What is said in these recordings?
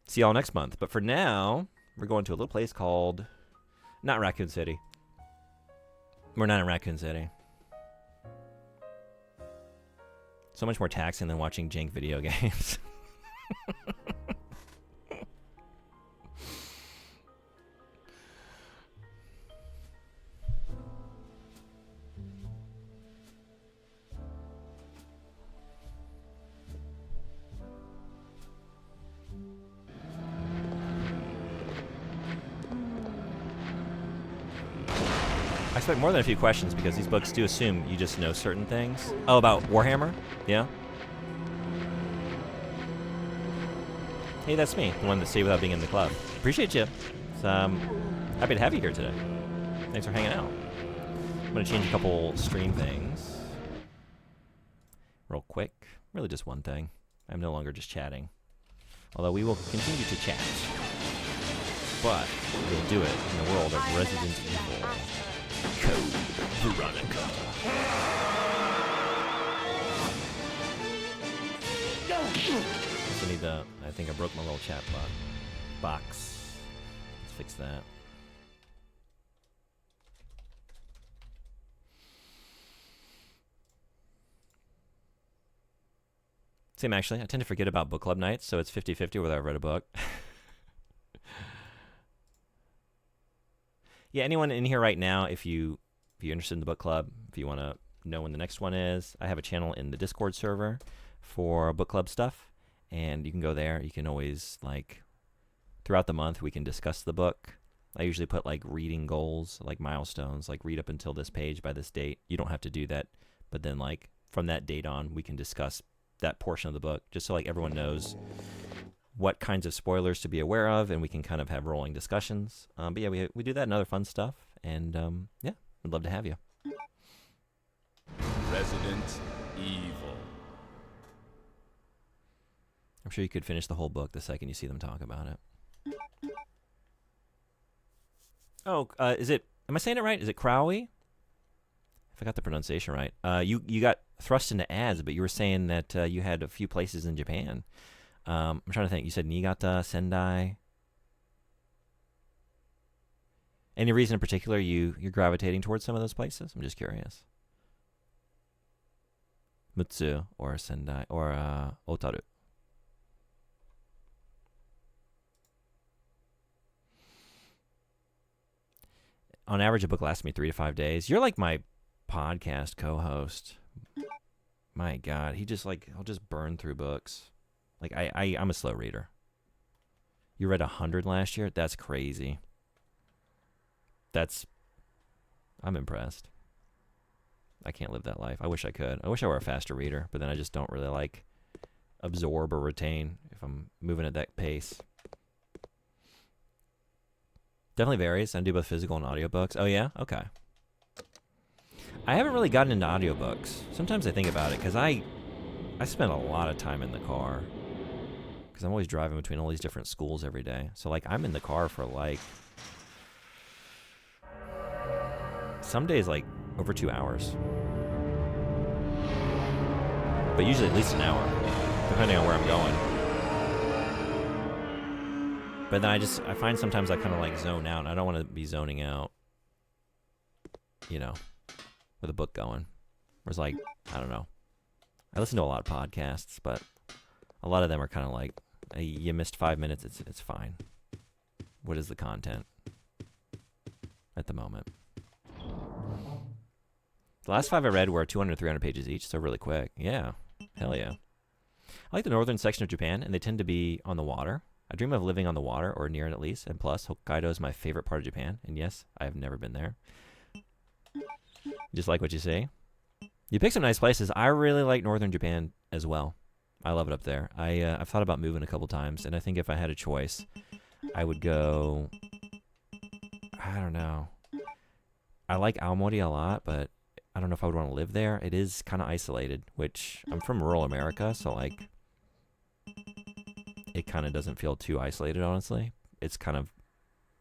See y'all next month. But for now, we're going to a little place called... Not Raccoon City. We're not in Raccoon City. So much more taxing than watching jank video games. I expect more than a few questions because these books do assume you just know certain things. Oh, about Warhammer? Yeah? Hey, that's me, the one that stayed without being in the club. Appreciate you. So, happy to have you here today. Thanks for hanging out. I'm going to change a couple stream things. Real quick. Really just one thing. I'm no longer just chatting. Although we will continue to chat. But we'll do it in the world of Resident Evil. Code Veronica. Also need the... I think I broke my little chat box. Let's fix that. Same, actually. I tend to forget about book club nights, so it's 50-50 whether I've read a book. Yeah, anyone in here right now, if you're interested in the book club, if you want to know when the next one is, I have a channel in the Discord server for book club stuff, and you can go there. You can always, like, throughout the month, we can discuss the book. I usually put, like, reading goals, like milestones, like read up until this page by this date. You don't have to do that, but then, like, from that date on, we can discuss that portion of the book, just so, like, everyone knows what kinds of spoilers to be aware of, and we can kind of have rolling discussions. But yeah, we do that and other fun stuff, and yeah, we'd love to have you. Resident Evil. I'm sure you could finish the whole book the second you see them talk about it. Oh, is it, am I saying it right? Is it Crowley? If I got the pronunciation right. You got thrust into ads, but you were saying that you had a few places in Japan. I'm trying to think. You said Niigata, Sendai. Any reason in particular you're gravitating towards some of those places? I'm just curious. Mutsu or Sendai or Otaru. On average, a book lasts me 3 to 5 days. You're like my podcast co-host. My God, I'll just burn through books. Like, I'm a slow reader. You read 100 last year? That's crazy. I'm impressed. I can't live that life. I wish I could. I wish I were a faster reader, but then I just don't really, like, absorb or retain if I'm moving at that pace. Definitely varies. I do both physical and audiobooks. Oh, yeah? Okay. I haven't really gotten into audiobooks. Sometimes I think about it, because I spend a lot of time in the car. Because I'm always driving between all these different schools every day. So, like, I'm in the car for, like, some days, like, over 2 hours. But usually at least an hour, depending on where I'm going. But then I find sometimes I kind of, like, zone out. And I don't want to be zoning out, you know, with a book going. Whereas, like, I don't know. I listen to a lot of podcasts, but a lot of them are kind of like, you missed 5 minutes, it's fine. What is the content at the moment? The last 5 I read were 200, 300 pages each, so really quick. Yeah, hell yeah. I like the northern section of Japan, and they tend to be on the water. I dream of living on the water, or near it at least, and plus, Hokkaido is my favorite part of Japan, and yes, I have never been there. Just like what you see. You pick some nice places. I really like northern Japan as well. I love it up there. I've thought about moving a couple times, and I think if I had a choice, I would go... I don't know. I like Aomori a lot, but I don't know if I would want to live there. It is kind of isolated, which I'm from rural America, so like it kind of doesn't feel too isolated, honestly. It's kind of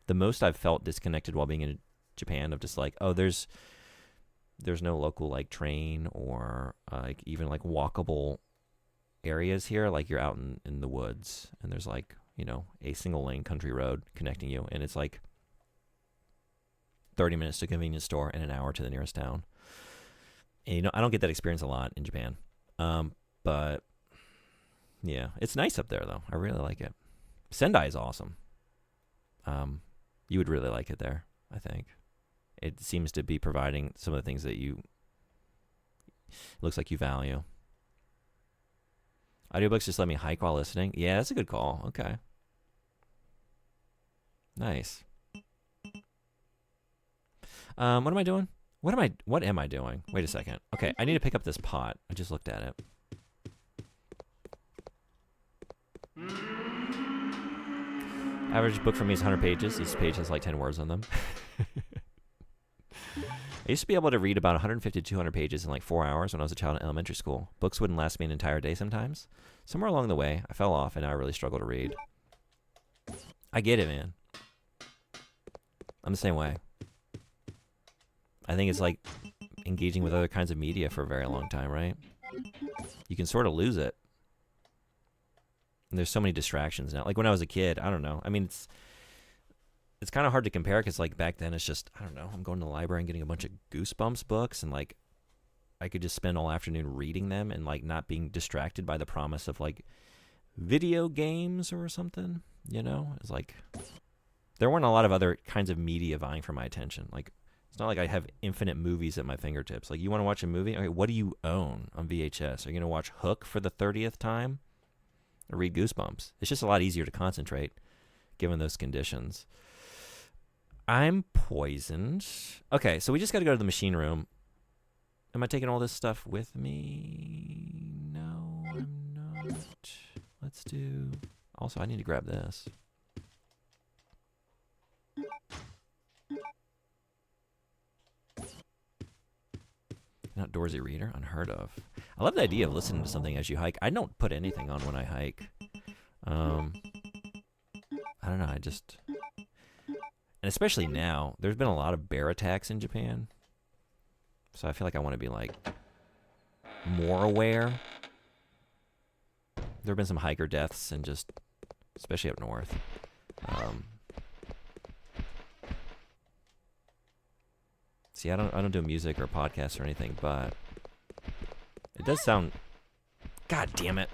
the most I've felt disconnected while being in Japan of just like, oh, there's no local like train or like even like walkable areas here. Like you're out in the woods and there's like a single lane country road connecting you, and it's like 30 minutes to a convenience store and an hour to the nearest town. And I don't get that experience a lot in Japan. But yeah, it's nice up there though. I really like it. Sendai is awesome. You would really like it there, I think. It seems to be providing some of the things that it looks like you value. Audiobooks just let me hike while listening. Yeah, that's a good call. Okay. Nice. What am I doing? What am I doing? Wait a second. Okay, I need to pick up this pot. I just looked at it. Average book for me is 100 pages. Each page has like 10 words on them. I used to be able to read about 150 to 200 pages in like 4 hours when I was a child in elementary school. Books wouldn't last me an entire day sometimes. Somewhere along the way, I fell off and now I really struggle to read. I get it, man. I'm the same way. I think it's like engaging with other kinds of media for a very long time, right? You can sort of lose it. And there's so many distractions now. Like when I was a kid, I don't know. I mean, it's kind of hard to compare because like back then it's just, I don't know, I'm going to the library and getting a bunch of Goosebumps books and like I could just spend all afternoon reading them and like not being distracted by the promise of like video games or something, It's like there weren't a lot of other kinds of media vying for my attention. Like it's not like I have infinite movies at my fingertips. Like you want to watch a movie? Okay, what do you own on VHS? Are you going to watch Hook for the 30th time? Or read Goosebumps? It's just a lot easier to concentrate given those conditions. I'm poisoned. Okay, so we just got to go to the machine room. Am I taking all this stuff with me? No, I'm not. Let's do... Also, I need to grab this. An outdoorsy reader? Unheard of. I love the idea of listening to something as you hike. I don't put anything on when I hike. I don't know, and especially now, there's been a lot of bear attacks in Japan. So I feel like I want to be like more aware. There have been some hiker deaths and just, especially up north. See, I don't do music or podcasts or anything, but it does sound... God damn it.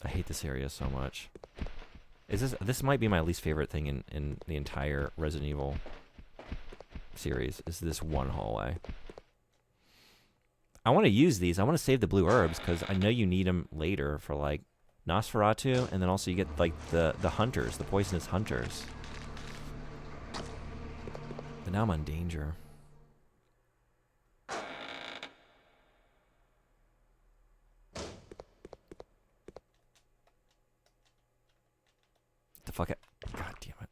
I hate this area so much. This might be my least favorite thing in the entire Resident Evil series, is this one hallway. I want to use these. I want to save the blue herbs because I know you need them later for like Nosferatu, and then also you get like the hunters, the poisonous hunters. But now I'm in danger. Fuck it. God damn it.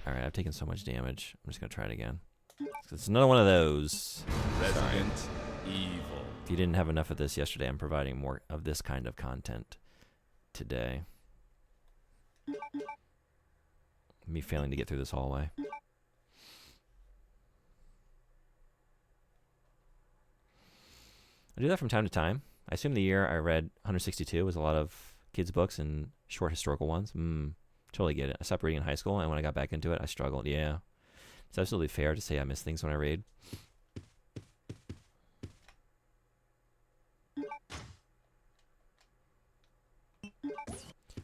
Alright, I've taken so much damage. I'm just going to try it again. It's another one of those. Resident Evil. If you didn't have enough of this yesterday, I'm providing more of this kind of content today. Me failing to get through this hallway. I do that from time to time. I assume the year I read 162 was a lot of kids' books and short historical ones. Totally get it. I stopped reading in high school, and when I got back into it, I struggled. Yeah. It's absolutely fair to say I miss things when I read.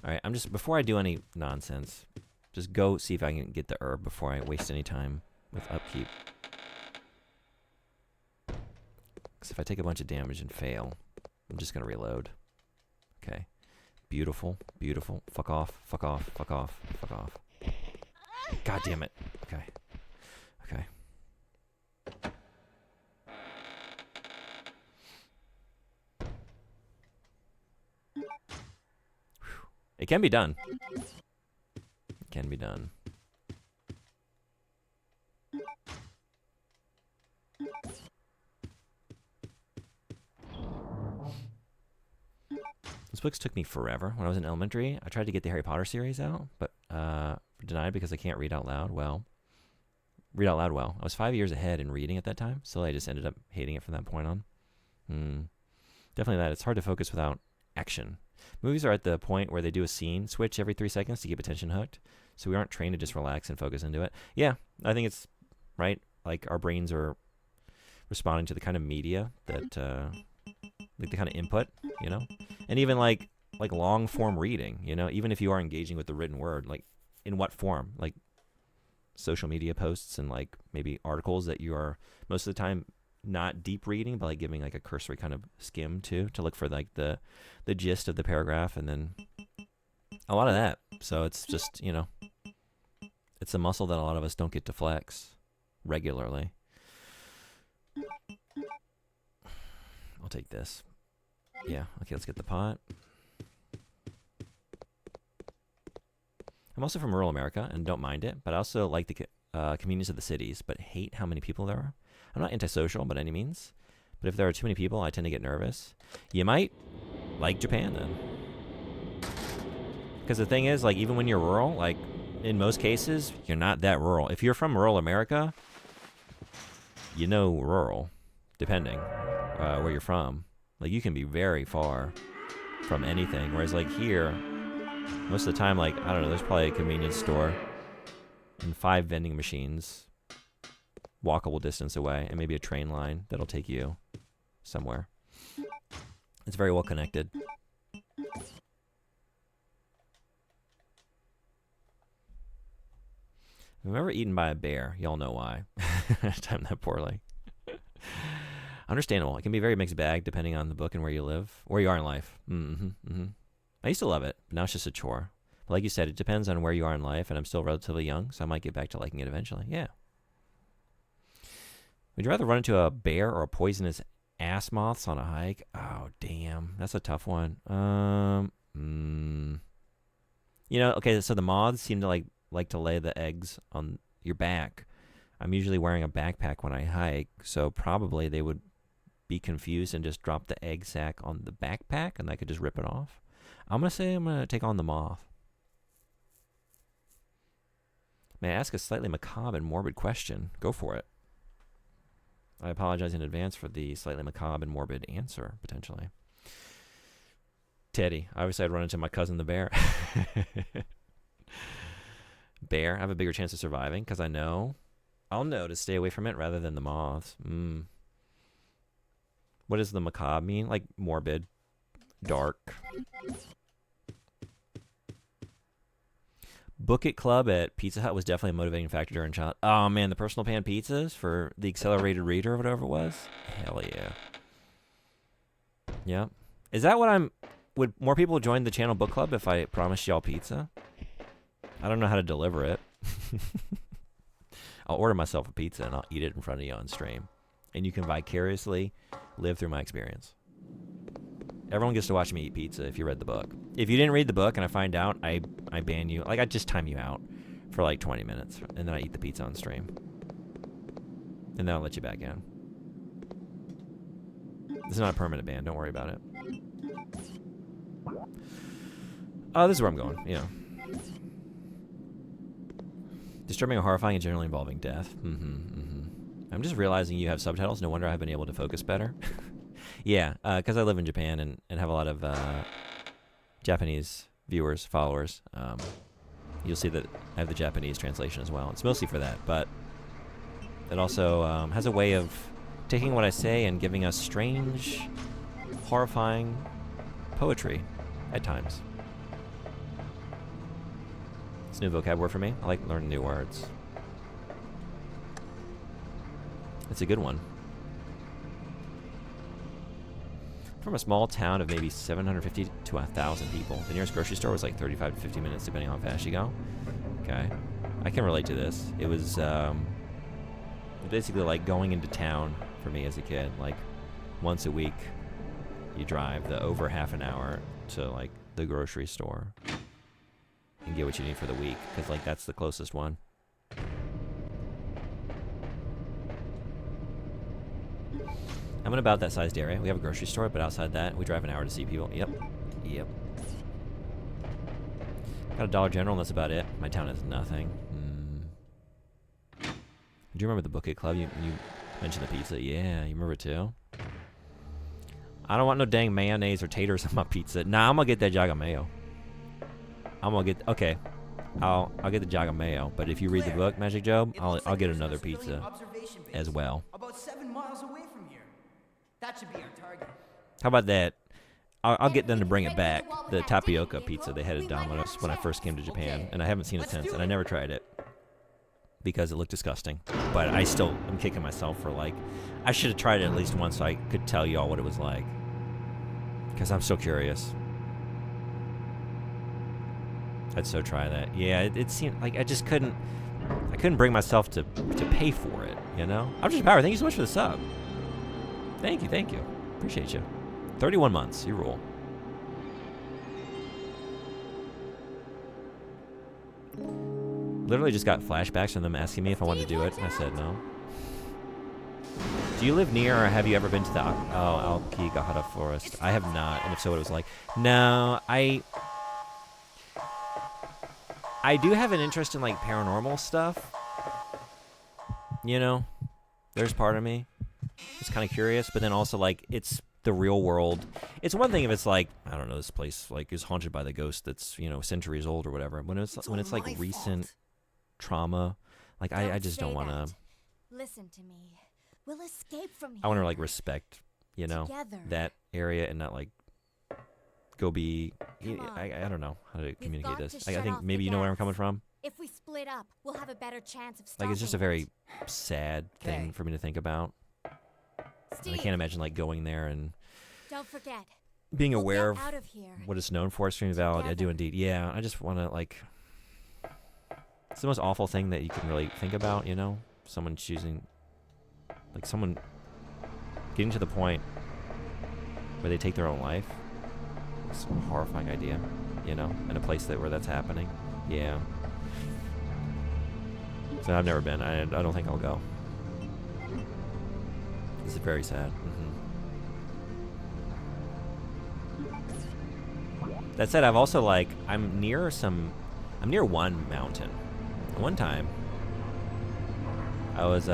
Alright, before I do any nonsense, just go see if I can get the herb before I waste any time with upkeep. Because if I take a bunch of damage and fail, I'm just going to reload. Okay. Beautiful, beautiful. Fuck off, fuck off, fuck off, fuck off. God damn it. Okay. Okay. Whew. It can be done. It can be done. books took me forever. When I was in elementary, I tried to get the Harry Potter series out, but denied because I can't read out loud well. I was 5 years ahead in reading at that time, so I just ended up hating it from that point on. Definitely that. It's hard to focus without action. Movies are at the point where they do a scene switch every 3 seconds to keep attention hooked, so we aren't trained to just relax and focus into it. Yeah, I think it's right. Like our brains are responding to the kind of media that, like the kind of input, you know, and even like long form reading, you know, even if you are engaging with the written word, like in what form, like social media posts and like maybe articles that you are most of the time not deep reading, but like giving like a cursory kind of skim to look for like the gist of the paragraph, and then a lot of that. So it's just, you know, it's a muscle that a lot of us don't get to flex regularly. I'll take this. Yeah, okay, let's get the pot. I'm also from rural America and don't mind it, but I also like the convenience of the cities, but hate how many people there are. I'm not antisocial by any means, but if there are too many people, I tend to get nervous. You might like Japan then. Because the thing is, like, even when you're rural, like, in most cases, you're not that rural. If you're from rural America, you know rural, depending where you're from. Like, you can be very far from anything. Whereas, like, here, most of the time, like, I don't know, there's probably a convenience store and 5 vending machines walkable distance away, and maybe a train line that'll take you somewhere. It's very well connected. If I'm ever eaten by a bear, y'all know why. I timed that poorly. Understandable. It can be a very mixed bag depending on the book and where you live, where you are in life. I used to love it, but now it's just a chore. But like you said, it depends on where you are in life, and I'm still relatively young, so I might get back to liking it eventually. Yeah. Would you rather run into a bear or a poisonous ass moths on a hike? Oh, damn. That's a tough one. You know, okay, so the moths seem to like to lay the eggs on your back. I'm usually wearing a backpack when I hike, so probably they would be confused and just drop the egg sac on the backpack, and I could just rip it off. I'm going to say I'm going to take on the moth. May I ask a slightly macabre and morbid question? Go for it. I apologize in advance for the slightly macabre and morbid answer, potentially. Teddy. Obviously, I'd run into my cousin the bear. Bear. I have a bigger chance of surviving because I'll know to stay away from it rather than the moths. What does the macabre mean? Like morbid, dark. Book It Club at Pizza Hut was definitely a motivating factor during child. Oh man, the personal pan pizzas for the accelerated reader or whatever it was. Hell yeah. Yep. Is that what would more people join the channel book club if I promised y'all pizza? I don't know how to deliver it. I'll order myself a pizza and I'll eat it in front of you on stream. And you can vicariously live through my experience. Everyone gets to watch me eat pizza if you read the book. If you didn't read the book and I find out, I ban you. Like, I just time you out for like 20 minutes. And then I eat the pizza on stream. And then I'll let you back in. This is not a permanent ban. Don't worry about it. Oh, this is where I'm going. You know. Disturbing or horrifying and generally involving death. I'm just realizing you have subtitles. No wonder I've been able to focus better. Yeah, because I live in Japan and have a lot of Japanese viewers, followers. You'll see that I have the Japanese translation as well. It's mostly for that, but it also has a way of taking what I say and giving us strange, horrifying poetry at times. It's a new vocab word for me. I like learning new words. It's a good one. From a small town of maybe 750 to 1,000 people. The nearest grocery store was like 35 to 50 minutes, depending on how fast you go. Okay. I can relate to this. It was basically like going into town for me as a kid. Like, once a week, you drive the over half an hour to, like, the grocery store and get what you need for the week. Because, like, that's the closest one. I'm in about that sized area. We have a grocery store, but outside that, we drive an hour to see people. Yep. Yep. Got a Dollar General, and that's about it. My town has nothing. Do you remember the Bucket Club? You mentioned the pizza. Yeah, you remember it too? I don't want no dang mayonnaise or taters on my pizza. Nah, I'm gonna get that jug of mayo. Okay. I'll get the jug of mayo. But if you read the book, Magic Job, I'll get another pizza as well. About 7 miles away from here. That should be our target. How about that? I'll get them to bring it back. The tapioca pizza they had at Domino's when I first came to Japan, and I haven't seen it since, and I never tried it because it looked disgusting. But I'm kicking myself for I should have tried it at least once so I could tell y'all what it was like, because I'm so curious. I'd so try that. Yeah, it seemed like I couldn't bring myself to pay for it, you know? I'm just Power, thank you so much for the sub. Thank you. Appreciate you. 31 months, you rule. Literally just got flashbacks from them asking me if I wanted to do it, and I said no. Do you live near, or have you ever been to the Aokigahara Forest? I have not, and if so, what it was like. No, I do have an interest in paranormal stuff. You know, there's part of me that's kind of curious, but then also it's the real world. It's one thing if it's I don't know, this place is haunted by the ghost that's centuries old or whatever. When it's recent trauma, I just don't want to. Listen to me. We'll escape from here. I want to respect that area and not go be. I don't know how to communicate this. I think maybe you know where I'm coming from. If we split up, we'll have a better chance of stopping it's just a very sad thing for me to think about. Steve, I can't imagine going there and don't forget, being aware of out of here. what it's known for. Extremely valid. I do indeed. Yeah, I just want to it's the most awful thing that you can really think about. Someone choosing, someone getting to the point where they take their own life. It's a horrifying idea, in a place where that's happening. Yeah. So I've never been. I don't think I'll go. This is very sad. That said, I've also I'm near one mountain. One time, I was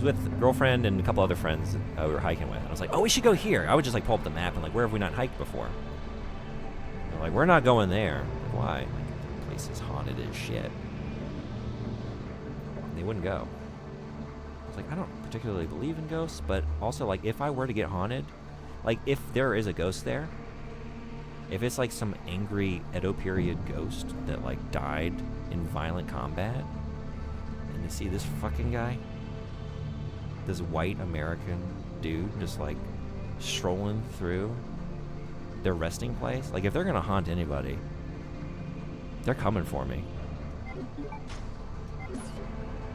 with a girlfriend and a couple other friends we were hiking with. And I was like, oh, we should go here. I would just pull up the map and where have we not hiked before? And they're we're not going there. Why? The place is haunted as shit. And they wouldn't go. I was I don't particularly believe in ghosts, but also if I were to get haunted, if there is a ghost there, if it's some angry Edo period ghost that died in violent combat, and they see this fucking guy, this white American dude just strolling through their resting place, if they're gonna haunt anybody, they're coming for me.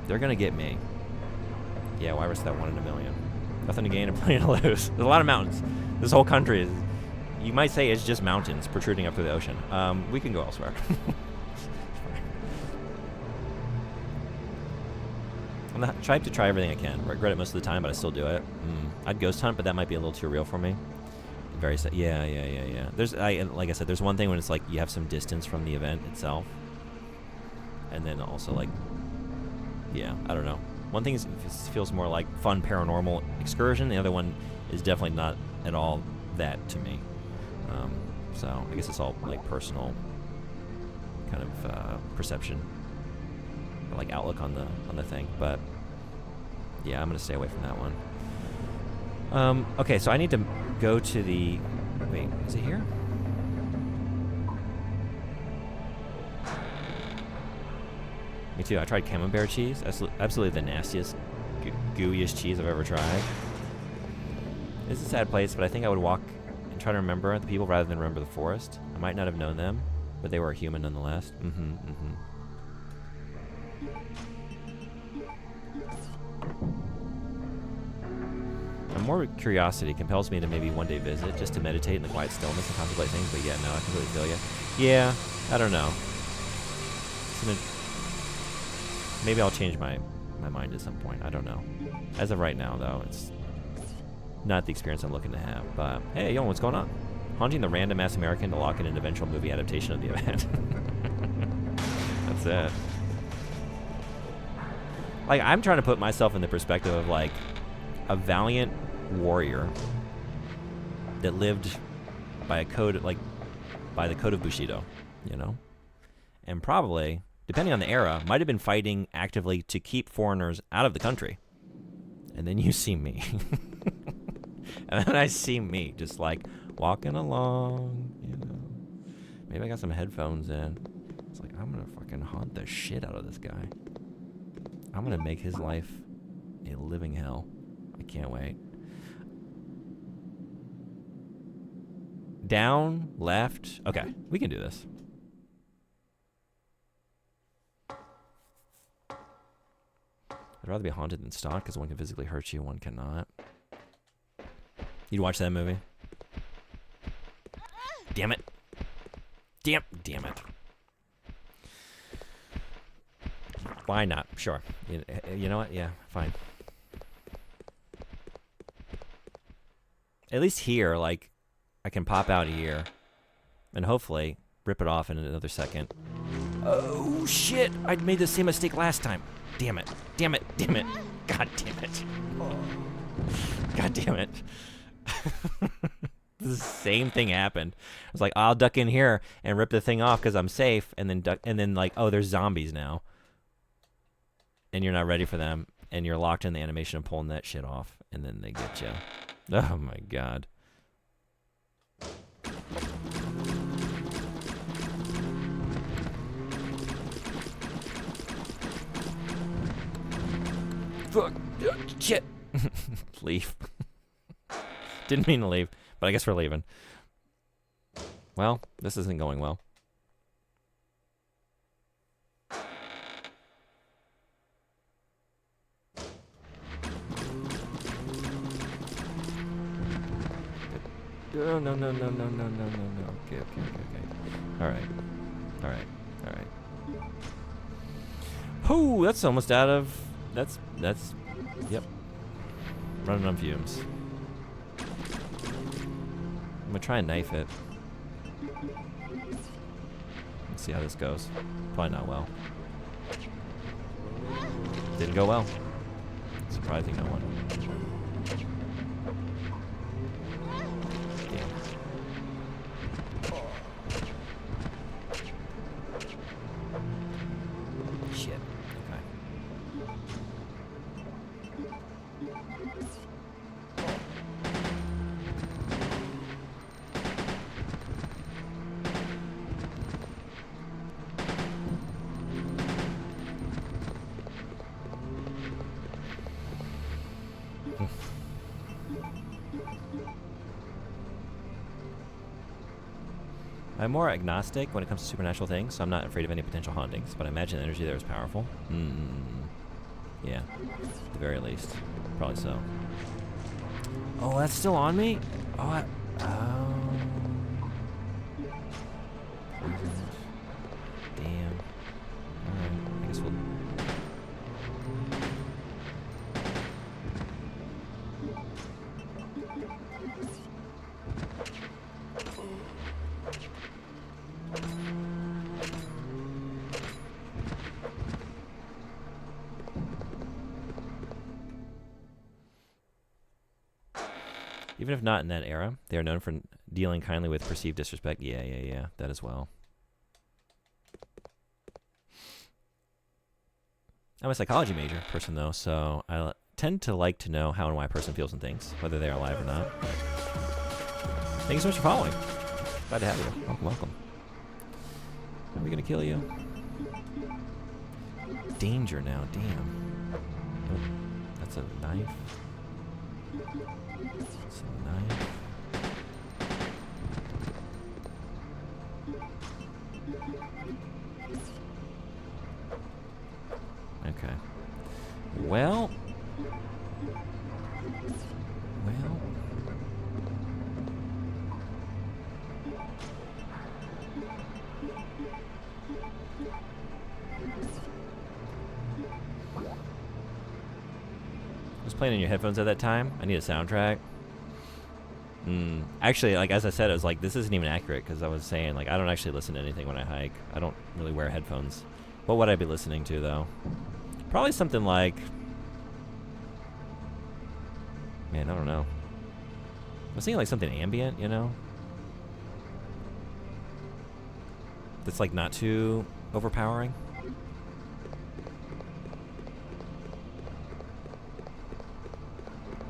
They're gonna get me. Yeah, why risk that 1 in a million? Nothing to gain and plenty to lose. There's a lot of mountains. This whole country is, you might say, it's just mountains protruding up through the ocean. We can go elsewhere. I'm not trying to try everything I can. Regret it most of the time, but I still do it. I'd ghost hunt, but that might be a little too real for me. Very sad. Yeah. Like I said, there's one thing when it's you have some distance from the event itself, and then also yeah, I don't know. One thing is feels more like fun paranormal excursion. The other one is definitely not at all that to me. So I guess it's all personal kind of perception, or, outlook on the thing. But yeah, I'm gonna stay away from that one. Okay, so I need to go to the. Wait, is it here? Me too. I tried camembert cheese. Absolutely the nastiest, gooeyest cheese I've ever tried. It's a sad place, but I think I would walk and try to remember the people rather than remember the forest. I might not have known them, but they were a human nonetheless. And more curiosity compels me to maybe one day visit, just to meditate in the quiet stillness and contemplate things. But yeah, no, I completely feel you. Yeah, I don't know. Maybe I'll change my mind at some point. I don't know. As of right now, though, it's not the experience I'm looking to have. But hey, yo, what's going on? haunting the random ass American to lock in an eventual movie adaptation of the event. That's it. Like, I'm trying to put myself in the perspective of, like, a valiant warrior that lived by a code, like, by the code of Bushido, you know? And probably, depending on the era, might have been fighting actively to keep foreigners out of the country. And then you see me. And then I see me just, like, walking along, you know? Maybe I got some headphones in. It's like, I'm gonna fucking haunt the shit out of this guy. I'm gonna make his life a living hell. I can't wait. Down, left. Okay, we can do this. I'd rather be haunted than stalked because one can physically hurt you, one cannot. You'd watch that movie? Damn it. Damn it. Why not? Sure. You know what? Yeah, fine. At least here, like, I can pop out here and hopefully rip it off in another second. Oh, shit. I made the same mistake last time. Damn it. God damn it. God damn it. The same thing happened. I was like, I'll duck in here and rip the thing off because I'm safe, and then duck, and then like, oh, there's zombies now, and you're not ready for them, and you're locked in the animation of pulling that shit off, and then they get you. Oh my god. Fuck. Shit. Leave. Didn't mean to leave, but I guess we're leaving. Well, this isn't going well. No. Okay. All right. Whew, that's almost out of... That's... Yep. Running on fumes. I'm gonna try and knife it. Let's see how this goes. Probably not well. Didn't go well. Surprising no one. Damn. Shit. Okay. I'm more agnostic when it comes to supernatural things, so I'm not afraid of any potential hauntings, but I imagine the energy there is powerful. Yeah, at the very least. Probably so. Oh, that's still on me? Oh, damn. Alright, I guess we'll... Even if not in that era, they are known for dealing kindly with perceived disrespect. Yeah, that as well. I'm a psychology major person, though, so I tend to like to know how and why a person feels and thinks, whether they're alive or not. Thank you so much for following. Glad to have you. Welcome. Are we going to kill you? Danger now, damn. Oh, that's a knife. That's a knife. Okay. Well. Was playing in your headphones at that time? I need a soundtrack. Actually, like as I said, I was like, this isn't even accurate because I was saying like I don't actually listen to anything when I hike. I don't really wear headphones. What would I be listening to though? Probably something like, man, I don't know. I was thinking like something ambient, you know, that's like not too overpowering.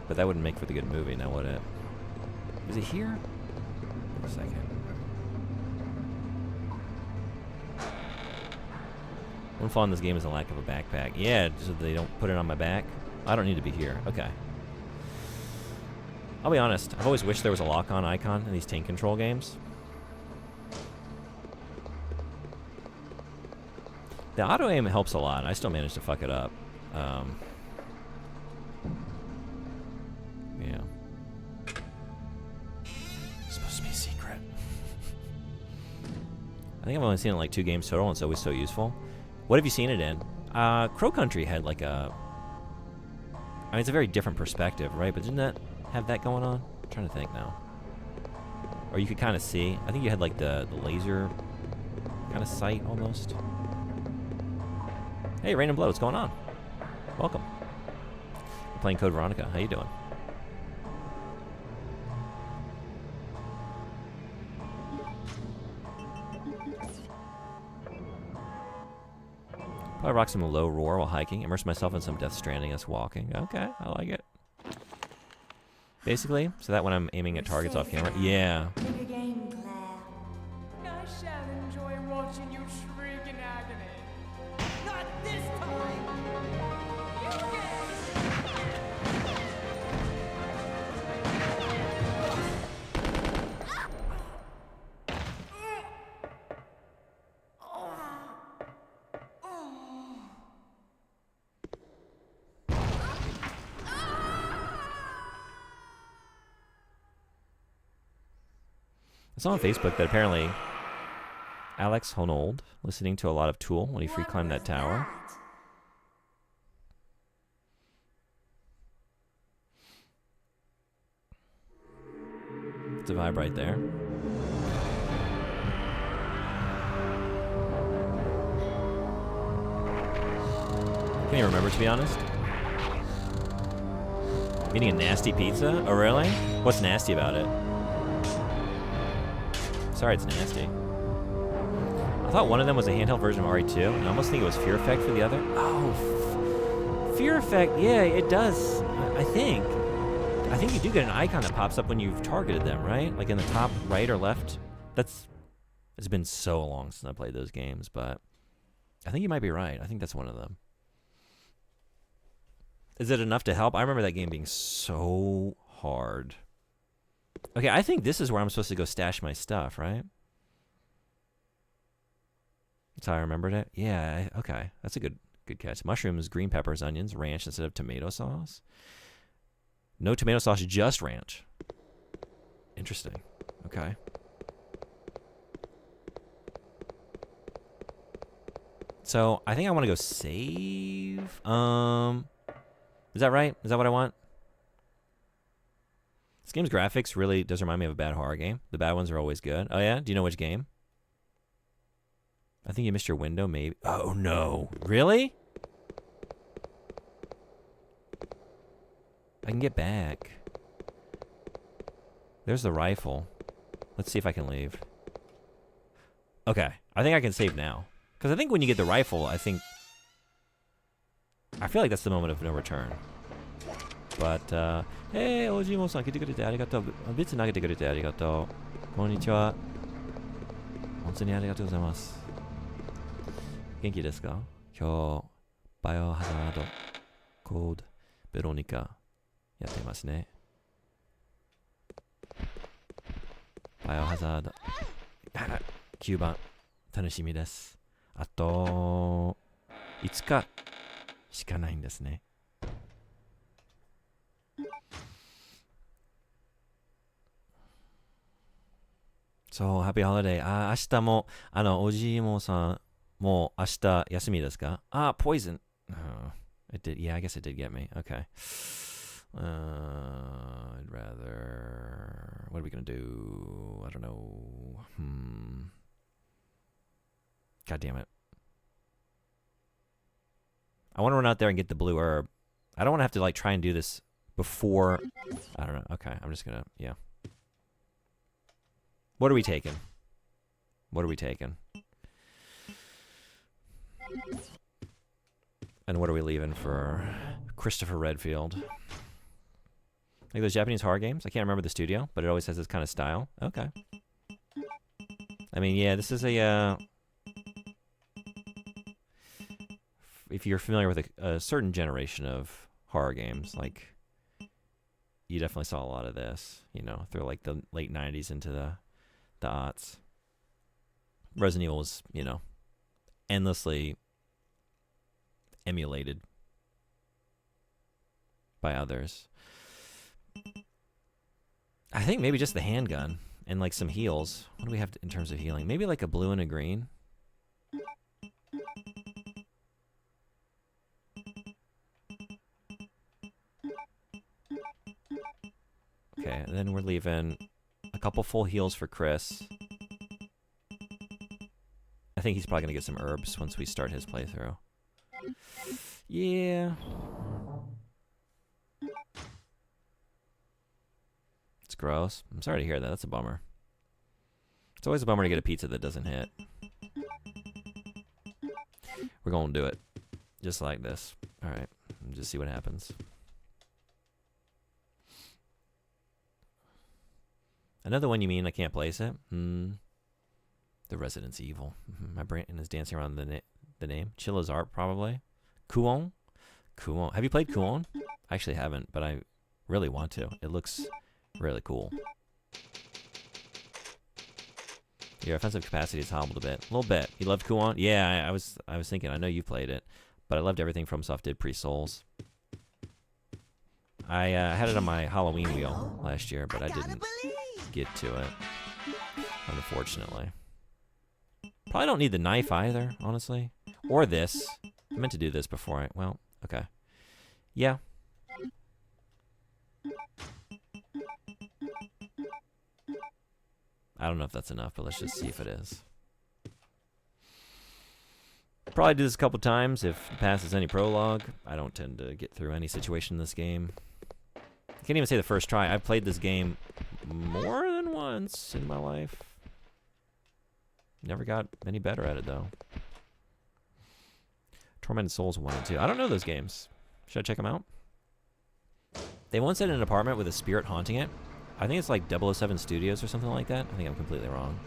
But that wouldn't make for the good movie, now would it? Is it here? Wait a second. One flaw in this game is the lack of a backpack. Yeah, so they don't put it on my back. I don't need to be here. Okay. I'll be honest. I've always wished there was a lock-on icon in these tank control games. The auto-aim helps a lot. I still manage to fuck it up. Yeah. It's supposed to be a secret. I think I've only seen it in like 2 games total, and it's always so useful. What have you seen it in? Crow Country had like a... I mean, it's a very different perspective, right? But didn't that have that going on? I'm trying to think now. Or you could kind of see. I think you had like the laser kind of sight almost. Hey, Rain and Blow, what's going on? Welcome. We're playing Code Veronica. How you doing? Probably rock some low roar while hiking. Immerse myself in some Death Stranding as walking. Okay, I like it. Basically, so that when I'm aiming at targets off camera. Yeah. Pick a game, Claire. I shall enjoy watching you shriek in agony. Not this time! I saw on Facebook that apparently Alex Honnold listening to a lot of Tool when he free climbed that tower. It's a vibe right there. Can't even remember, to be honest. Eating a nasty pizza? Oh, really? What's nasty about it? Sorry, it's nasty. I thought one of them was a handheld version of RE2, and I almost think it was Fear Effect for the other. Oh, Fear Effect, yeah, it does. I think you do get an icon that pops up when you've targeted them, right? Like in the top right or left. It's been so long since I played those games, but I think you might be right. I think that's one of them. Is it enough to help? I remember that game being so hard. Okay, I think this is where I'm supposed to go stash my stuff, right? That's how I remembered it. Yeah, okay. That's a good catch. Mushrooms, green peppers, onions, ranch instead of tomato sauce. No tomato sauce, just ranch. Interesting. Okay. So, I think I want to go save. Is that right? Is that what I want? This game's graphics really does remind me of a bad horror game. The bad ones are always good. Oh, yeah? Do you know which game? I think you missed your window, maybe. Oh, no. Really? I can get back. There's the rifle. Let's see if I can leave. Okay. I think I can save now. Because I think when you get the rifle, I feel like that's the moment of no return. But, hey, Ojimo-san, 来てくれてありがとう。別に投げてくれてありがとう。こんにちは。本当にありがとうございます。元気ですか？今日、バイオハザード、コード、ベロニカ、やってますね。バイオハザード、9番、楽しみです。あと、5日しかないんですね。そう、ハッピーホリデー。明日も、おじいもさん、もう明日休みですか？Poison. It did. Yeah, I guess it did get me. Okay. I'd rather... What are we gonna do? I don't know. God damn it. I want to run out there and get the blue herb. I don't want to have to like try and do this before. I don't know. Okay, I'm just gonna, yeah. What are we taking? What are we taking? And what are we leaving for Christopher Redfield? Like those Japanese horror games? I can't remember the studio, but it always has this kind of style. Okay. I mean, yeah, this is a... if you're familiar with a certain generation of horror games, like, you definitely saw a lot of this, you know, through like the late 90s into the aughts. Resident Evil was, you know, endlessly emulated by others. I think maybe just the handgun and like some heals. What do we have in terms of healing? Maybe like a blue and a green. Okay, and then we're leaving a couple full heals for Chris. I think he's probably going to get some herbs once we start his playthrough. Yeah. It's gross. I'm sorry to hear that. That's a bummer. It's always a bummer to get a pizza that doesn't hit. We're going to do it. Just like this. Alright. Just see what happens. Another one you mean I can't place it? The Residence Evil. My brain is dancing around the name. Chilla's Art, probably. Kuon? Kuon. Have you played Kuon? I actually haven't, but I really want to. It looks really cool. Your offensive capacity has hobbled a bit. A little bit. You loved Kuon? Yeah, I was thinking. I know you played it, but I loved everything FromSoft did pre-Souls. I had it on my Halloween wheel last year, but I didn't get to it, unfortunately. Probably don't need the knife either, honestly. Or this. I meant to do this before I... Well, okay. Yeah. I don't know if that's enough, but let's just see if it is. Probably do this a couple times if it passes any prologue. I don't tend to get through any situation in this game. I can't even say the first try. I've played this game more than once in my life. Never got any better at it, though. Tormented Souls 1 and 2. I don't know those games. Should I check them out? They once had an apartment with a spirit haunting it. I think it's like 007 Studios or something like that. I think I'm completely wrong.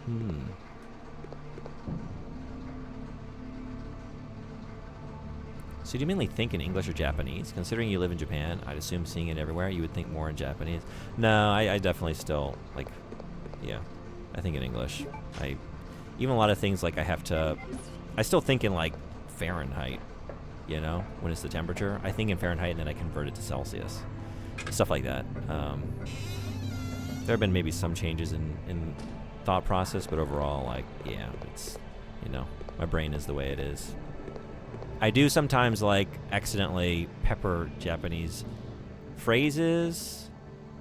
So do you mainly think in English or Japanese? Considering you live in Japan, I'd assume seeing it everywhere, you would think more in Japanese. No, I definitely still, like, yeah, I think in English. Even a lot of things, like, I still think in, like, Fahrenheit, you know, when it's the temperature. I think in Fahrenheit and then I convert it to Celsius. Stuff like that. There have been maybe some changes in thought process, but overall, like, yeah, it's, you know, my brain is the way it is. I do sometimes, like, accidentally pepper Japanese phrases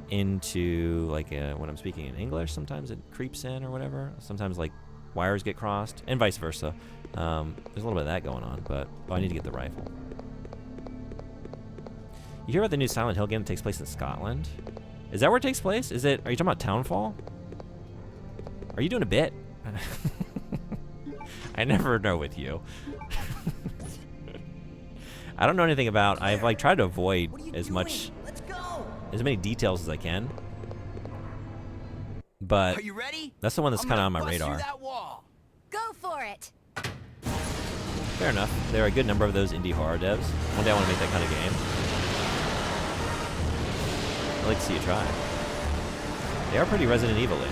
into, like, when I'm speaking in English. Sometimes it creeps in or whatever. Sometimes, like, wires get crossed, and vice versa. There's a little bit of that going on, but I need to get the rifle. You hear about the new Silent Hill game that takes place in Scotland? Is that where it takes place? Are you talking about Townfall? Are you doing a bit? I never know with you. I don't know anything about. I've like tried to avoid as many details as I can. But Are you ready? that's the one that's kind of on my radar. Go for it. Fair enough. There are a good number of those indie horror devs. One day I want to make that kind of game. I'd like to see you try. They are pretty Resident Evil-y.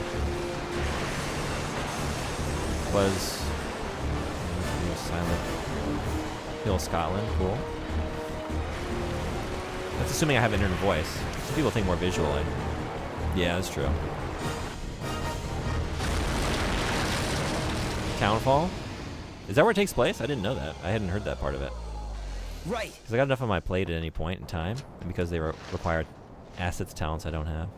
Was Silent Hill Scotland cool? That's assuming I have an inner voice. Some people think more visually. Yeah, that's true. Townfall? Is that where it takes place? I didn't know that. I hadn't heard that part of it. Right. Because I got enough on my plate at any point in time, and because they require assets, talents I don't have.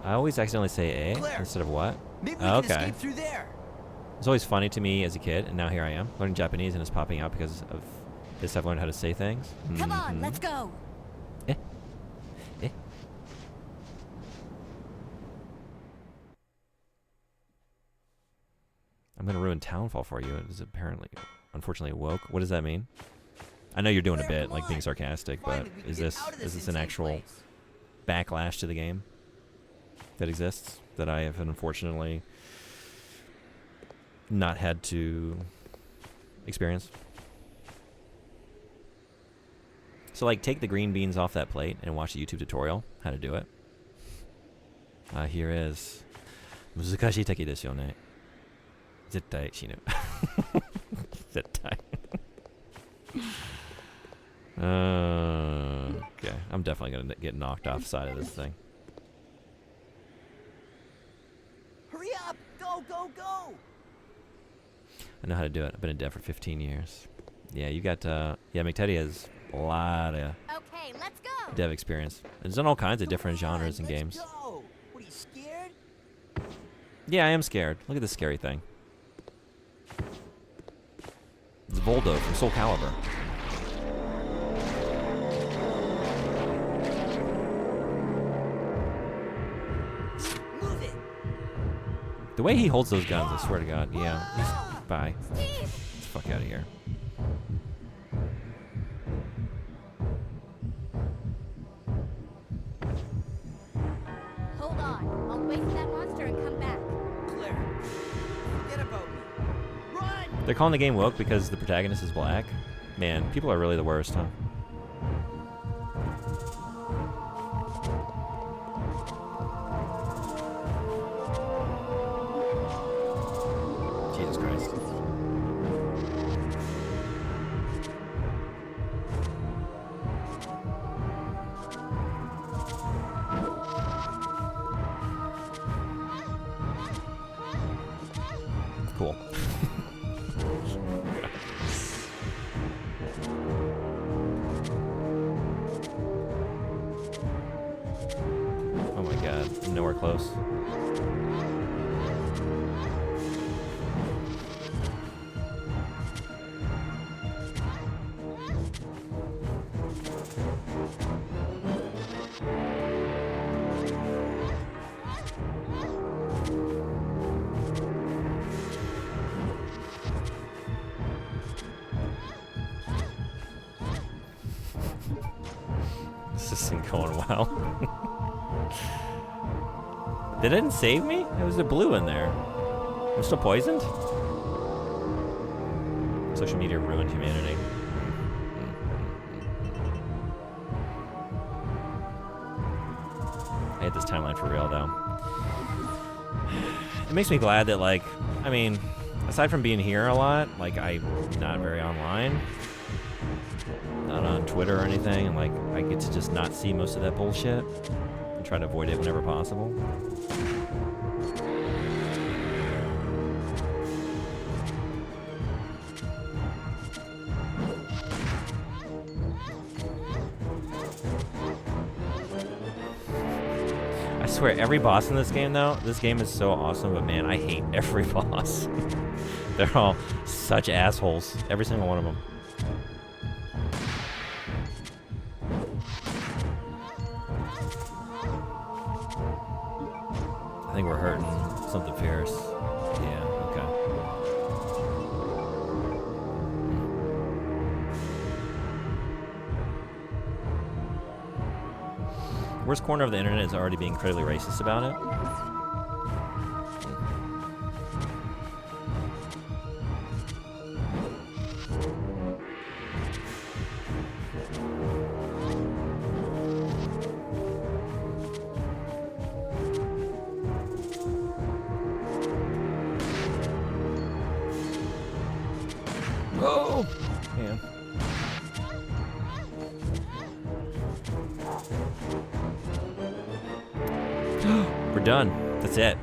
I always accidentally say A Claire, instead of what? Maybe we Oh, can okay. escape through there. It's always funny to me as a kid, and now here I am learning Japanese, and it's popping out because of this. I've learned how to say things. Come on, let's go. Eh. Eh. I'm gonna ruin Townfall for you. It is apparently, unfortunately, woke. What does that mean? I know you're doing a Claire, bit, come like being on. sarcastic, but Finally, we is can get this out of is this this an insane actual place. backlash to the game that exists that I have unfortunately not had to experience? So, like, take the green beans off that plate and watch a YouTube tutorial how to do it. Here is 難しい敵ですよね。絶対死ぬ。絶対。Okay, I'm definitely gonna get knocked off side of this thing. Hurry up! Go, go, go! I know how to do it. I've been a dev for 15 years. Yeah, you got, yeah, McTeddy has a lot of Okay, let's go. dev experience. He's done all kinds of different Come on, genres and let's games. Go. What, are you scared? Yeah, I am scared. Look at this scary thing. It's Voldo from Soul Calibur. Move it! The way he holds those guns, I swear to God. Yeah, he's, bye. Steve! Get the fuck out of here. Hold on. I'll wait for that monster and come back. Claire, forget about me. Run! They're calling the game woke because the protagonist is black. Man, people are really the worst, huh? Jesus Christ. Cool. Oh my god, I'm nowhere close. This isn't going well. They didn't save me? There was a blue in there. I'm still poisoned? Social media ruined humanity. I hate this timeline for real, though. It makes me glad that, like, I mean, aside from being here a lot, like, I'm not very online. Not on Twitter or anything, and, like, I get to just not see most of that bullshit and try to avoid it whenever possible. I swear, every boss in this game, though, this game is so awesome, but man, I hate every boss. They're all such assholes, every single one of them. I think we're hurting something fierce. Yeah, okay. Worst corner of the internet is already being incredibly racist about it. Oh! Yeah. We're done. That's it.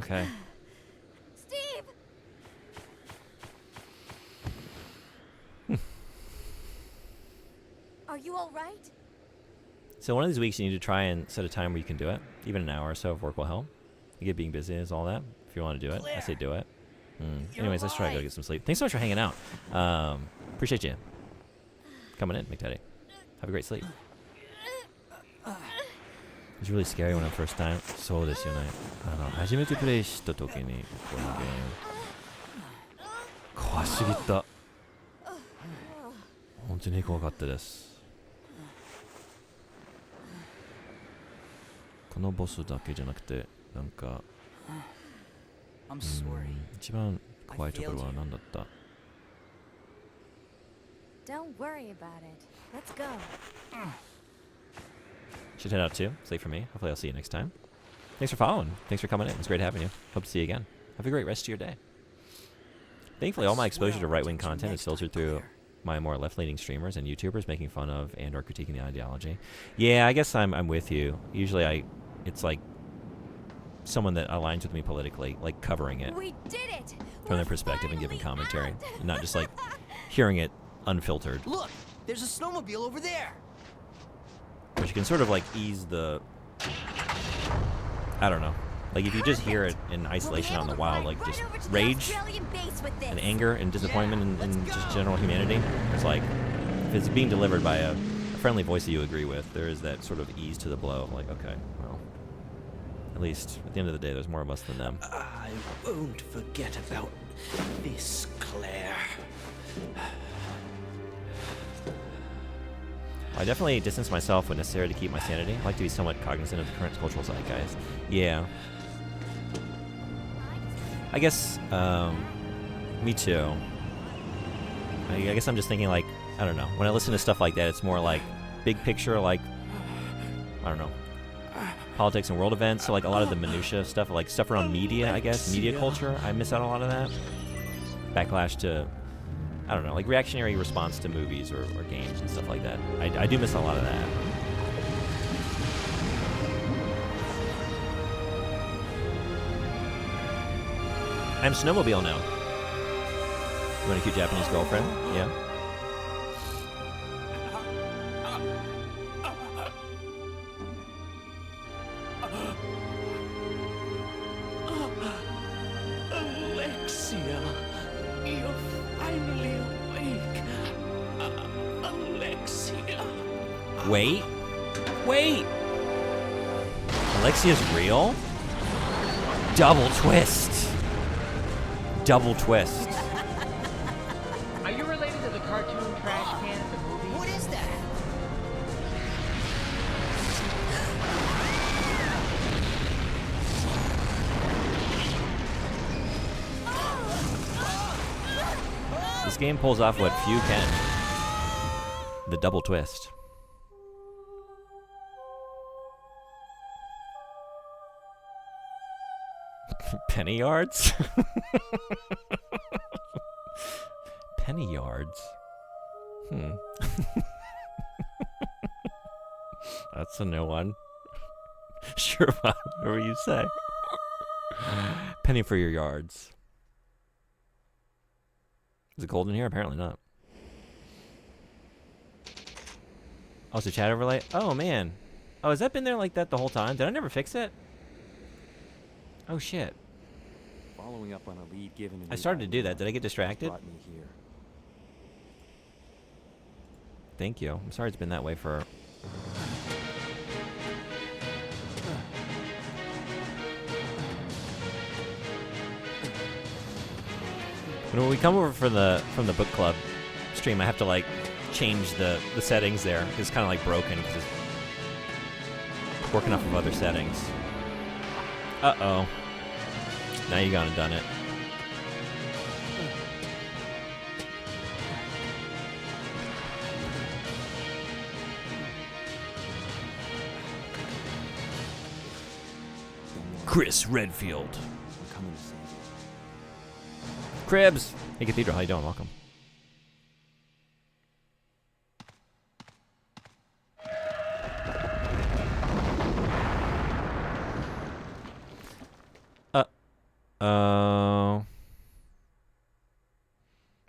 Okay. Steve! Are you all right? So one of these weeks you need to try and set a time where you can do it. Even an hour or so of work will help. You get being busy is all that. If you want to do it, I say do it. Anyways, let's try to go get some sleep. Thanks so much for hanging out. Appreciate you coming in, McTeddy. Have a great sleep. It was really scary when I first time. そうですよね。初めてプレイした時にこのゲーム怖すぎた。本当に怖かったです。このボスだけじゃなくてなんか I'm sorry. 一番怖いところは何だった？ Don't worry about it. Let's go. Should head out too. It's late for me. Hopefully I'll see you next time. Thanks for following. Thanks for coming in. It's great having you. Hope to see you again. Have a great rest of your day. Thankfully, all my exposure to right-wing content is filtered through my more left-leaning streamers and YouTubers making fun of and or critiquing the ideology. Yeah, I guess I'm with you. Usually it's like someone that aligns with me politically, like covering it We did it! from their We're perspective and giving finally commentary, on! and not just like hearing it unfiltered. Look, there's a snowmobile over there. Which you can sort of like ease the, I don't know, like if you just hear it in isolation out in the wild, like just rage and anger and disappointment and just general humanity. It's like if it's being delivered by a friendly voice that you agree with, there is that sort of ease to the blow of like, okay, well, at least at the end of the day there's more of us than them. I won't forget about this, Claire. I definitely distance myself when necessary to keep my sanity. I like to be somewhat cognizant of the current cultural zeitgeist. Yeah. I guess, me too. I guess I'm just thinking like, I don't know. When I listen to stuff like that, it's more like big picture, like, I don't know, politics and world events. So like a lot of the minutia stuff, like stuff around media, I guess, media culture. I miss out on a lot of that. Backlash to, I don't know, like reactionary response to movies or games and stuff like that. I do miss a lot of that. I'm snowmobile now. You want a cute Japanese girlfriend? Yeah. Alexia, you're finally awake. Alexia. Wait. Wait. Alexia's real? Double twist. Double twist. Are you related to the cartoon trash can in the movie? What is that? This game pulls off what few can. The double twist. Penny yards? Penny yards? That's a new one. Sure, whatever you say. Penny for your yards. Is it cold in here? Apparently not. Oh, it's a chat overlay? Oh, man. Oh, has that been there like that the whole time? Did I never fix it? Oh, shit. Following up on a lead given. I started to do that. Did I get distracted? Brought me here. Thank you. I'm sorry it's been that way for... When we come over from the book club stream, I have to like change the settings there. It's kind of like broken because it's working off of other settings. Uh-oh. Now you gone and done it. Chris Redfield. I'm coming to save you. Cribs. Hey, Cathedral. How you doing? Welcome.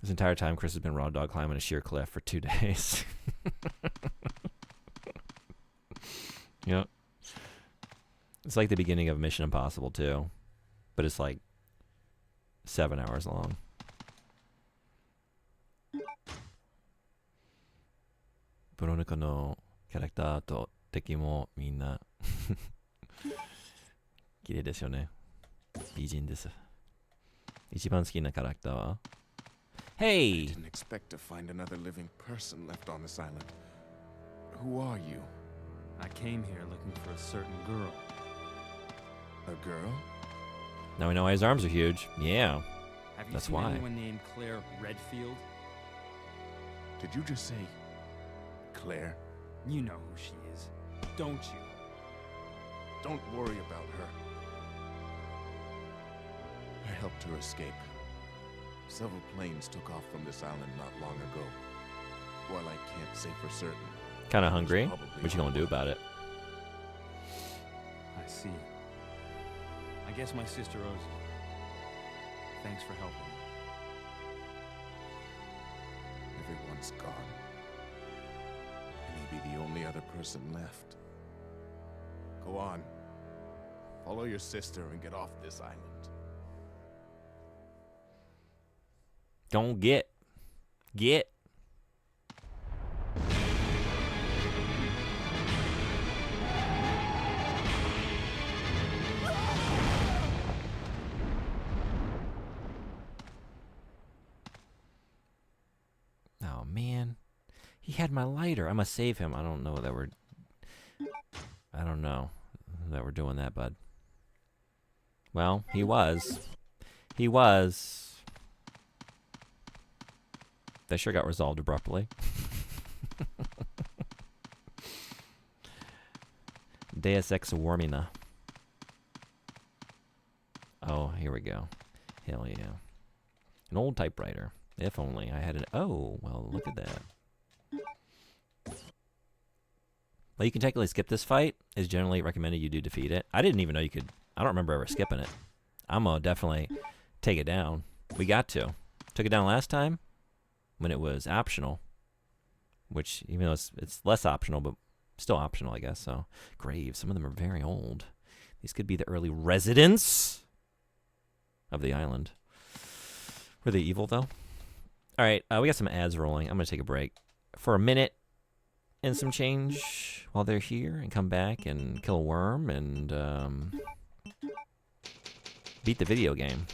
This entire time, Chris has been raw dog climbing a sheer cliff for 2 days. Yep. It's like the beginning of Mission Impossible 2, but it's like 7 hours long. Veronica のキャラクターと敵もみんな綺麗ですよね。美人です。一番好きなキャラクターは Hey! I didn't expect to find another living person left on this island. Who are you? I came here looking for a certain girl. A girl? Now we know why his arms are huge. Yeah. Have you That's seen why. anyone named Claire Redfield? Did you just say Claire? You know who she is, don't you? Don't worry about her. I helped her escape. Several planes took off from this island not long ago. While I can't say for certain. Kind of hungry. What you gonna do about it? I see. I guess my sister owes you. Thanks for helping me. Everyone's gone. Maybe the only other person left. Go on. Follow your sister and get off this island. Don't get. Oh man, he had my lighter. I must save him. I don't know that we're doing that, bud. Well, he was. That sure got resolved abruptly. Deus Ex Warmina. Oh, here we go. Hell yeah. An old typewriter. If only I had it. Oh, well, look at that. Well, you can technically skip this fight. It's generally recommended you do defeat it. I didn't even know you could. I don't remember ever skipping it. I'm going to definitely take it down. We got to. Took it down last time when it was optional. Which, even though it's less optional, but still optional, I guess. So, graves. Some of them are very old. These could be the early residents of the island. Were they evil, though? All right, we got some ads rolling. I'm going to take a break for a minute and some change while they're here and come back and kill a worm and beat the video game.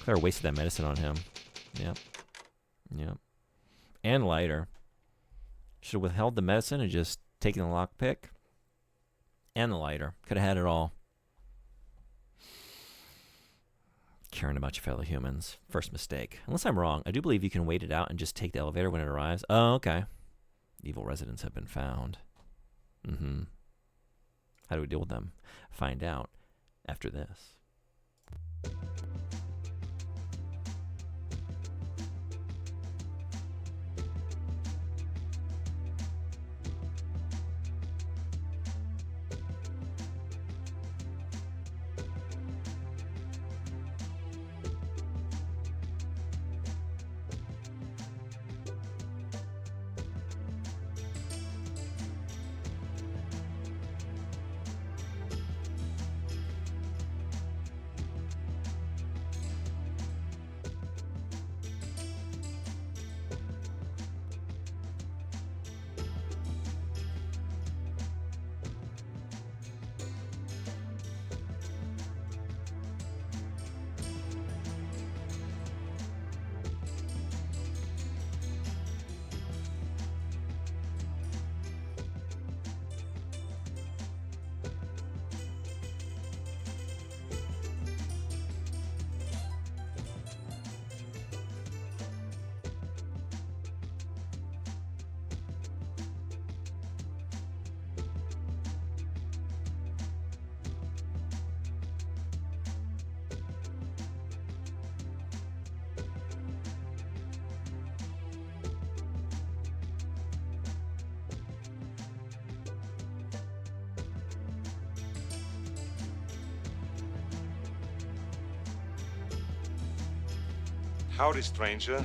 Claire wasted that medicine on him. Yep. And lighter. Should have withheld the medicine and just taken the lockpick. And the lighter. Could have had it all. Caring about your fellow humans. First mistake. Unless I'm wrong, I do believe you can wait it out and just take the elevator when it arrives. Oh, okay. Evil residents have been found. How do we deal with them? Find out after this. Howdy, stranger.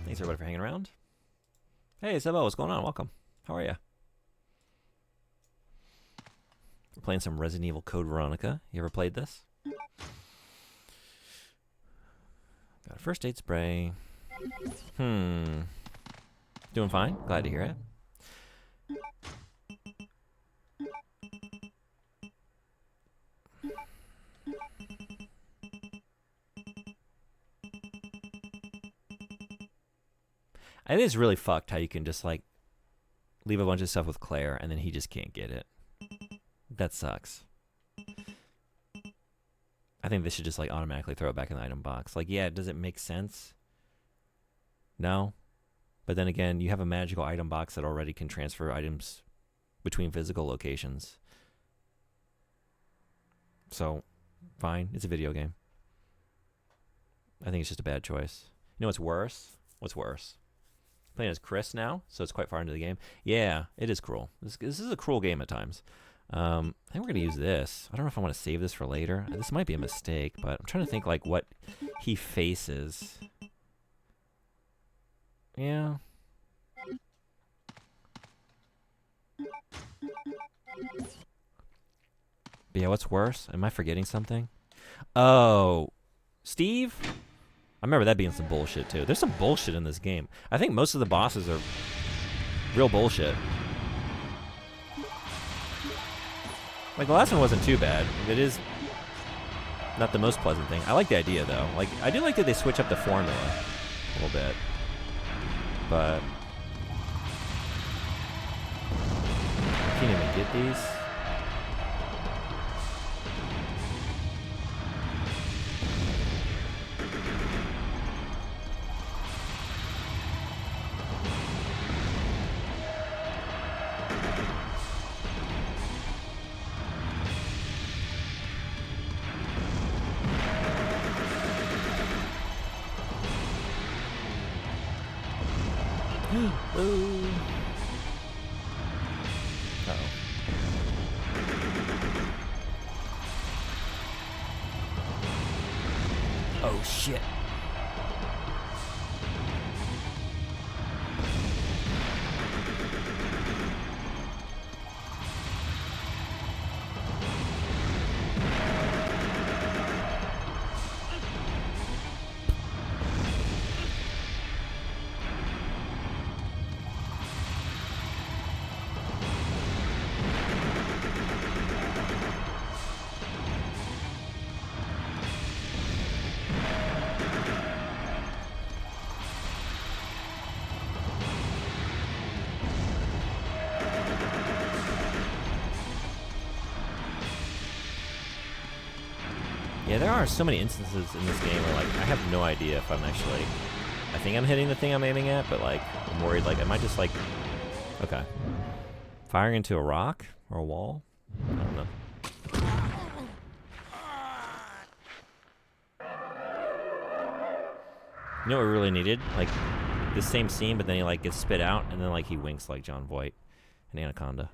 Thanks everybody for hanging around. Hey, Sebo, what's going on? Welcome. How are you? We're playing some Resident Evil Code Veronica. You ever played this? Got a first aid spray. Doing fine. Glad to hear it. I think it's really fucked how you can just like leave a bunch of stuff with Claire and then he just can't get it. That sucks. I think they should just like automatically throw it back in the item box. Like, yeah, does it make sense? No. But then again, you have a magical item box that already can transfer items between physical locations. So, fine. It's a video game. I think it's just a bad choice. You know what's worse? What's worse? Playing as Chris now, so it's quite far into the game. Yeah, it is cruel. This is a cruel game at times. I think we're going to use this. I don't know if I want to save this for later. This might be a mistake, but I'm trying to think like what he faces. Yeah. But yeah, what's worse? Am I forgetting something? Oh, Steve? I remember that being some bullshit, too. There's some bullshit in this game. I think most of the bosses are real bullshit. Like, the last one wasn't too bad. It is not the most pleasant thing. I like the idea, though. Like, I do like that they switch up the formula a little bit. But I can't even get these. Ooh. Uh-oh. Oh, shit. Yeah, there are so many instances in this game where, like, I have no idea if I'm actually... I think I'm hitting the thing I'm aiming at, but, like, I'm worried, like, am I just, like... Okay. Firing into a rock? Or a wall? I don't know. You know what we really needed? Like, this same scene, but then he, like, gets spit out, and then, like, he winks like John Voight in Anaconda.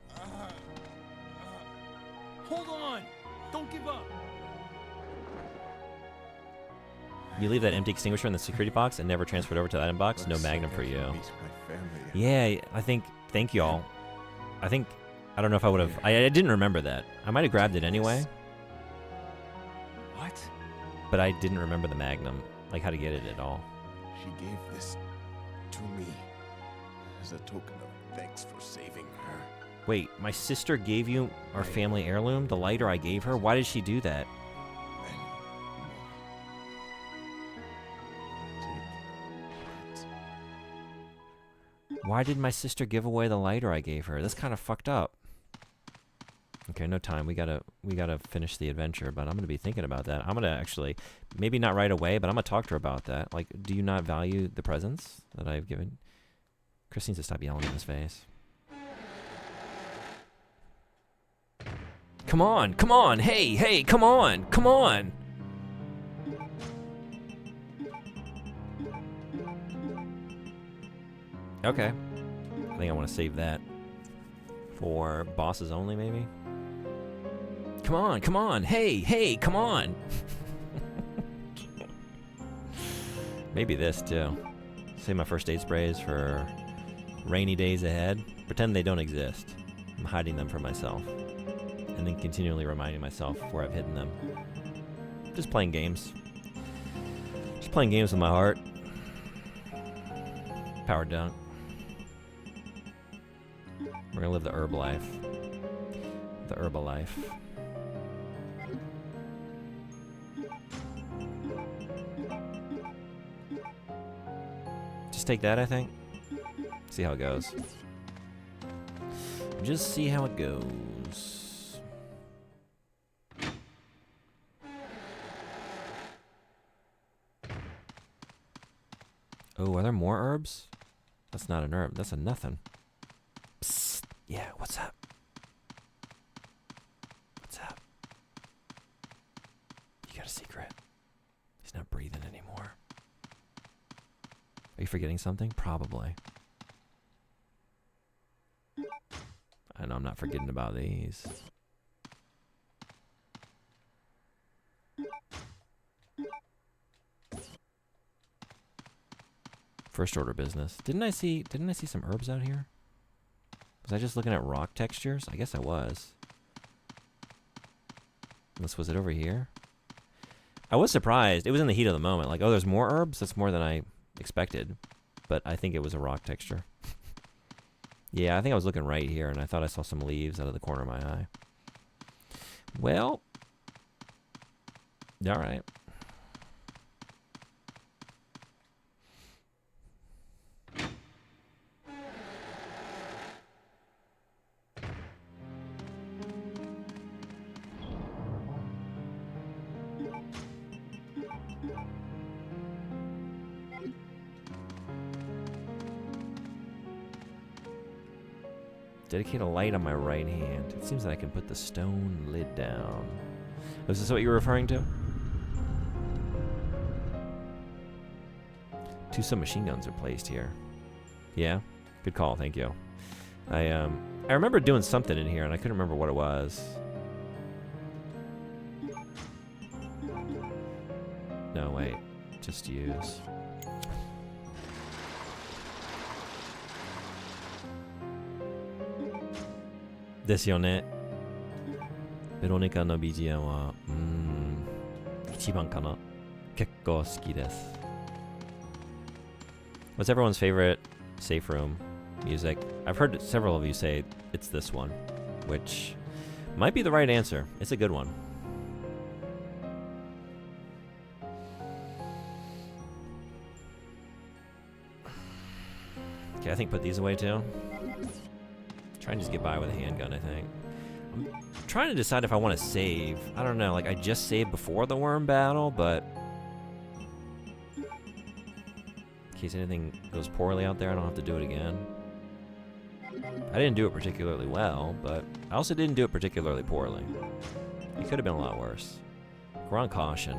Hold on! Don't give up! You leave that empty extinguisher in the security box and never transferred over to the item box? No Magnum for you. Yeah, I think... Thank y'all. I think... I don't know if I would have... I didn't remember that. I might have grabbed it anyway. What? But I didn't remember the Magnum. Like, how to get it at all. She gave this to me as a token of thanks for saving her. Wait, my sister gave you our family heirloom? The lighter I gave her? Why did she do that? Why did my sister give away the lighter I gave her? That's kind of fucked up. Okay, no time. We gotta finish the adventure, but I'm gonna be thinking about that. I'm gonna actually, maybe not right away, but I'm gonna talk to her about that. Like, do you not value the presents that I've given? Chris needs to stop yelling in his face. Come on, come on, hey, hey, come on, come on. Okay. I think I want to save that for bosses only, maybe. Come on, hey, hey, come on. Maybe this too. Save my first aid sprays for rainy days ahead. Pretend they don't exist. I'm hiding them from myself. And then continually reminding myself where I've hidden them. Just playing games. Just playing games with my heart. Power dunk. We're gonna live the herb life. The Herbalife. Just take that, I think. See how it goes. Just see how it goes. Oh, are there more herbs? That's not an herb. That's a nothing. Psst. Yeah, what's up? What's up? You got a secret. He's not breathing anymore. Are you forgetting something? Probably. I know I'm not forgetting about these. First order business. Didn't I see some herbs out here? Was I just looking at rock textures? I guess I was. Unless, was it over here? I was surprised. It was in the heat of the moment. Like, oh, there's more herbs? That's more than I expected. But I think it was a rock texture. Yeah, I think I was looking right here, and I thought I saw some leaves out of the corner of my eye. Well. Alright. Dedicate a light on my right hand. It seems that I can put the stone lid down. Is this what you were referring to? Two submachine guns are placed here. Yeah? Good call, thank you. I remember doing something in here and I couldn't remember what it was. No, wait. Just use. Desu yo ne. Veronica no BGM は一番かな。結構好きです。What's everyone's favorite safe room music? I've heard several of you say it's this one, which might be the right answer. It's a good one. Okay, I think put these away too. Try and just get by with a handgun, I think. I'm trying to decide if I want to save. I don't know, like I just saved before the worm battle, but in case anything goes poorly out there, I don't have to do it again. I didn't do it particularly well, but I also didn't do it particularly poorly. It could have been a lot worse. We're on caution.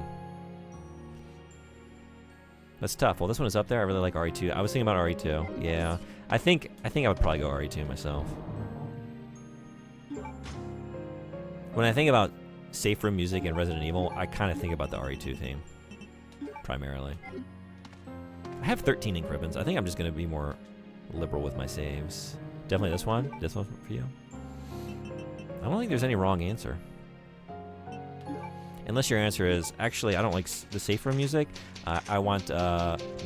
That's tough. Well, this one is up there. I really like RE2. I was thinking about RE2. Yeah. I think I would probably go RE2 myself. When I think about safe room music in Resident Evil, I kind of think about the RE2 theme. Primarily. I have 13 ink ribbons. I think I'm just going to be more liberal with my saves. Definitely this one. This one for you. I don't think there's any wrong answer. Unless your answer is, actually, I don't like the safe room music. I want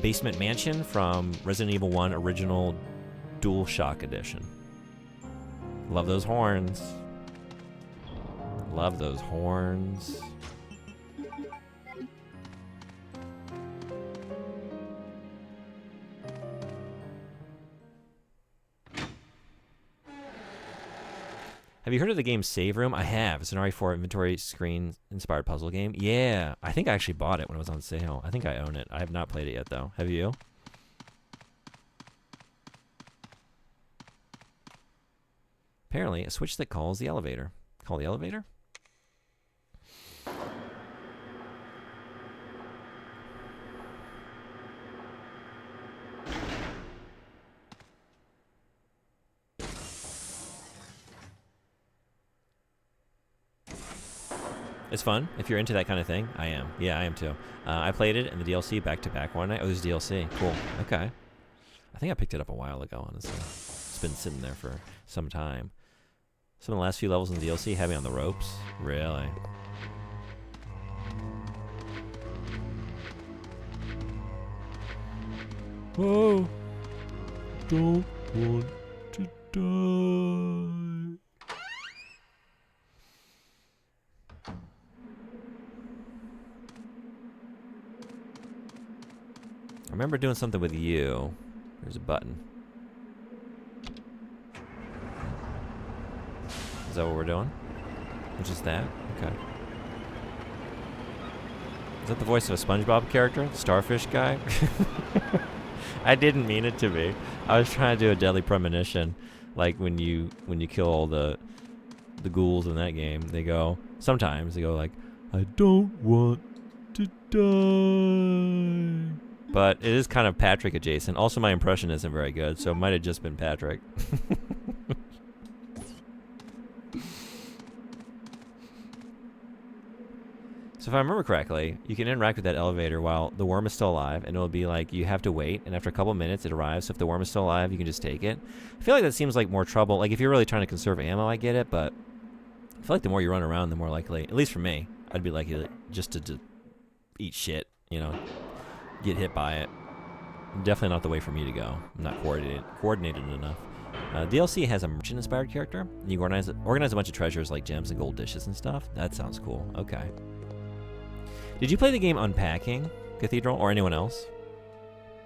Basement Mansion from Resident Evil 1 Original DualShock Edition. Love those horns. Love those horns. Have you heard of the game Save Room? I have. It's an RE4 inventory screen inspired puzzle game. Yeah, I think I actually bought it when it was on sale. I think I own it. I have not played it yet, though. Have you? Apparently, a switch that calls the elevator. Call the elevator? It's fun if you're into that kind of thing. I am. Yeah, I am too. I played it in the DLC back to back one night. Oh, there's DLC. Cool. Okay. I think I picked it up a while ago, honestly. It's been sitting there for some time. Some of the last few levels in the DLC had me on the ropes. Really? Oh, don't want to die. I remember doing something with you. There's a button. Is that what we're doing? Which is that? Okay. Is that the voice of a SpongeBob character? The starfish guy? I didn't mean it to be. I was trying to do a deadly premonition. Like when you kill all the ghouls in that game, they go, sometimes they go like, I don't want to die. But it is kind of Patrick adjacent. Also, my impression isn't very good, so it might have just been Patrick. So if I remember correctly, you can interact with that elevator while the worm is still alive, and it'll be like you have to wait, and after a couple minutes it arrives. So if the worm is still alive, you can just take it. I feel like that seems like more trouble. Like if you're really trying to conserve ammo, I get it, but I feel like the more you run around, the more likely, at least for me, I'd be likely just to eat shit, you know, get hit by it. Definitely not the way for me to go. I'm not coordinated enough. DLC has a merchant-inspired character. And you organize a bunch of treasures like gems and gold dishes and stuff. That sounds cool. Okay. Did you play the game Unpacking Cathedral or anyone else?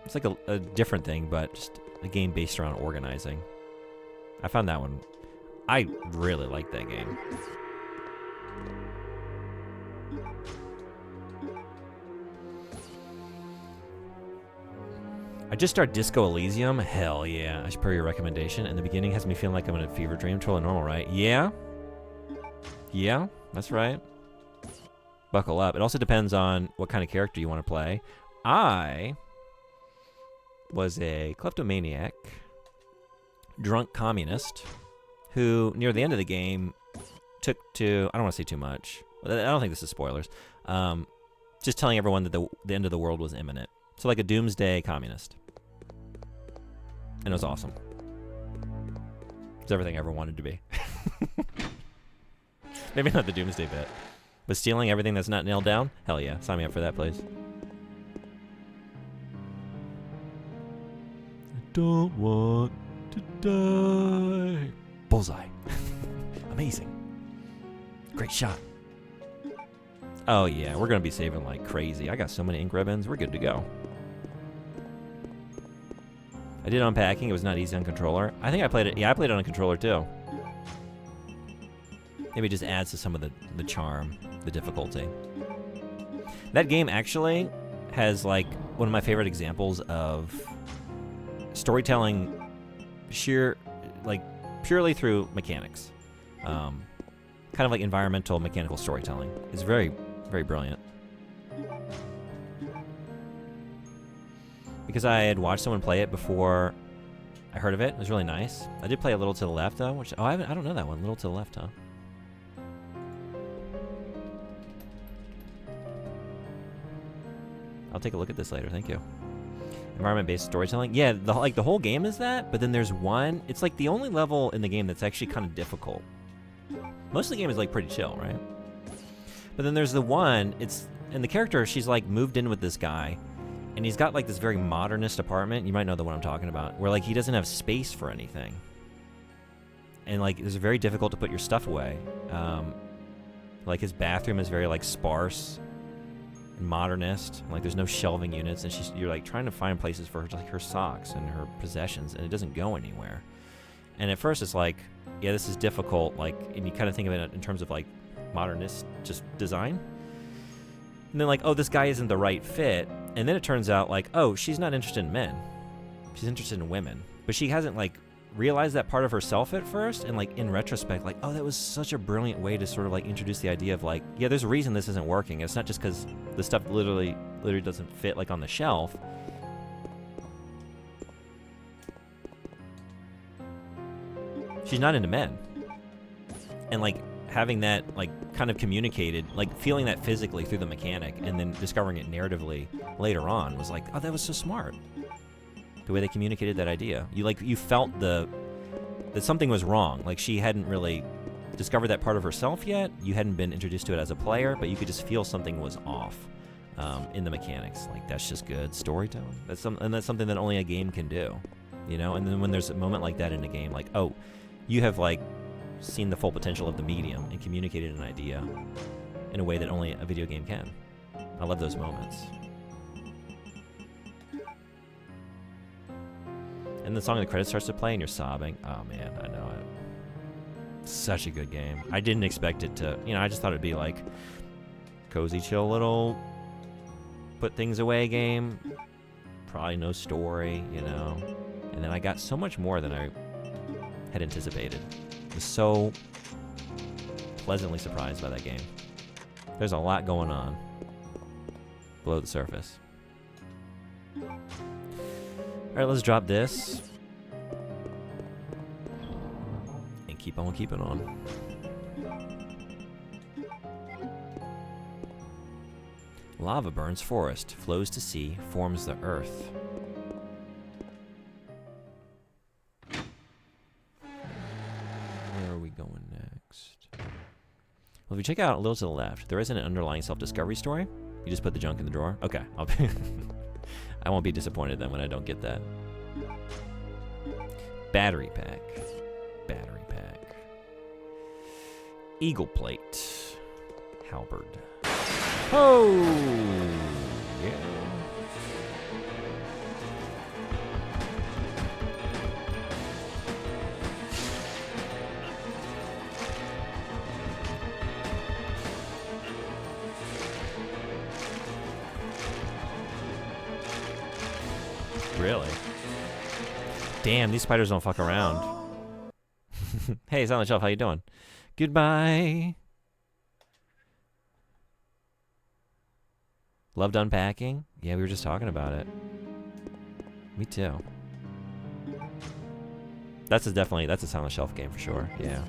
It's like a different thing, but just a game based around organizing. I found that one. I really liked that game. I just started Disco Elysium. Hell yeah. As per your recommendation. In the beginning has me feeling like I'm in a fever dream. Totally normal, right? Yeah. Yeah, that's right. Buckle up. It also depends on what kind of character you want to play. I was a kleptomaniac, drunk communist, who near the end of the game took to, I don't want to say too much. I don't think this is spoilers. Just telling everyone that the end of the world was imminent. So like a doomsday communist. And it was awesome. It's everything I ever wanted to be. Maybe not the doomsday bit. But stealing everything that's not nailed down? Hell yeah. Sign me up for that, please. I don't want to die. Bullseye. Amazing. Great shot. Oh yeah, we're going to be saving like crazy. I got so many ink ribbons. We're good to go. I did Unpacking. It was not easy on controller. I think I played it. Yeah, I played it on a controller too. Maybe it just adds to some of the charm, the difficulty. That game actually has like one of my favorite examples of storytelling purely through mechanics. Kind of like environmental mechanical storytelling. It's very, very brilliant. Because I had watched someone play it before I heard of it. It was really nice. I did play a little to the left though, which I don't know that one. Little to the left, huh? I'll take a look at this later. Thank you. Environment-based storytelling. Yeah, the whole game is that, but then there's one. It's like the only level in the game that's actually kind of difficult. Most of the game is like pretty chill, right? But then there's the one. And the character, she's like moved in with this guy, and he's got like this very modernist apartment. You might know the one I'm talking about, where like he doesn't have space for anything, and like it's very difficult to put your stuff away. Like his bathroom is very like sparse. Modernist, like there's no shelving units, and you're like trying to find places for her, like her socks and her possessions, and it doesn't go anywhere. And at first it's like, yeah, this is difficult, like, and you kind of think of it in terms of like modernist just design. And then like, oh, this guy isn't the right fit, and then it turns out like, oh, she's not interested in men, she's interested in women, but she hasn't like realized that part of herself at first, and like in retrospect, like, oh, that was such a brilliant way to sort of like introduce the idea of like, yeah, there's a reason this isn't working. It's not just because the stuff literally doesn't fit like on the shelf. She's not into men, and like having that like kind of communicated, like feeling that physically through the mechanic, and then discovering it narratively later on was like, oh, that was so smart. The way they communicated that idea, you felt that something was wrong. Like she hadn't really discovered that part of herself yet. You hadn't been introduced to it as a player, but you could just feel something was off in the mechanics. Like that's just good storytelling. That's something that only a game can do, you know. And then when there's a moment like that in a game, like, oh, you have like seen the full potential of the medium and communicated an idea in a way that only a video game can. I love those moments. And the song of the credits starts to play and you're sobbing. Oh man, I know it. Such a good game. I didn't expect it to, I just thought it'd be like cozy, chill little put things away game. Probably no story, And then I got so much more than I had anticipated. Was so pleasantly surprised by that game. There's a lot going on below the surface. Alright, let's drop this. And keep on keeping on. Lava burns forest, flows to sea, forms the earth. Where are we going next? Well, if you check out a little to the left, there isn't an underlying self-discovery story. You just put the junk in the drawer. Okay, I won't be disappointed then when I don't get that. Battery pack. Battery pack. Eagle plate. Halberd. Oh! Yeah. Really? Damn, these spiders don't fuck around. Hey, Silent Shelf, how you doing? Goodbye. Loved unpacking? Yeah, we were just talking about it. Me too. That's a Silent Shelf game for sure. Yeah.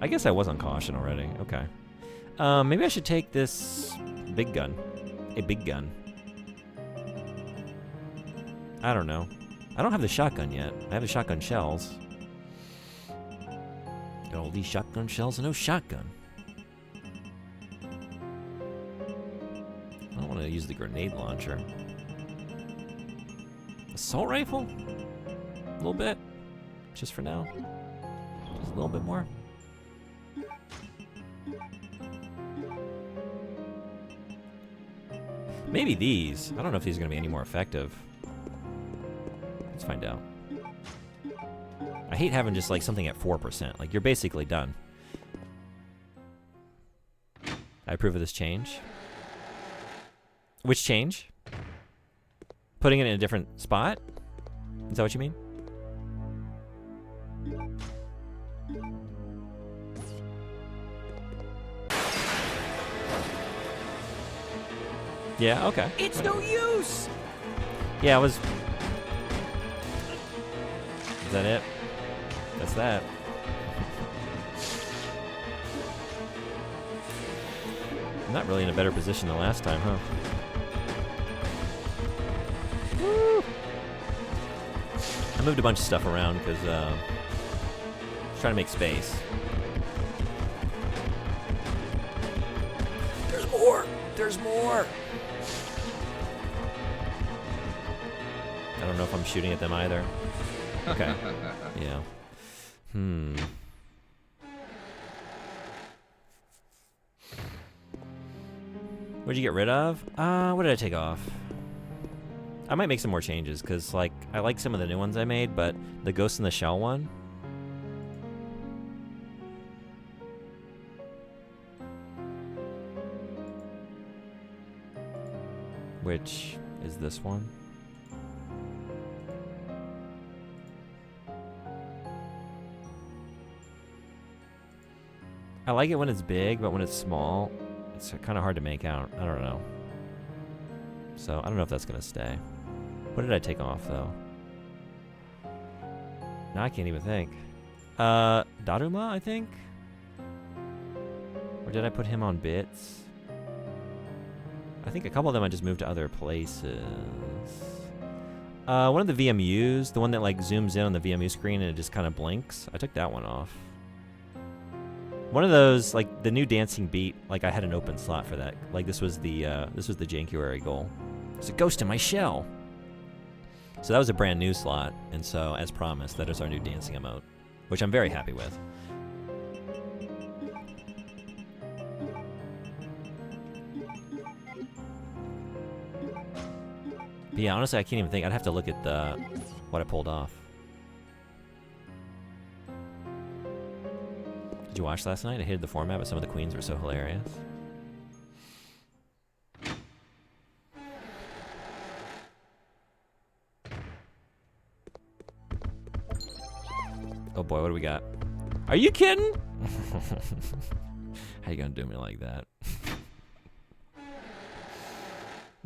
I guess I was on caution already. Okay. Maybe I should take this big gun. A big gun. I don't know. I don't have the shotgun yet. I have the shotgun shells. Got all these shotgun shells and no shotgun. I don't want to use the grenade launcher. Assault rifle? A little bit. Just for now. Just a little bit more. Maybe these. I don't know if these are going to be any more effective. Let's find out. I hate having just like something at 4%. Like you're basically done. I approve of this change. Which change? Putting it in a different spot? Is that what you mean? Yeah, okay. It's no use! Yeah, it was... Is that it? That's that. I'm not really in a better position than last time, huh? Woo! I moved a bunch of stuff around because I was trying to make space. There's more! There's more! I don't know if I'm shooting at them either. Okay. Yeah. What'd you get rid of? What did I take off? I might make some more changes, because, like, I like some of the new ones I made, but the Ghost in the Shell one... Which is this one? I like it when it's big, but when it's small, it's kind of hard to make out. I don't know. So, I don't know if that's going to stay. What did I take off, though? Now I can't even think. Daruma, I think? Or did I put him on bits? I think a couple of them I just moved to other places. One of the VMUs, the one that like zooms in on the VMU screen and it just kind of blinks, I took that one off. One of those, like the new dancing beat, like I had an open slot for that. Like this was the January goal. There's a ghost in my shell. So that was a brand new slot, and so as promised, that is our new dancing emote, which I'm very happy with. But yeah, honestly, I can't even think. I'd have to look at what I pulled off. Did you watch last night? I hated the format, but some of the queens were so hilarious. Oh boy, what do we got? Are you kidding? How you gonna do me like that?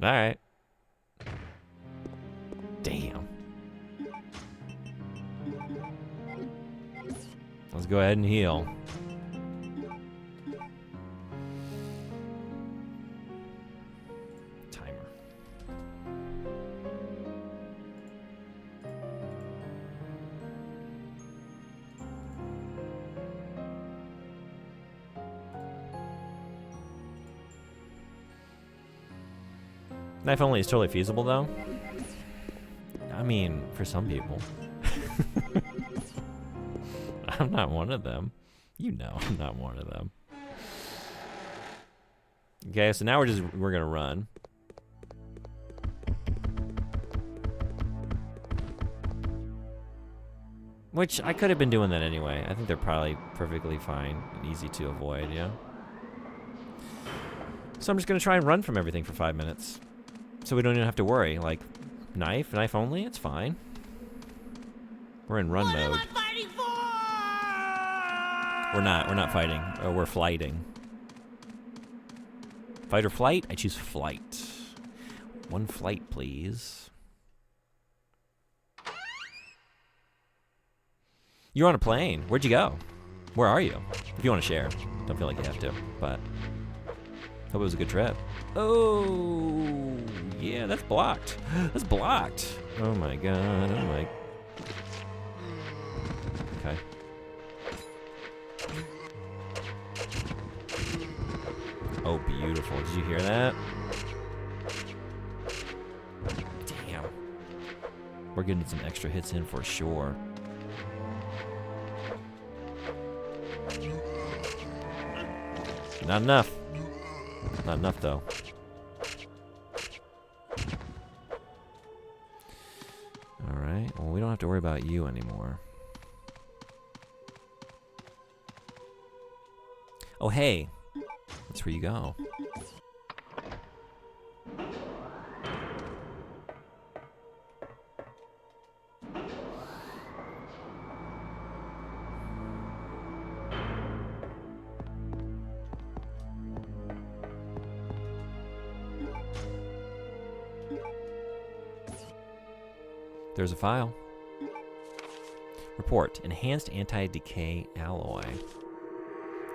All right. Damn. Let's go ahead and heal. Timer. Knife only is totally feasible though. I mean, for some people. I'm not one of them. You know I'm not one of them. Okay, so now we're gonna run. Which I could have been doing that anyway. I think they're probably perfectly fine and easy to avoid, yeah? So I'm just gonna try and run from everything for 5 minutes. So we don't even have to worry, like, knife only, it's fine. We're in run mode. What am I fighting for? We're not fighting, we're flighting. Fight or flight? I choose flight. One flight, please. You're on a plane. Where'd you go? Where are you? If you want to share. Don't feel like you have to, but hope it was a good trip. Oh, yeah, that's blocked. That's blocked. Oh my god, oh my. Okay. Oh, beautiful. Did you hear that? Damn. We're getting some extra hits in for sure. Not enough. Not enough, though. Alright, well, we don't have to worry about you anymore. Oh, hey. That's where you go. There's a file. Report, enhanced anti-decay alloy.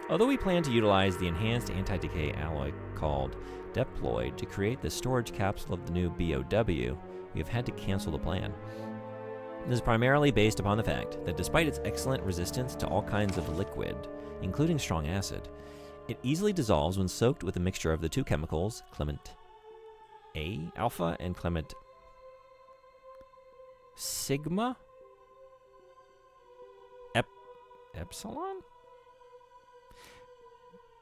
Although we plan to utilize the enhanced anti-decay alloy called Deployed to create the storage capsule of the new BOW, we have had to cancel the plan. This is primarily based upon the fact that despite its excellent resistance to all kinds of liquid, including strong acid, it easily dissolves when soaked with a mixture of the two chemicals, Clement A alpha and Clement Sigma? Epsilon?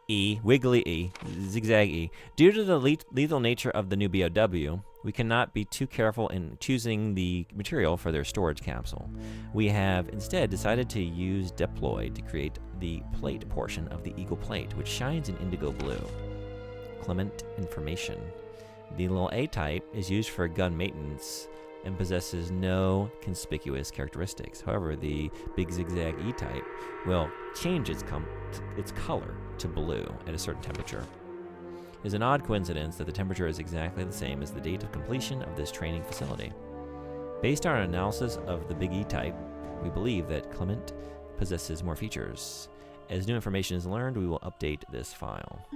E, wiggly E, zigzag E. Due to the lethal nature of the new BOW, we cannot be too careful in choosing the material for their storage capsule. We have instead decided to use Deployed to create the plate portion of the Eagle plate, which shines in indigo blue. Clement information. The little A type is used for gun maintenance and possesses no conspicuous characteristics. However, the big zigzag E type will change its color to blue at a certain temperature. It is an odd coincidence that the temperature is exactly the same as the date of completion of this training facility. Based on our analysis of the big E type, we believe that Clement possesses more features. As new information is learned, we will update this file.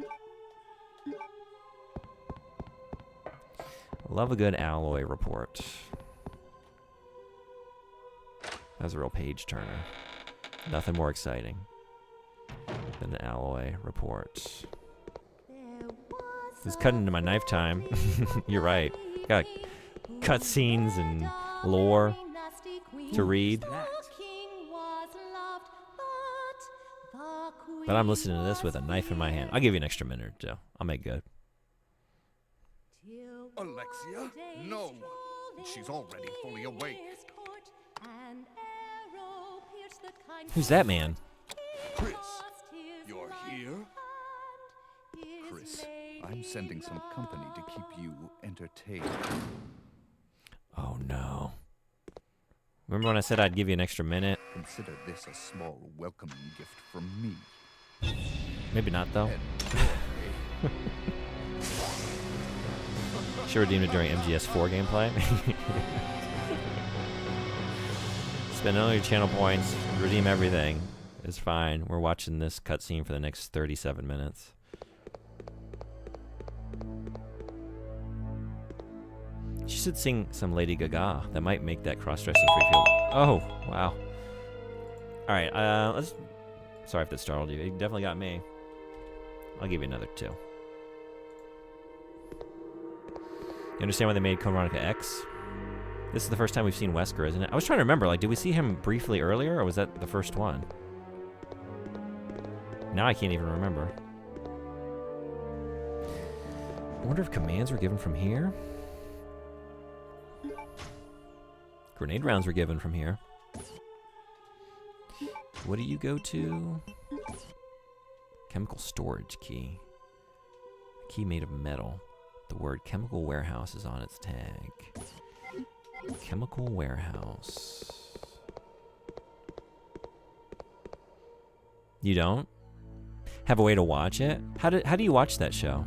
Love a good alloy report. That's a real page turner. Nothing more exciting than an alloy report. This is cutting into my knife time. You're right. Got cutscenes and lore to read. But I'm listening to this with a knife in my hand. I'll give you an extra minute or two. I'll make good. Alexia? No. She's already fully awake. Who's that man? Chris, you're here? Chris, I'm sending some company to keep you entertained. Oh no. Remember when I said I'd give you an extra minute? Consider this a small welcoming gift from me. Maybe not though. Enjoy. Should redeem it during MGS4 gameplay. Spend all your channel points, redeem everything. It's fine. We're watching this cutscene for the next 37 minutes. She should sing some Lady Gaga. That might make that cross-dressing free feel. Oh, wow. All right, let's. Sorry if that startled you. It definitely got me. I'll give you another 2. You understand why they made Code Veronica X? This is the first time we've seen Wesker, isn't it? I was trying to remember, like, did we see him briefly earlier, or was that the first one? Now I can't even remember. I wonder if commands were given from here? Grenade rounds were given from here. What do you go to? Chemical storage key. A key made of metal. The word chemical warehouse is on its tag. Chemical warehouse. You don't have a way to watch it? How do you watch that show?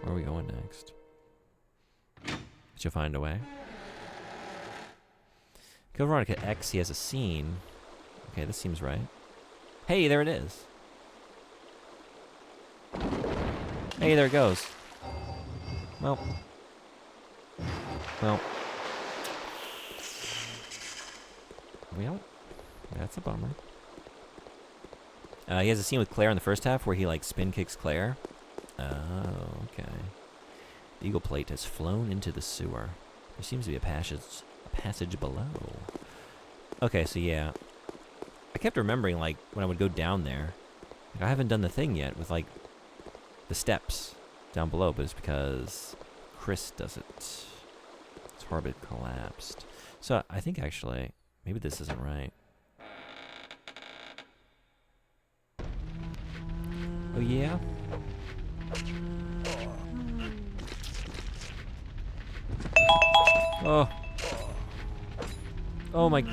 Where are we going next? Did you find a way? Code Veronica X, he has a scene. Okay, this seems right. Hey, there it is. Hey, there it goes. Well, that's a bummer. He has a scene with Claire in the first half where he like spin kicks Claire. Oh, okay. The Eagle Plate has flown into the sewer. There seems to be a passage below. Okay, so yeah. I kept remembering, like, when I would go down there, like, I haven't done the thing yet with, like, the steps down below, but it's because Chris does it. His orbit collapsed. So I think, actually, maybe this isn't right. Oh, yeah? Oh. Oh, my...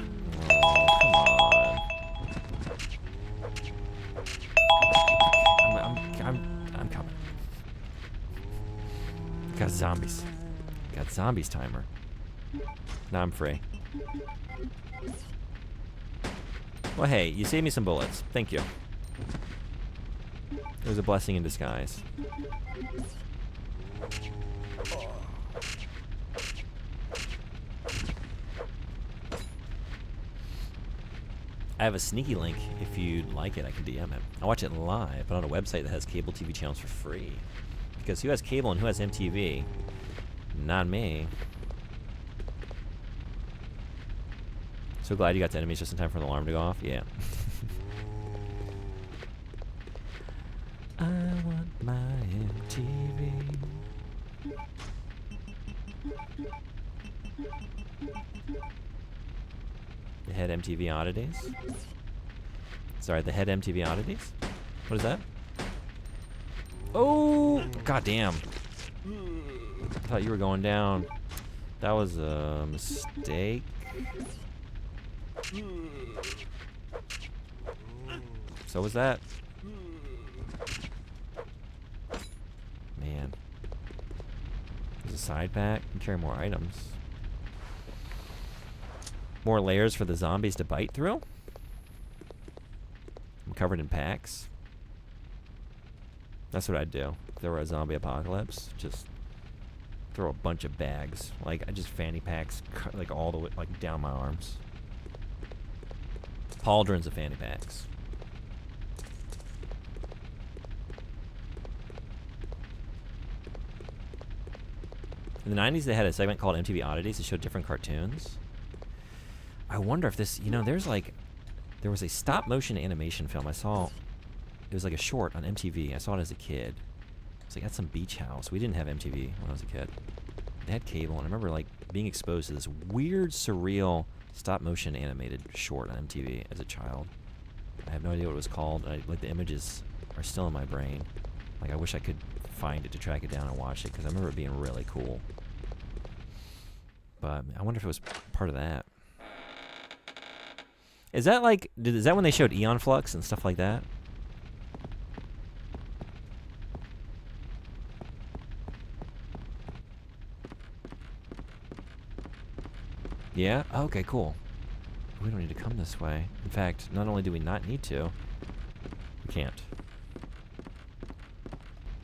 Oh, come on. I'm coming. Got zombies. Got zombies timer. Now I'm free. Well, hey, you saved me some bullets. Thank you. It was a blessing in disguise. I have a sneaky link. If you'd like it, I can DM him. I watch it live, but on a website that has cable TV channels for free. Because who has cable and who has MTV? Not me. So glad you got to enemies just in time for an alarm to go off. Yeah. I want my MTV. The head MTV oddities? Sorry, the head MTV oddities? What is that? Oh! Goddamn. I thought you were going down. That was a mistake. So was that. Man. There's a side pack. You can carry more items. More layers for the zombies to bite through. I'm covered in packs. That's what I'd do if there were a zombie apocalypse. Just throw a bunch of bags. Like, I just fanny packs, like, all the way, like, down my arms. Pauldrons of fanny packs. In the 90s, they had a segment called MTV Oddities that showed different cartoons. I wonder if this, you know, there was a stop-motion animation film I saw. It was like a short on MTV. I saw it as a kid. It's like at some beach house. We didn't have MTV when I was a kid. They had cable, and I remember like being exposed to this weird, surreal stop-motion animated short on MTV as a child. I have no idea what it was called. Like the images are still in my brain. Like I wish I could find it to track it down and watch it because I remember it being really cool. But I wonder if it was part of that. Is that like? Is that when they showed Eon Flux and stuff like that? Yeah? Okay, cool. We don't need to come this way. In fact, not only do we not need to, we can't.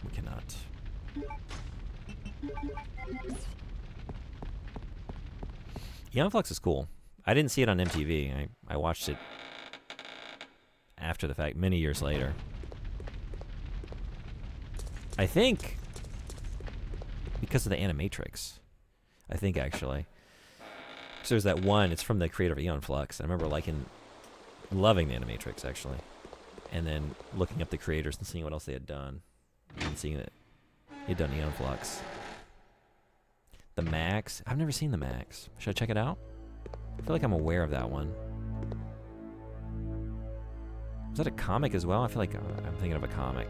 We cannot. Eon Flux is cool. I didn't see it on MTV. I watched it after the fact, many years later. I think because of the Animatrix. I think, actually. So there's that one, it's from the creator of Eon Flux. I remember loving the Animatrix, actually. And then looking up the creators and seeing what else they had done. And seeing that he'd done Eon Flux. The Max. I've never seen The Max. Should I check it out? I feel like I'm aware of that one. Is that a comic as well? I feel like I'm thinking of a comic.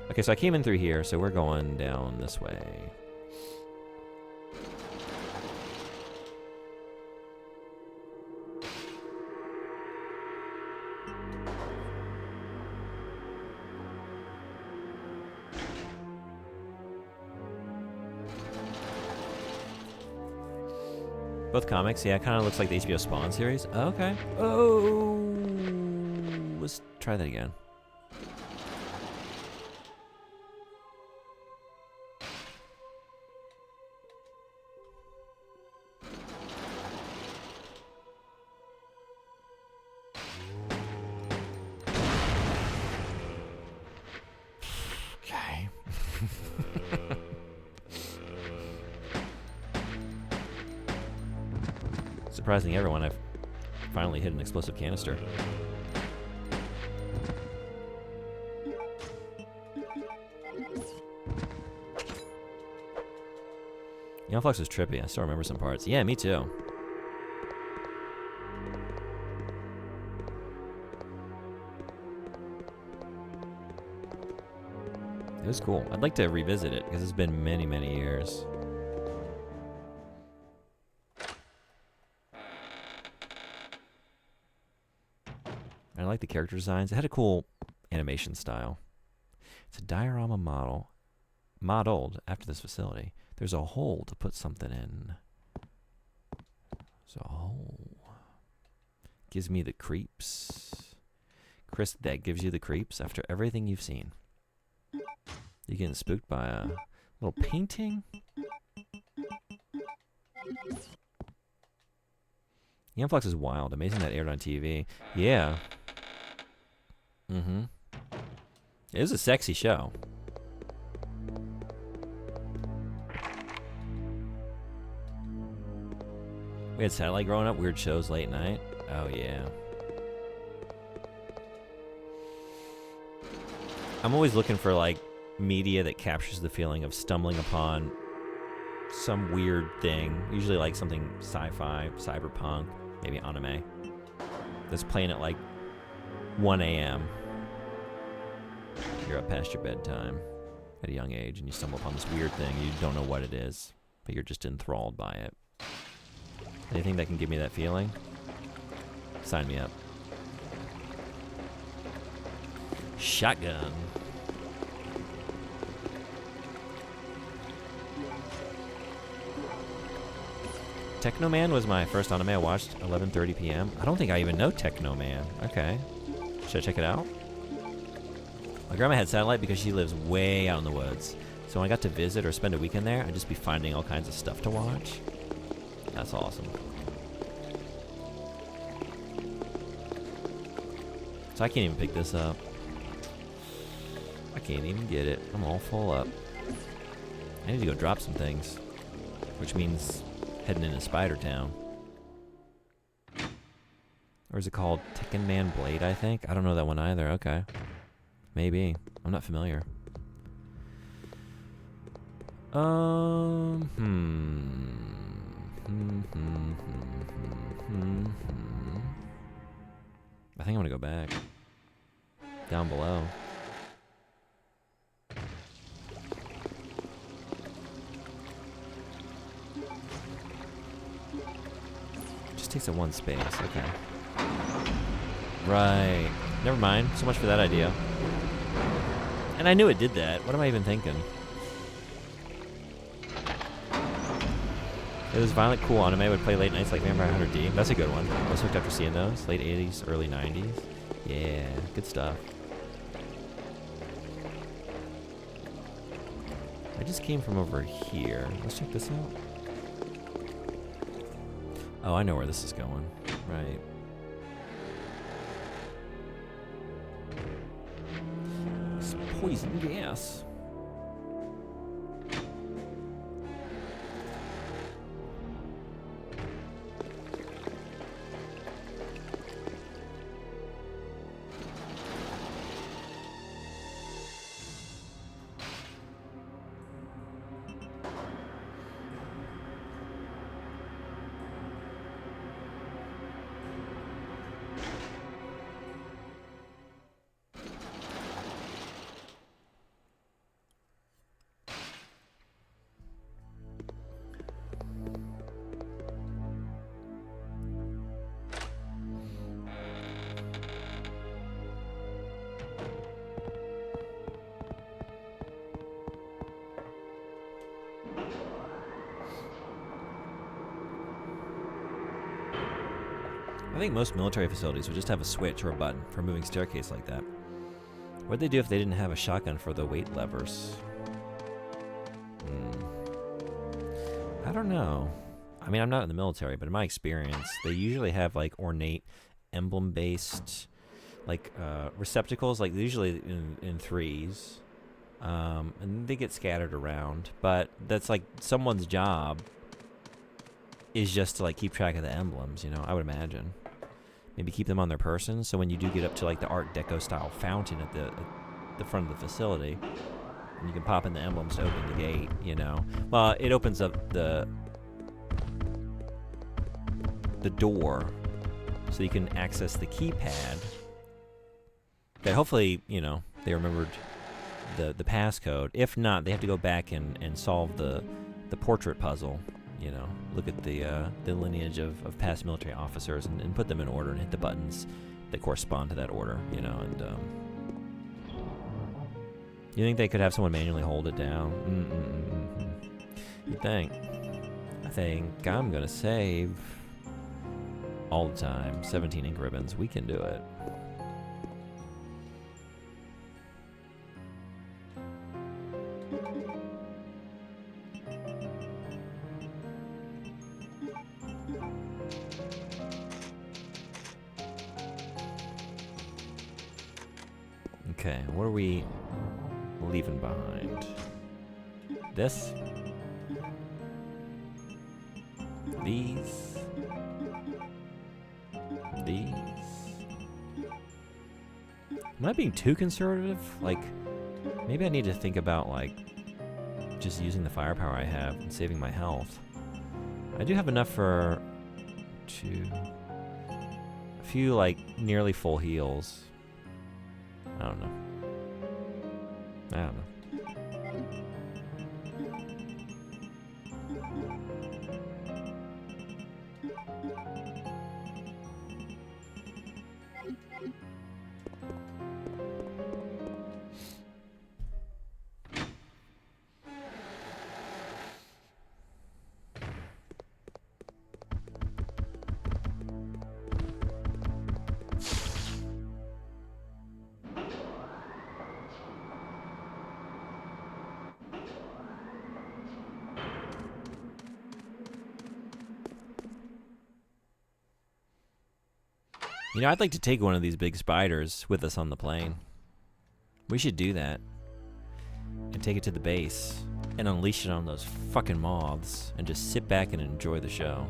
Okay, so I came in through here, so we're going down this way. Both comics, yeah, kind of looks like the HBO Spawn series. Oh, okay. Oh, let's try that again. Okay. Surprising everyone, I've finally hit an explosive canister. Eon Flux was trippy. I still remember some parts. Yeah, me too. It was cool. I'd like to revisit it because it's been many, many years. I like the character designs. It had a cool animation style. It's a diorama modeled after this facility. There's a hole to put something in. So a hole. Gives me the creeps. Chris, that gives you the creeps after everything you've seen. You getting spooked by a little painting? Eon Flux is wild. Amazing that aired on TV. Yeah. Mm-hmm. It was a sexy show. We had satellite growing up, weird shows late night. Oh, yeah. I'm always looking for, like, media that captures the feeling of stumbling upon some weird thing. Usually, like, something sci-fi, cyberpunk, maybe anime. That's playing at, like, 1 a.m. You're up past your bedtime at a young age, and you stumble upon this weird thing. You don't know what it is, but you're just enthralled by it. Anything that can give me that feeling? Sign me up. Shotgun. Techno Man was my first anime I watched, 11:30 p.m. I don't think I even know Techno Man. Okay. Should I check it out? My grandma had satellite because she lives way out in the woods. So when I got to visit or spend a weekend there, I'd just be finding all kinds of stuff to watch. That's awesome. So I can't even pick this up. I can't even get it. I'm all full up. I need to go drop some things. Which means heading into Spider Town. Or is it called Tekken Man Blade, I think? I don't know that one either. Okay. Maybe. I'm not familiar. I think I'm gonna go back. Down below. Just takes up one space, okay. Right. Never mind. So much for that idea. And I knew it did that. What am I even thinking? It was violent, cool anime. I would play late nights like Vampire Hunter D. That's a good one. I was hooked after seeing those. Late 80s, early 90s. Yeah, good stuff. I just came from over here. Let's check this out. Oh, I know where this is going. Right. It's poison gas. I think most military facilities would just have a switch or a button for moving staircase like that. What'd they do if they didn't have a shotgun for the weight levers? I don't know. I mean, I'm not in the military, but in my experience, they usually have like ornate emblem-based like receptacles, like usually in threes. And they get scattered around, but that's like someone's job is just to like keep track of the emblems, you know, I would imagine. Maybe keep them on their person, so when you do get up to like the Art Deco style fountain at the front of the facility, and you can pop in the emblems to open the gate, you know. Well, it opens up the door so you can access the keypad. That hopefully, you know, they remembered the passcode. If not, they have to go back and solve the portrait puzzle. You know, look at the lineage of past military officers and put them in order and hit the buttons that correspond to that order, you know, and you think they could have someone manually hold it down? You think? I think I'm gonna save all the time. 17 ink ribbons. We can do it. Okay, what are we leaving behind? This? These? These? Am I being too conservative? Like, maybe I need to think about, like, just using the firepower I have and saving my health. I do have enough for a few, like, nearly full heals. I don't know. You know, I'd like to take one of these big spiders with us on the plane. We should do that. And take it to the base. And unleash it on those fucking moths. And just sit back and enjoy the show.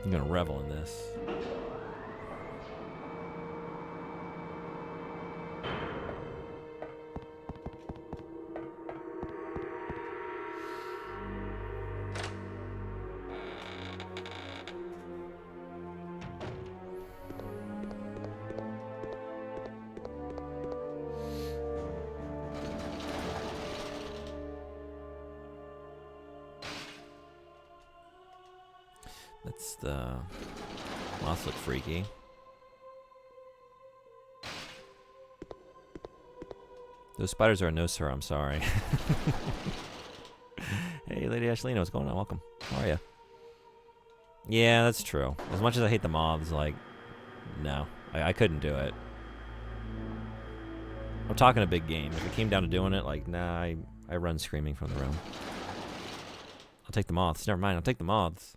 I'm gonna revel in this. That's the moths look freaky. Those spiders are a no, sir. I'm sorry. Hey, Lady Ashley, what's going on? Welcome. How are you? Yeah, that's true. As much as I hate the moths, like, no, I couldn't do it. I'm talking a big game. If it came down to doing it, like, nah, I run screaming from the room. I'll take the moths. Never mind. I'll take the moths.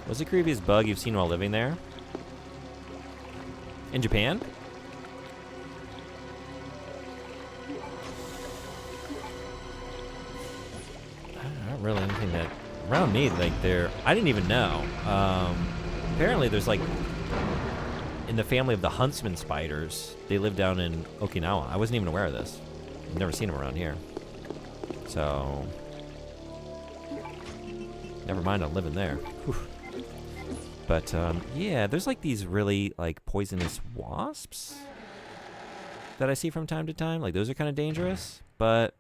What's the creepiest bug you've seen while living there? In Japan? Not really anything that... Around me, like, there... I didn't even know. Apparently there's, like... In the family of the huntsman spiders, they live down in Okinawa. I wasn't even aware of this. I've never seen them around here. So... Never mind, I'm living there. Whew. But, yeah, there's, like, these really, like, poisonous wasps that I see from time to time. Like, those are kind of dangerous. But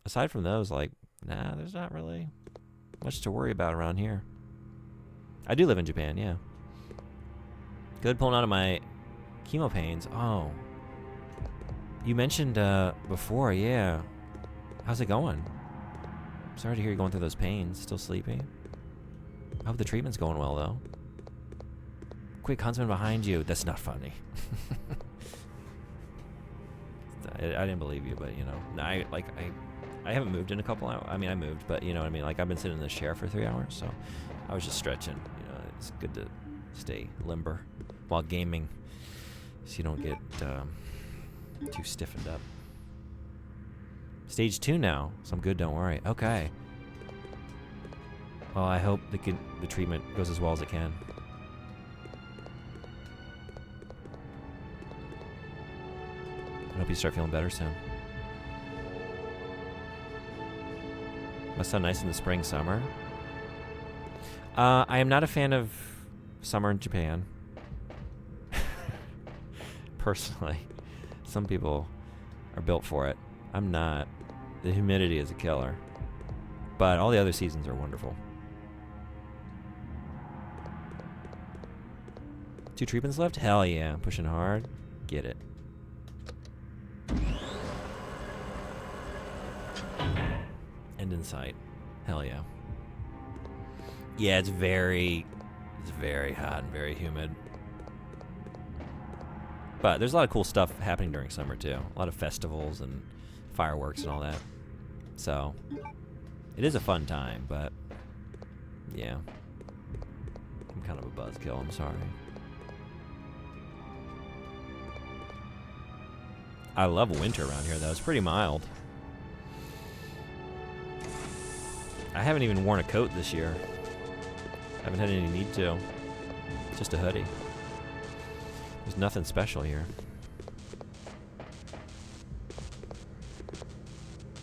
aside from those, like, nah, there's not really much to worry about around here. I do live in Japan, yeah. Good pulling out of my chemo pains. Oh. You mentioned, before, yeah. How's it going? Sorry to hear you going through those pains. Still sleepy? I hope the treatment's going well, though. Quick, huntsman behind you. That's not funny. I didn't believe you, but, you know. I haven't moved in a couple hours. I mean, I moved, but, you know what I mean? Like, I've been sitting in this chair for 3 hours, so I was just stretching. You know, it's good to stay limber while gaming so you don't get too stiffened up. Stage 2 now, so I'm good, don't worry. Okay. Well, I hope the treatment goes as well as it can. I hope you start feeling better soon. Must sound nice in the spring, summer. I am not a fan of summer in Japan. Personally. Some people are built for it. I'm not. The humidity is a killer. But all the other seasons are wonderful. 2 treatments left? Hell yeah. Pushing hard. Get it. End in sight. Hell yeah. Yeah, it's very hot and very humid. But there's a lot of cool stuff happening during summer too. A lot of festivals and fireworks and all that. So it is a fun time, but yeah. I'm kind of a buzzkill, I'm sorry. I love winter around here though. It's pretty mild. I haven't even worn a coat this year. I haven't had any need to. Just a hoodie. There's nothing special here.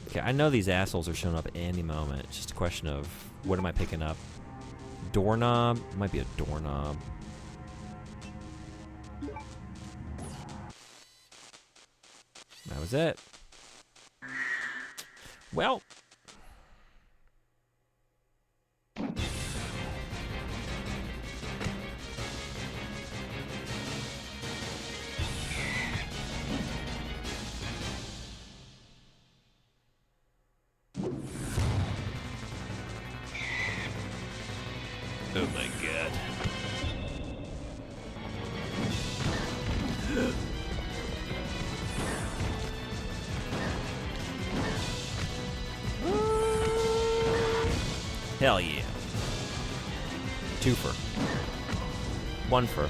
Okay, I know these assholes are showing up any moment. It's just a question of what am I picking up? Doorknob? Might be a doorknob. That was it. Well. Oh my god. Hell yeah. 2 for. 1 for.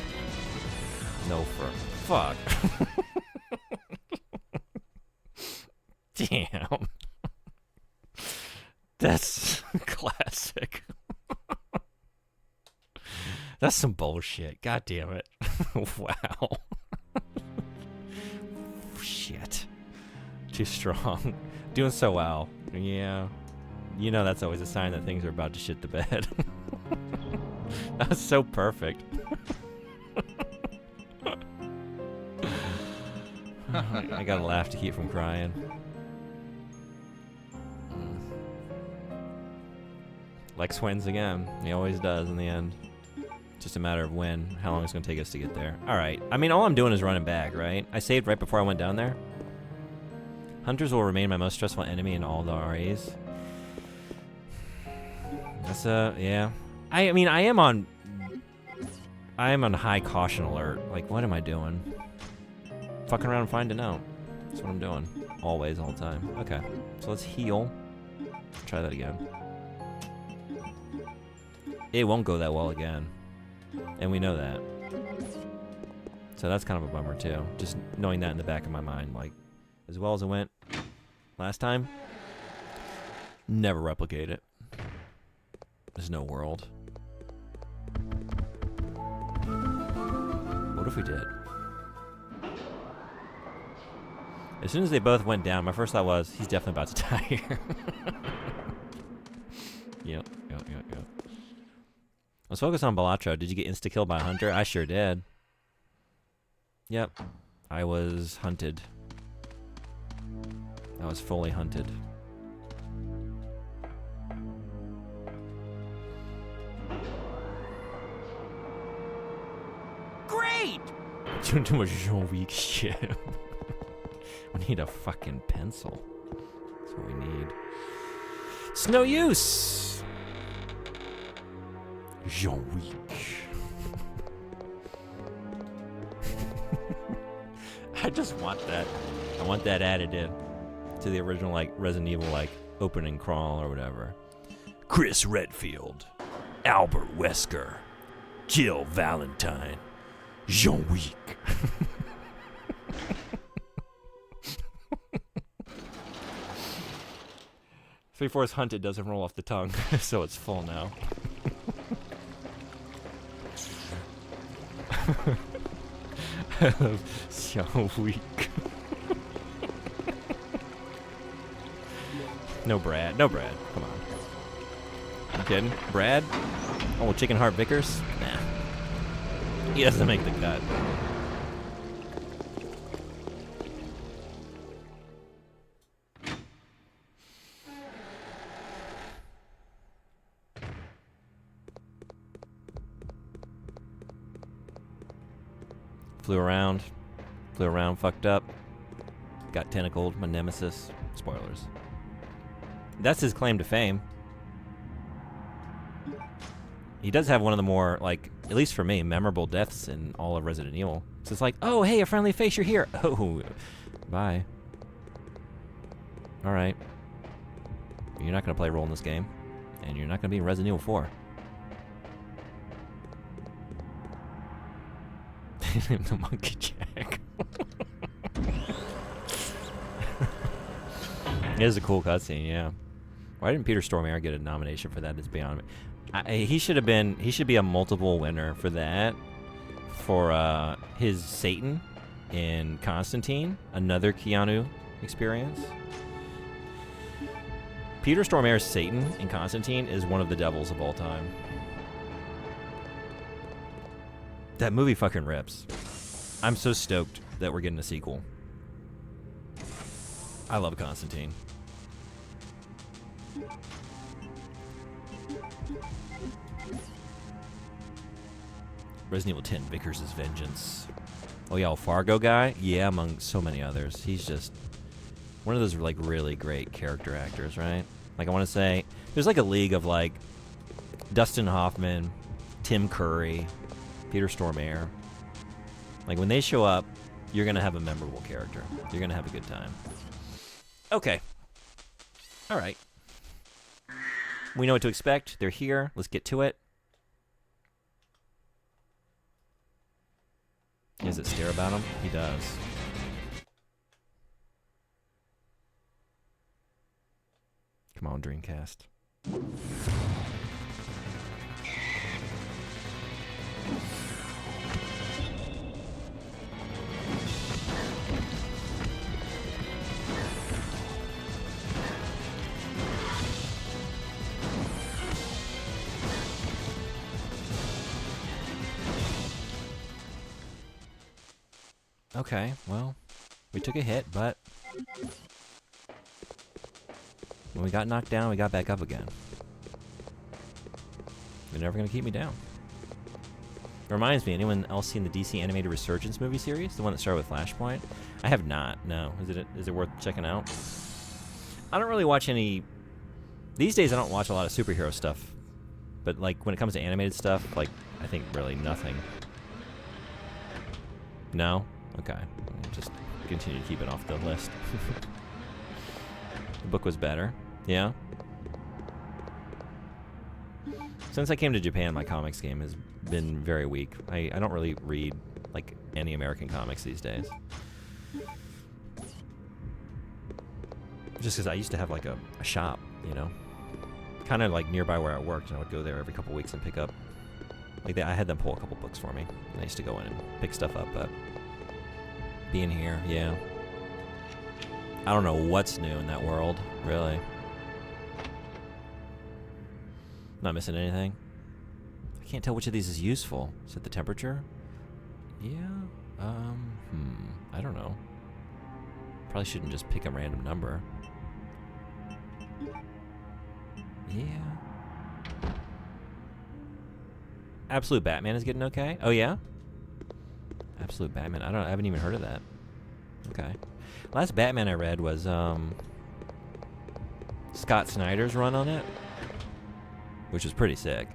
No for. Fuck. Damn. That's classic. That's some bullshit. God damn it. Wow. Shit. Too strong. Doing so well. Yeah. You know that's always a sign that things are about to shit the bed. That was so perfect. I gotta laugh to keep from crying. Lex wins again. He always does in the end. Just a matter of when, how long it's gonna take us to get there. Alright. I mean, all I'm doing is running back, right? I saved right before I went down there. Hunters will remain my most stressful enemy in all the RAs. That's yeah. I mean, I am on high caution alert. Like, what am I doing? Fucking around and finding out. That's what I'm doing. Always, all the time. Okay. So let's heal. Try that again. It won't go that well again. And we know that. So that's kind of a bummer too. Just knowing that in the back of my mind. Like, as well as it went last time, never replicate it. There's no world. What if we did? As soon as they both went down, my first thought was, he's definitely about to die here. Yep. Let's focus on Balatro. Did you get insta-killed by a hunter? I sure did. Yep. I was hunted. I was fully hunted. Great! Doing too much Jean-Week shit. We need a fucking pencil. That's what we need. It's no use! Jean-Week. I just want that. I want that added in to the original, like, Resident Evil, like, opening crawl or whatever. Chris Redfield, Albert Wesker, Jill Valentine, Jean-Week. 3/4 hunted doesn't roll off the tongue, so it's full now. So weak. No Brad. No Brad. Come on. You kidding? Brad? Oh, Chicken Heart Vickers? Nah. He doesn't make the cut. Flew around, fucked up, got tentacled, my nemesis. Spoilers. That's his claim to fame. He does have one of the more, like, at least for me, memorable deaths in all of Resident Evil. So it's like, oh, hey, a friendly face, you're here. Oh, bye. Alright. You're not going to play a role in this game, and you're not going to be in Resident Evil 4. The Monkey Jack. It is a cool cutscene, yeah. Why didn't Peter Stormare get a nomination for that? It's beyond me. He should be a multiple winner for that. For his Satan in Constantine, another Keanu experience. Peter Stormare's Satan in Constantine is one of the devils of all time. That movie fucking rips. I'm so stoked that we're getting a sequel. I love Constantine. Resident Evil 10, Vickers' Vengeance. Oh yeah, Fargo guy? Yeah, among so many others. He's just one of those, like, really great character actors, right? Like, I want to say, there's like a league of, like, Dustin Hoffman, Tim Curry, Peter Stormare. Like, when they show up, you're going to have a memorable character. You're going to have a good time. Okay. All right. We know what to expect. They're here. Let's get to it. Does it stare about him? He does. Come on, Dreamcast. Okay, well, we took a hit, but when we got knocked down, we got back up again. They're never going to keep me down. Reminds me, anyone else seen the DC animated Resurgence movie series? The one that started with Flashpoint? I have not, no. Is it worth checking out? I don't really watch any... These days, I don't watch a lot of superhero stuff. But, like, when it comes to animated stuff, like, I think really nothing. No? Okay. I'll just continue to keep it off the list. The book was better. Yeah? Since I came to Japan, my comics game has been very weak. I don't really read, like, any American comics these days. Just because I used to have, like, a shop, you know? Kind of, like, nearby where I worked, and I would go there every couple weeks and pick up... Like, I had them pull a couple books for me. And I used to go in and pick stuff up, but... Being here, yeah. I don't know what's new in that world, really. Not missing anything. I can't tell which of these is useful. Is it the temperature? Yeah. I don't know. Probably shouldn't just pick a random number. Yeah. Absolute Batman is getting okay. Oh yeah. Absolute Batman. I haven't even heard of that. Okay. Last Batman I read was Scott Snyder's run on it, which was pretty sick.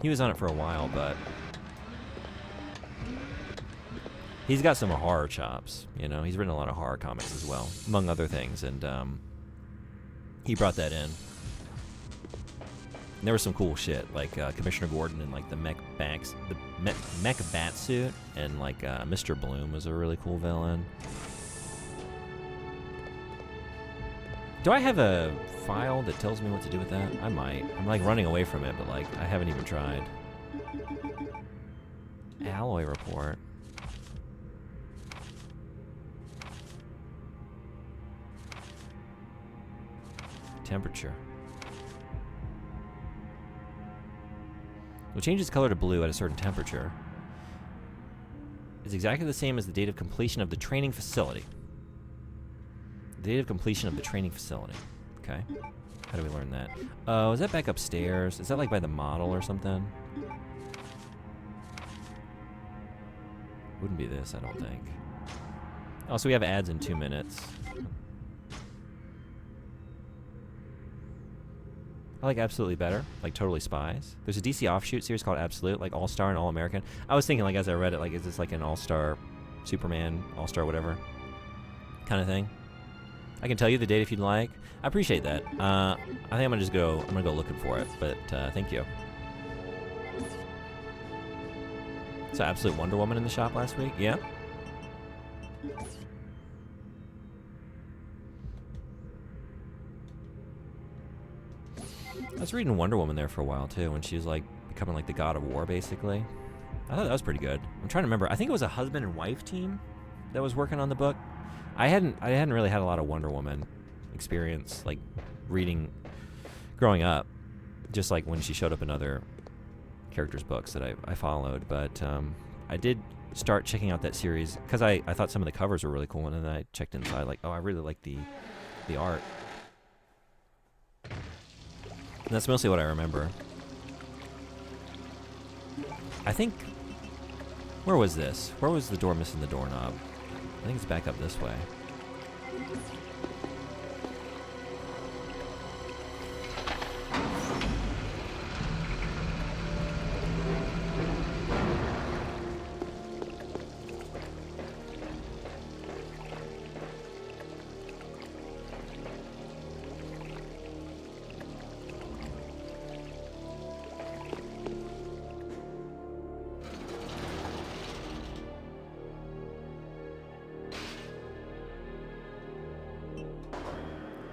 He was on it for a while, but he's got some horror chops, you know. He's written a lot of horror comics as well, among other things, and he brought that in. And there was some cool shit, like Commissioner Gordon and like the mech bat suit, and like Mr. Bloom was a really cool villain. Do I have a file that tells me what to do with that? I might. I'm like running away from it, but like I haven't even tried. Alloy report. Temperature. Will change its color to blue at a certain temperature. It's exactly the same as the date of completion of the training facility. The date of completion of the training facility. Okay. How do we learn that? Oh, is that back upstairs? Is that like by the model or something? Wouldn't be this, I don't think. Oh, so we have ads in 2 minutes. I like Absolutely better, like Totally Spies. There's a DC offshoot series called Absolute, like All-Star and All-American. I was thinking, like, as I read it, like, is this like an All-Star Superman, All-Star whatever kind of thing? I can tell you the date if you'd like. I appreciate that. I think I'm gonna go looking for it, but thank you. So Absolute Wonder Woman in the shop last week? Yeah? I was reading Wonder Woman there for a while too, when she was like becoming like the god of war, basically. I thought that was pretty good. I'm trying to remember. I think it was a husband and wife team that was working on the book. I hadn't really had a lot of Wonder Woman experience, like reading growing up, just like when she showed up in other characters' books that I followed. But I did start checking out that series because I thought some of the covers were really cool, and then I checked inside, like, oh, I really like the art. And that's mostly what I remember. I think... Where was this? Where was the door missing the doorknob? I think it's back up this way.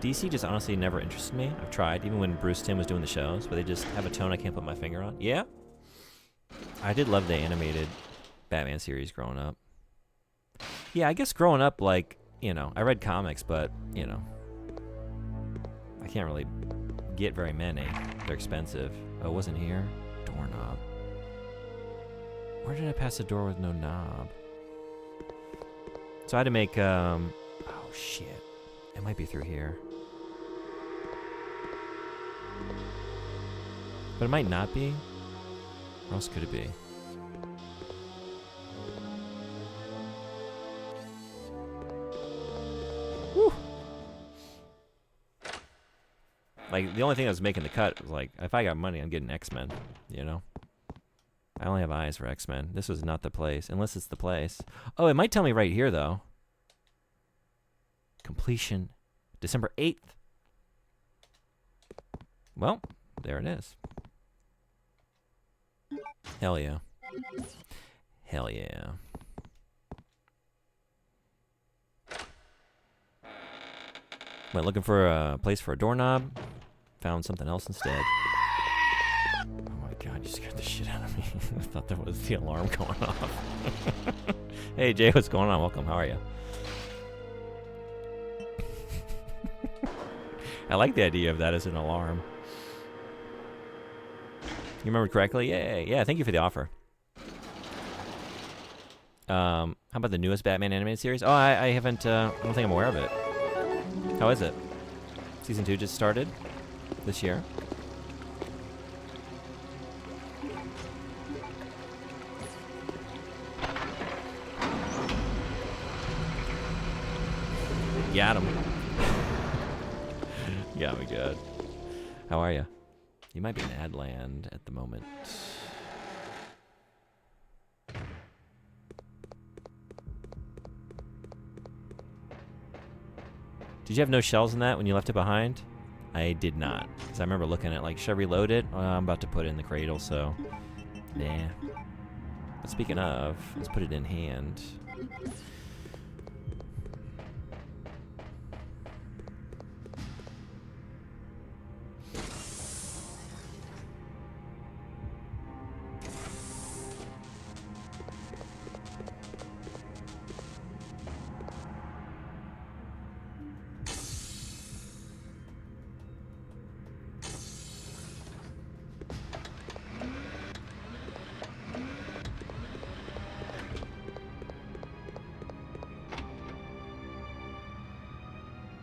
DC just honestly never interested me. I've tried, even when Bruce Timm was doing the shows, but they just have a tone I can't put my finger on. Yeah? I did love the animated Batman series growing up. Yeah, I guess growing up, like, you know, I read comics, but, you know, I can't really get very many. They're expensive. Oh, it wasn't here? Doorknob. Where did I pass the door with no knob? So I had to make, oh, shit. It might be through here. But it might not be. Where else could it be? Woo! Like, the only thing that was making the cut was like, if I got money, I'm getting X-Men, you know? I only have eyes for X-Men. This was not the place, unless it's the place. Oh, it might tell me right here, though. Completion, December 8th. Well, there it is. Hell yeah. Hell yeah. Went looking for a place for a doorknob. Found something else instead. Oh my god, you scared the shit out of me. I thought that was the alarm going off. Hey Jay, what's going on? Welcome, how are you? I like the idea of that as an alarm. You remember correctly? Yeah, thank you for the offer. How about the newest Batman animated series? Oh, I haven't, I don't think I'm aware of it. How is it? Season 2 just started this year. Got him. Got me good. How are you? You might be in Adland at the moment. Did you have no shells in that when you left it behind? I did not. Because I remember looking at like, should I reload it? Well, I'm about to put it in the cradle, so... Nah. But speaking of, let's put it in hand.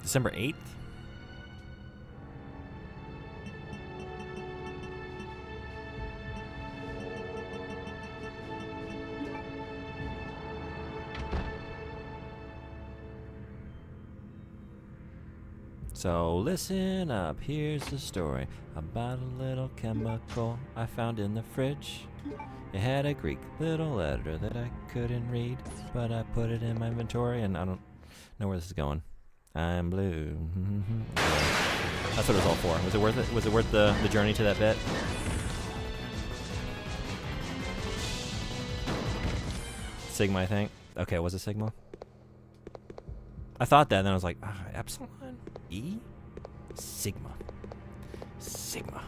December 8th? So listen up, here's the story about a little chemical I found in the fridge. It had a Greek little letter that I couldn't read, but I put it in my inventory and I don't know where this is going. I'm blue. That's what it was all for. Was it worth it? Was it worth the journey to that bit? Sigma, I think. Okay, was it Sigma? I thought that, and then I was like, Epsilon? E? Sigma. Sigma.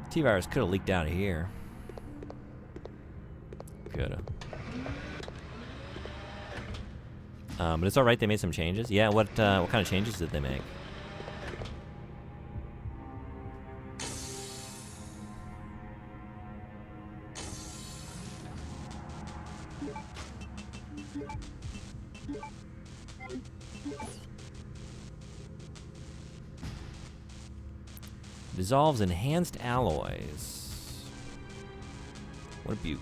T-Virus could have leaked out of here. Coulda. But it's alright, they made some changes. Yeah, what kind of changes did they make? Dissolves enhanced alloys. What a beaut.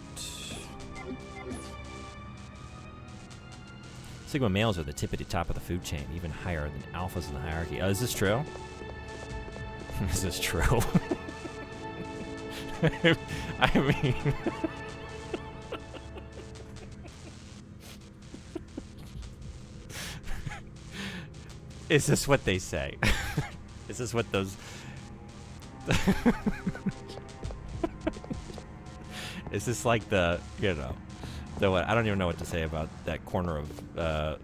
Sigma males are the tippity top of the food chain, even higher than alphas in the hierarchy. Oh, is this true? Is this true? I mean... Is this what they say? Is this what those... Is this like the, you know, So what? I don't even know what to say about that corner of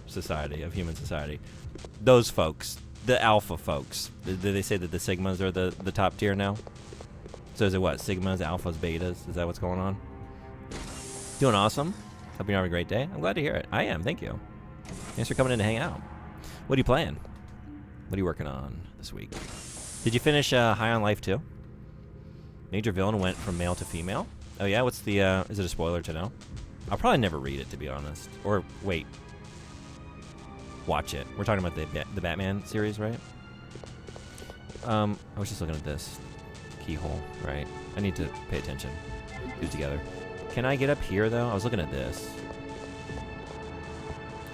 society, of human society. Those folks, the alpha folks. Did they say that the sigmas are the top tier now? So is it what? Sigmas, alphas, betas? Is that what's going on? Doing awesome. Hope you're having a great day. I'm glad to hear it. I am. Thank you. Thanks for coming in to hang out. What are you playing? What are you working on this week? Did you finish High on Life 2? Major villain went from male to female. Oh yeah, what's the? Is it a spoiler to know? I'll probably never read it, to be honest. Or wait, watch it. We're talking about the Batman series, right? I was just looking at this keyhole, right? I need to pay attention. Do it together. Can I get up here though? I was looking at this.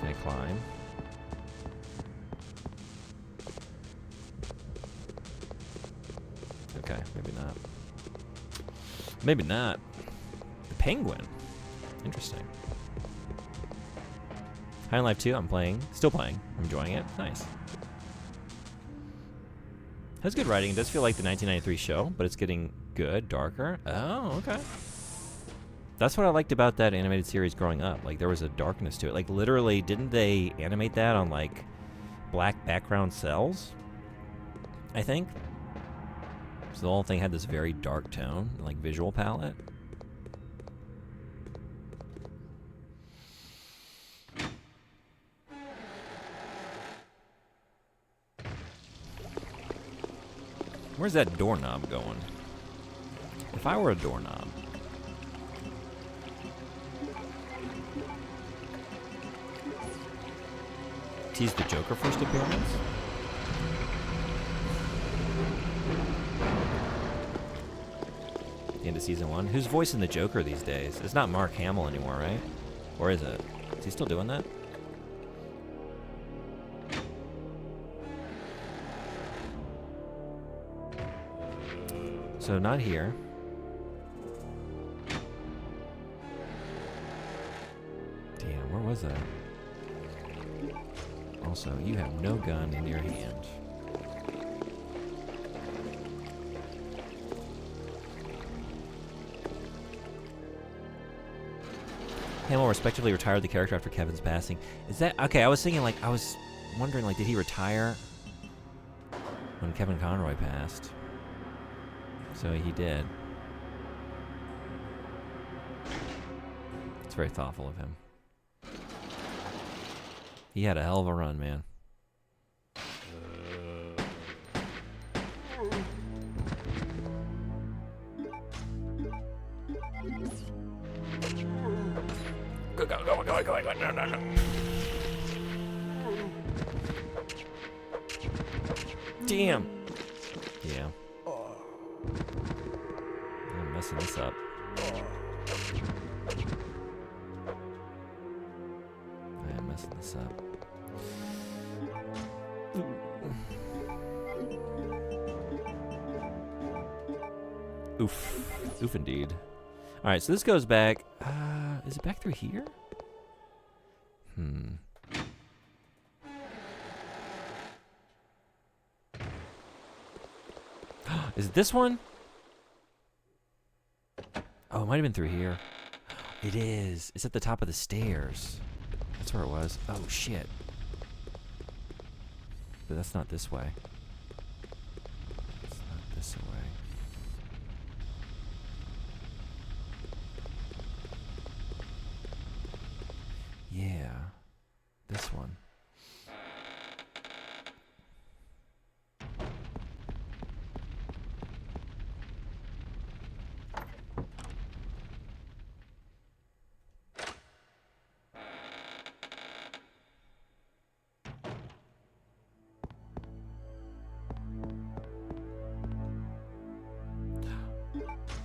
Can I climb? Okay, maybe not. Maybe not. The penguin. Interesting. High on Life 2, I'm playing. Still playing. I'm enjoying it. Nice. Has good writing. It does feel like the 1993 show, but it's getting good, darker. Oh, okay. That's what I liked about that animated series growing up. Like, there was a darkness to it. Like, literally, didn't they animate that on, like, black background cells? I think. So the whole thing had this very dark tone, like, visual palette. Where's that doorknob going? If I were a doorknob. Tease the Joker first appearance? The end of season 1. Who's voicing the Joker these days? It's not Mark Hamill anymore, right? Or is it? Is he still doing that? So not here. Damn, where was that? Also, you have no gun in your hand. Hamill respectively retired the character after Kevin's passing. Is that okay? I was thinking, like, I was wondering, like, did he retire when Kevin Conroy passed? So he did. It's very thoughtful of him. He had a hell of a run, man. Go. No. Damn. Yeah. I'm messing this up. I am messing this up. Oof. Oof indeed. Alright, so this goes back. Is it back through here? Is it this one? Oh, it might have been through here. It is. It's at the top of the stairs. That's where it was. Oh, shit. But that's not this way. It's not this way. Yeah. This one.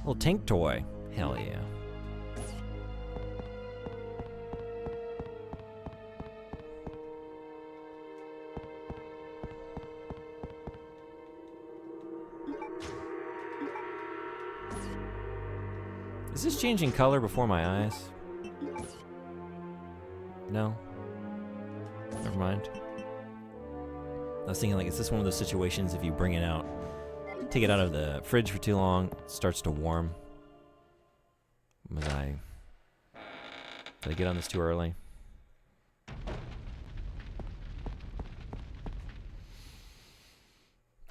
Little tank toy. Hell yeah. Is this changing color before my eyes? No? Never mind. I was thinking, like, is this one of those situations if you bring it out, take it out of the fridge for too long, it starts to warm? Was I Did I get on this too early?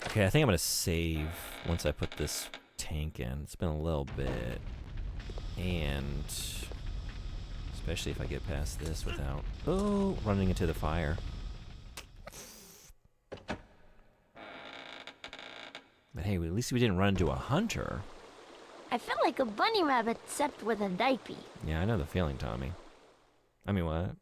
Okay, I think I'm going to save once I put this tank in. It's been a little bit. And especially if I get past this without running into the fire. But hey, at least we didn't run into a hunter. I felt like a bunny rabbit except with a diaper. Yeah, I know the feeling, Tommy. I mean, what?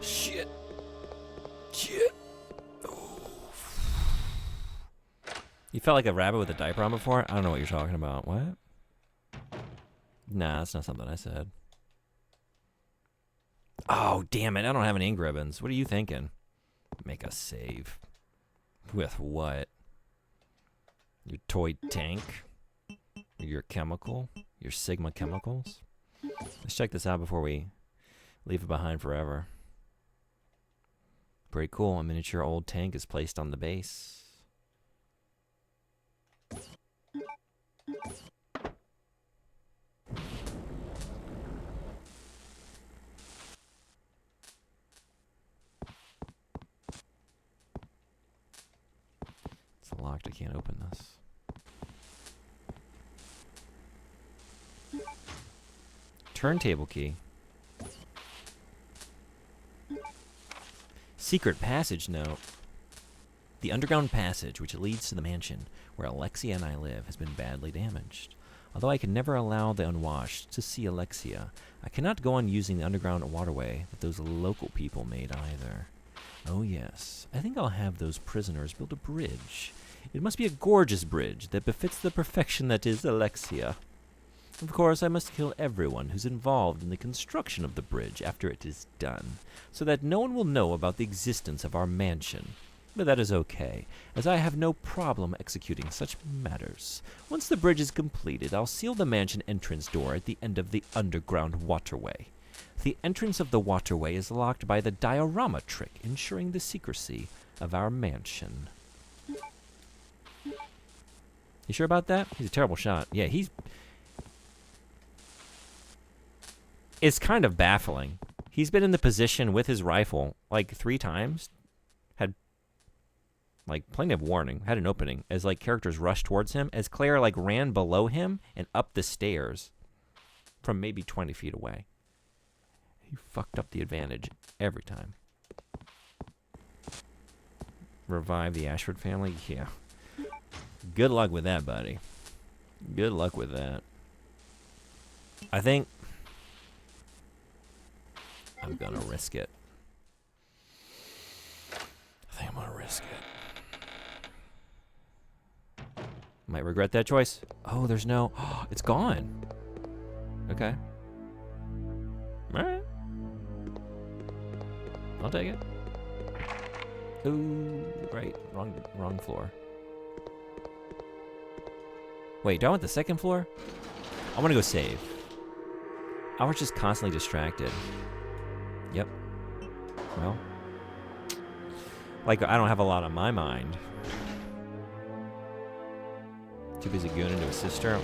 Shit. Shit. You felt like a rabbit with a diaper on before? I don't know what you're talking about. What? Nah, that's not something I said. Oh, damn it. I don't have any ink ribbons. What are you thinking? Make a save. With what? Your toy tank? Your chemical? Your Sigma chemicals? Let's check this out before we leave it behind forever. Pretty cool. A miniature old tank is placed on the base. It's locked. I can't open this. Turntable key. Secret passage note. The underground passage which leads to the mansion where Alexia and I live has been badly damaged. Although I can never allow the unwashed to see Alexia, I cannot go on using the underground waterway that those local people made either. Oh yes, I think I'll have those prisoners build a bridge. It must be a gorgeous bridge that befits the perfection that is Alexia. Of course, I must kill everyone who's involved in the construction of the bridge after it is done, so that no one will know about the existence of our mansion. But that is okay, as I have no problem executing such matters. Once the bridge is completed, I'll seal the mansion entrance door at the end of the underground waterway. The entrance of the waterway is locked by the diorama trick, ensuring the secrecy of our mansion. You sure about that? He's a terrible shot. Yeah, It's kind of baffling. He's been in the position with his rifle like 3 times. Had like plenty of warning. Had an opening as like characters rushed towards him. As Claire like ran below him and up the stairs from maybe 20 feet away. He fucked up the advantage every time. Revive the Ashford family? Yeah. Good luck with that, buddy. Good luck with that. I think I'm gonna risk it. I think I'm gonna risk it. Might regret that choice. Oh, there's no... it's gone. Okay. Alright. I'll take it. Ooh, right. Wrong floor. Wait, do I want the second floor? I want to go save. I was just constantly distracted. Yep. Well. Like, I don't have a lot on my mind. Too busy gooning to his sister.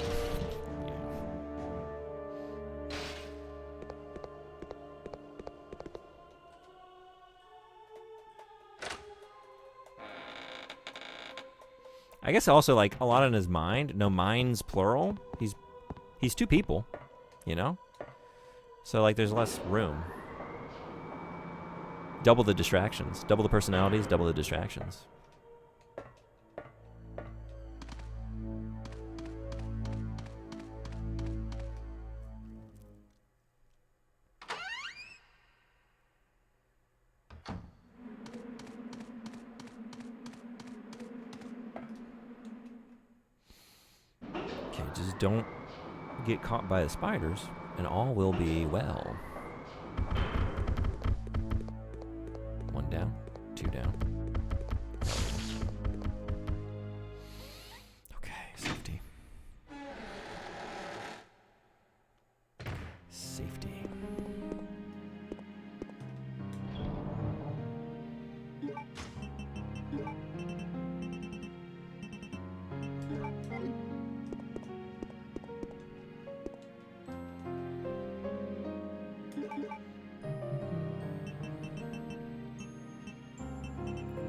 I guess also, like, a lot on his mind. No, minds plural. He's 2 people, you know? So, like, there's less room. Double the distractions. Double the personalities, double the distractions. Okay, just don't get caught by the spiders, and all will be well. 1 down, 2 down. Okay, safety. Safety.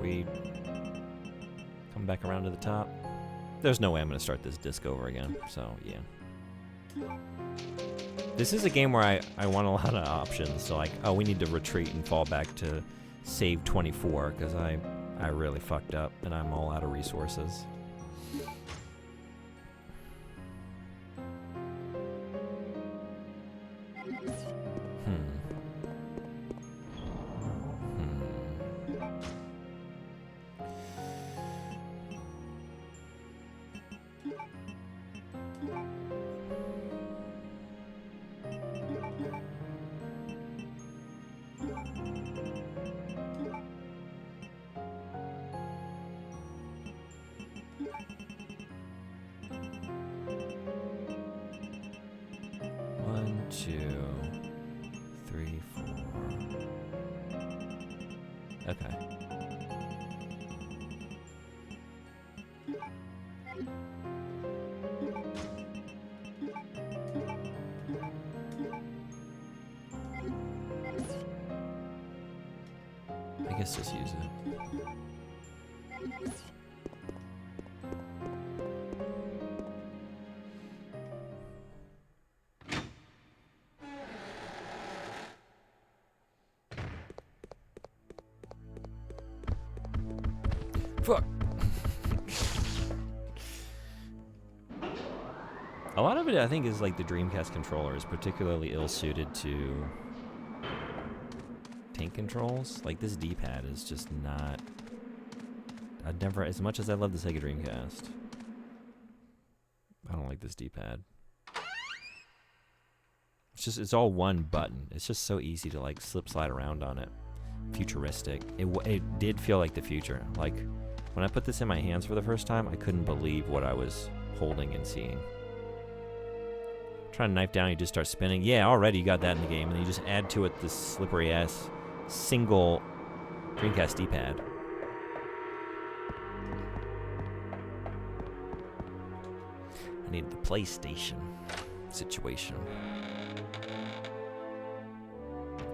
We come back around to the top. There's no way I'm going to start this disc over again, so yeah. This is a game where I want a lot of options, so like, oh, we need to retreat and fall back to save 24, because I really fucked up, and I'm all out of resources. One, 2, 3, 4. Okay. I guess just use it. Fuck. A lot of it, I think, is like the Dreamcast controller is particularly ill-suited to tank controls. Like this D-pad is just not. I'd never, as much as I love the Sega Dreamcast, I don't like this D-pad. It's all one button. It's just so easy to like slide around on it. Futuristic. It did feel like the future. Like when I put this in my hands for the first time, I couldn't believe what I was holding and seeing. Trying to knife down, you just start spinning. Yeah, already you got that in the game, and then you just add to it this slippery ass single Dreamcast D-pad. I need the PlayStation situation.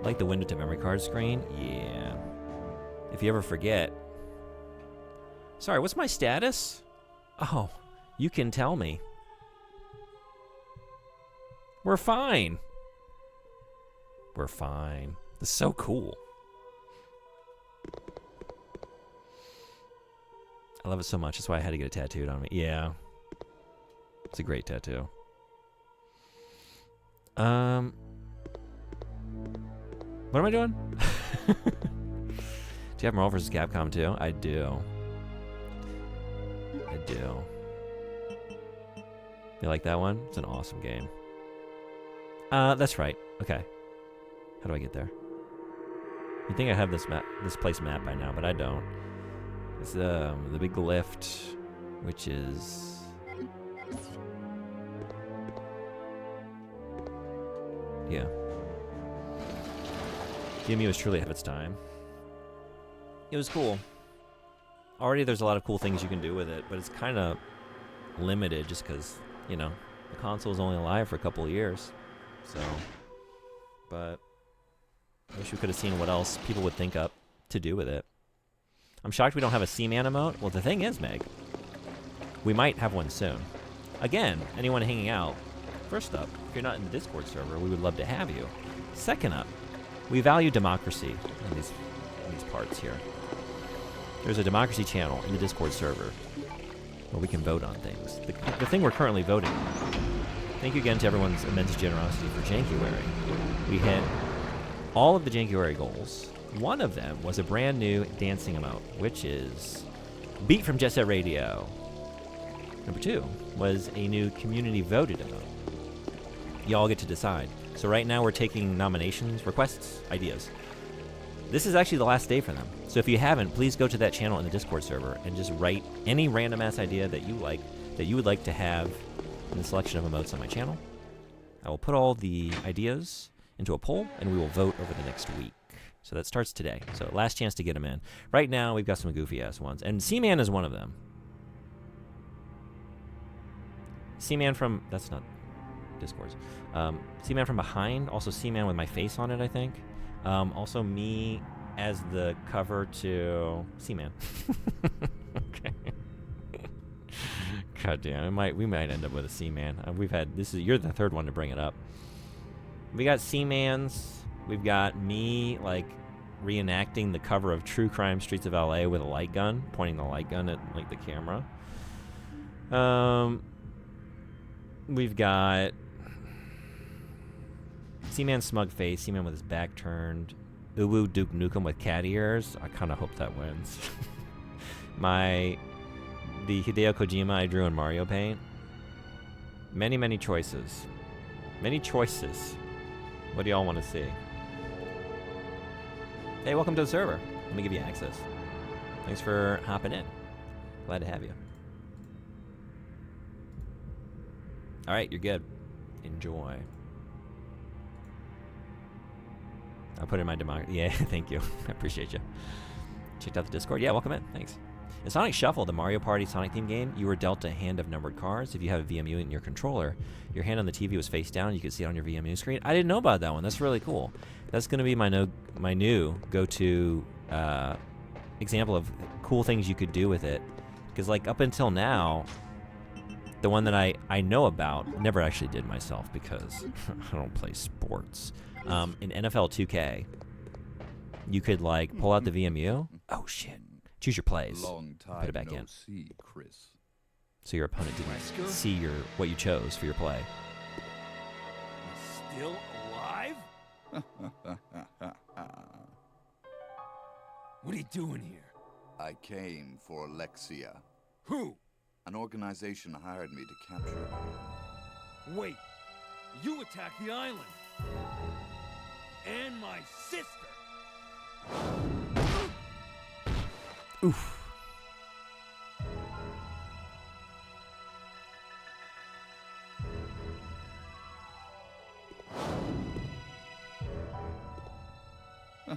Like the window to memory card screen? Yeah. If you ever forget. Sorry, what's my status? Oh, you can tell me. We're fine. We're fine. This is so cool. I love it so much. That's why I had to get it tattooed on me. Yeah. It's a great tattoo. What am I doing? Do you have Marvel vs. Capcom 2? I do. I do. You like that one? It's an awesome game. That's right. Okay. How do I get there? You'd think I have this map, this place map by now, but I don't. It's the big lift, which is yeah. DMU was truly ahead of its time. It was cool. Already there's a lot of cool things you can do with it, but it's kind of limited just because, you know, the console is only alive for a couple of years. So, but I wish we could have seen what else people would think up to do with it. I'm shocked we don't have a Seaman emote. Well, the thing is, Meg, we might have one soon. Again, anyone hanging out, first up, if you're not in the Discord server, we would love to have you. Second up, we value democracy in these parts here. There's a democracy channel in the Discord server where we can vote on things. The thing we're currently voting on. Thank you again to everyone's immense generosity for January. We hit all of the January goals. One of them was a brand new dancing emote, which is Beat from Jet Set Radio. Number 2 was a new community voted emote. Y'all get to decide. So right now we're taking nominations, requests, ideas. This is actually the last day for them. So if you haven't, please go to that channel in the Discord server and just write any random ass idea that you like, that you would like to have in the selection of emotes on my channel. I will put all the ideas into a poll and we will vote over the next week. So that starts today. So last chance to get them in. Right now we've got some goofy ass ones. And Seaman is one of them. Seaman from, that's not Discords. Seaman from behind. Also Seaman with my face on it, I think. Also me as the cover to Seaman. Okay. God damn, we might end up with a Seaman. We've had, you're the third one to bring it up. We got Seamans. We've got me, like, reenacting the cover of True Crime Streets of LA with a light gun, pointing the light gun at, like, the camera. We've got Seaman smug face, Seaman with his back turned, Uwu Duke Nukem with cat ears. I kind of hope that wins. The Hideo Kojima I drew in Mario Paint. Many, many choices. Many choices. What do y'all want to see? Hey, welcome to the server. Let me give you access. Thanks for hopping in. Glad to have you. All right, you're good. Enjoy. I'll put it in my democracy. Yeah, thank you. I appreciate you. Checked out the Discord. Yeah, welcome in. Thanks. In Sonic Shuffle, the Mario Party Sonic theme game, you were dealt a hand of numbered cards. If you have a VMU in your controller, your hand on the TV was face down. You could see it on your VMU screen. I didn't know about that one. That's really cool. That's going to be my new go-to example of cool things you could do with it. Because, like, up until now, the one that I know about, never actually did myself because I don't play sports. In NFL 2K, you could, like, pull out the VMU. Oh, shit. Choose your plays. Long time put it back no in. see, Chris. So your opponent didn't see what you chose for your play. Still alive? What are you doing here? I came for Alexia. Who? An organization hired me to capture her. Wait, you attacked the island. And my sister. Oof. You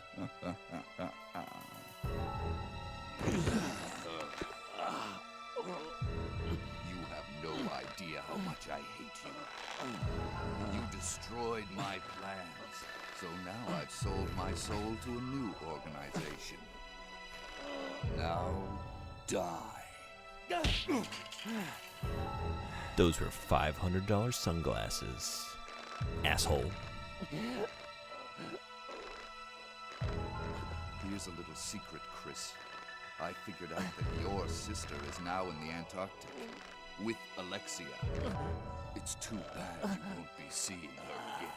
have no idea how much I hate you. You destroyed my plans. So now I've sold my soul to a new organization. Now, die. Those were $500 sunglasses. Asshole. Here's a little secret, Chris. I figured out that your sister is now in the Antarctic with Alexia. It's too bad you won't be seeing her again.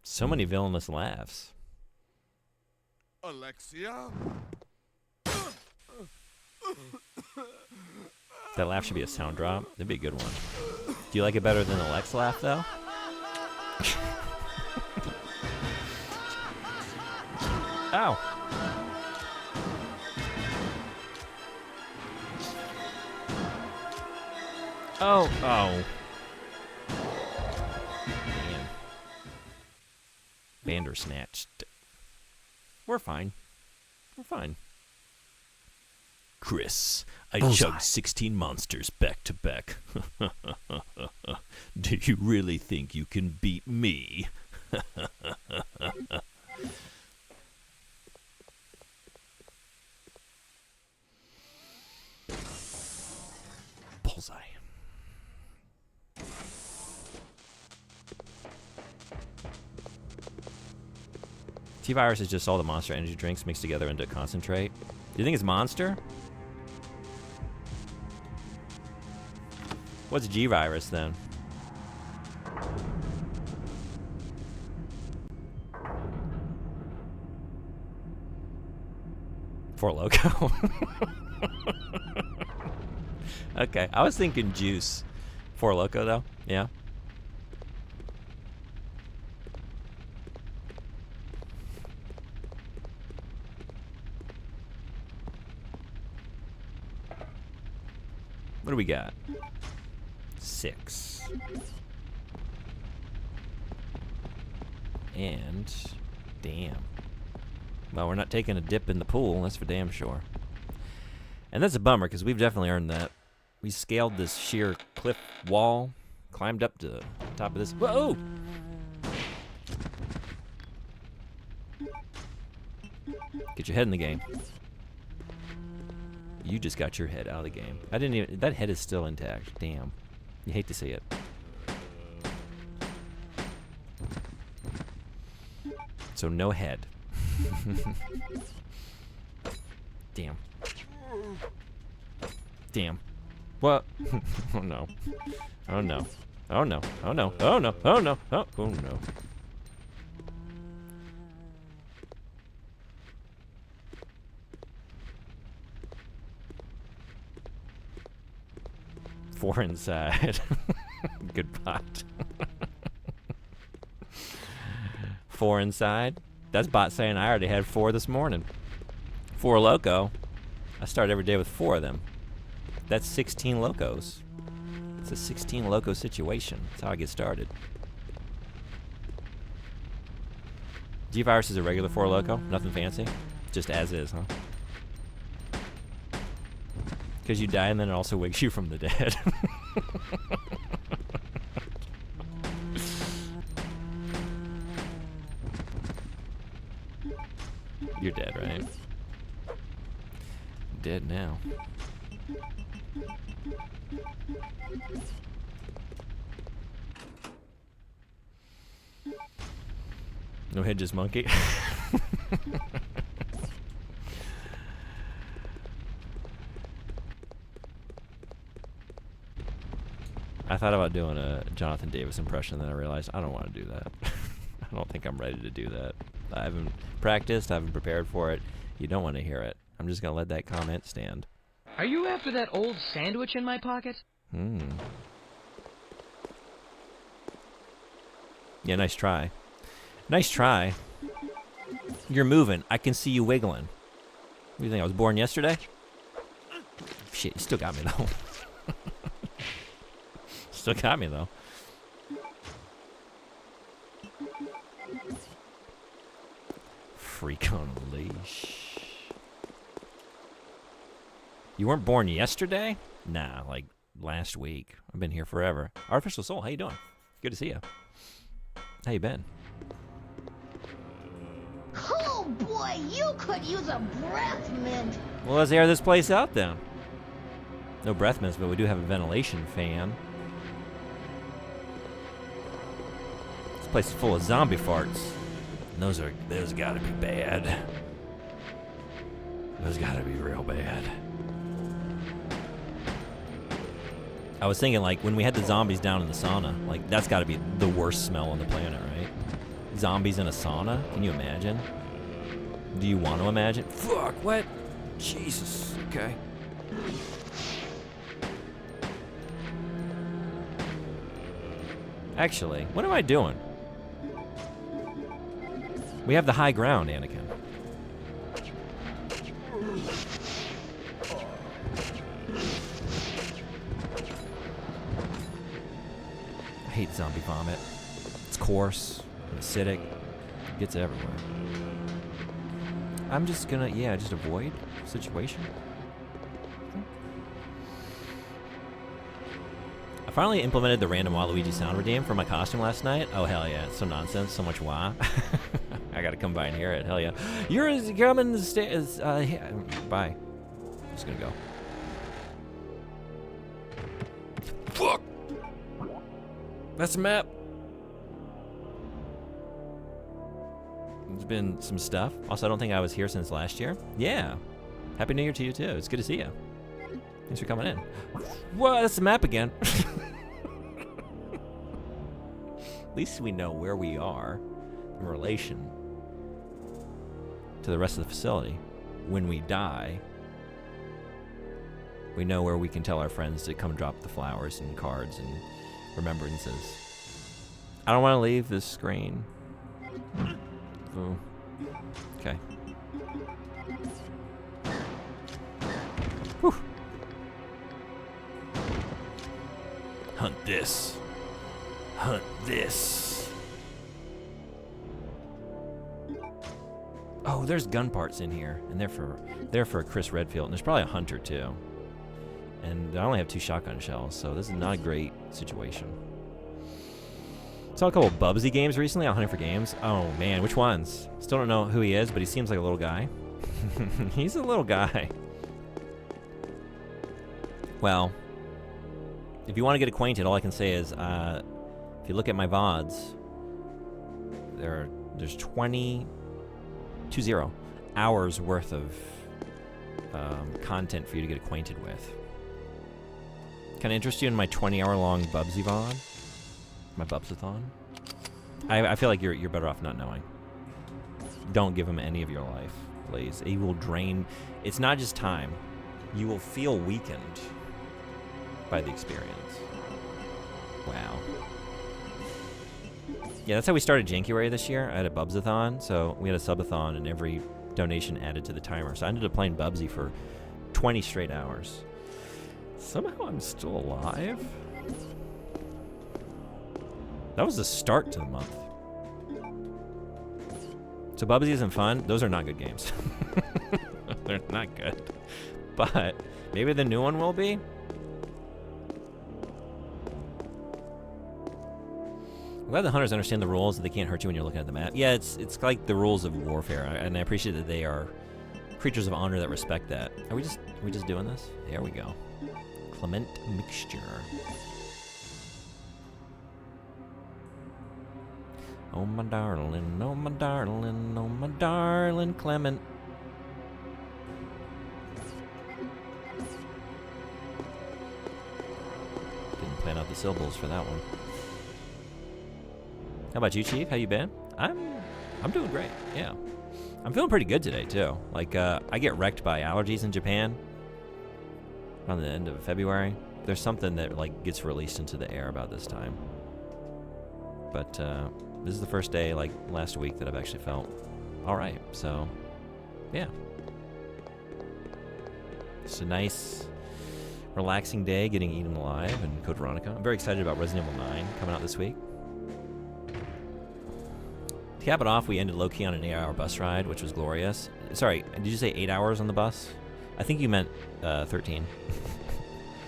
So many villainous laughs. Alexia? That laugh should be a sound drop. That'd be a good one. Do you like it better than the Lex laugh, though? Ow. Oh, oh. Man. Bandersnatched. We're fine. We're fine. Chris, I chugged 16 monsters back to back. Do you really think you can beat me? Bullseye. T-Virus is just all the Monster energy drinks mixed together into concentrate. Do you think it's Monster? What's G-Virus then? Four Loko. Okay, I was thinking juice. Four Loko though. Yeah. What do we got? 6. And damn. Well, we're not taking a dip in the pool, that's for damn sure. And that's a bummer, because we've definitely earned that. We scaled this sheer cliff wall, climbed up to the top of this. Whoa! Get your head in the game. You just got your head out of the game. I didn't even. That head is still intact. Damn. You hate to see it. So no head. Damn. Damn. What? Oh no. Oh no. Oh no. Oh no. Oh no. Oh no. Oh, oh no. Four inside. Good bot. 4 inside. That's bot saying I already had 4 this morning. 4 Loko. I start every day with 4 of them. That's 16 Locos. It's a 16 Loco situation. That's how I get started. G-Virus is a regular 4 Loko. Nothing fancy. Just as is, huh? Because you die and then it also wakes you from the dead. You're dead, right? Dead now. No head, just monkey. I thought about doing a Jonathan Davis impression, then I realized I don't want to do that. I don't think I'm ready to do that. I haven't practiced, I haven't prepared for it. You don't want to hear it. I'm just going to let that comment stand. Are you after that old sandwich in my pocket? Yeah, nice try. Nice try. You're moving. I can see you wiggling. What do you think, I was born yesterday? Shit, you still got me, though. Still got me, though. Freak on a leash. You weren't born yesterday? Nah, like last week. I've been here forever. Artificial Soul, how you doing? Good to see you. How you been? Oh boy, you could use a breath mint. Well, let's air this place out then. No breath mints, but we do have a ventilation fan. This place is full of zombie farts. And those gotta be bad. Those gotta be real bad. I was thinking, like, when we had the zombies down in the sauna, like, that's gotta be the worst smell on the planet, right? Zombies in a sauna? Can you imagine? Do you want to imagine? Fuck, what? Jesus, okay. Actually, what am I doing? We have the high ground, Anakin. I hate zombie vomit. It's coarse and acidic. It gets everywhere. I'm just gonna, yeah, just avoid the situation. I finally implemented the random Waluigi sound redeem for my costume last night. Oh, hell yeah. It's so nonsense. So much wah. I gotta come by and hear it. Hell yeah. You're coming the stairs. Bye. I'm just gonna go. Fuck! That's the map. There's been some stuff. Also, I don't think I was here since last year. Yeah. Happy New Year to you, too. It's good to see you. Thanks for coming in. Whoa, that's the map again. At least we know where we are in relation to the rest of the facility. when we die, we know where we can tell our friends to come drop the flowers and cards and remembrances. I don't want to leave this screen. Oh. Okay. Whew. Hunt this. Hunt this. Oh, there's gun parts in here, and they're for Chris Redfield, and there's probably a hunter too. And I only have 2 shotgun shells, so this is not a great situation. Saw a couple of Bubsy games recently on Hunting for Games. Oh man, which ones? Still don't know who he is, but he seems like a little guy. He's a little guy. Well, if you want to get acquainted, all I can say is, if you look at my VODs, there's 20 hours worth of content for you to get acquainted with. Can I interest you in my 20-hour-long Bubsy VOD? My Bubsathon? I feel like you're better off not knowing. Don't give him any of your life, please. He will drain. It's not just time. You will feel weakened by the experience. Wow. Yeah, that's how we started Jankuary this year. I had a Bubsathon, so we had a subathon, and every donation added to the timer. So I ended up playing Bubsy for 20 straight hours. Somehow I'm still alive. That was the start to the month. So Bubsy isn't fun. Those are not good games. They're not good. But maybe the new one will be. I'm glad the hunters understand the rules, that they can't hurt you when you're looking at the map. Yeah, it's like the rules of warfare, and I appreciate that they are creatures of honor that respect that. Are we just doing this? There we go. Clement mixture. Oh my darling, oh my darling, oh my darling Clement. Didn't plan out the syllables for that one. How about you, Chief? How you been? I'm doing great. Yeah, I'm feeling pretty good today too. Like I get wrecked by allergies in Japan around the end of February. There's something that like gets released into the air about this time. But this is the first day, like last week, that I've actually felt all right. So, yeah, it's a nice, relaxing day, getting eaten alive and Code Veronica. I'm very excited about Resident Evil 9 coming out this week. To cap it off, we ended low-key on an 8-hour bus ride, which was glorious. Sorry, did you say 8 hours on the bus? I think you meant 13.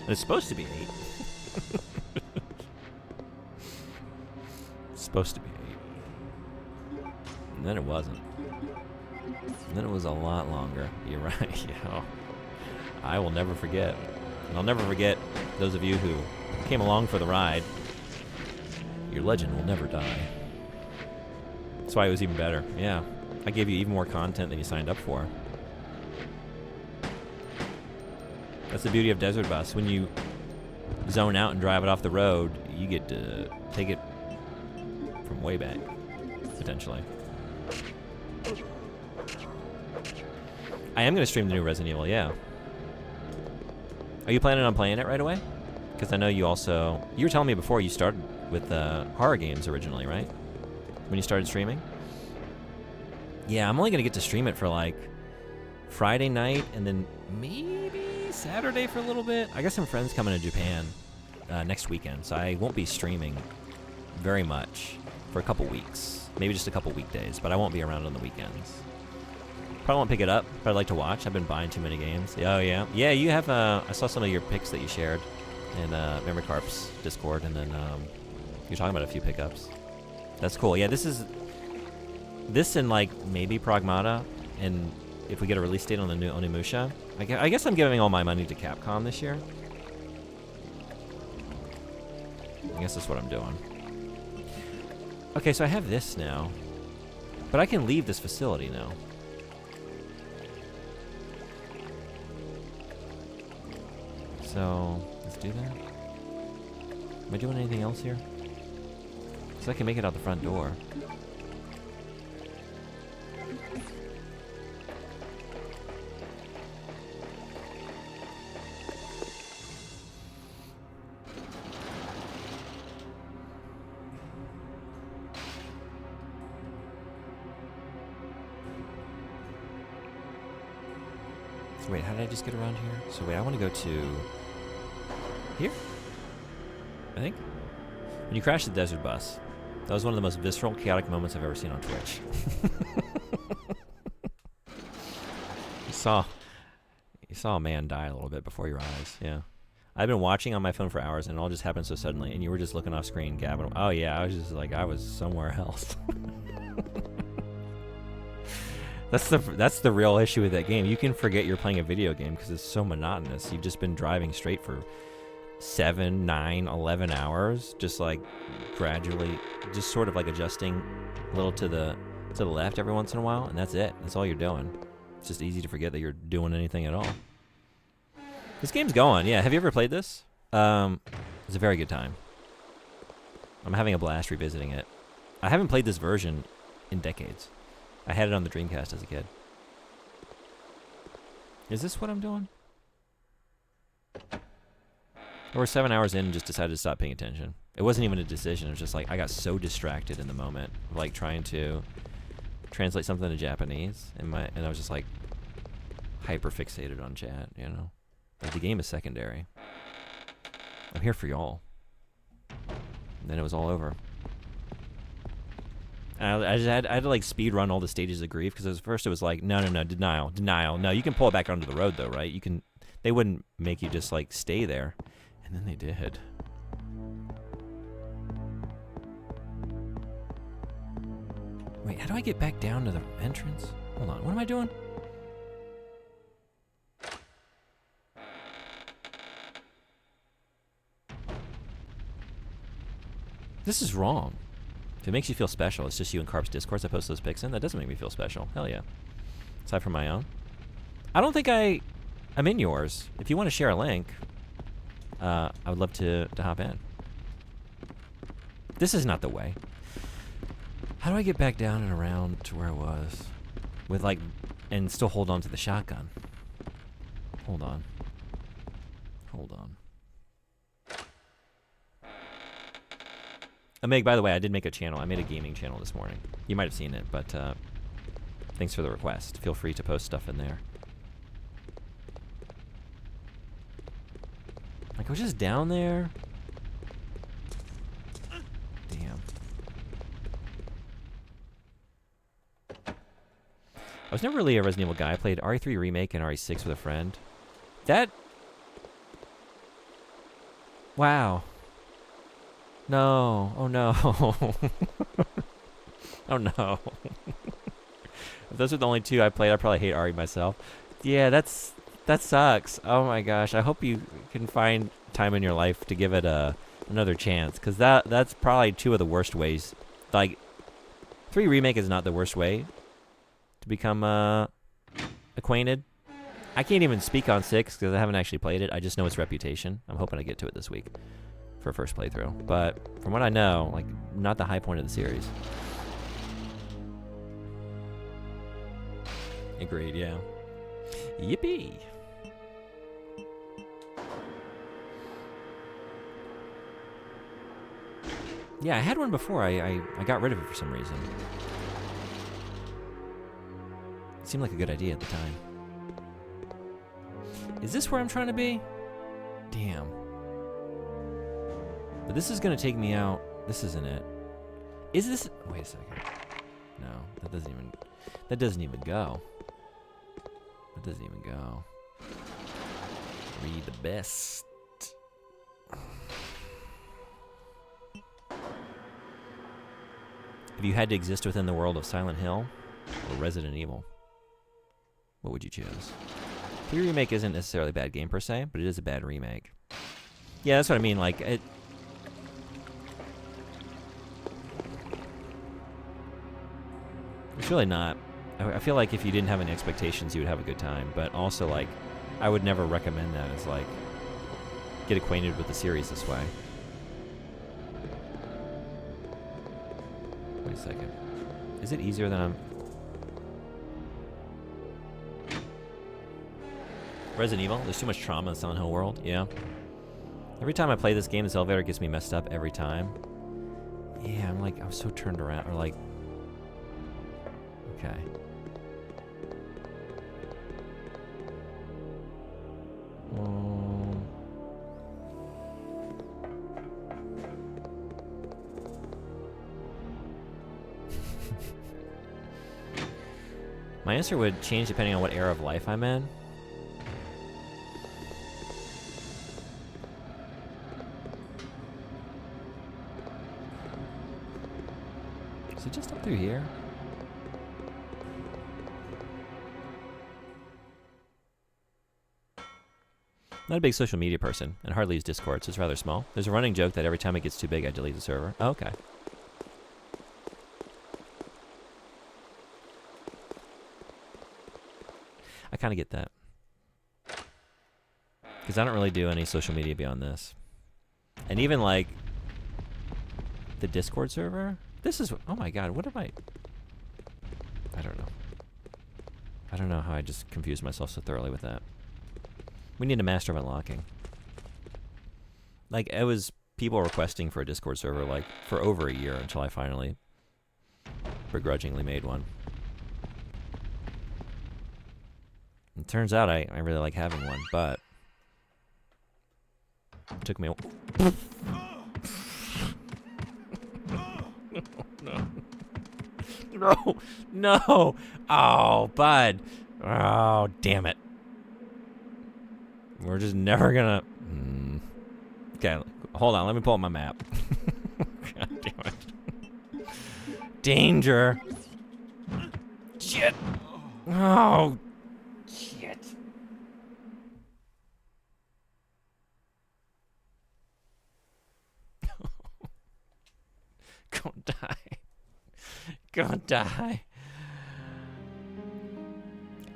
It's supposed to be 8. It's supposed to be 8. And then it wasn't. And then it was a lot longer. You're right. Yeah. I will never forget. And I'll never forget those of you who came along for the ride. Your legend will never die. That's why it was even better. Yeah. I gave you even more content than you signed up for. That's the beauty of Desert Bus. When you zone out and drive it off the road, you get to take it from way back, potentially. I am going to stream the new Resident Evil, yeah. Are you planning on playing it right away? Because I know you also... You were telling me before you started with horror games originally, right? When you started streaming? Yeah, I'm only going to get to stream it for like Friday night and then maybe Saturday for a little bit. I got some friends coming to Japan next weekend, so I won't be streaming very much for a couple weeks. Maybe just a couple weekdays, but I won't be around on the weekends. Probably won't pick it up, but I'd like to watch. I've been buying too many games. Oh, yeah. Yeah, you have... I saw some of your picks that you shared in Memory Carp's Discord, and then you're talking about a few pickups. That's cool. Yeah, this and like maybe Pragmata, and if we get a release date on the new Onimusha. I guess I'm giving all my money to Capcom this year. I guess that's what I'm doing. Okay, so I have this now, but I can leave this facility now. So let's do that. Am I doing anything else here? So I can make it out the front door. So wait, how did I just get around here? So wait, I want to go to here, I think. When you crash the desert bus, that was one of the most visceral, chaotic moments I've ever seen on Twitch. You saw a man die a little bit before your eyes, yeah. I've been watching on my phone for hours, and it all just happened so suddenly, and you were just looking off screen, gabbing. Oh yeah, I was just like, I was somewhere else. That's the real issue with that game. You can forget you're playing a video game because it's so monotonous. You've just been driving straight for 7, 9, 11 hours, just like gradually, just sort of like adjusting a little to the left every once in a while, and that's it. That's all you're doing. It's just easy to forget that you're doing anything at all. This game's going, yeah. Have you ever played this? It's a very good time. I'm having a blast revisiting it. I haven't played this version in decades. I had it on the Dreamcast as a kid. Is this what I'm doing? Or we're 7 hours in and just decided to stop paying attention. It wasn't even a decision. It was just like I got so distracted in the moment, like trying to translate something to Japanese, and I was just like hyper fixated on chat. You know, like the game is secondary. I'm here for y'all. And then it was all over. And I had to like speed run all the stages of grief because first it was like no, denial. No, you can pull it back onto the road though, right? You can. They wouldn't make you just like stay there, and then they did. Wait, how do I get back down to the entrance? Hold on, what am I doing? This is wrong. If it makes you feel special, it's just you and Carp's Discords I post those pics in. That doesn't make me feel special. Hell yeah. Aside from my own. I don't think I'm in yours. If you want to share a link, I would love to hop in. This is not the way. How do I get back down and around to where I was? With like, and still hold on to the shotgun. Hold on. Meg, by the way, I did make a channel. I made a gaming channel this morning. You might have seen it, but thanks for the request. Feel free to post stuff in there. Like, I was just down there. Damn. I was never really a Resident Evil guy. I played RE3 Remake and RE6 with a friend. That... Wow. No. Oh, no. Oh, no. If those are the only two I played, I probably hate RE myself. Yeah, that sucks. Oh, my gosh. I hope you can find time in your life to give it another chance, because that's probably two of the worst ways. Like, 3 Remake is not the worst way to become acquainted. I can't even speak on 6 because I haven't actually played it. I just know its reputation. I'm hoping to get to it this week for first playthrough. But from what I know, like, not the high point of the series. Agreed, yeah. Yippee! Yeah, I had one before. I got rid of it for some reason. It seemed like a good idea at the time. Is this where I'm trying to be? Damn. But this is gonna take me out. This isn't it. Is this? Wait a second. No, that doesn't even go. That doesn't even go. Read the best. If you had to exist within the world of Silent Hill or Resident Evil, what would you choose? 3 Remake isn't necessarily a bad game per se, but it is a bad remake. Yeah, that's what I mean. Like, it's really not. I feel like if you didn't have any expectations, you would have a good time. But also, like, I would never recommend that as, like, get acquainted with the series this way. Wait a second. Is it easier than I'm... Resident Evil? There's too much trauma in the Silent Hill world? Yeah. Every time I play this game, this elevator gets me messed up every time. Yeah, I'm like, I was so turned around. Or like... Okay. My answer would change depending on what era of life I'm in. Is it just up through here? Not a big social media person, and hardly use Discord, so it's rather small. There's a running joke that every time it gets too big, I delete the server. Oh, okay. I kind of get that. Because I don't really do any social media beyond this. And even, like, the Discord server? This is... Oh, my God. What am I... I don't know. I don't know how I just confused myself so thoroughly with that. We need a master of unlocking. Like, it was people requesting for a Discord server, like, for over a year until I finally begrudgingly made one. It turns out I really like having one, but it took me a No. No. Oh, bud. Oh, damn it. We're just never gonna... Okay, hold on. Let me pull up my map. God damn it. Danger. Shit. Oh, shit. Go die. Go die.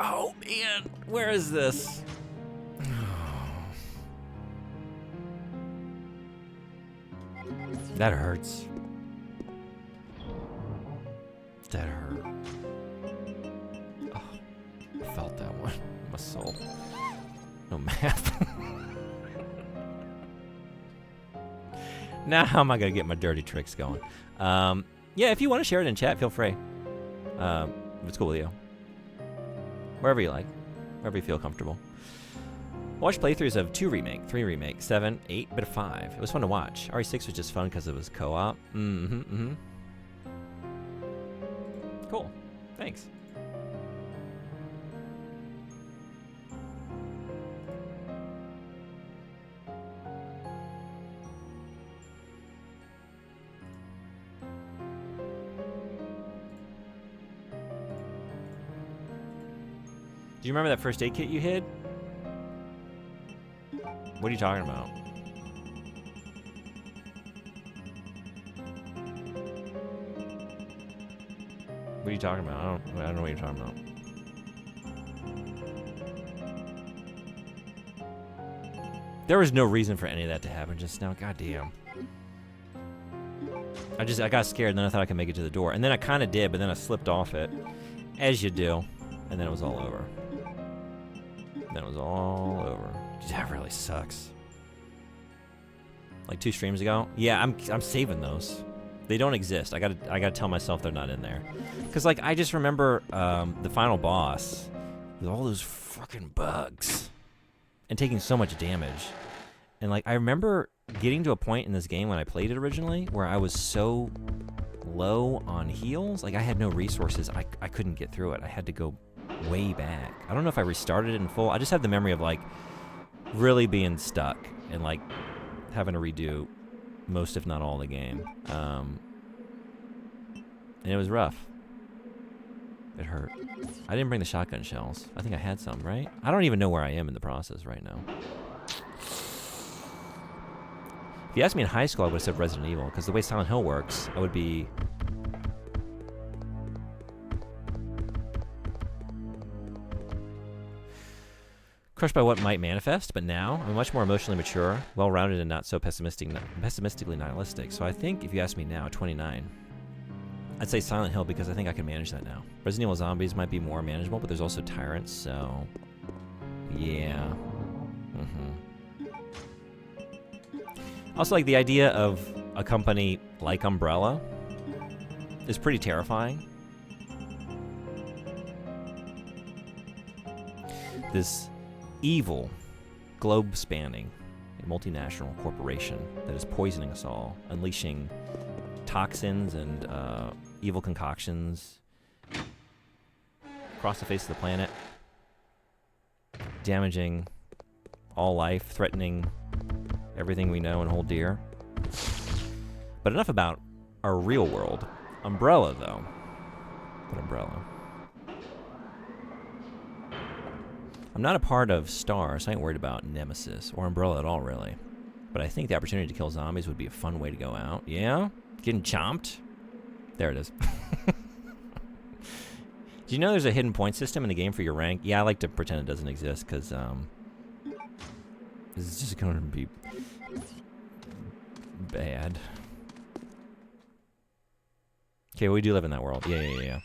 Oh, man. Where is this? That hurts. That hurt. Oh, I felt that one in my soul. No map. Now how am I gonna get my dirty tricks going? Yeah, if you want to share it in chat, feel free. If it's cool with you. Wherever you like. Wherever you feel comfortable. Watch playthroughs of 2 Remake, 3 Remake, 7, 8, but 5. It was fun to watch. RE6 was just fun because it was co-op. Cool. Thanks. Do you remember that first aid kit you hid? What are you talking about? What are you talking about? I don't know what you're talking about. There was no reason for any of that to happen just now. Goddamn. I got scared and then I thought I could make it to the door. And then I kind of did, but then I slipped off it. As you do. And then it was all over. Then it was all over. That really sucks. Like 2 streams ago? Yeah, I'm saving those. They don't exist. I gotta tell myself they're not in there. Cause like I just remember the final boss with all those fucking bugs and taking so much damage. And like I remember getting to a point in this game when I played it originally where I was so low on heals, like I had no resources. I couldn't get through it. I had to go way back. I don't know if I restarted it in full. I just have the memory of like really being stuck and like having to redo most if not all the game. And it was rough. It hurt. I didn't bring the shotgun shells. I think I had some, right? I don't even know where I am in the process right now. If you asked me in high school, I would have said Resident Evil, because the way Silent Hill works, I would be... crushed by what might manifest, but now I'm much more emotionally mature, well-rounded, and not so pessimistically nihilistic. So I think if you ask me now, 29, I'd say Silent Hill because I think I can manage that now. Resident Evil Zombies might be more manageable, but there's also Tyrants, so yeah. Also, like the idea of a company like Umbrella is pretty terrifying. This evil globe-spanning, a multinational corporation that is poisoning us all, unleashing toxins and evil concoctions across the face of the planet, damaging all life, threatening everything we know and hold dear. But enough about our real world. Umbrella, though. What Umbrella? I'm not a part of Star, so I ain't worried about Nemesis or Umbrella at all, really. But I think the opportunity to kill zombies would be a fun way to go out. Yeah? Getting chomped? There it is. Do you know there's a hidden point system in the game for your rank? Yeah, I like to pretend it doesn't exist, because this is just going to be bad. Okay, we do live in that world. Yeah.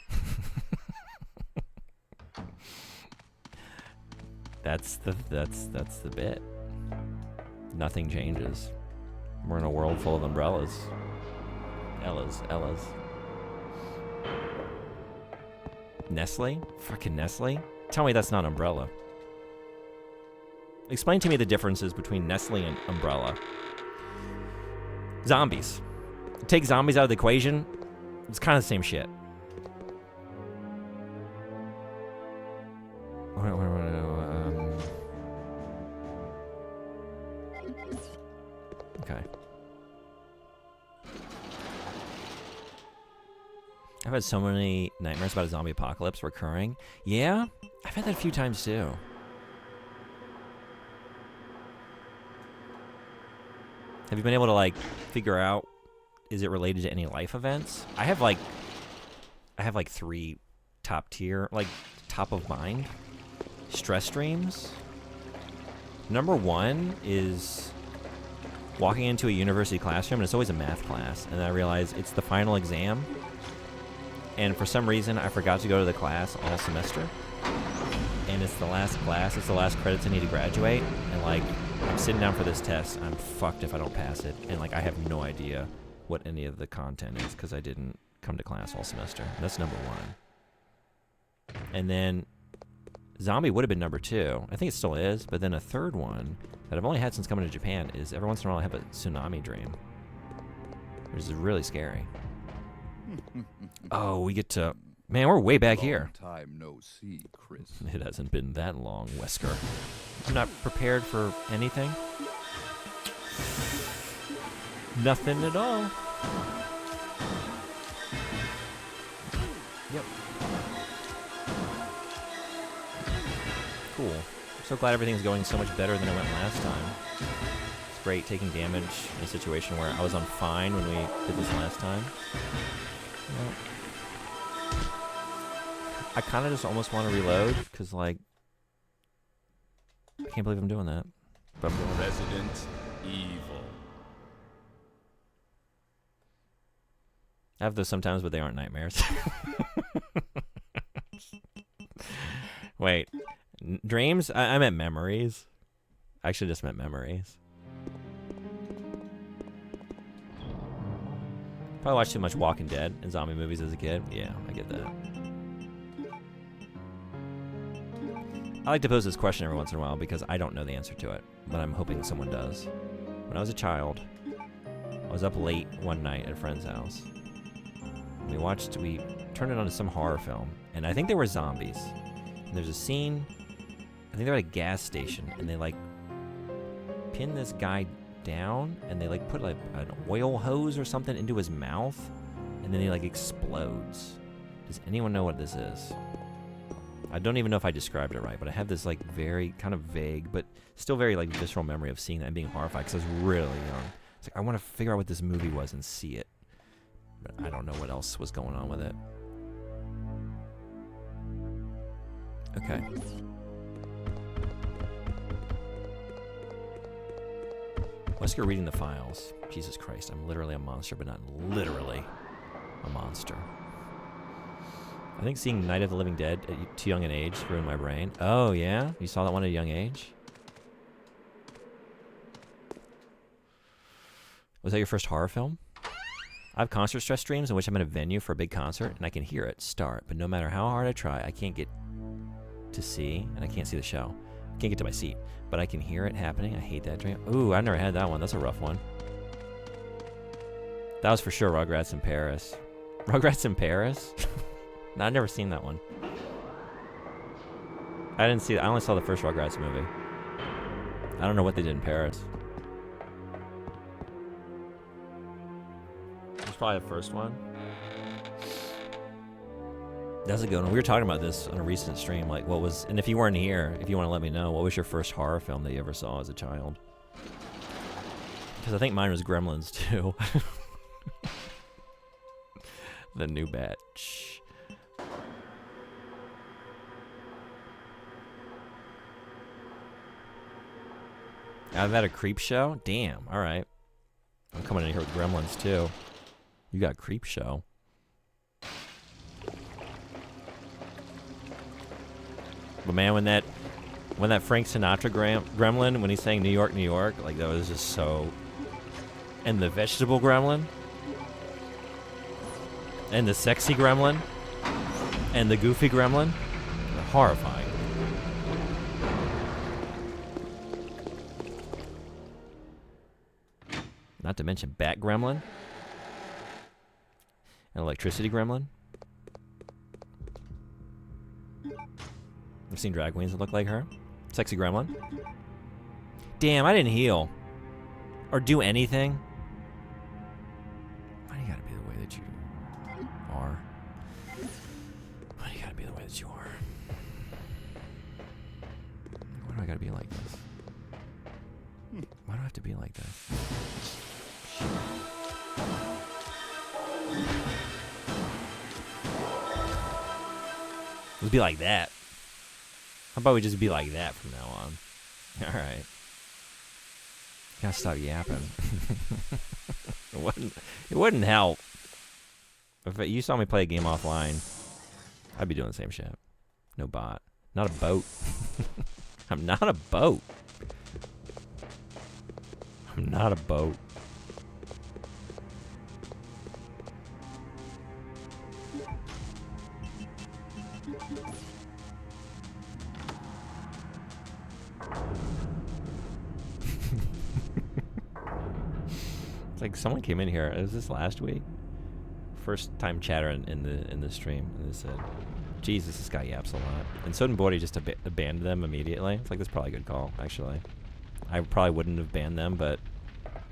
That's the bit. Nothing changes. We're in a world full of umbrellas. Ellas. Nestle? Fucking Nestle? Tell me that's not Umbrella. Explain to me the differences between Nestle and Umbrella. Zombies. Take zombies out of the equation, it's kind of the same shit. Okay. I've had so many nightmares about a zombie apocalypse recurring. Yeah? I've had that a few times too. Have you been able to, like, figure out, is it related to any life events? I have like 3 top tier, like, top of mind stress dreams. Number 1 is walking into a university classroom, and it's always a math class, and then I realize it's the final exam, and for some reason I forgot to go to the class all semester, and it's the last class, it's the last credits I need to graduate, and like, I'm sitting down for this test, I'm fucked if I don't pass it, and like, I have no idea what any of the content is, because I didn't come to class all semester. That's number 1. And then zombie would have been number 2. I think it still is, but then a third one that I've only had since coming to Japan is every once in a while I have a tsunami dream, which is really scary. Oh, we get to... Man, we're way back here. Time no see, Chris. It hasn't been that long, Wesker. I'm not prepared for anything. Nothing at all. Yep. Cool. I'm so glad everything's going so much better than it went last time. It's great taking damage in a situation where I was on fine when we did this last time. Yep. I kind of just almost want to reload, because, like, I can't believe I'm doing that. But I'm doing it. Resident Evil. I have those sometimes, but they aren't nightmares. Wait. Dreams? I meant memories. I actually just meant memories. Probably watched too much Walking Dead and zombie movies as a kid. Yeah, I get that. I like to pose this question every once in a while because I don't know the answer to it, but I'm hoping someone does. When I was a child, I was up late one night at a friend's house. We turned it on to some horror film, and I think there were zombies. And there's a scene, I think they're at a gas station, and they like pin this guy down, and they like put like an oil hose or something into his mouth, and then he like explodes. Does anyone know what this is? I don't even know if I described it right, but I have this like very kind of vague, but still very like visceral memory of seeing that and being horrified because I was really young. It's like I want to figure out what this movie was and see it, but I don't know what else was going on with it. Okay. Wesker reading the files. Jesus Christ, I'm literally a monster, but not literally a monster. I think seeing Night of the Living Dead at too young an age ruined my brain. Oh, yeah? You saw that one at a young age? Was that your first horror film? I have concert stress dreams in which I'm in a venue for a big concert, and I can hear it start, but no matter how hard I try, I can't get to see, and I can't see the show. Can't get to my seat, but I can hear it happening. I hate that dream. Ooh, I never had that one. That's a rough one. That was for sure Rugrats in Paris. Rugrats in Paris? No, I've never seen that one. I didn't see it. I only saw the first Rugrats movie. I don't know what they did in Paris. It's probably the first one. That's a good one. We were talking about this on a recent stream. Like, what was... And if you weren't here, if you want to let me know, what was your first horror film that you ever saw as a child? Because I think mine was Gremlins, too. The new batch. I've had a creep show? Damn, alright. I'm coming in here with Gremlins, too. You got creep show. But man, when that Frank Sinatra gremlin, when he sang New York, New York, like that was just so... And the vegetable gremlin. And the sexy gremlin. And the goofy gremlin. Horrifying. Not to mention Bat Gremlin. And Electricity Gremlin. I've seen drag queens that look like her. Sexy Gremlin. Damn, I didn't heal. Or do anything. Why do you gotta be the way that you are? Why do you gotta be the way that you are? Why do I gotta be like this? Why do I have to be like this? Let's be like that. How about we just be like that from now on? Alright. Gotta stop yapping. It wouldn't help. If you saw me play a game offline, I'd be doing the same shit. No bot. Not a boat. I'm not a boat. I'm not a boat. It's like someone came in here. Was this last week? First time chatter in the stream, and they said, "Jesus, this guy yaps a lot." And so did Bodhi just banned them immediately. It's like that's probably a good call, actually. I probably wouldn't have banned them, but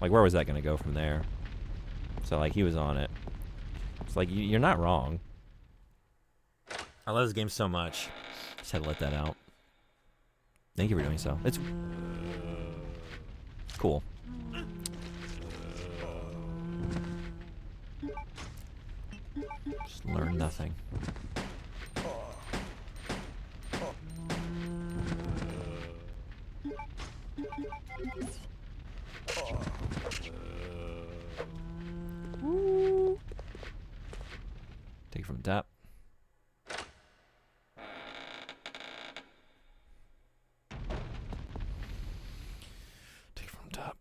like, where was that gonna go from there? So like, he was on it. It's like you're not wrong. I love this game so much. Just had to let that out. Thank you for doing so. It's cool. Just learn nothing. Take it from the top. Take it from the top.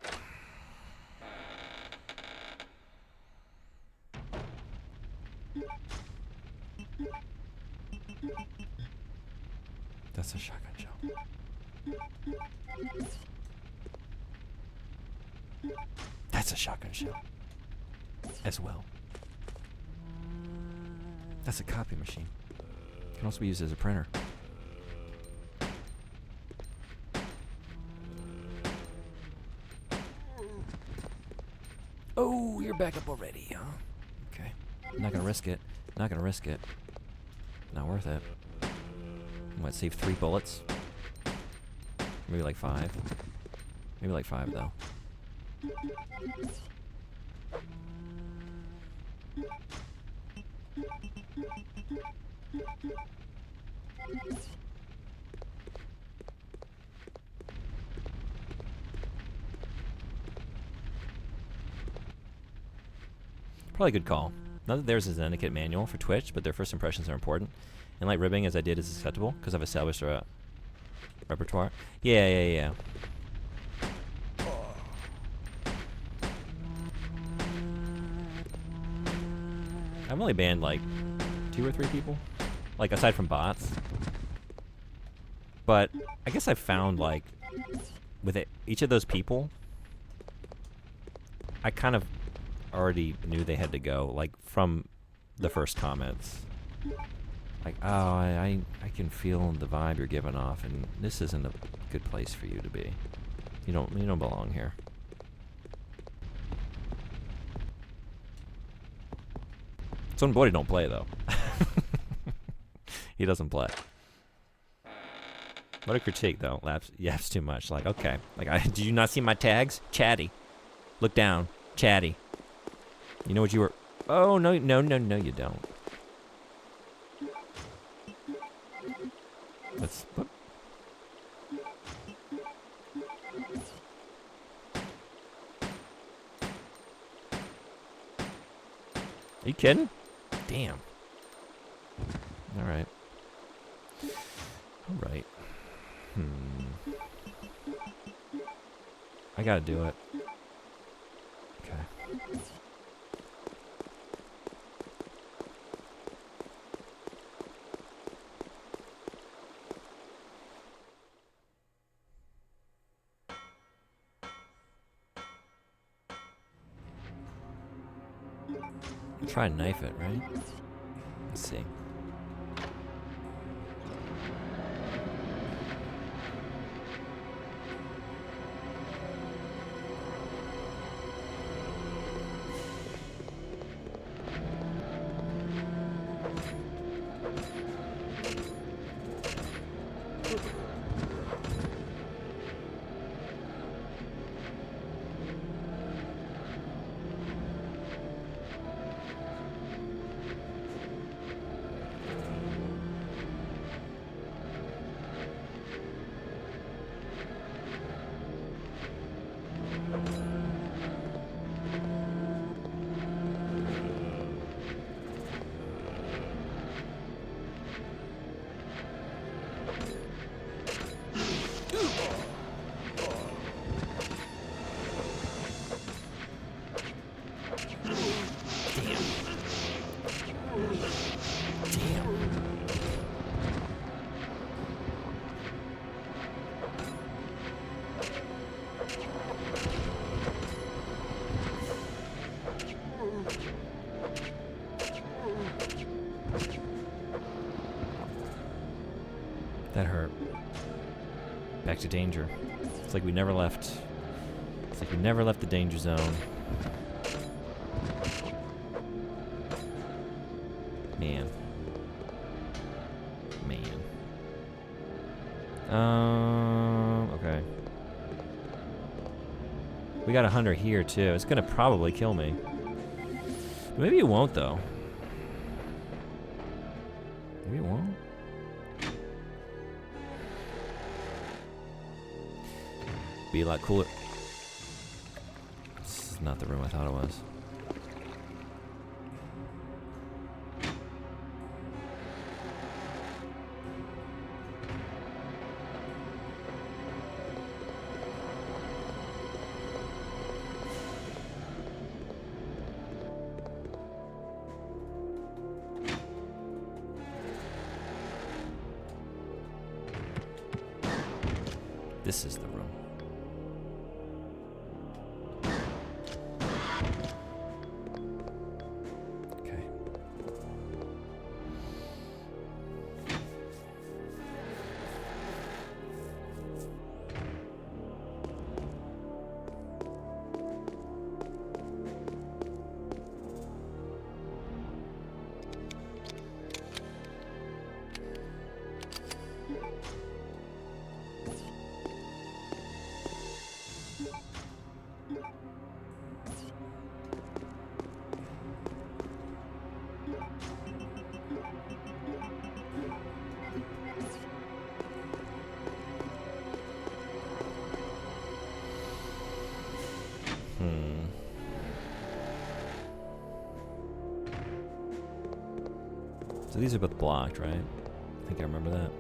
That's a shotgun shell. That's a shotgun shell. As well. That's a copy machine. Can also be used as a printer. Oh, you're back up already, huh? Okay. I'm not gonna risk it. Not gonna risk it. Not worth it. I might save 3 bullets. Maybe like 5. Maybe like 5 though. Probably a good call. Not that theirs is an etiquette manual for Twitch, but their first impressions are important. And light ribbing, as I did, is acceptable because I've established a repertoire. Yeah. I've only banned like 2 or 3 people, like aside from bots. But I guess I found, like, with each of those people, I kind of already knew they had to go, like, from the first comments. Like, oh, I can feel the vibe you're giving off, and this isn't a good place for you to be. You don't belong here. Son Boy don't play, though. He doesn't play. What a critique, though. Yaps too much. Like, okay. Like, did you not see my tags? Chatty. Look down. Chatty. You know what you were... Oh, no, you don't. Let's... Whoop. Are you kidding? Damn. All right. All right. I gotta do it. Okay. Try and knife it, right? Let's see. That hurt. Back to danger. It's like we never left. It's like we never left the danger zone. Man. Okay. We got a hunter here too. It's gonna probably kill me. Maybe it won't though. Maybe it won't. Be a lot cooler. This is not the room I thought it was. This is the room. Okay. So these are both blocked, right? I think I remember that.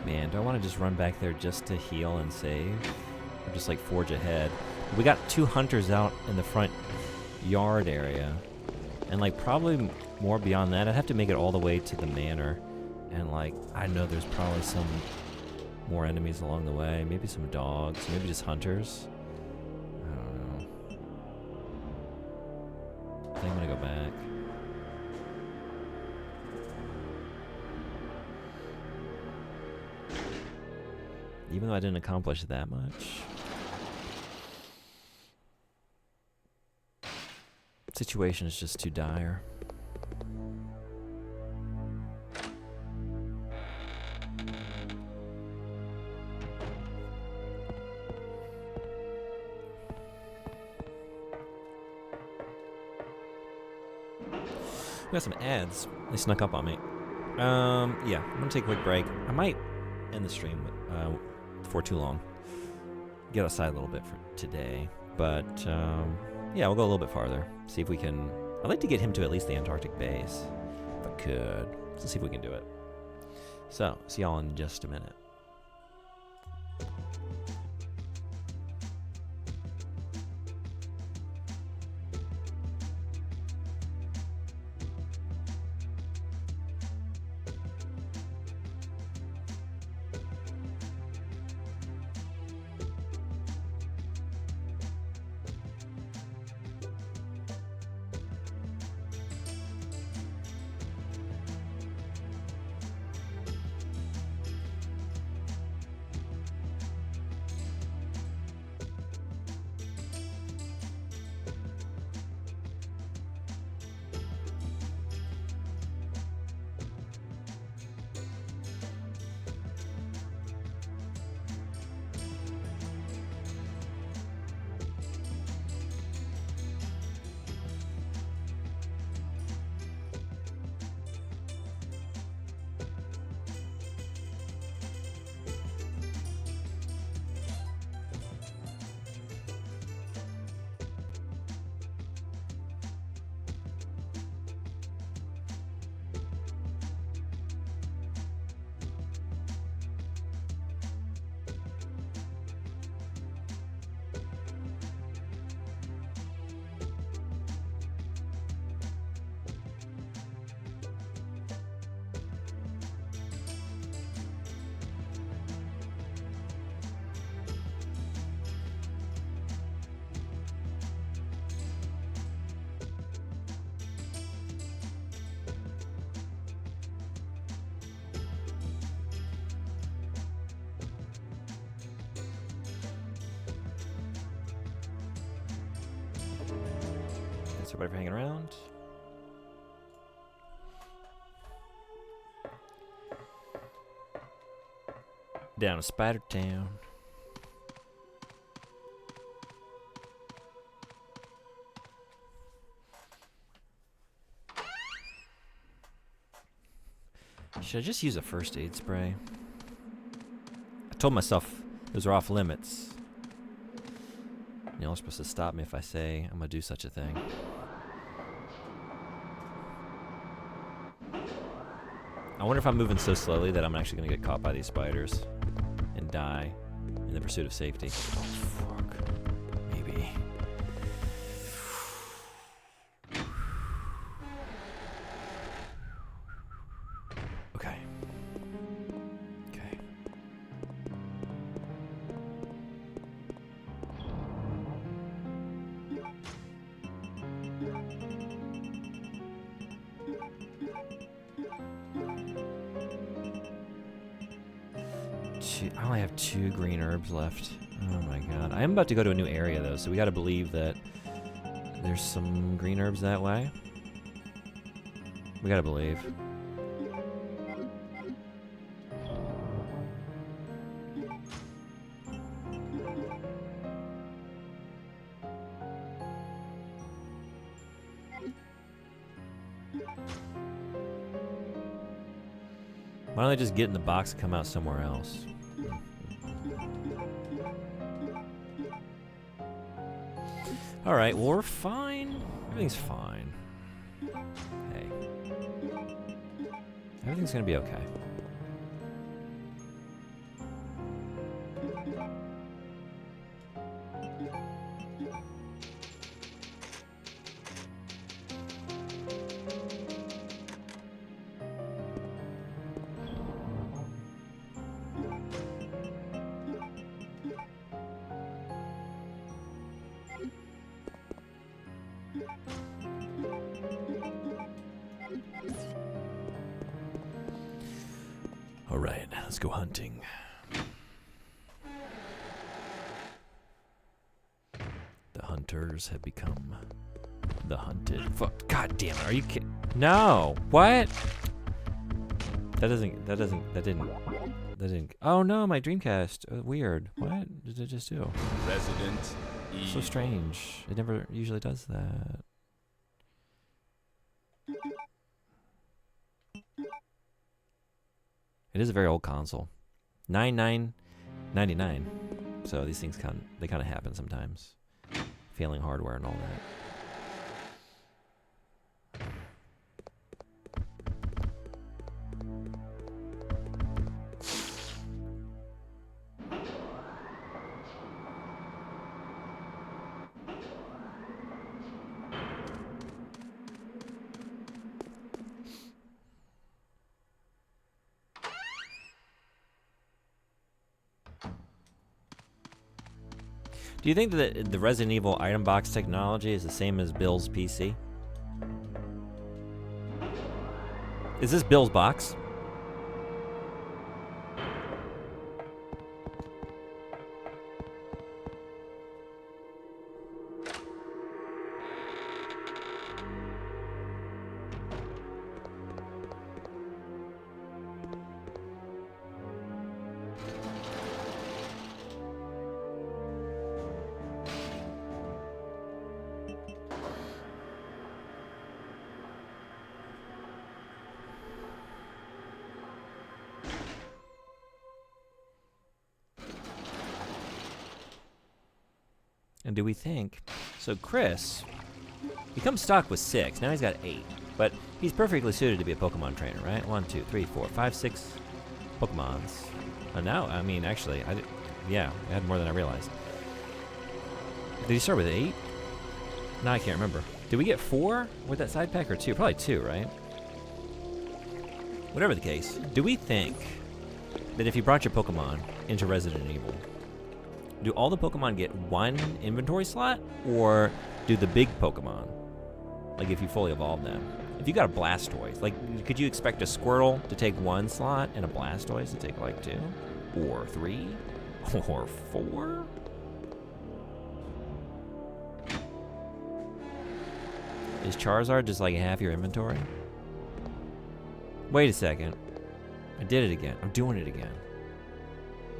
Man, do I want to just run back there just to heal and save? Or just like forge ahead? We got 2 hunters out in the front yard area. And like probably more beyond that. I'd have to make it all the way to the manor. And like, I know there's probably some more enemies along the way. Maybe some dogs. Maybe just hunters. I don't know. I think I'm gonna go back. Even though I didn't accomplish that much. The situation is just too dire. We got some ads. They snuck up on me. Yeah, I'm gonna take a quick break. I might end the stream for too long. Get outside a little bit for today, but yeah, we'll go a little bit farther. See if we can. I'd like to get him to at least the Antarctic base, if I could. Let's see if we can do it. So, see y'all in just a minute. Thanks everybody for hanging around. Down to Spider Town. Should I just use a first aid spray? I told myself those are off limits. Y'all are supposed to stop me if I say I'm gonna do such a thing. I wonder if I'm moving so slowly that I'm actually gonna get caught by these spiders and die in the pursuit of safety. Oh, fuck. Maybe. Okay. Okay. I only have 2 green herbs left. Oh my god. I am about to go to a new area though, so we gotta believe that there's some green herbs that way. We gotta believe. Why don't they just get in the box and come out somewhere else? Alright, well we're fine. Everything's fine. Hey. Everything's gonna be okay. All right, let's go hunting. The hunters have become the hunted. Fuck! God damn it! Are you kidding? No! What? That didn't. Oh no! My Dreamcast. Weird. What did it just do? Resident Evil. So strange. It never usually does that. It is a very old console. 99. So these things kind of happen sometimes. Failing hardware and all that. Do you think that the Resident Evil item box technology is the same as Bill's PC? Is this Bill's box? And do we think... So Chris, he comes stock with 6. Now he's got 8. But he's perfectly suited to be a Pokemon trainer, right? 1, 2, 3, 4, 5, 6 Pokemons. And now, I mean, actually, I had more than I realized. Did he start with 8? No, I can't remember. Did we get 4 with that side pack or 2? Probably 2, right? Whatever the case, do we think that if you brought your Pokemon into Resident Evil, do all the Pokemon get 1 inventory slot, or do the big Pokemon, like if you fully evolve them, if you got a Blastoise, like could you expect a Squirtle to take 1 slot and a Blastoise to take like 2, or 3, or 4? Is Charizard just like half your inventory? Wait a second. I did it again. I'm doing it again.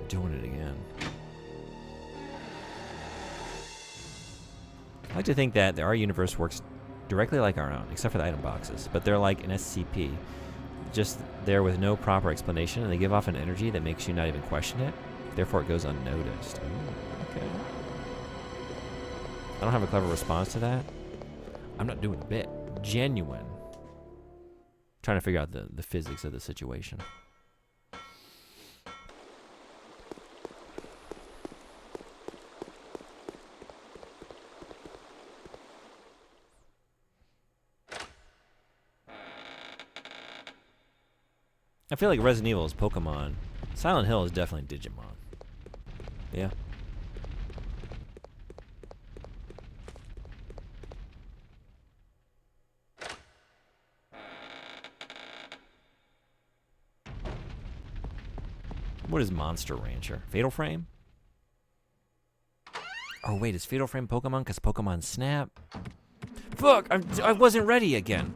I'm doing it again. I like to think that our universe works directly like our own, except for the item boxes. But they're like an SCP, just there with no proper explanation, and they give off an energy that makes you not even question it. Therefore, it goes unnoticed. Ooh, okay. I don't have a clever response to that. I'm not doing a bit. Genuine. Trying to figure out the physics of the situation. I feel like Resident Evil is Pokemon. Silent Hill is definitely Digimon. Yeah. What is Monster Rancher? Fatal Frame? Oh wait, is Fatal Frame Pokemon because Pokemon Snap? Fuck! I wasn't ready again.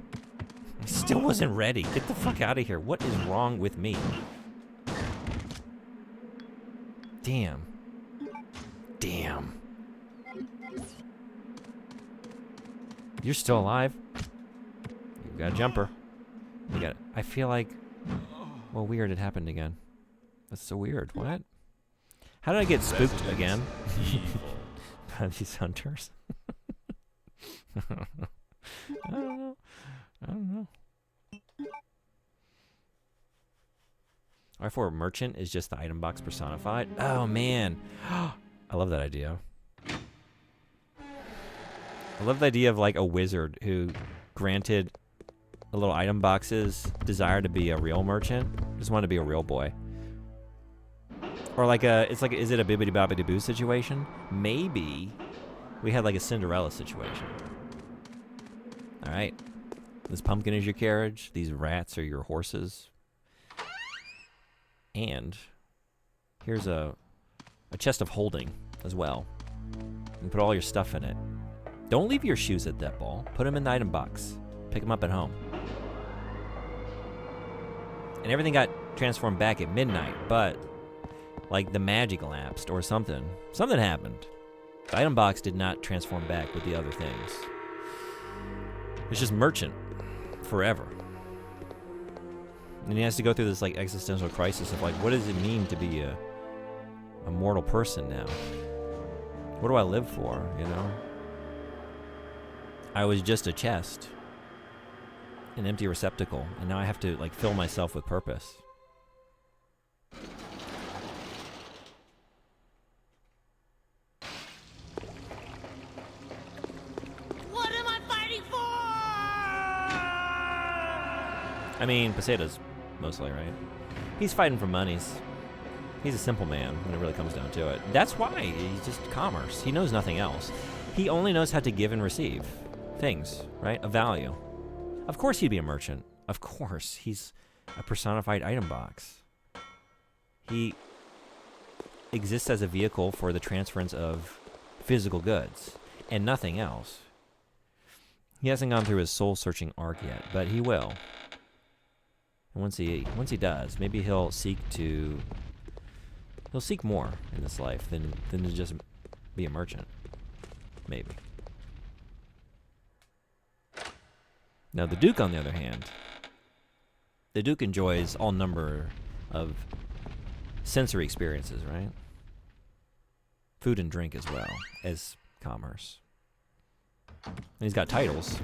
I still wasn't ready. Get the fuck out of here. What is wrong with me? Damn. Damn. You're still alive? You got a jumper. You got. I feel like. Well, weird. It happened again. That's so weird. What? How did I get spooked again? By these hunters. I don't know. R4 merchant is just the item box personified. Oh man, I love that idea. I love the idea of like a wizard who granted a little item box's desire to be a real merchant. Just wanted to be a real boy. Or like is it a bibbidi bobbidi boo situation? Maybe we had like a Cinderella situation. All right, this pumpkin is your carriage. These rats are your horses. And here's a chest of holding as well. You can put all your stuff in it. Don't leave your shoes at that ball. Put them in the item box. Pick them up at home. And everything got transformed back at midnight, but like the magic elapsed or something. Something happened. The item box did not transform back with the other things. It's just merchant forever. And he has to go through this like existential crisis of like, what does it mean to be a mortal person now? What do I live for, you know? I was just a chest, an empty receptacle, and now I have to like fill myself with purpose. What am I fighting for? I mean, Poseidon's mostly, right? He's fighting for monies. He's a simple man when it really comes down to it. That's why he's just commerce. He knows nothing else. He only knows how to give and receive things, right? Of value. Of course he'd be a merchant. Of course. He's a personified item box. He exists as a vehicle for the transference of physical goods and nothing else. He hasn't gone through his soul-searching arc yet, but he will. And once he does, maybe he'll seek more in this life than to just be a merchant. Maybe. Now the Duke, on the other hand, the Duke enjoys all number of sensory experiences, right? Food and drink as well as commerce. And he's got titles.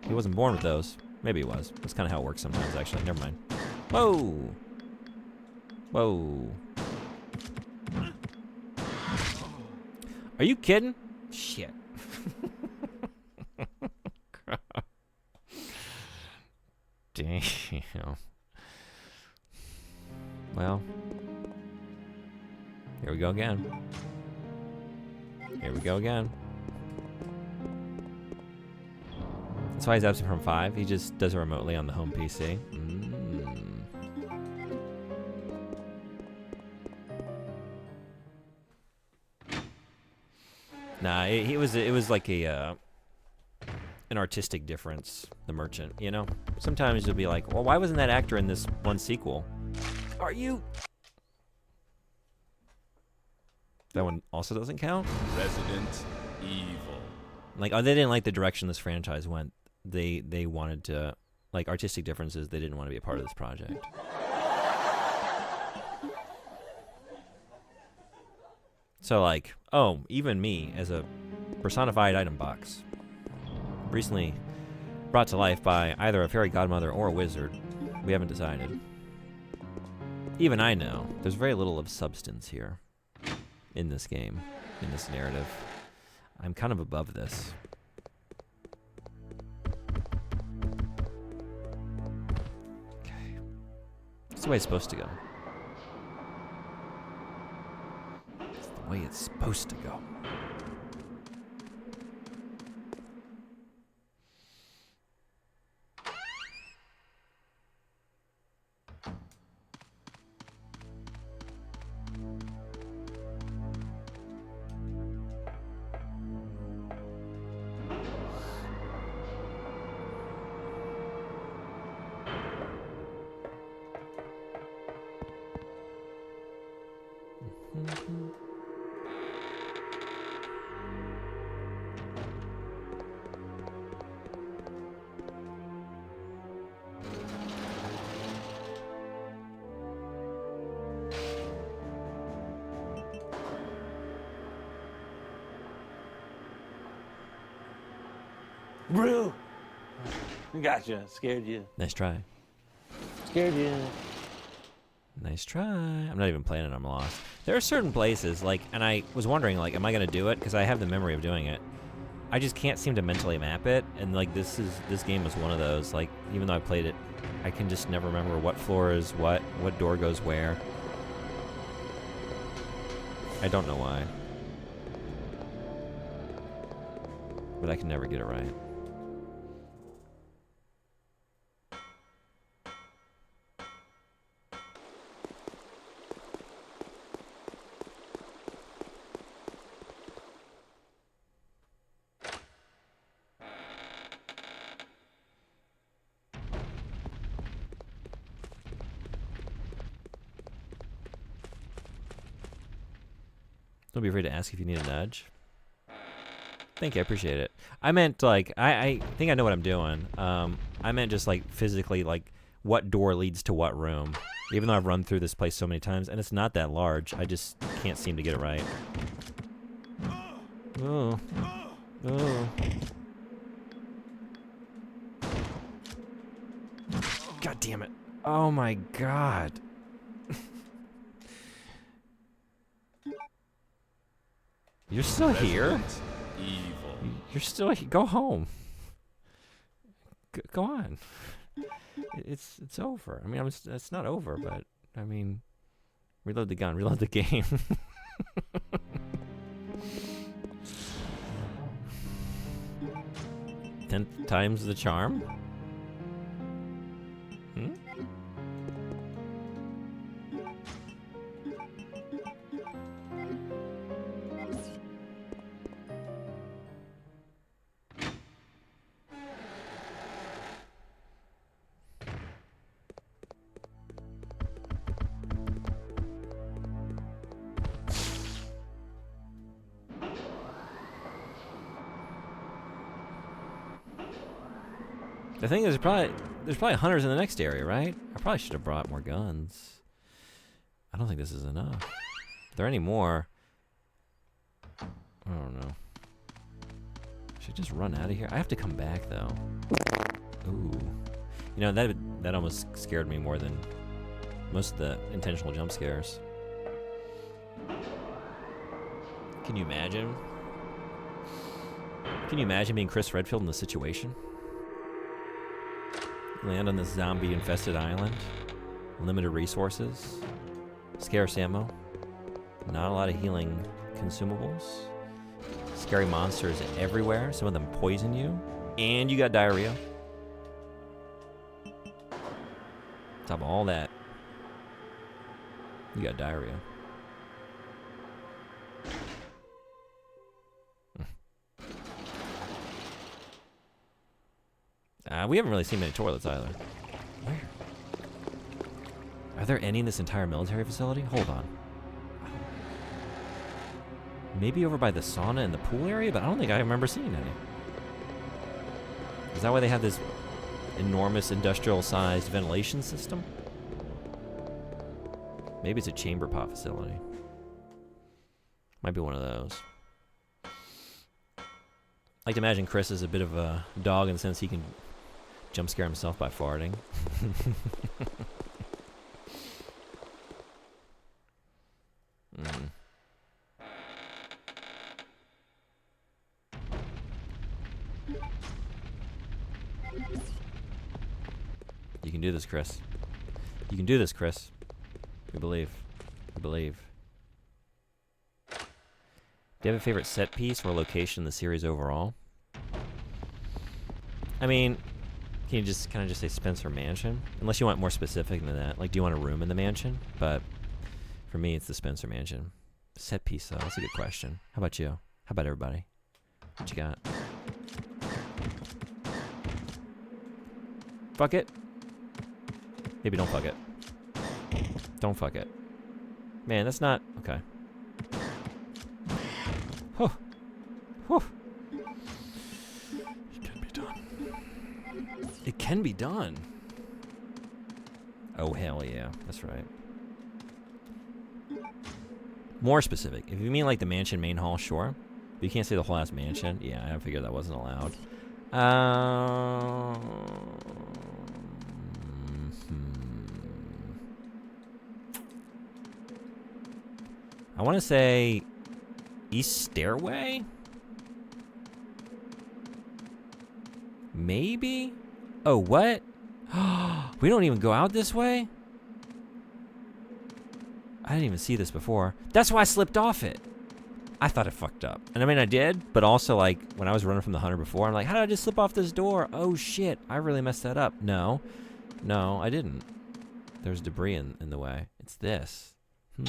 He wasn't born with those. Maybe he was. That's kind of how it works sometimes, actually. Never mind. Whoa! Whoa. Are you kidding? Shit. Damn. Well. Here we go again. Here we go again. That's why he's absent from 5. He just does it remotely on the home PC. Nah, it was like an artistic difference, the merchant, you know? Sometimes you'll be like, well, why wasn't that actor in this one sequel? Are you... That one also doesn't count? Resident Evil. Like, oh, they didn't like the direction this franchise went. They wanted to, like, artistic differences, they didn't want to be a part of this project. So, like, oh, even me, as a personified item box, recently brought to life by either a fairy godmother or a wizard, we haven't decided. Even I know there's very little of substance here in this game, in this narrative. I'm kind of above this. Okay. It's the way it's supposed to go. It's the way it's supposed to go. Brew! Gotcha. Scared you. Nice try. Scared you. Nice try. I'm not even playing it, I'm lost. There are certain places, like, and I was wondering, like, am I gonna do it? Because I have the memory of doing it. I just can't seem to mentally map it, and like this game is one of those. Like, even though I played it, I can just never remember what floor is what door goes where. I don't know why. But I can never get it right. Don't be afraid to ask if you need a nudge. Thank you, I appreciate it. I meant, like, I think I know what I'm doing. I meant just, like, physically, like, what door leads to what room. Even though I've run through this place so many times, and it's not that large, I just can't seem to get it right. Oh. Oh. God damn it. Oh my god. You're still here? Evil. You're still here. Go home. Go on. It's over. I mean, it's not over, but I mean, reload the gun, reload the game. 10th time's the charm? Hmm? The thing is, there's probably hunters in the next area, right? I probably should have brought more guns. I don't think this is enough. If there are any more, I don't know. Should I just run out of here? I have to come back though. Ooh, you know that almost scared me more than most of the intentional jump scares. Can you imagine? Can you imagine being Chris Redfield in this situation? Land on this zombie-infested island. Limited resources. Scarce ammo. Not a lot of healing consumables. Scary monsters everywhere. Some of them poison you. And you got diarrhea. On top of all that, you got diarrhea. We haven't really seen many toilets either. Where? Are there any in this entire military facility? Hold on. Maybe over by the sauna and the pool area, but I don't think I remember seeing any. Is that why they have this enormous industrial-sized ventilation system? Maybe it's a chamber pot facility. Might be one of those. I like to imagine Chris is a bit of a dog in the sense he can jump scare himself by farting. You can do this, Chris. You can do this, Chris. We believe. We believe. Do you have a favorite set piece or location in the series overall? I mean, can you just kind of just say Spencer Mansion? Unless you want more specific than that. Like, do you want a room in the mansion? But for me, it's the Spencer Mansion. Set piece, though. That's a good question. How about you? How about everybody? What you got? Fuck it. Maybe don't fuck it. Don't fuck it. Man, that's not... Okay. Whew. Whew. It can be done. It can be done. Oh, hell yeah. That's right. More specific. If you mean like the mansion main hall, sure. But you can't say the whole ass mansion. Yeah, I figured that wasn't allowed. I want to say East Stairway? Maybe? Oh, what? We don't even go out this way? I didn't even see this before. That's why I slipped off it. I thought it fucked up. And I mean, I did, but also, like, when I was running from the hunter before, I'm like, how did I just slip off this door? Oh, shit. I really messed that up. No. No, I didn't. There's debris in the way. It's this. I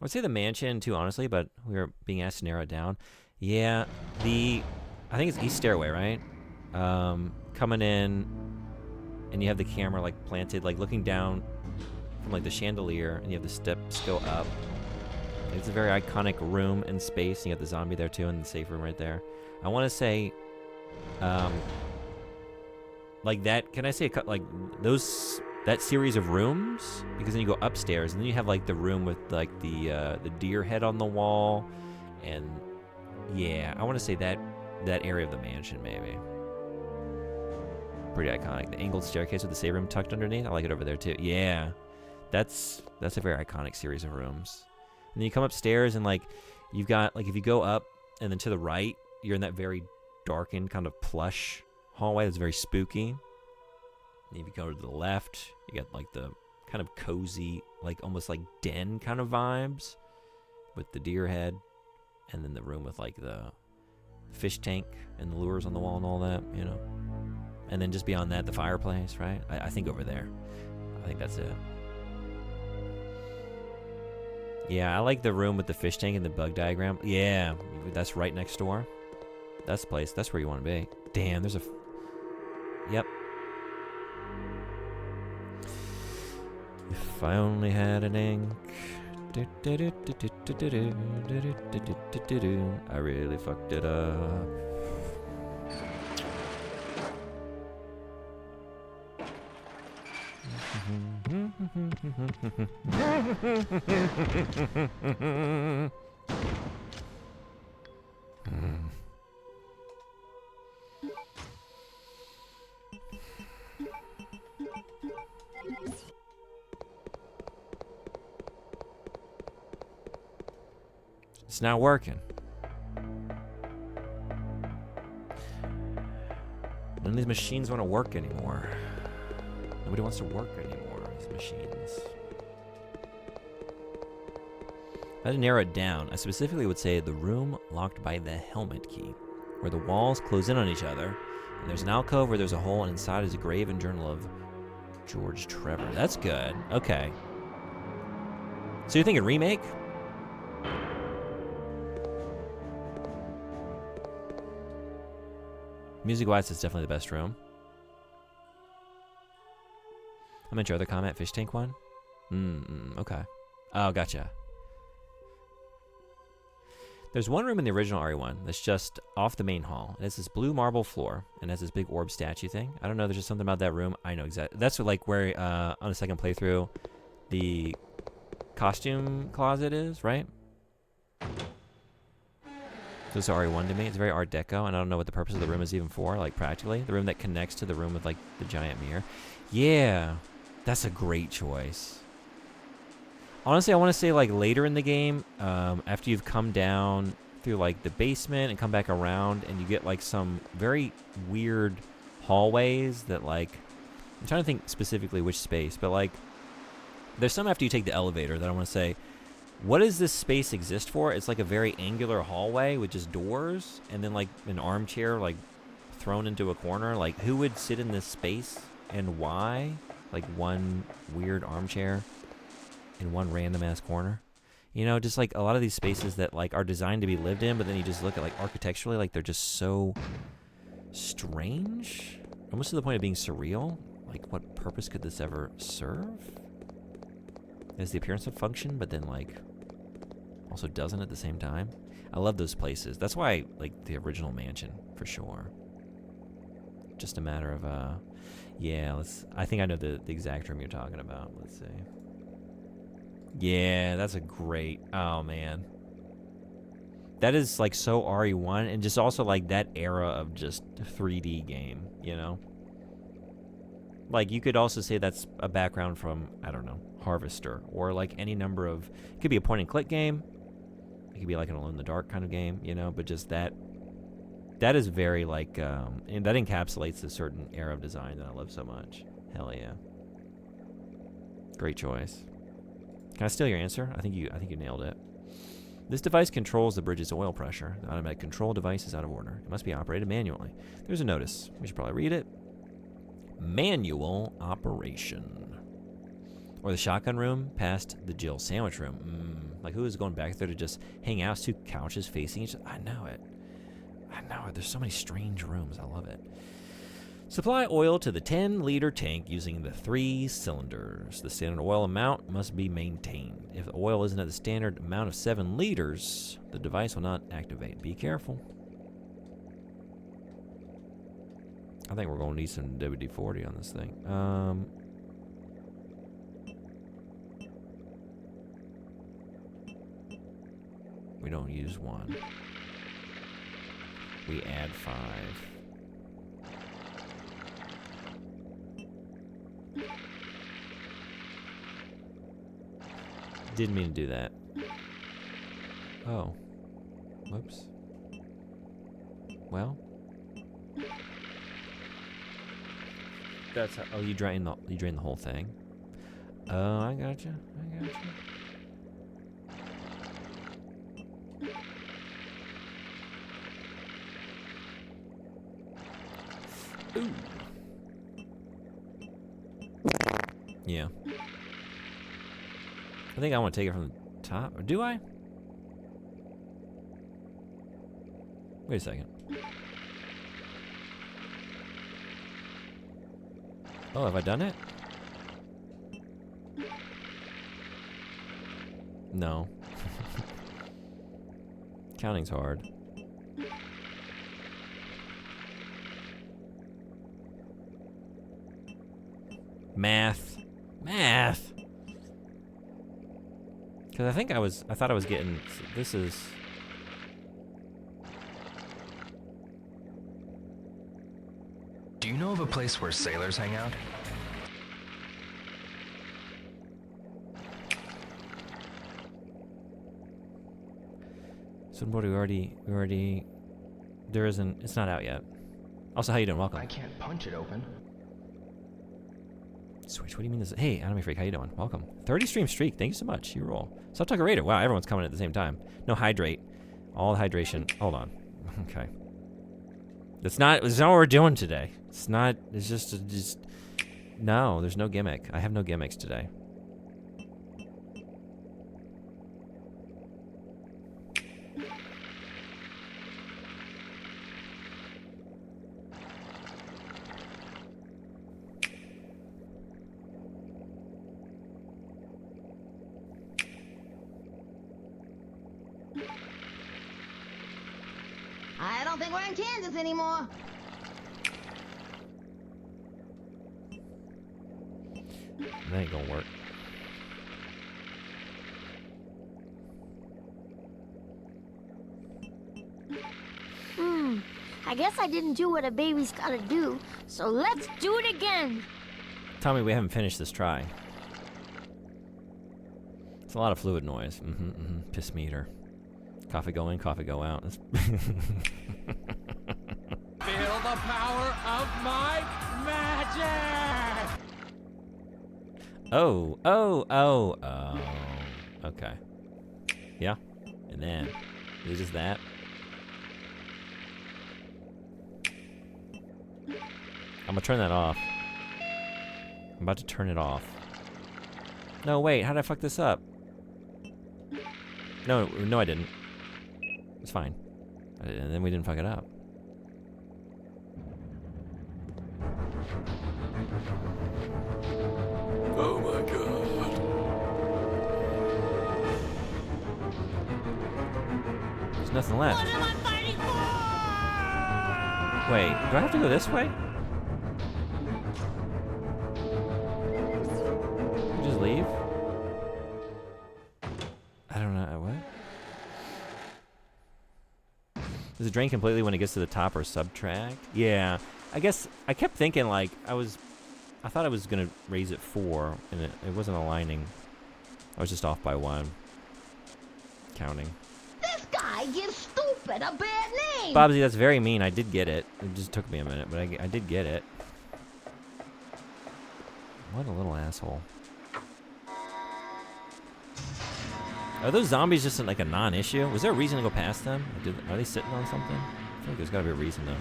would say the mansion, too, honestly, but we were being asked to narrow it down. Yeah, I think it's East Stairway, right? Coming in, and you have the camera, like, planted, like, looking down from, like, the chandelier, and you have the steps go up. It's a very iconic room and space, and you got the zombie there, too, and the safe room right there. I want to say, like that, can I say, like, that series of rooms? Because then you go upstairs, and then you have, like, the room with, like, the deer head on the wall, and, yeah, I want to say that area of the mansion, maybe. Pretty iconic. The angled staircase with the save room tucked underneath. I like it over there too. Yeah, that's a very iconic series of rooms. And then you come upstairs and like you've got like if you go up and then to the right, you're in that very darkened kind of plush hallway that's very spooky. And if you go to the left, you got like the kind of cozy, like almost like den kind of vibes with the deer head, and then the room with like the fish tank and the lures on the wall and all that, you know. And then just beyond that, the fireplace, right? I think over there. I think that's it. Yeah, I like the room with the fish tank and the bug diagram. Yeah, that's right next door. That's the place. That's where you want to be. Damn, there's a... Yep. If I only had an ink. I really fucked it up. It's not working. None of these machines want to work anymore. Nobody wants to work anymore, these machines. If I had to narrow it down, I specifically would say the room locked by the helmet key, where the walls close in on each other, and there's an alcove where there's a hole, and inside is a grave and journal of George Trevor. That's good. Okay. So you're thinking remake? Music-wise, it's definitely the best room. I'm into your other comment, fish tank one? Okay. Oh, gotcha. There's one room in the original RE1 that's just off the main hall. It has this blue marble floor and has this big orb statue thing. I don't know, there's just something about that room. I know exactly. That's what, like where on a second playthrough the costume closet is, right? This is RE1 to me. It's very Art Deco, and I don't know what the purpose of the room is even for, like practically. The room that connects to the room with like the giant mirror. Yeah, that's a great choice. Honestly, I want to say like later in the game, after you've come down through like the basement and come back around, and you get like some very weird hallways that like, I'm trying to think specifically which space, but like there's some after you take the elevator that I want to say, what does this space exist for? It's like a very angular hallway with just doors and then like an armchair like thrown into a corner. Like who would sit in this space and why? Like one weird armchair in one random ass corner. You know, just like a lot of these spaces that like are designed to be lived in, but then you just look at like architecturally, like they're just so strange. Almost to the point of being surreal. Like what purpose could this ever serve? It has the appearance of function, but then like also doesn't at the same time. I love those places. That's why I like the original mansion for sure. Just a matter of yeah, I think I know the exact room you're talking about. Let's see. Yeah, that's a great, oh man. That is like so RE1 and just also like that era of just 3D game, you know? Like, you could also say that's a background from, I don't know, Harvester, or like any number of, it could be a point and click game. It could be like an Alone in the Dark kind of game, you know, but just that is very like, and that encapsulates a certain era of design that I love so much. Hell yeah. Great choice. Can I steal your answer? I think you nailed it. This device controls the bridge's oil pressure. The automatic control device is out of order. It must be operated manually. There's a notice. We should probably read it. Manual operation. Or the shotgun room past the Jill sandwich room. Like, who is going back there to just hang out? It's two couches facing each other. I know it. There's so many strange rooms. I love it. Supply oil to the 10-liter tank using the 3 cylinders. The standard oil amount must be maintained. If the oil isn't at the standard amount of 7 liters, the device will not activate. Be careful. I think we're going to need some WD-40 on this thing. We don't use 1. We add 5. Didn't mean to do that. Oh. Whoops. Well. That's how, oh, you drain the whole thing. Oh, I gotcha. Ooh. Yeah. I think I want to take it from the top. Or do I? Wait a second. Oh, have I done it? No. Counting's hard. Math. Because I thought I was getting, this is. Do you know of a place where sailors hang out? So what do we already, there isn't, it's not out yet. Also, how you doing? Welcome. I can't punch it open. Switch, what do you mean this? Hey, Anime Freak, how you doing? Welcome. 30 stream streak, thank you so much. You roll. Stop talking Raider. Wow, everyone's coming at the same time. No, hydrate. All the hydration. Hold on. Okay. That's not what we're doing today. It's just, no, there's no gimmick. I have no gimmicks today. I don't think we're in Kansas anymore. That ain't gonna work. I guess I didn't do what a baby's gotta do, so let's do it again. Tell me we haven't finished this try. It's a lot of fluid noise. Piss meter. Coffee go in, coffee go out. Feel the power of my magic! Oh. Okay. Yeah. And then, is it just that? I'm gonna turn that off. I'm about to turn it off. No, wait, how did I fuck this up? No, I didn't. It's fine. And then we didn't fuck it up. Oh my god. There's nothing left. What am I fighting for? Wait, do I have to go this way? You just leave? I don't know. What? Does it drain completely when it gets to the top or subtract? Yeah. I guess I kept thinking, like, I was I thought I was gonna raise it 4, and it wasn't aligning. I was just off by 1. Counting. This guy gives stupid a bad name. Bobsy, that's very mean. I did get it. It just took me a minute, but I did get it. What a little asshole. Are those zombies just like a non-issue? Was there a reason to go past them? Are they sitting on something? I feel like there's got to be a reason to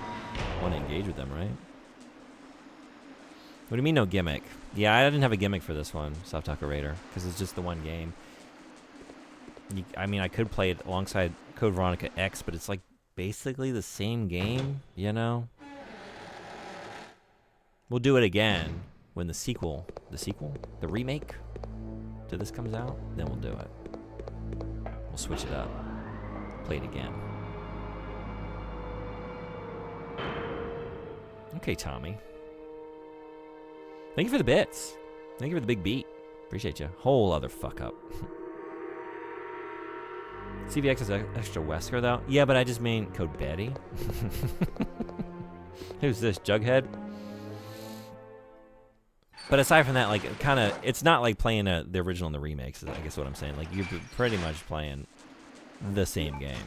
want to engage with them, right? What do you mean no gimmick? Yeah, I didn't have a gimmick for this one, Soft Taco Raider, because it's just the one game. I mean, I could play it alongside Code Veronica X, but it's like basically the same game, you know? We'll do it again when the remake to this comes out, then we'll do it. We'll switch it up. Play it again. Okay, Tommy. Thank you for the bits. Thank you for the big beat. Appreciate you. Whole other fuck up. CVX is extra Wesker, though. Yeah, but I just mean Code Betty. Who's this, Jughead? But aside from that, like, it's not like playing the original and the remakes, I guess what I'm saying. Like, you're pretty much playing the same game,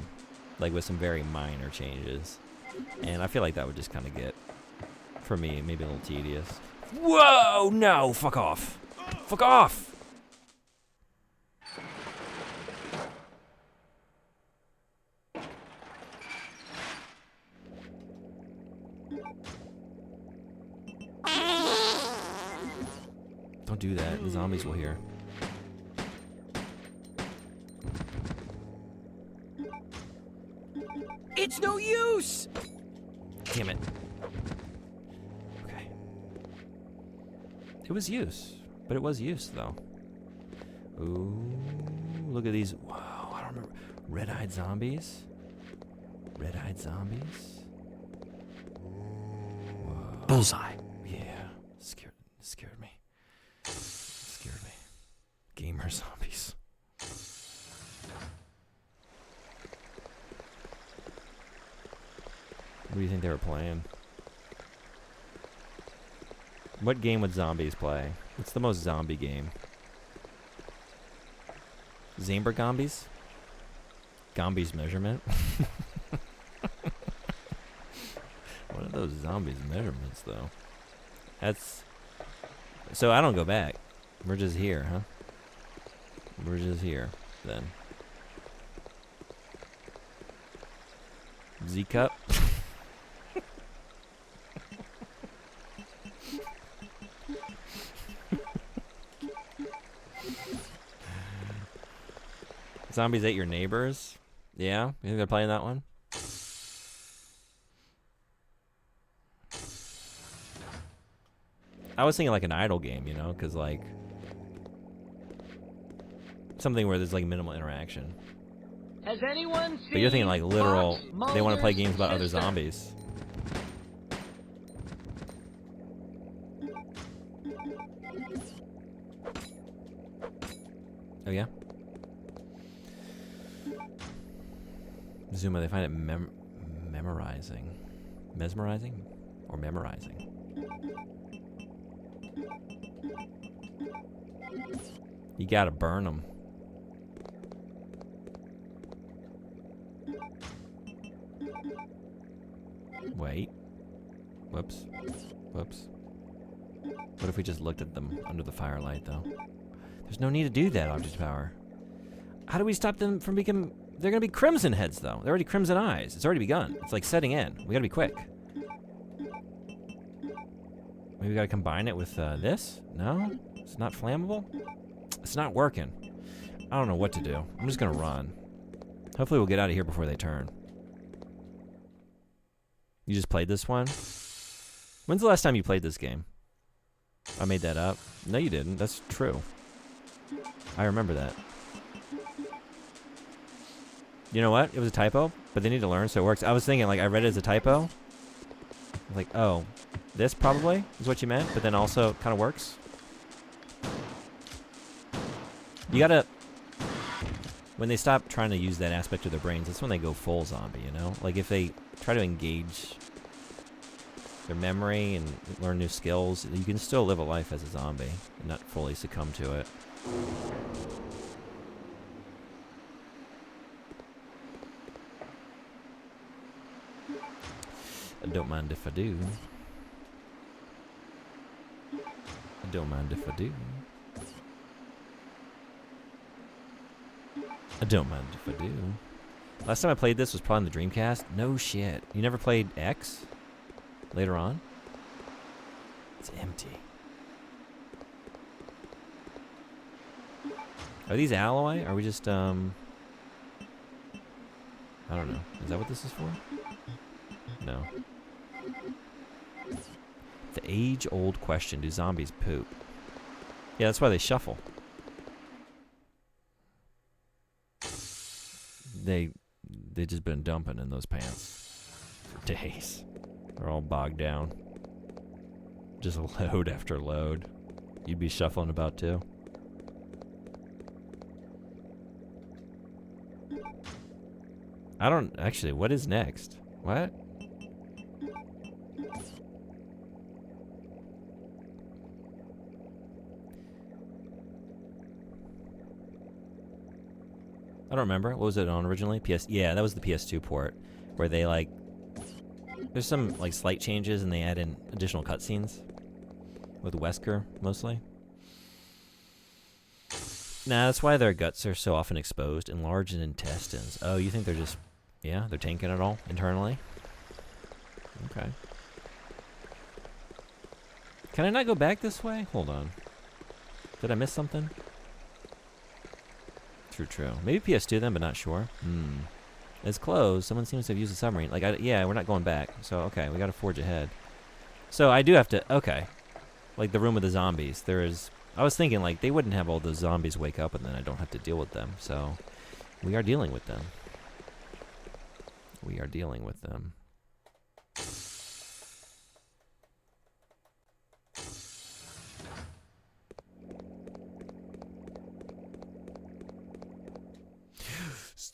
like, with some very minor changes. And I feel like that would just kind of get, for me, maybe a little tedious. Whoa! No! Fuck off! Fuck off! Don't do that. The zombies will hear. It's no use! Damn it. Okay. It was use. But it was use, though. Ooh. Look at these. Wow. I don't remember. Red-eyed zombies? Red-eyed zombies? Whoa. Bullseye. Yeah. Scared me. Scared me. Gamer zombies. What do you think they were playing? What game would zombies play? What's the most zombie game? Zamber Gombies? Gombies measurement? What are those zombies measurements, though? That's... So I don't go back. We're just here, huh? We're just here, then. Z-Cup? Zombies ate your neighbors? Yeah? You think they're playing that one? I was thinking like an idle game, you know? Because, like... something where there's, like, minimal interaction. Has anyone seen But you're thinking, like, literal... Fox They want to play games about Mulder's other sister? zombies. Oh, yeah? Zuma, they find it memorizing. Mesmerizing? Or memorizing? You gotta burn them. Wait. Whoops. Whoops. What if we just looked at them under the firelight, though? There's no need to do that, Object Power. How do we stop them from becoming... They're gonna be crimson heads, though. They're already crimson eyes. It's already begun. It's like setting in. We gotta be quick. Maybe we gotta combine it with this? No? It's not flammable? It's not working. I don't know what to do. I'm just gonna run. Hopefully we'll get out of here before they turn. You just played this one? When's the last time you played this game? I made that up. No, you didn't. That's true. I remember that. You know what? It was a typo, but they need to learn, so it works. I was thinking, like, I read it as a typo. I was like, oh, this probably is what you meant, but then also kind of works. You gotta... When they stop trying to use that aspect of their brains, that's when they go full zombie, you know? Like, if they try to engage their memory and learn new skills, you can still live a life as a zombie and not fully succumb to it. I don't mind if I do. I don't mind if I do. I don't mind if I do. Last time I played this was probably on the Dreamcast. No shit. You never played X? Later on? It's empty. Are these alloy? Are we just, I don't know. Is that what this is for? No. The age-old question, do zombies poop? Yeah, that's why they shuffle. They just been dumping in those pants for days. They're all bogged down. Just load after load. You'd be shuffling about too. I don't actually. What is next? What? I don't remember. What was it on originally? Yeah, that was the PS2 port, where they like. There's some like slight changes, and they add in additional cutscenes with Wesker mostly. Nah, that's why their guts are so often exposed. Enlarged intestines. Oh, you think they're just, yeah, they're tanking it all internally? Okay. Can I not go back this way? Hold on. Did I miss something? True. Maybe PS2 then, but not sure. It's closed. Someone seems to have used a submarine. Like, yeah, we're not going back. So, okay, we gotta forge ahead. So, I do have to, okay. Like, the room with the zombies. There is, I was thinking, like, they wouldn't have all those zombies wake up and then I don't have to deal with them. So, we are dealing with them. We are dealing with them.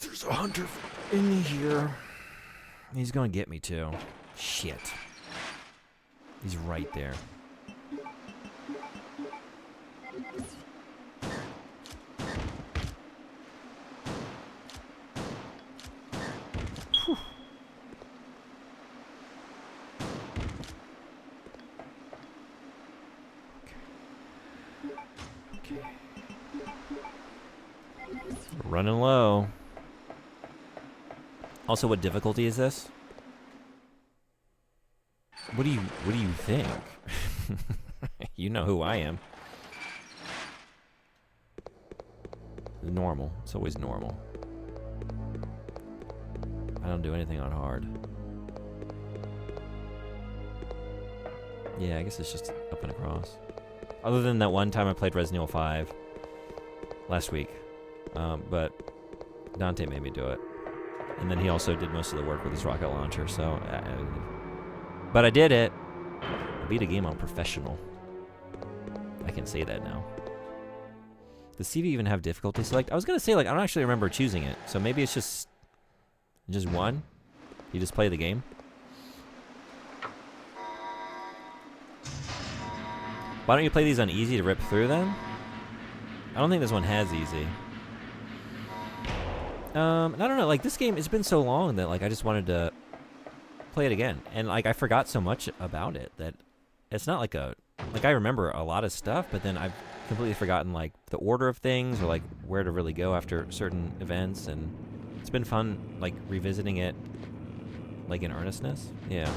There's a hunter in here. He's gonna get me too. Shit. He's right there. Whew. Okay. We're running low. Also, what difficulty is this? What do you think? You know who I am. Normal. It's always normal. I don't do anything on hard. Yeah, I guess it's just up and across. Other than that one time I played Resident Evil 5 last week. But Dante made me do it. And then he also did most of the work with his rocket launcher, so... but I did it! I beat a game on professional. I can say that now. Does CV even have difficulty select? I was gonna say, like, I don't actually remember choosing it, so maybe it's just one? You just play the game? Why don't you play these on easy to rip through them? I don't think this one has easy. I don't know, like, this game, it's been so long that, like, I just wanted to play it again. And, like, I forgot so much about it that it's not like I remember a lot of stuff, but then I've completely forgotten, like, the order of things or, like, where to really go after certain events. And it's been fun, like, revisiting it, like, in earnestness. Yeah.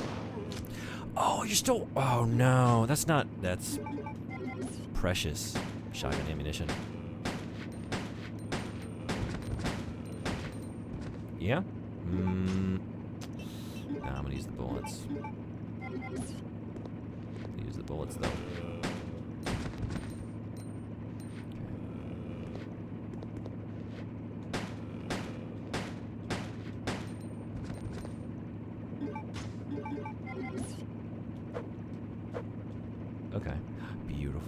Oh, you're still, oh, no, that's precious shotgun ammunition. Yeah? Nah, I'm gonna use the bullets. Use the bullets, though. Okay. Beautiful.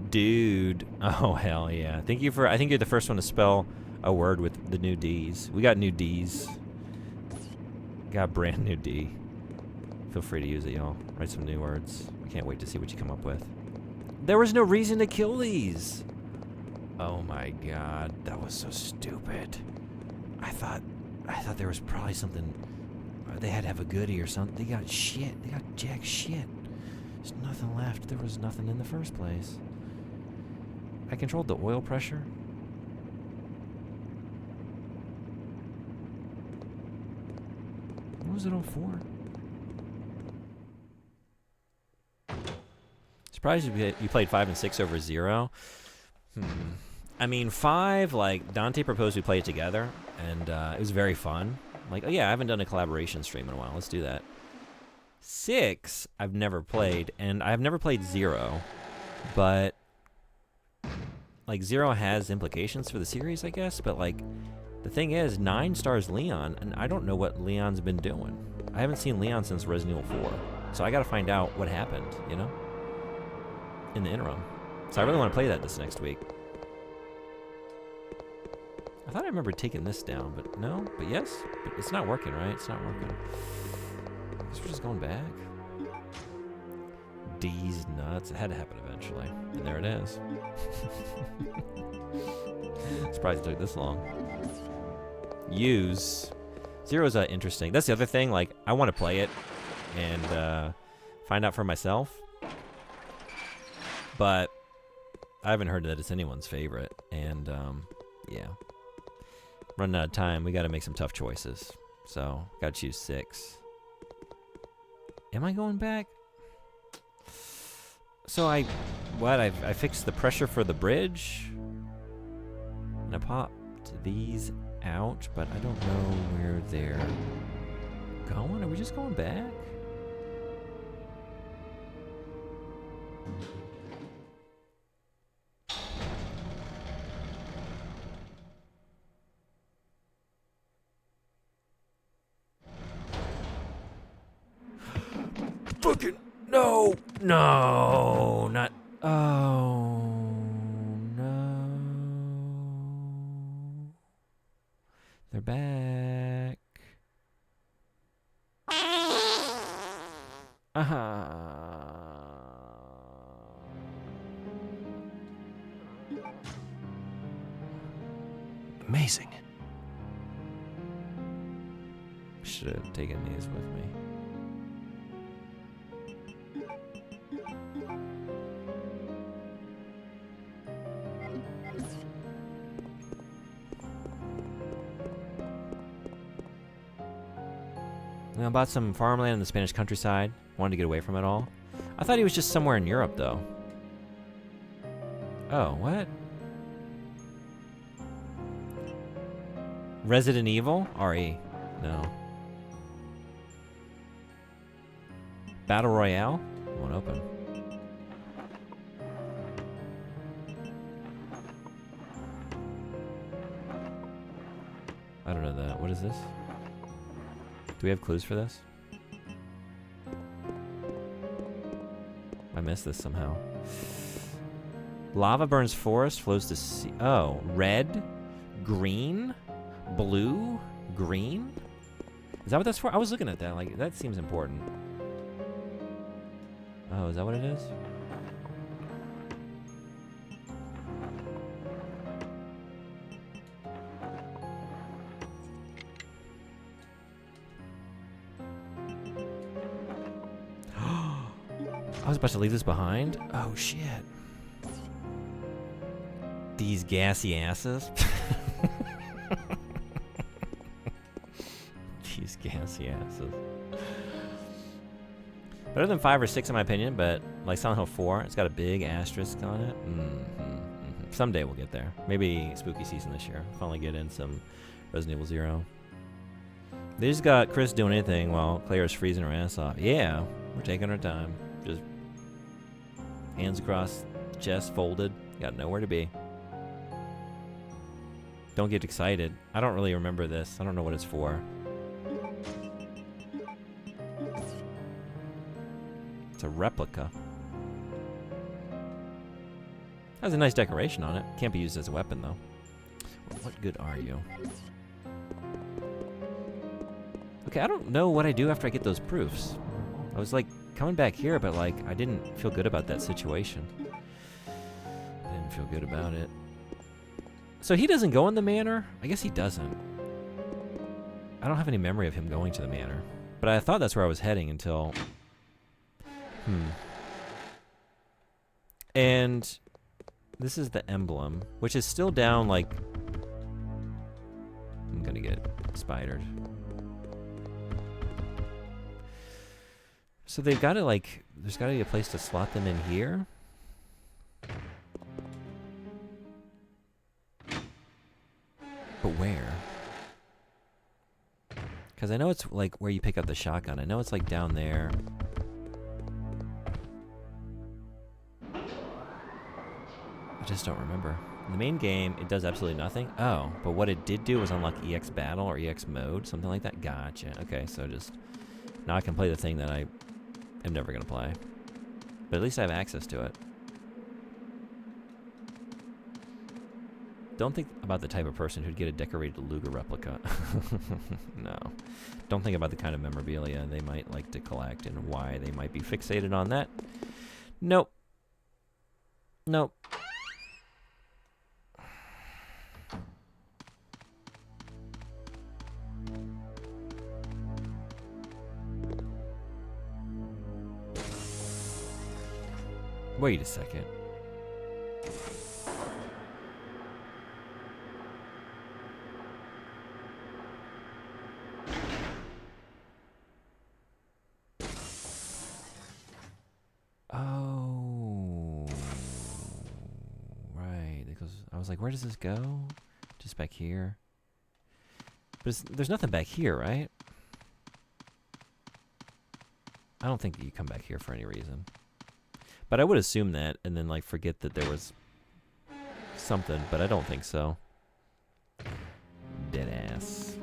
Dude. Oh, hell yeah. I think you're the first one to spell a word with the new D's. We got new D's. Got a brand new D. Feel free to use it, y'all. Write some new words. I can't wait to see what you come up with. There was no reason to kill these. Oh my god, that was so stupid. I thought there was probably something. They had to have a goodie or something. They got shit. They got jack shit. There's nothing left. There was nothing in the first place. I controlled the oil pressure. What was it all for? Surprised you played 5 and 6 over 0. I mean, 5, like, Dante proposed we play it together, and it was very fun. Like, oh yeah, I haven't done a collaboration stream in a while. Let's do that. 6, I've never played, and I've never played 0, but, like, 0 has implications for the series, I guess, but, like, the thing is, 9 stars Leon, and I don't know what Leon's been doing. I haven't seen Leon since Resident Evil 4, so I gotta find out what happened, you know? In the interim. So I really want to play that this next week. I thought I remember taking this down, but no? But yes? But it's not working, right? It's not working. I guess we're just going back. D's nuts. It had to happen eventually. And there it is. Surprised it took this long. Use. 0's interesting. That's the other thing. Like, I want to play it and find out for myself. But I haven't heard that it's anyone's favorite. And, yeah. Running out of time. We got to make some tough choices. So, got to choose 6. Am I going back? So I fixed the pressure for the bridge. And I popped these out, but I don't know where they're going. Are we just going back? Fucking no, not. Oh no, they're back. Amazing. Should have taken these with me. I bought some farmland in the Spanish countryside. Wanted to get away from it all. I thought he was just somewhere in Europe, though. Oh, what? Resident Evil? RE. No. Battle Royale? Won't open. I don't know that. What is this? Do we have clues for this? I missed this somehow. Lava burns forest, flows to sea. Oh, red, green, blue, green? Is that what that's for? I was looking at that. Like, that seems important. Oh, is that what it is? I was about to leave this behind. Oh, shit. These gassy asses. These gassy asses. Better than 5 or 6 in my opinion, but like Silent Hill 4, it's got a big asterisk on it. Someday we'll get there. Maybe spooky season this year. Finally get in some Resident Evil 0. They just got Chris doing anything while Claire's freezing her ass off. Yeah, we're taking our time. Just hands across, chest folded. Got nowhere to be. Don't get excited. I don't really remember this. I don't know what it's for. It's a replica. Has a nice decoration on it. Can't be used as a weapon, though. What good are you? Okay, I don't know what I do after I get those proofs. I was like coming back here, but like I didn't feel good about that situation. I didn't feel good about it. So he doesn't go in the manor? I guess he doesn't. I don't have any memory of him going to the manor. But I thought that's where I was heading until... And this is the emblem, which is still down like... I'm gonna get spidered. So they've got to like... There's got to be a place to slot them in here. But where? Because I know it's like where you pick up the shotgun. I know it's like down there. I just don't remember. In the main game, it does absolutely nothing. Oh, but what it did do was unlock EX Battle or EX Mode, something like that. Gotcha. Okay, so just... Now I can play the thing that I am never going to play. But at least I have access to it. Don't think about the type of person who'd get a decorated Luger replica. No. Don't think about the kind of memorabilia they might like to collect and why they might be fixated on that. Nope. Nope. Wait a second. Oh, right. It goes, I was like, where does this go? Just back here. But there's nothing back here, right? I don't think you come back here for any reason. But I would assume that, and then like forget that there was something, but I don't think so. Dead ass.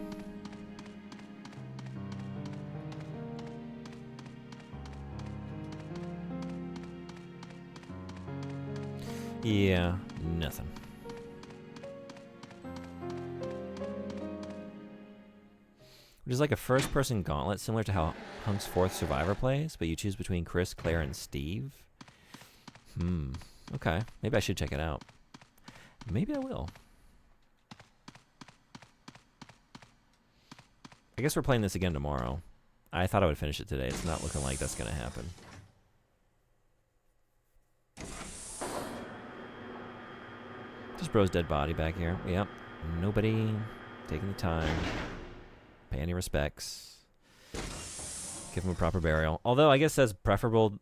Yeah, nothing. Which is like a first-person gauntlet, similar to how Hunk's Fourth Survivor plays, but you choose between Chris, Claire, and Steve. Okay. Maybe I should check it out. Maybe I will. I guess we're playing this again tomorrow. I thought I would finish it today. It's not looking like that's going to happen. Just bro's dead body back here. Yep. Nobody taking the time. Pay any respects. Give him a proper burial. Although I guess that's preferable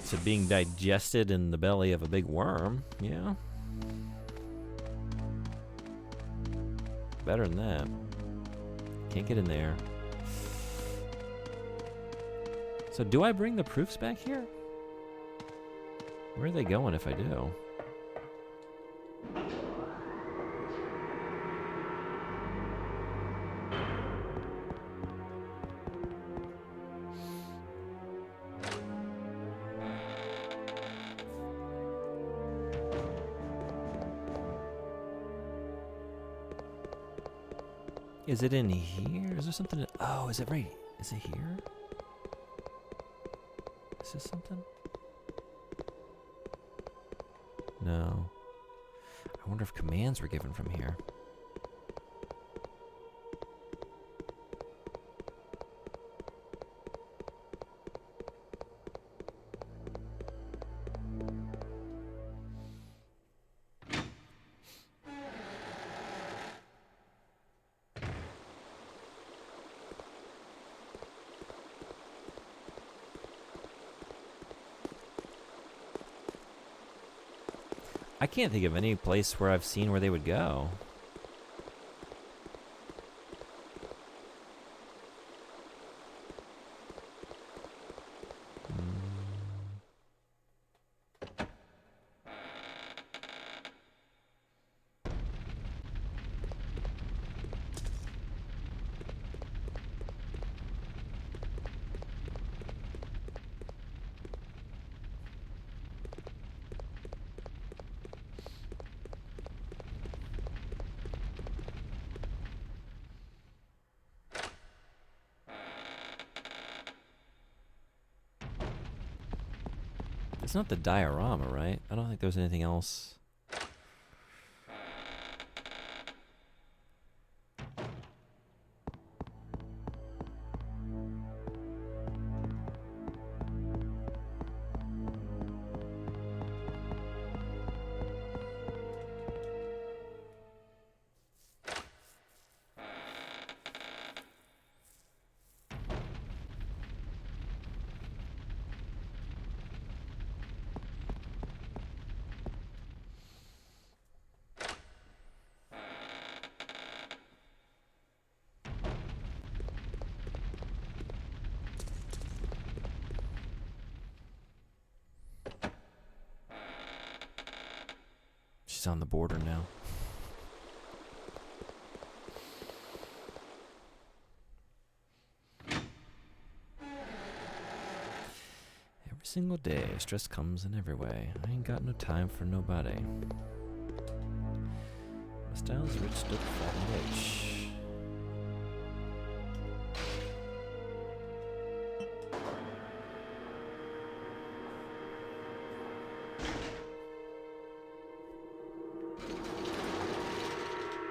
to being digested in the belly of a big worm. Yeah. Better than that. Can't get in there. So do I bring the proofs back here? Where are they going if I do? Is it in here? Is there something? Oh, is it right? Is it here? Is this something? No. I wonder if commands were given from here. I can't think of any place where I've seen where they would go. It's not the diorama, right? I don't think there's anything else. She's on the border now. Every single day, stress comes in every way. I ain't got no time for nobody. My style's rich, dope, fat, and rich.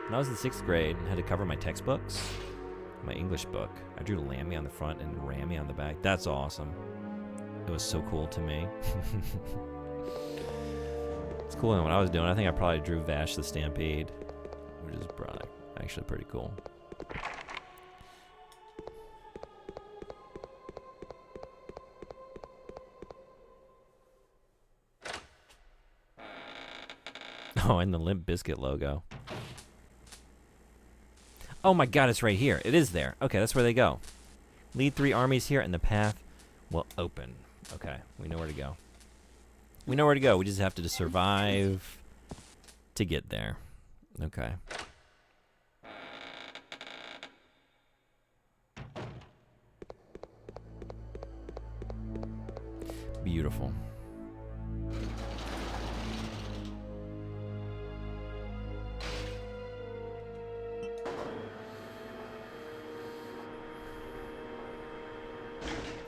When I was in 6th grade and had to cover my textbooks, my English book, I drew Lammy on the front and Rammy on the back. That's awesome. It was so cool to me. It's cool. And what I was doing, I think I probably drew Vash the Stampede, which is probably actually pretty cool. Oh, and the Limp Bizkit logo. Oh my god, it's right here. It is there. Okay, that's where they go. Lead 3 armies here and the path will open. Okay, we know where to go. We know where to go. We just have to survive to get there. Okay. Beautiful.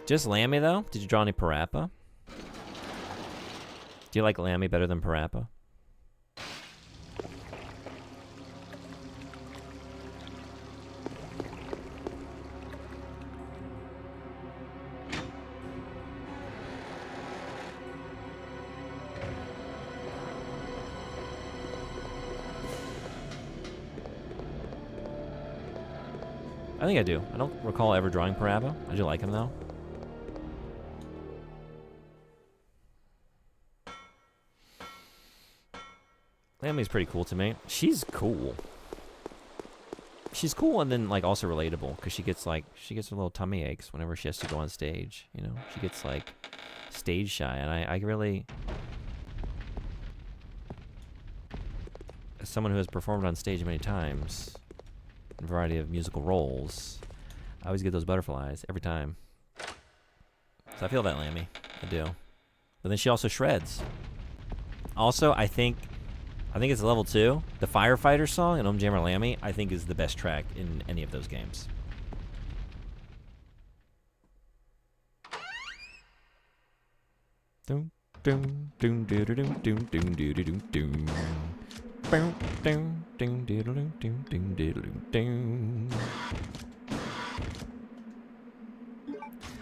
Just Lammy, though? Did you draw any Parappa? Do you like Lammy better than Parappa? I think I do. I don't recall ever drawing Parappa. I do like him, though. Lammy's pretty cool to me. She's cool. She's cool and then like also relatable because she gets her little tummy aches whenever she has to go on stage. You know, she gets like stage shy, and I really, as someone who has performed on stage many times in a variety of musical roles, I always get those butterflies every time. So I feel that Lammy. I do. But then she also shreds. Also, I think it's level 2. The Firefighter song in Jammer Lammy, I think, is the best track in any of those games. Doom doom doom doom doom doom doom doom doom. Boom doom doom doom doom doom doom doom.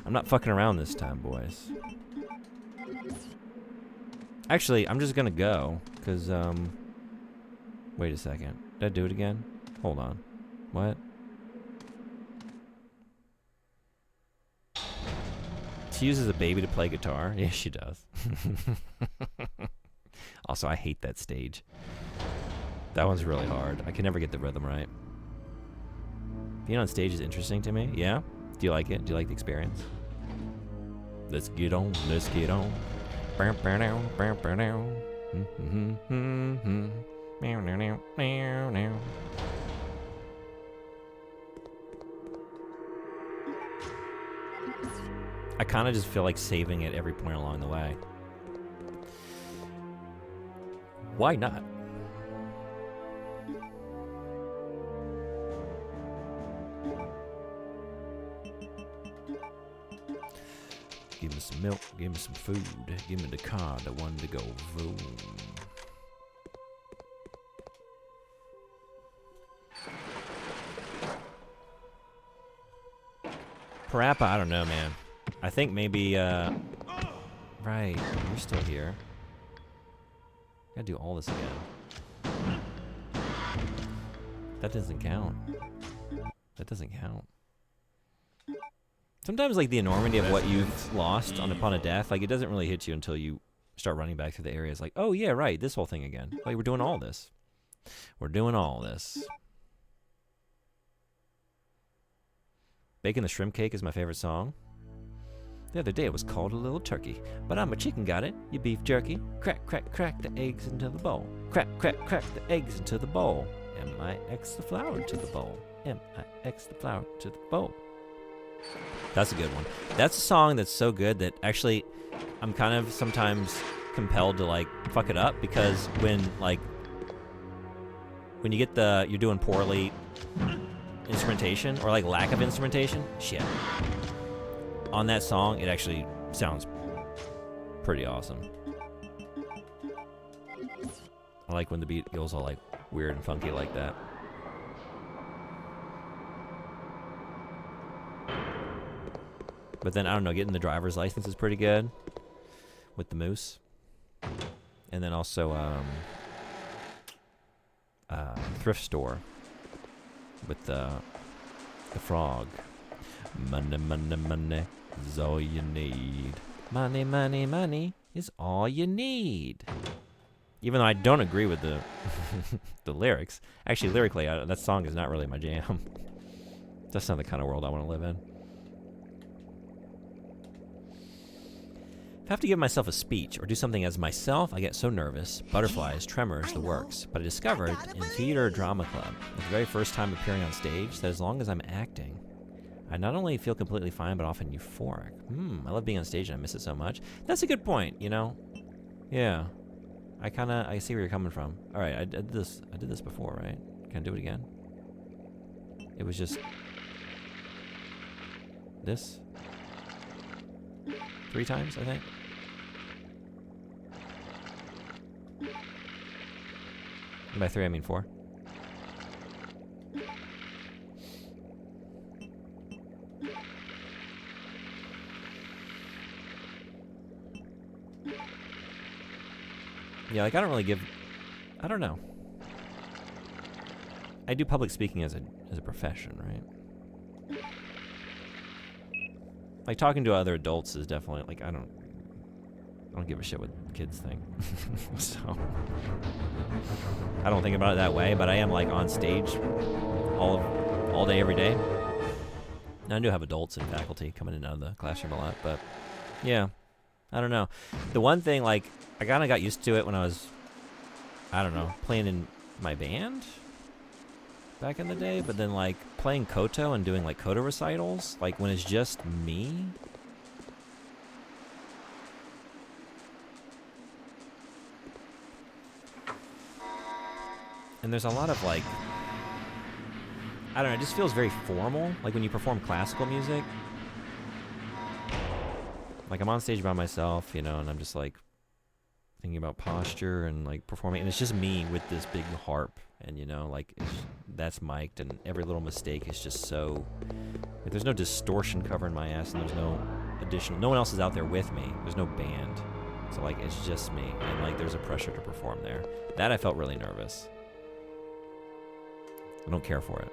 I'm not fucking around this time, boys. Actually, I'm just gonna go, cause wait a second. Did I do it again? Hold on. What? She uses a baby to play guitar? Yeah, she does. Also, I hate that stage. That one's really hard. I can never get the rhythm right. Being on stage is interesting to me. Yeah? Do you like it? Do you like the experience? Let's get on. Let's get on. I kind of just feel like saving it every point along the way. Why not? Give him some milk, give me some food, give me the car, the one to go vroom. Parappa, I don't know, man. I think maybe, right, you're still here. Gotta do all this again. That doesn't count. That doesn't count. Sometimes, like, the enormity of what you've lost upon a death, like, it doesn't really hit you until you start running back through the areas. Like, oh, yeah, right, this whole thing again. Like, we're doing all this. We're doing all this. Baking the Shrimp Cake is my favorite song. The other day it was called A Little Turkey, but I'm a chicken got it, you beef jerky. Crack, crack, crack the eggs into the bowl. Crack, crack, crack the eggs into the bowl. M-I-X the flour to the bowl. M-I-X the flour to the bowl. That's a good one. That's a song that's so good that actually I'm kind of sometimes compelled to like fuck it up, because when you get you're doing poorly instrumentation or like lack of instrumentation, shit. On that song, it actually sounds pretty awesome. I like when the beat goes all like weird and funky like that. But then, I don't know, getting the driver's license is pretty good with the moose. And then also thrift store with the frog. Money, money, money is all you need. Money, money, money is all you need. Even though I don't agree with the the lyrics. Actually, lyrically, that song is not really my jam. That's not the kind of world I want to live in. If I have to give myself a speech or do something as myself, I get so nervous. Butterflies, tremors, the works. But I discovered in theater drama club, the very first time appearing on stage, that as long as I'm acting, I not only feel completely fine, but often euphoric. I love being on stage and I miss it so much. That's a good point, you know? Yeah. I see where you're coming from. All right, I did this before, right? Can I do it again? It was just this 3 times, I think. And by 3, I mean 4. Yeah, like I don't really give. I don't know. I do public speaking as a profession, right? Like talking to other adults is definitely like I don't give a shit what kids think. So I don't think about it that way, but I am like on stage all day every day. And I do have adults and faculty coming in and out of the classroom a lot, but yeah, I don't know. The one thing, like, I kind of got used to it when I was, I don't know, playing in my band back in the day, but then like playing koto and doing like koto recitals, like when it's just me. And there's a lot of like, I don't know, it just feels very formal. Like when you perform classical music, like I'm on stage by myself, you know, and I'm just like thinking about posture and like performing, and it's just me with this big harp, and you know, like that's mic'd, and every little mistake is just so like, there's no distortion covering my ass, and there's no one else is out there with me. There's no band, so like it's just me, and like there's a pressure to perform there. That I felt really nervous. I don't care for it.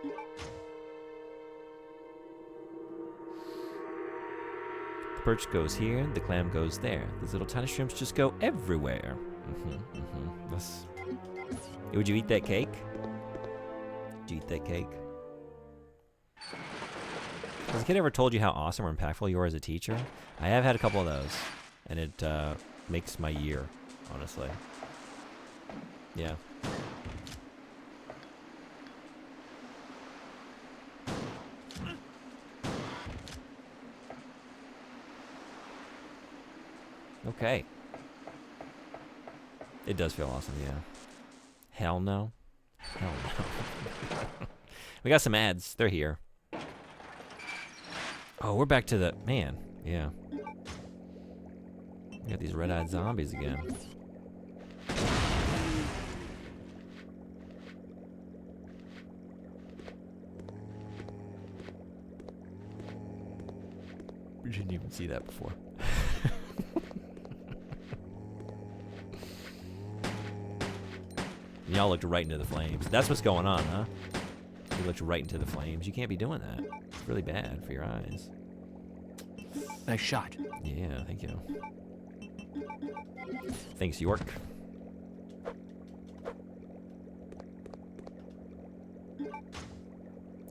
The perch goes here, the clam goes there. These little tiny shrimps just go everywhere. That's... Would you eat that cake? Would you eat that cake? Has a kid ever told you how awesome or impactful you are as a teacher? I have had a couple of those, and it makes my year, honestly. Yeah. Okay. It does feel awesome, yeah. Hell no. Hell no. We got some ads. They're here. Oh, we're back to the... Man, yeah. We got these red-eyed zombies again. We didn't even see that before. Y'all looked right into the flames. That's what's going on, huh? You looked right into the flames. You can't be doing that. It's really bad for your eyes. Nice shot. Yeah, thank you. Thanks, York.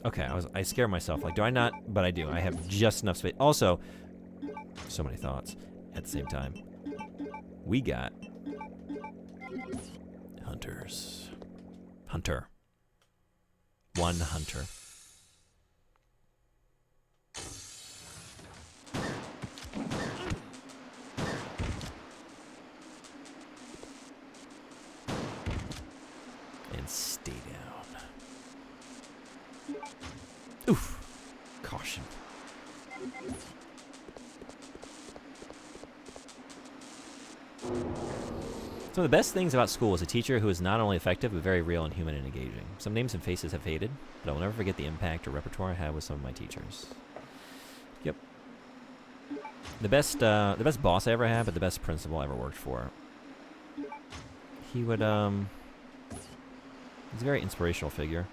Okay, I scare myself. Like, do I not? But I do. I have just enough space. Also, so many thoughts at the same time. We got hunters. Hunter. One hunter. And stay down. Oof. Caution. Some of the best things about school is a teacher who is not only effective, but very real and human and engaging. Some names and faces have faded, but I will never forget the impact or repertoire I had with some of my teachers. Yep. The best boss I ever had, but the best principal I ever worked for. He would, he's a very inspirational figure.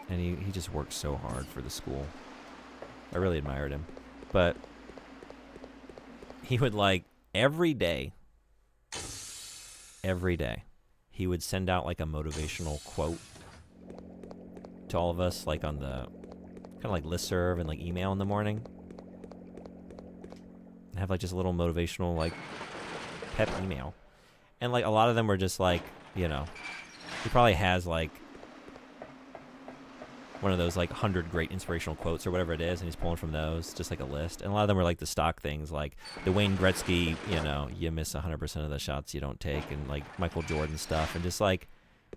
And he just worked so hard for the school. I really admired him. But he would, like, every day, he would send out, like, a motivational quote to all of us, like, on the kind of like listserv and, like, email in the morning. And have, like, just a little motivational, like, pep email. And, like, a lot of them were just, like, you know, he probably has, like, one of those, like, 100 great inspirational quotes or whatever it is, and he's pulling from those, just like a list. And a lot of them were, like, the stock things, like the Wayne Gretzky, you know, you miss 100% of the shots you don't take, and, like, Michael Jordan stuff, and just, like,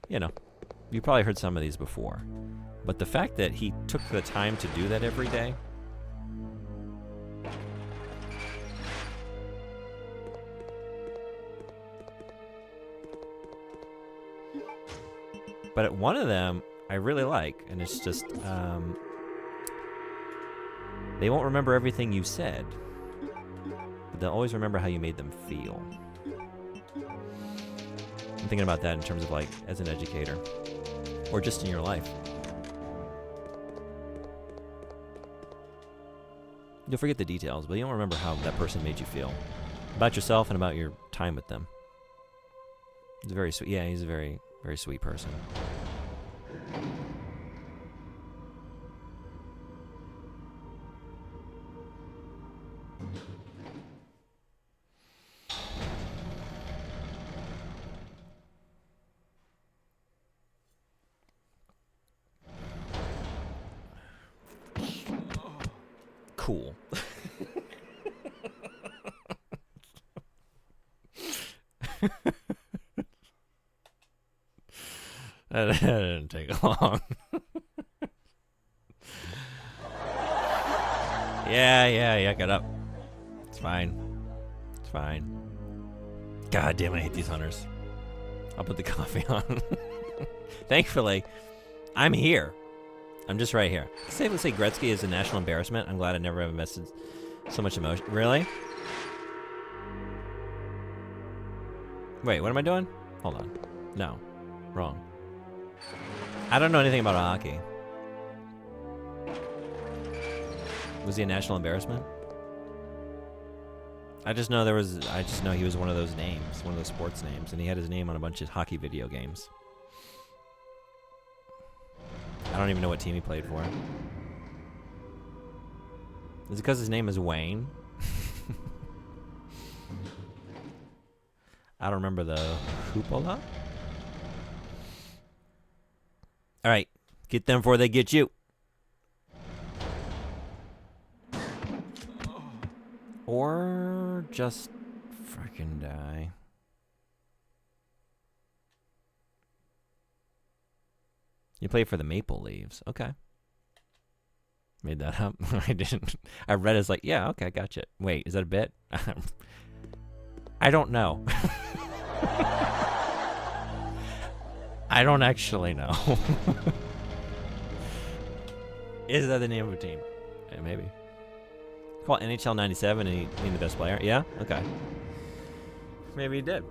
you know, you probably heard some of these before. But the fact that he took the time to do that every day, but at one of them, I really like, and it's just, they won't remember everything you said, but they'll always remember how you made them feel. I'm thinking about that in terms of, like, as an educator, or just in your life. You'll forget the details, but you don't remember how that person made you feel. About yourself and about your time with them. He's very sweet. Yeah, he's a very, very sweet person. Cool. That didn't take long. Yeah, get up. It's fine. It's fine. God damn, I hate these hunters. I'll put the coffee on. Thankfully, I'm here. I'm just right here. Safe to say Gretzky is a national embarrassment. I'm glad I never have invested so much emotion. Really? Wait, what am I doing? Hold on. No. Wrong. I don't know anything about hockey. Was he a national embarrassment? I just know he was one of those names, one of those sports names, and he had his name on a bunch of hockey video games. I don't even know what team he played for. Is it because his name is Wayne? I don't remember the Hoopola. All right, get them before they get you. Or just frickin' die. You play for the Maple Leaves. Okay. made that up. I didn't. I read it as like, yeah, okay, gotcha. Wait, is that a bit? I don't know. I don't actually know. Is that the name of a team? Yeah, maybe. Call NHL 97 and he being the best player? Yeah? Okay. Maybe he did.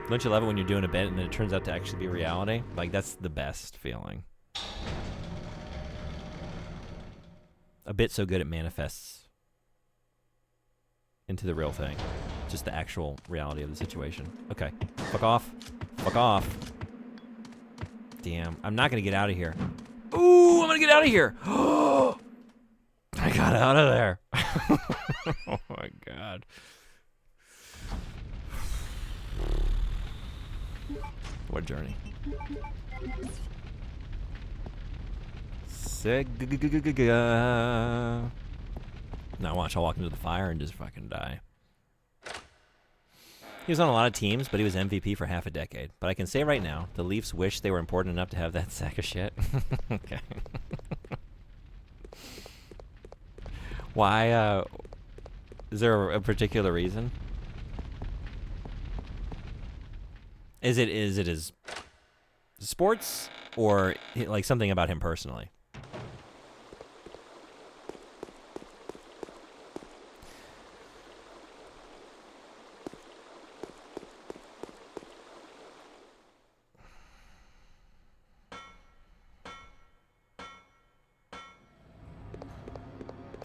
Don't you love it when you're doing a bit and then it turns out to actually be reality? Like, that's the best feeling. A bit so good it manifests into the real thing. Just the actual reality of the situation. Okay. Fuck off. Fuck off. Damn. I'm not going to get out of here. Ooh, I'm going to get out of here. I got out of there. Oh, my God. What a journey. Now watch, I'll walk into the fire and just fucking die. He was on a lot of teams, but he was MVP for half a decade. But I can say right now, the Leafs wish they were important enough to have that sack of shit. Okay. Why, is there a particular reason? Is it his sports or like something about him personally?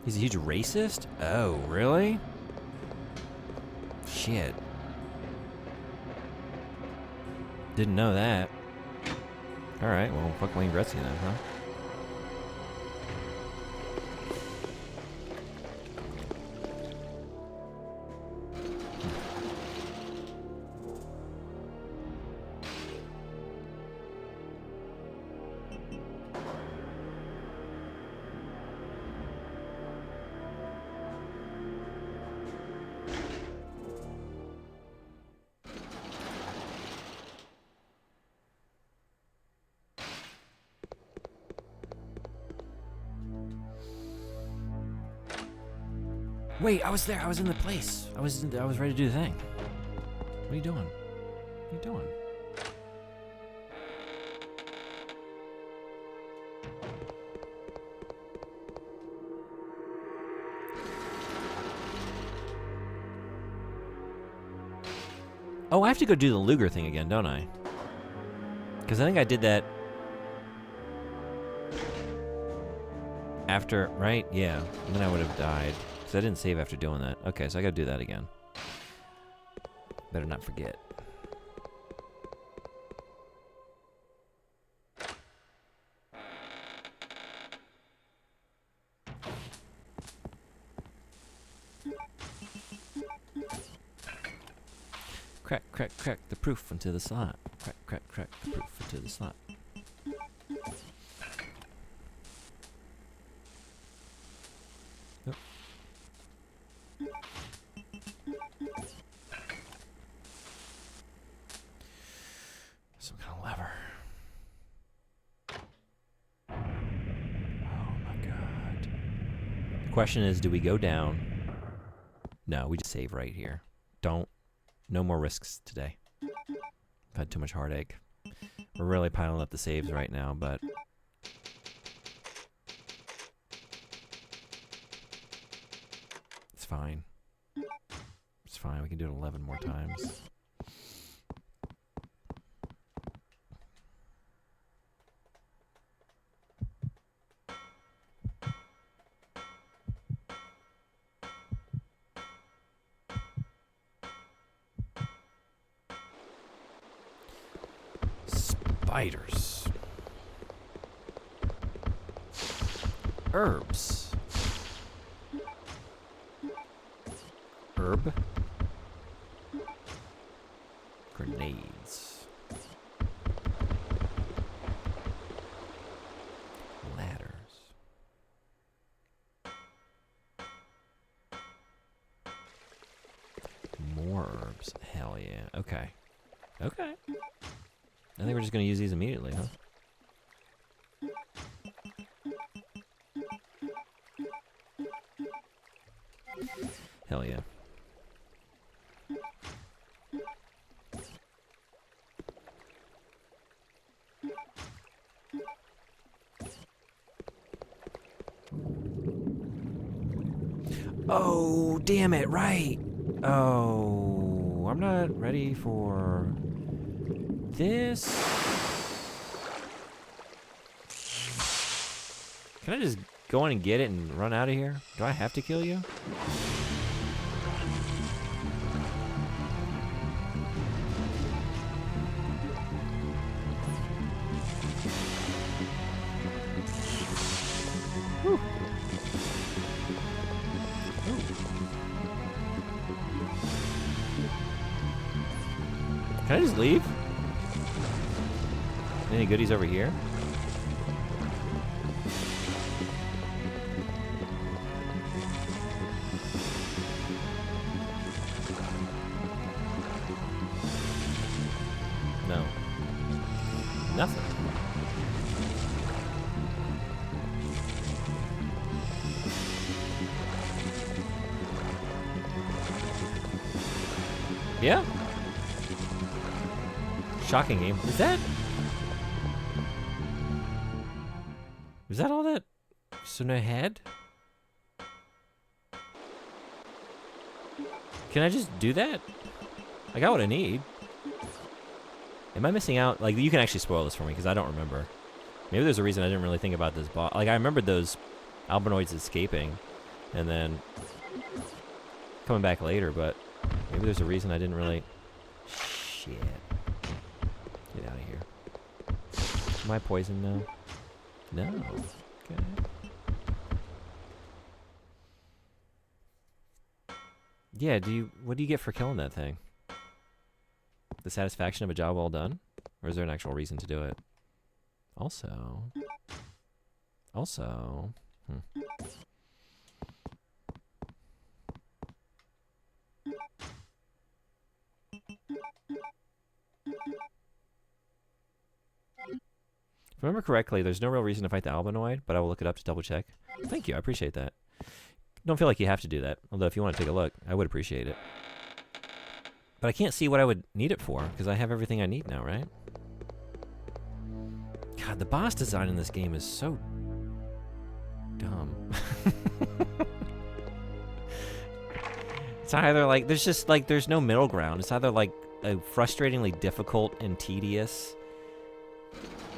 He's a huge racist? Oh, really? Shit. Didn't know that. Alright, well, fuck Wayne Gretzky then, huh? Wait, I was there. I was in the place. I was ready to do the thing. What are you doing? What are you doing? Oh, I have to go do the Luger thing again, don't I? Because I think I did that after, right? Yeah. And then I would have died. Because I didn't save after doing that. Okay, so I gotta do that again. Better not forget. Crack, crack, crack the proof into the slot. Crack, crack, crack the proof into the slot. Yep. Some kind of lever. Oh my god. The question is, do we go down? No, we just save right here. No more risks today. I've had too much heartache. We're really piling up the saves right now, but it's fine. It's fine. We can do it 11 more times. Spiders. Herbs. Herb. Grenades. Ladders. More herbs. Hell yeah. Okay. Okay. I think we're just going to use these immediately, huh? Hell yeah. Oh, damn it, right. Oh, I'm not ready for this. Can I just go in and get it and run out of here? Do I have to kill you? Whew. Can I just leave? Any goodies over here? No. Nothing. Yeah. Shocking game. Is that all that Suna had? Can I just do that? I got what I need. Am I missing out? Like, you can actually spoil this for me because I don't remember. Maybe there's a reason I didn't really think about this boss. Like, I remembered those albinoids escaping and then coming back later, but maybe there's a reason I didn't really... Shit. Get out of here. Am I poisoned now? No. Okay. Yeah, what do you get for killing that thing? The satisfaction of a job well done? Or is there an actual reason to do it? Also... If I remember correctly, there's no real reason to fight the albinoid, but I will look it up to double check. Thank you, I appreciate that. Don't feel like you have to do that, although if you want to take a look, I would appreciate it. But I can't see what I would need it for, because I have everything I need now, right? God, the boss design in this game is so dumb. It's either like, there's no middle ground. It's either like a frustratingly difficult and tedious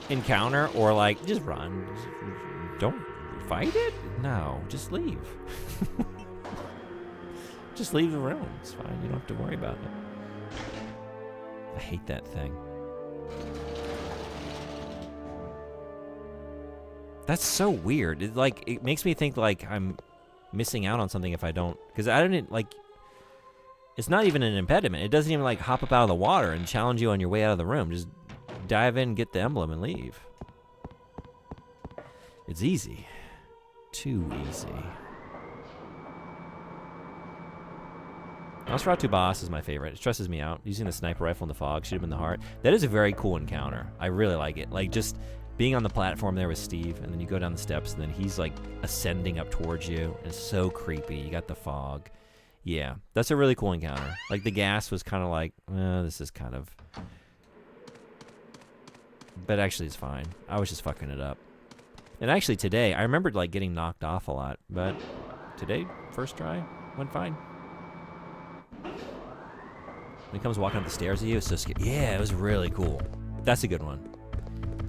encounter, or like, just run. Don't fight it? No, just leave. Just leave the room. It's fine. You don't have to worry about it. I hate that thing. That's so weird. It makes me think like I'm missing out on something if I don't, because I didn't like. It's not even an impediment. It doesn't even like hop up out of the water and challenge you on your way out of the room. Just dive in, get the emblem, and leave. It's easy. Too easy. Nosferatu boss is my favorite. It stresses me out. Using the sniper rifle in the fog, shoot him in the heart. That is a very cool encounter. I really like it. Like, just being on the platform there with Steve, and then you go down the steps, and then he's, like, ascending up towards you. And it's so creepy. You got the fog. Yeah, that's a really cool encounter. Like, the gas was kind of like, this is kind of... But actually, it's fine. I was just fucking it up. And actually, today, I remembered, like, getting knocked off a lot. But today, first try, went fine. When he comes walking up the stairs at you, it's so scary. Yeah, it was really cool. That's a good one.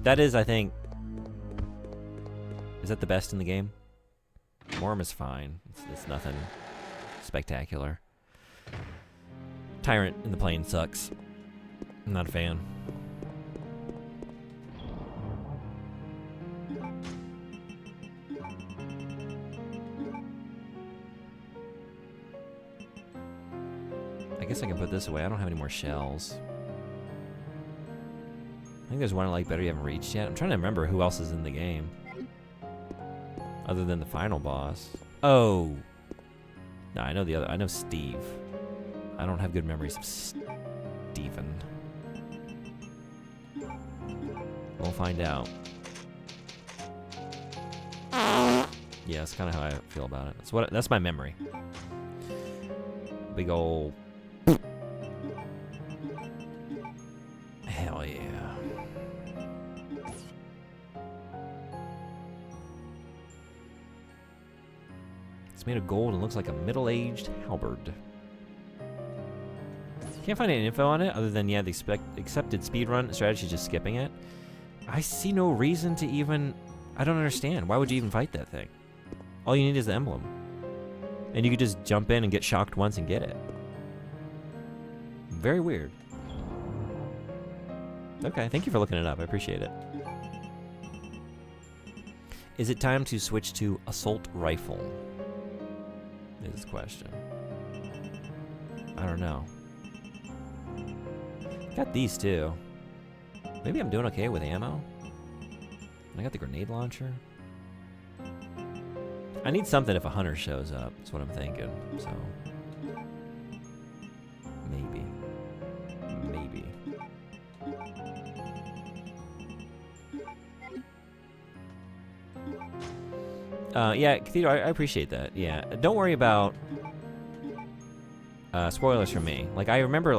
That is, I think... Is that the best in the game? Worm is fine. It's nothing spectacular. Tyrant in the plane sucks. I'm not a fan. I guess I can put this away. I don't have any more shells. I think there's one I like better you haven't reached yet. I'm trying to remember who else is in the game. Other than the final boss. Oh! No, I know the other. I know Steve. I don't have good memories of Steven. We'll find out. Yeah, that's kind of how I feel about it. That's my memory. big ol'... Hell yeah. It's made of gold and looks like a middle-aged halberd. Can't find any info on it other than, yeah, the accepted speedrun strategy is just skipping it. I see no reason to even... I don't understand. Why would you even fight that thing? All you need is the emblem. And you could just jump in and get shocked once and get it. Very weird. Okay, thank you for looking it up. I appreciate it. Is it time to switch to assault rifle? Is the question. I don't know. Got these too. Maybe I'm doing okay with ammo. I got the grenade launcher. I need something if a hunter shows up. That's what I'm thinking. So maybe. Yeah, Cathedral, I appreciate that. Yeah, don't worry about spoilers for me. Like, I remember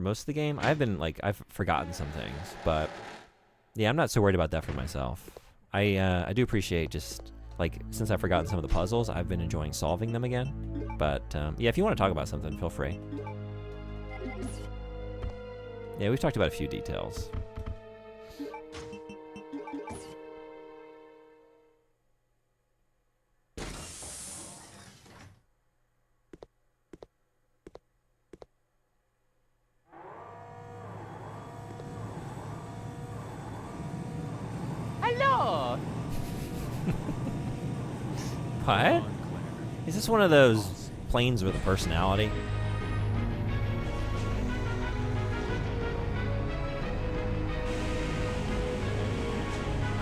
most of the game. I've forgotten some things, but yeah, I'm not so worried about that for myself. I do appreciate just, like, since I've forgotten some of the puzzles, I've been enjoying solving them again. But yeah, if you want to talk about something, feel free. Yeah, we've talked about a few details. Hello! What? Is this one of those planes with a personality?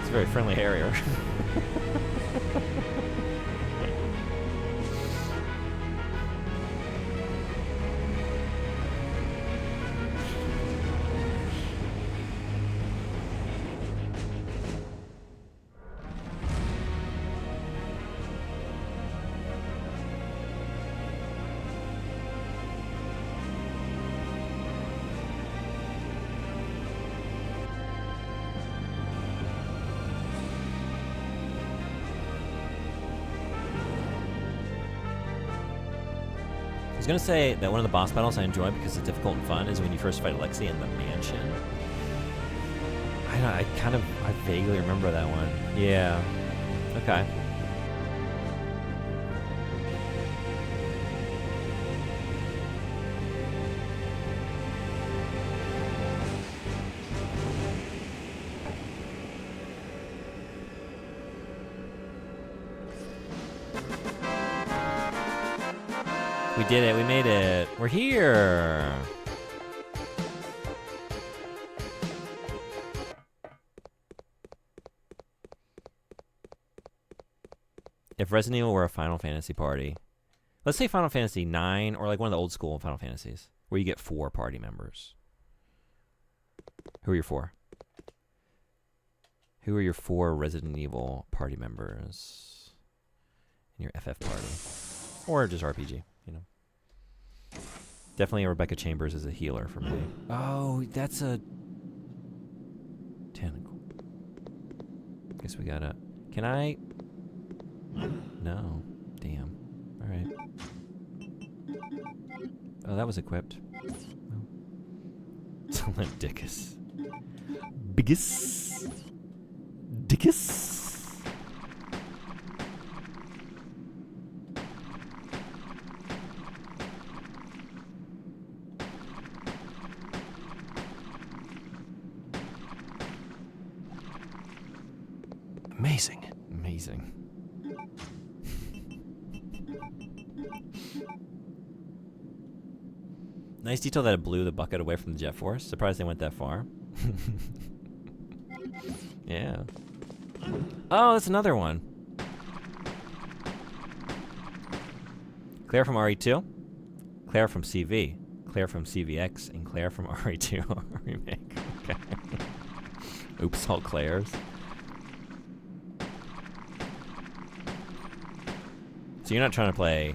It's a very friendly Harrier. I was gonna say that one of the boss battles I enjoy because it's difficult and fun is when you first fight Alexei in the mansion. I vaguely remember that one. Yeah. Okay. We did it. We made it. We're here. If Resident Evil were a Final Fantasy party, let's say Final Fantasy 9 or like one of the old school Final Fantasies where you get 4 party members. Who are your 4? Who are your 4 Resident Evil party members in your FF party? Or just RPG, you know. Definitely Rebecca Chambers is a healer for me. Oh, that's a tentacle. Guess we gotta... Can I... No. Damn. Alright. Oh, that was equipped. Oh. Silent Dickus. Biggus. Dickus. Amazing. Amazing. Nice detail that it blew the bucket away from the jet force. Surprised they went that far. Yeah. Oh, that's another one. Claire from RE2, Claire from CV, Claire from CVX, and Claire from RE2 remake. Okay. Oops, all Claires. So you're not trying to play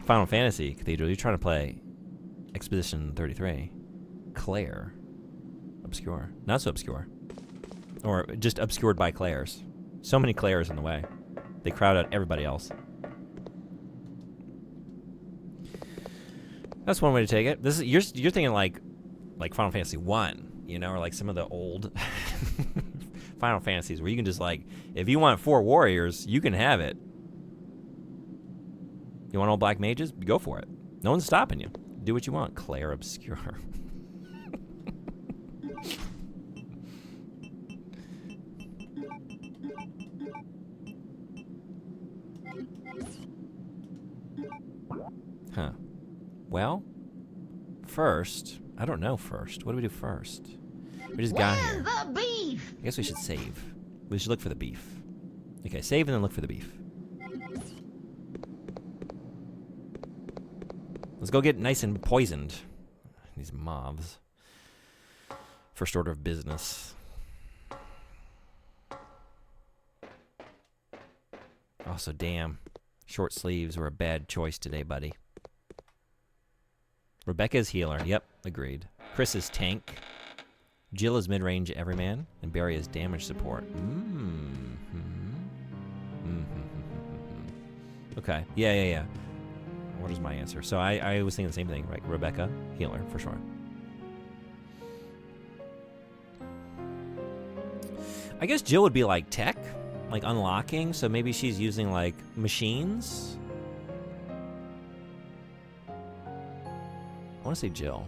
Final Fantasy Cathedral. You're trying to play Expedition 33. Claire. Obscure. Not so obscure. Or just obscured by Claires. So many Claires in the way. They crowd out everybody else. That's one way to take it. This is you're thinking like Final Fantasy 1, you know, or like some of the old Final Fantasies where you can just like, if you want 4 warriors, you can have it. You want all black mages? Go for it. No one's stopping you. Do what you want. Claire Obscure. Huh. Well, first, I don't know first. What do we do first? We just got here. Where's the beef? I guess we should save. We should look for the beef. Okay, save and then look for the beef. Let's go get nice and poisoned. These moths. First order of business. Also, damn. Short sleeves were a bad choice today, buddy. Rebecca's healer. Yep, agreed. Chris is tank. Jill is mid-range everyman. And Barry is damage support. Okay. Yeah. What is my answer? So I was thinking the same thing, right? Rebecca, healer, for sure. I guess Jill would be like tech, like unlocking. So maybe she's using like machines. I want to say Jill.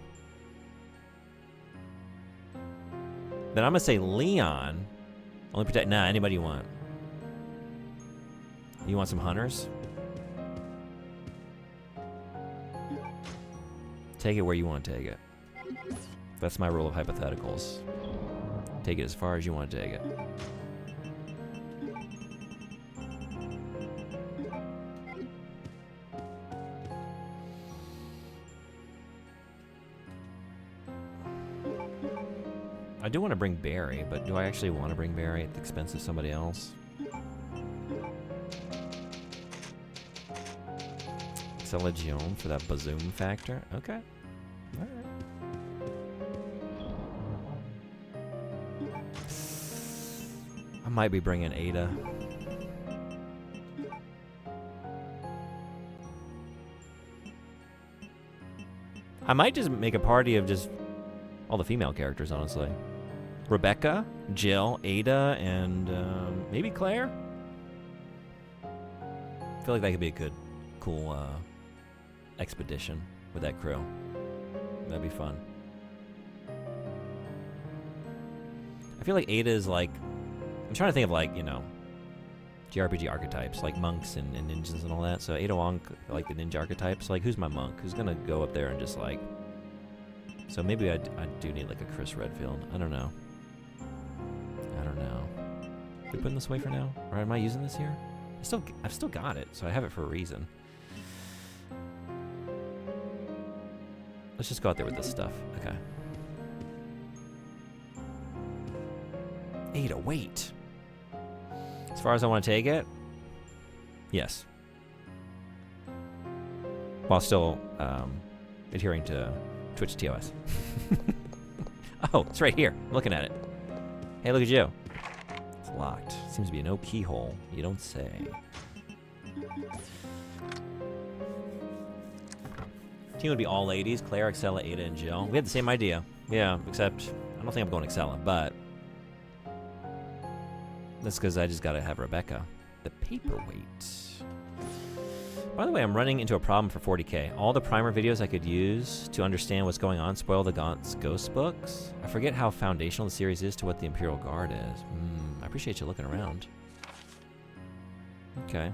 Then I'm going to say Leon. Only protect... Nah, anybody you want. You want some hunters? Take it where you want to take it. That's my rule of hypotheticals. Take it as far as you want to take it. I do want to bring Barry, but do I actually want to bring Barry at the expense of somebody else? Legion for that bazoom factor. Okay. Alright. I might be bringing Ada. I might just make a party of just all the female characters, honestly. Rebecca, Jill, Ada, and maybe Claire? I feel like that could be a good, cool expedition with that crew. That'd be fun. I feel like Ada is like... I'm trying to think of like, you know, JRPG archetypes, like monks and ninjas and all that. So Ada Wong, like the ninja archetypes. Like, who's my monk? Who's gonna go up there and just like... So maybe I do need like a Chris Redfield. I don't know. Are we putting this away for now? Or am I using this here? I've still got it, so I have it for a reason. Let's just go out there with this stuff. Okay. Ada, wait. As far as I want to take it, yes. While still adhering to Twitch TOS. Oh, it's right here. I'm looking at it. Hey, look at you. It's locked. Seems to be no keyhole. You don't say. Team would be all ladies. Claire, Excella, Ada, and Jill. We had the same idea. Yeah, except I don't think I'm going Excella, but that's because I just got to have Rebecca. The paperweight. By the way, I'm running into a problem for 40k. All the primer videos I could use to understand what's going on spoil the Gaunt's ghost books. I forget how foundational the series is to what the Imperial Guard is. I appreciate you looking around. Okay.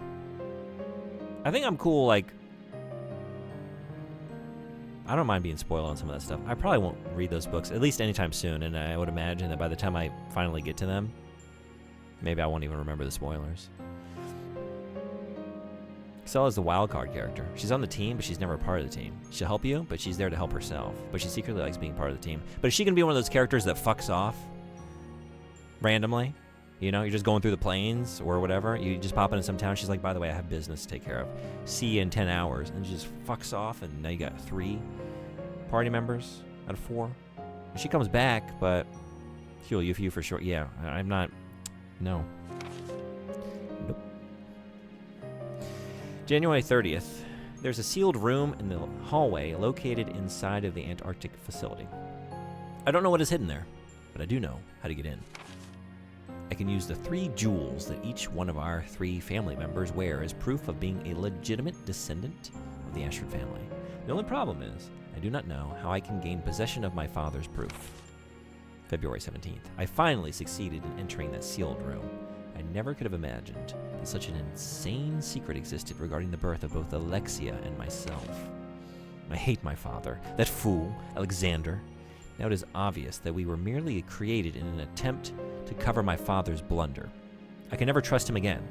I think I'm cool, like... I don't mind being spoiled on some of that stuff. I probably won't read those books, at least anytime soon, and I would imagine that by the time I finally get to them, maybe I won't even remember the spoilers. Excella is the wild card character. She's on the team, but she's never a part of the team. She'll help you, but she's there to help herself. But she secretly likes being part of the team. But is she going to be one of those characters that fucks off randomly? You know, you're just going through the plains or whatever. You just pop into some town. She's like, by the way, I have business to take care of. See you in 10 hours. And she just fucks off, and now you got 3 party members out of 4. And she comes back, but he'll you for sure. Yeah, I'm not. No. Nope. January 30th. There's a sealed room in the hallway located inside of the Antarctic facility. I don't know what is hidden there, but I do know how to get in. I can use the 3 jewels that each one of our 3 family members wear as proof of being a legitimate descendant of the Ashford family. The only problem is, I do not know how I can gain possession of my father's proof. February 17th. I finally succeeded in entering that sealed room. I never could have imagined that such an insane secret existed regarding the birth of both Alexia and myself. I hate my father, that fool, Alexander. Now it is obvious that we were merely created in an attempt to cover my father's blunder. I can never trust him again.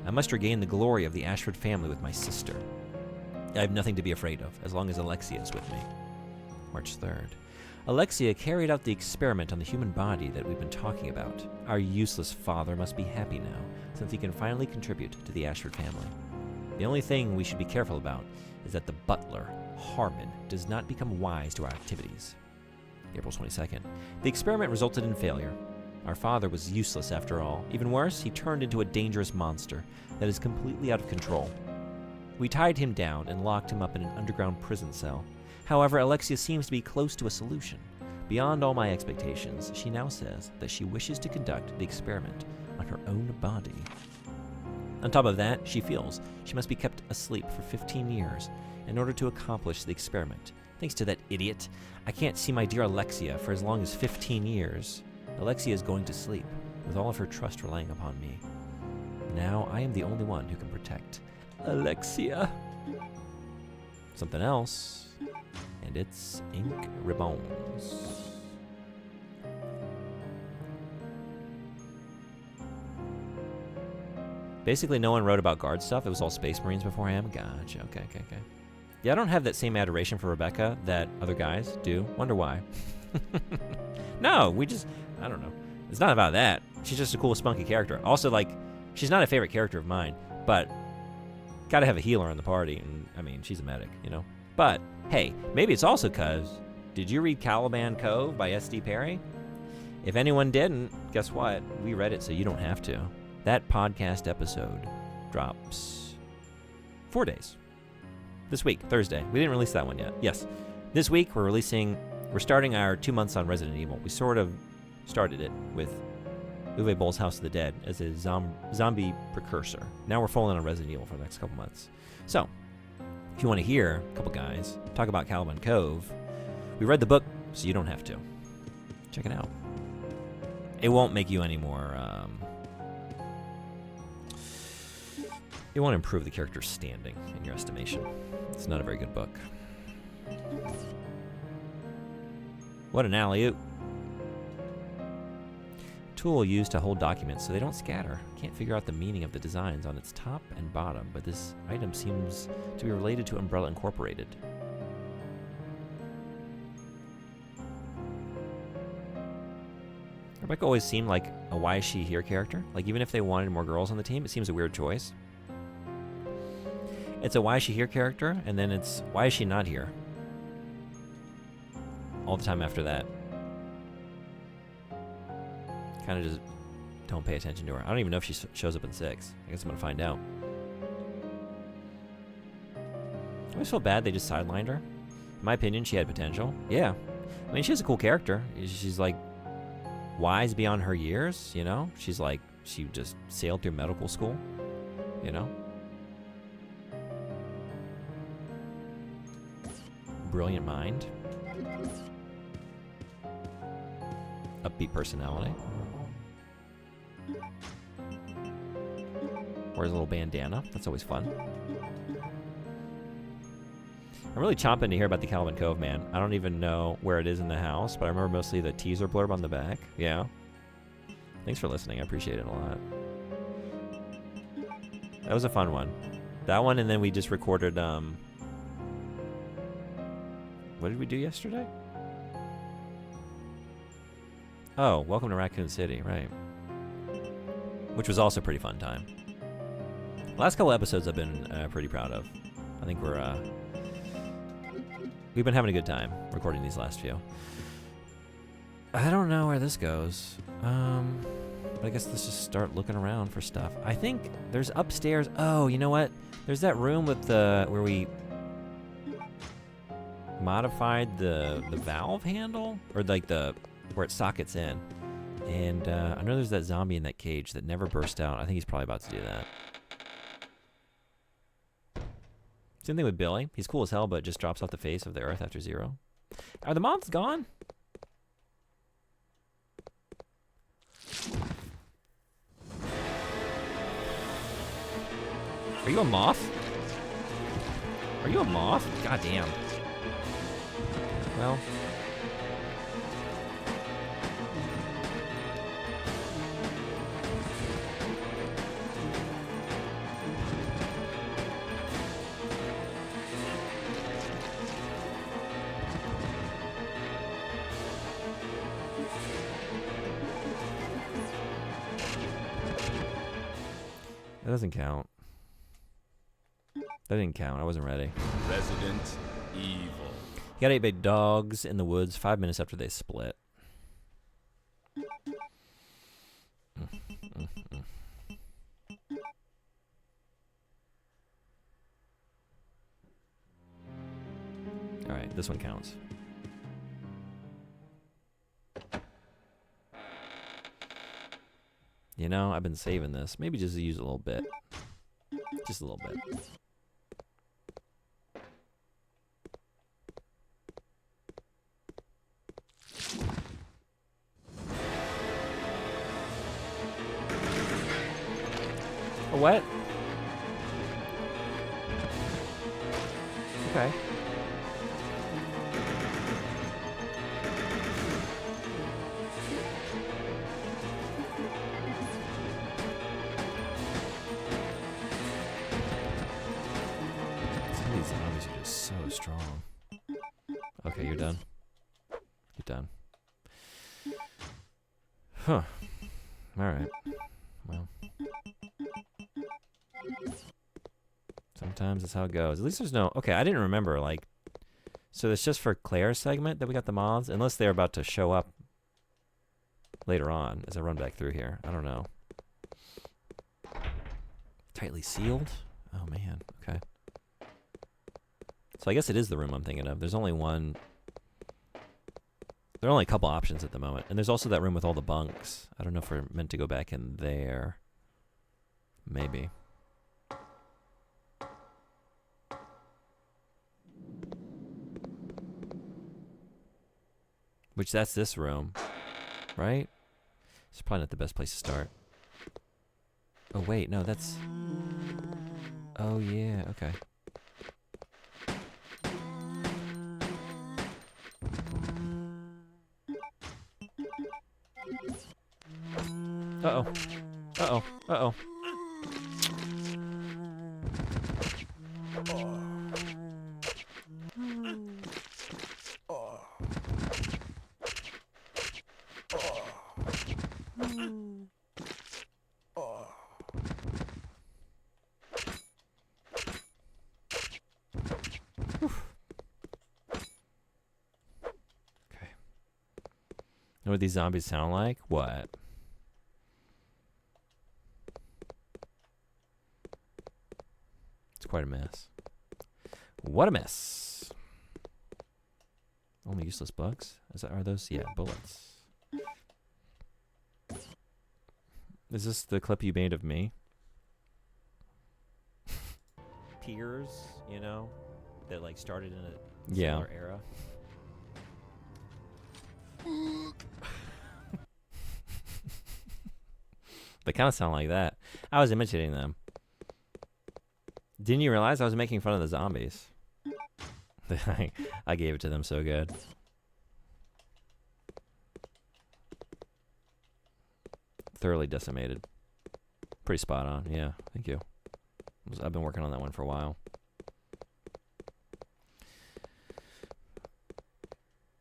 I must regain the glory of the Ashford family with my sister. I have nothing to be afraid of, as long as Alexia is with me. March 3rd. Alexia carried out the experiment on the human body that we've been talking about. Our useless father must be happy now, since he can finally contribute to the Ashford family. The only thing we should be careful about is that the butler, Harmon, does not become wise to our activities. April 22nd. The experiment resulted in failure. Our father was useless after all. Even worse, he turned into a dangerous monster that is completely out of control. We tied him down and locked him up in an underground prison cell. However, Alexia seems to be close to a solution. Beyond all my expectations, she now says that she wishes to conduct the experiment on her own body. On top of that, she feels she must be kept asleep for 15 years in order to accomplish the experiment. Thanks to that idiot, I can't see my dear Alexia for as long as 15 years. Alexia is going to sleep, with all of her trust relying upon me. Now I am the only one who can protect Alexia. Something else, and it's ink ribbons. Basically, no one wrote about guard stuff. It was all Space Marines beforehand. Gotcha. Okay. Yeah, I don't have that same adoration for Rebecca that other guys do. Wonder why. No, I don't know. It's not about that. She's just a cool, spunky character. Also, like, she's not a favorite character of mine, but gotta have a healer in the party. And, I mean, she's a medic, you know? But, hey, maybe it's also because, did you read Caliban Cove by S.D. Perry? If anyone didn't, guess what? We read it so you don't have to. That podcast episode drops 4 days. This week, Thursday. We didn't release that one yet. Yes. This week, we're starting our 2 months on Resident Evil. We sort of started it with Uwe Boll's House of the Dead as a zombie precursor. Now we're falling on Resident Evil for the next couple months. So, if you want to hear a couple guys talk about Caliban Cove, we read the book, so you don't have to. Check it out. It won't make you any more, it won't improve the character's standing in your estimation. It's not a very good book. What an alley-oop. Tool used to hold documents so they don't scatter. Can't figure out the meaning of the designs on its top and bottom, but this item seems to be related to Umbrella Incorporated. Rebecca always seemed like a why is she here character. Like, even if they wanted more girls on the team, it seems a weird choice. It's a why is she here character, and then it's why is she not here? All the time after that. Kind of just don't pay attention to her. I don't even know if she shows up in 6. I guess I'm going to find out. I always feel bad they just sidelined her. In my opinion, she had potential. Yeah. I mean, she has a cool character. She's like wise beyond her years, you know? She's like, she just sailed through medical school, you know? Brilliant mind. Upbeat personality. Wears a little bandana. That's always fun. I'm really chomping to hear about the Caliban Cove, man. I don't even know where it is in the house, but I remember mostly the teaser blurb on the back. Yeah. Thanks for listening. I appreciate it a lot. That was a fun one. That one, and then we just recorded, what did we do yesterday? Oh, Welcome to Raccoon City, right. which was also a pretty fun time. Last couple episodes I've been pretty proud of. I think we've been having a good time recording these last few. I don't know where this goes. But I guess let's just start looking around for stuff. I think there's upstairs. Oh, you know what? There's that room with the where we modified the valve handle, or like the where it sockets in. And I know there's that zombie in that cage that never burst out. I think he's probably about to do that. Same thing with Billy. He's cool as hell, but just drops off the face of the earth after 0. Are the moths gone? Are you a moth? Are you a moth? God damn. Well. That doesn't count. That didn't count. I wasn't ready. Resident Evil. You got 8 big dogs in the woods 5 minutes after they split. Alright, this one counts. You know, I've been saving this. Maybe just use a little bit. Just a little bit. A what? Okay. Some of these zombies are just so strong. Okay, you're done. You're done. Huh. Alright. Well. Sometimes that's how it goes. At least there's no... Okay, I didn't remember, like... So it's just for Claire's segment that we got the moths? Unless they're about to show up later on as I run back through here. I don't know. Tightly sealed? Oh, man. Okay. So I guess it is the room I'm thinking of. There's only one... There are only a couple options at the moment. And there's also that room with all the bunks. I don't know if we're meant to go back in there. Maybe. Which, that's this room, right? It's probably not the best place to start. Oh, wait, no, that's... Oh, yeah, okay. Uh-oh. Uh-oh. Uh-oh. Know what these zombies sound like? What? It's quite a mess. What a mess. Only useless bugs? Are those? Yeah, bullets. Is this the clip you made of me? Peers, you know, that like started in a similar era. They kind of sound like that. I was imitating them. Didn't you realize I was making fun of the zombies? I gave it to them so good. Thoroughly decimated. Pretty spot on. Yeah, thank you. I've been working on that one for a while.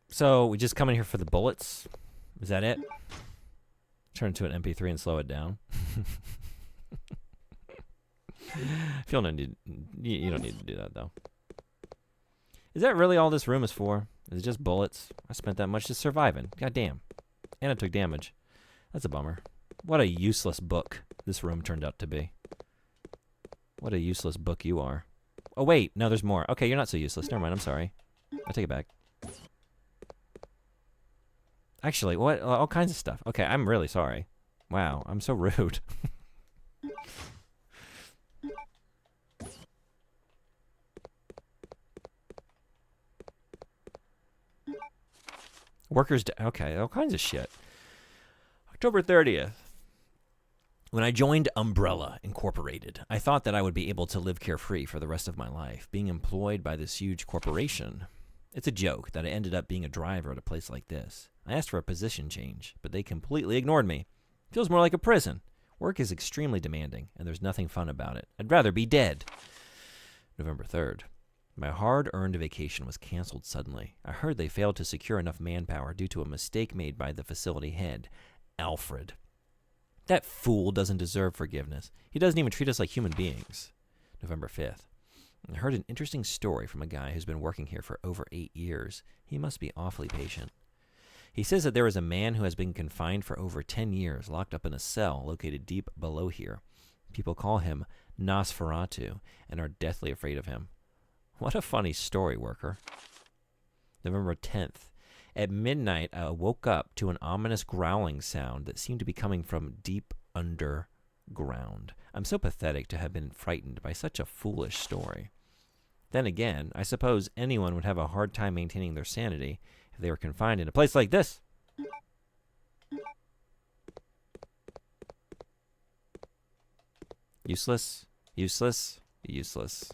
So we just come in here for the bullets? Is that it? Turn it to an MP3 and slow it down. If you don't need, you don't need to do that though. Is that really all this room is for? Is it just bullets? I spent that much just surviving. God damn. And I took damage. That's a bummer. What a useless book this room turned out to be. What a useless book you are. Oh wait, no, there's more. Okay, you're not so useless. Never mind, I'm sorry. I take it back. Actually, what? All kinds of stuff. Okay, I'm really sorry. Wow, I'm so rude. Okay, all kinds of shit. October 30th. When I joined Umbrella Incorporated, I thought that I would be able to live carefree for the rest of my life, being employed by this huge corporation. It's a joke that I ended up being a driver at a place like this. I asked for a position change, but they completely ignored me. It feels more like a prison. Work is extremely demanding, and there's nothing fun about it. I'd rather be dead. November 3rd. My hard-earned vacation was canceled suddenly. I heard they failed to secure enough manpower due to a mistake made by the facility head, Alfred. That fool doesn't deserve forgiveness. He doesn't even treat us like human beings. November 5th. I heard an interesting story from a guy who's been working here for over 8 years. He must be awfully patient. He says that there is a man who has been confined for over 10 years, locked up in a cell located deep below here. People call him Nosferatu and are deathly afraid of him. What a funny story, worker. November 10th. At midnight, I woke up to an ominous growling sound that seemed to be coming from deep underground. I'm so pathetic to have been frightened by such a foolish story. Then again, I suppose anyone would have a hard time maintaining their sanity if they were confined in a place like this. Useless, useless, useless.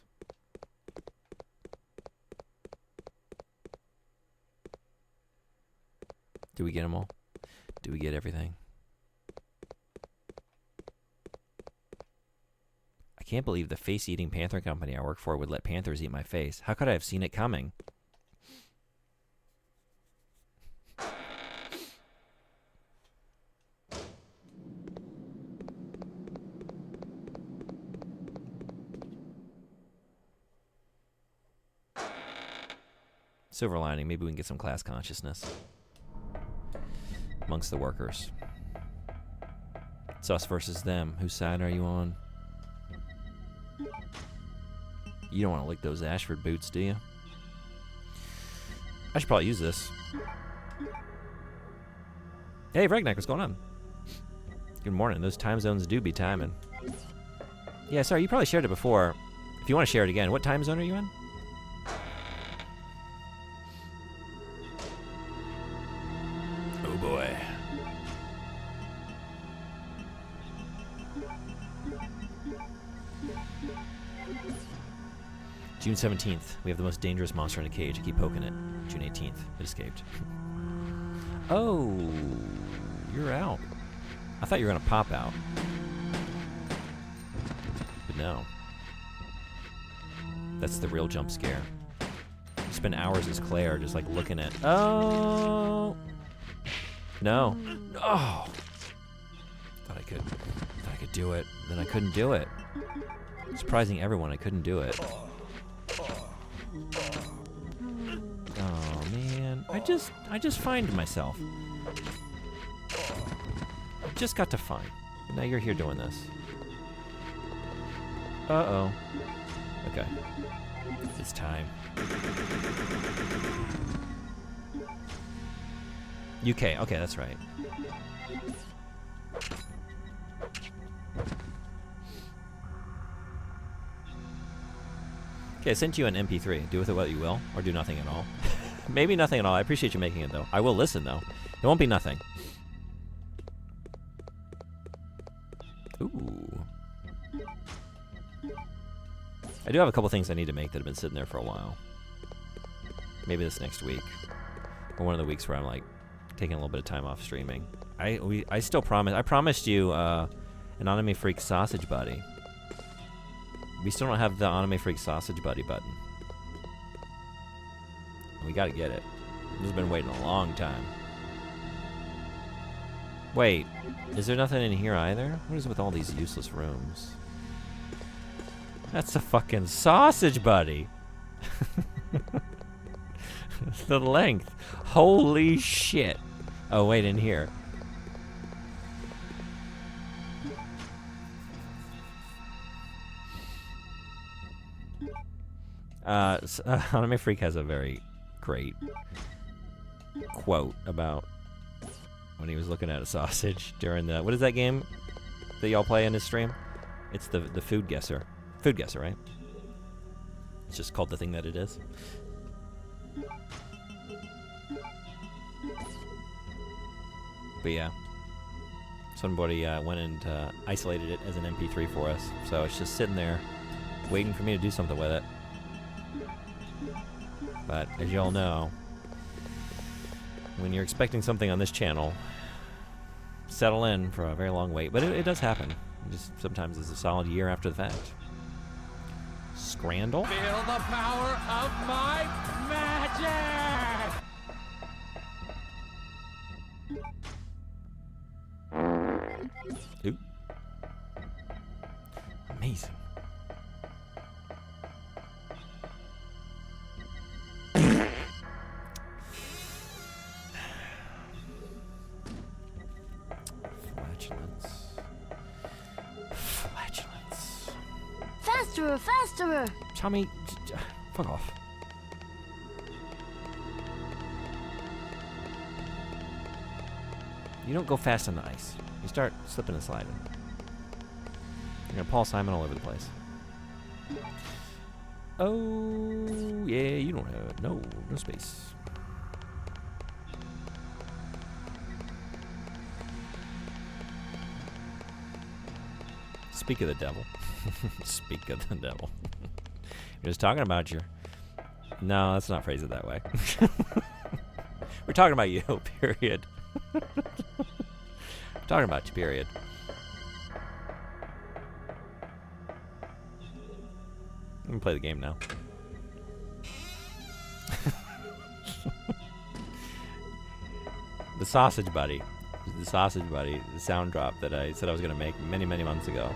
Do we get them all? Do we get everything? I can't believe the face-eating panther company I work for would let panthers eat my face. How could I have seen it coming? Silver lining, maybe we can get some class consciousness amongst the workers. It's us versus them. Whose side are you on? You don't want to lick those Ashford boots, do you? I should probably use this. Hey, Regnack, what's going on? Good morning. Those time zones do be timing. Yeah, sorry, you probably shared it before. If you want to share it again, what time zone are you in? Oh boy. June 17th, we have the most dangerous monster in a cage. I keep poking it. June 18th, it escaped. Oh, you're out. I thought you were going to pop out. But no. That's the real jump scare. You spend hours as Claire just like looking at... Oh! No. Oh! Thought I could do it. Then I couldn't do it. Surprising everyone, I couldn't do it. Oh man, I just find myself. I just got to find. Now you're here doing this. Uh-oh. Okay. It's time. UK, okay, that's right. Okay, I sent you an MP3. Do with it what you will, or do nothing at all. Maybe nothing at all. I appreciate you making it, though. I will listen, though. It won't be nothing. Ooh. I do have a couple things I need to make that have been sitting there for a while. Maybe this next week. Or one of the weeks where I'm, like, taking a little bit of time off streaming. I still promise. I promised you an Anime Freak Sausage Buddy. We still don't have the Anime Freak Sausage Buddy button. We gotta get it. This has been waiting a long time. Wait, is there nothing in here either? What is with all these useless rooms? That's a fucking sausage buddy. The length. Holy shit. Oh, wait, in here. Anime Freak has a very great quote about when he was looking at a sausage during the... What is that game that y'all play in his stream? It's the food guesser. Food guesser, right? It's just called the thing that it is. But yeah, somebody went and isolated it as an MP3 for us. So it's just sitting there waiting for me to do something with it. But as y'all know, when you're expecting something on this channel, settle in for a very long wait. But it does happen. It just sometimes it's a solid year after the fact. Scrandle? Feel the power of my magic! Ooh. Amazing. Flatulence. Faster, faster! Tommy, fuck off. You don't go fast on the ice. You start slipping and sliding. You're gonna Paul Simon all over the place. Oh, yeah, you don't have... No space. Speak of the devil. Speak of the devil. You're just talking about your... No, let's not phrase it that way. We're talking about you, period. Talking about you, period. I'm gonna play the game now. The sausage buddy. The sausage buddy. The sound drop that I said I was gonna make many, many months ago.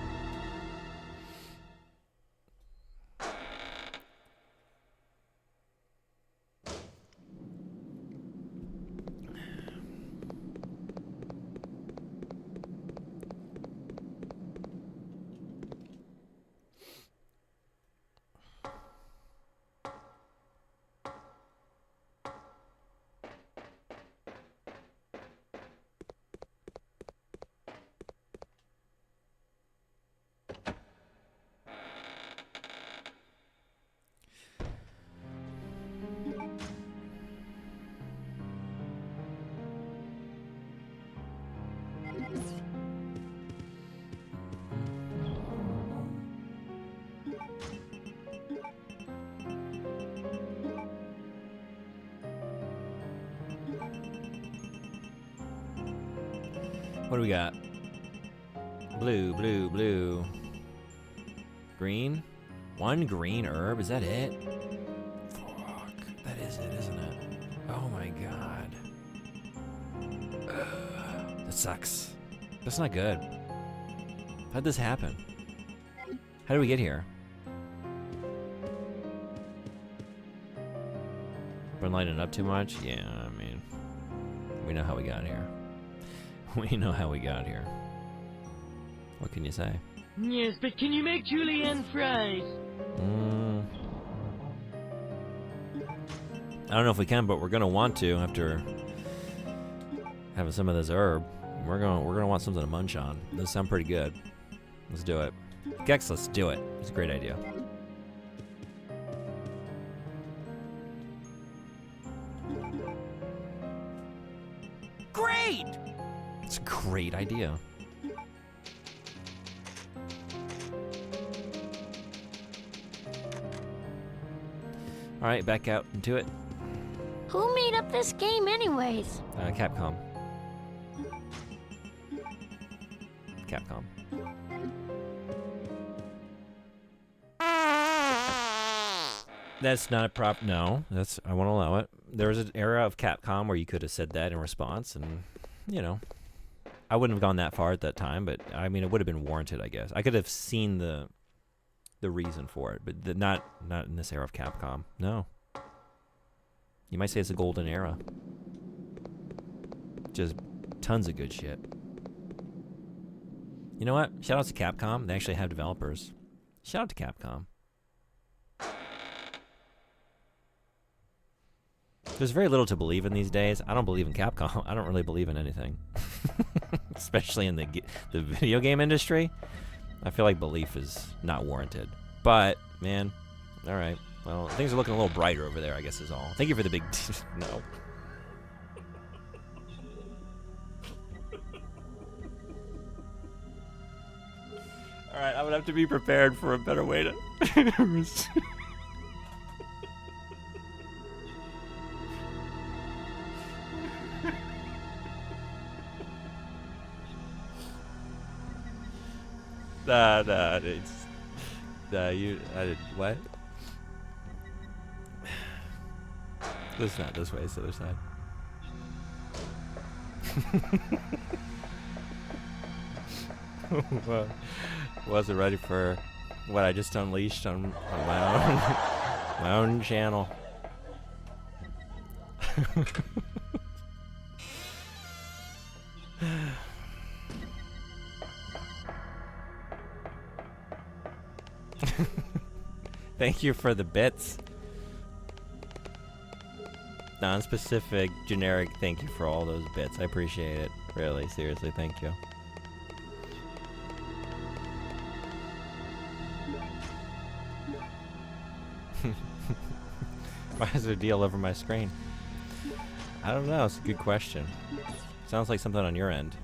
What do we got? Blue, blue, blue. Green? One green herb? Is that it? Fuck. That is it, isn't it? Oh my god. That sucks. That's not good. How'd this happen? How did we get here? Been lighting up too much? Yeah, I mean, we know how we got here. We know how we got here. What can you say? Yes, but can you make julienne fries? I don't know if we can, but we're gonna want to after having some of this herb. We're gonna want something to munch on. Those sound pretty good. Let's do it. Gex, let's do it. It's a great idea. Great! It's a great idea. Alright, back out into it. Who made up this game anyways? Capcom. Capcom. That's not a prop. No, that's. I won't allow it. There was an era of Capcom where you could have said that in response, and you know, I wouldn't have gone that far at that time, but I mean, it would have been warranted, I guess. I could have seen the reason for it, but not in this era of Capcom. No. You might say it's a golden era. Just tons of good shit. You know what? Shout out to Capcom. They actually have developers. Shout out to Capcom. There's very little to believe in these days. I don't believe in Capcom. I don't really believe in anything. Especially in the video game industry. I feel like belief is not warranted. But, man, all right. Well, things are looking a little brighter over there, I guess is all. Thank you for the big... No. All right, I would have to be prepared for a better way to... Nah, it's... Nah, I did... What? It's not this way, it's the other side. Well, wasn't ready for what I just unleashed on my own channel. Thank you for the bits. Non-specific, generic, thank you for all those bits. I appreciate it. Really, seriously, thank you. Why is there a deal over my screen? I don't know. It's a good question. Sounds like something on your end.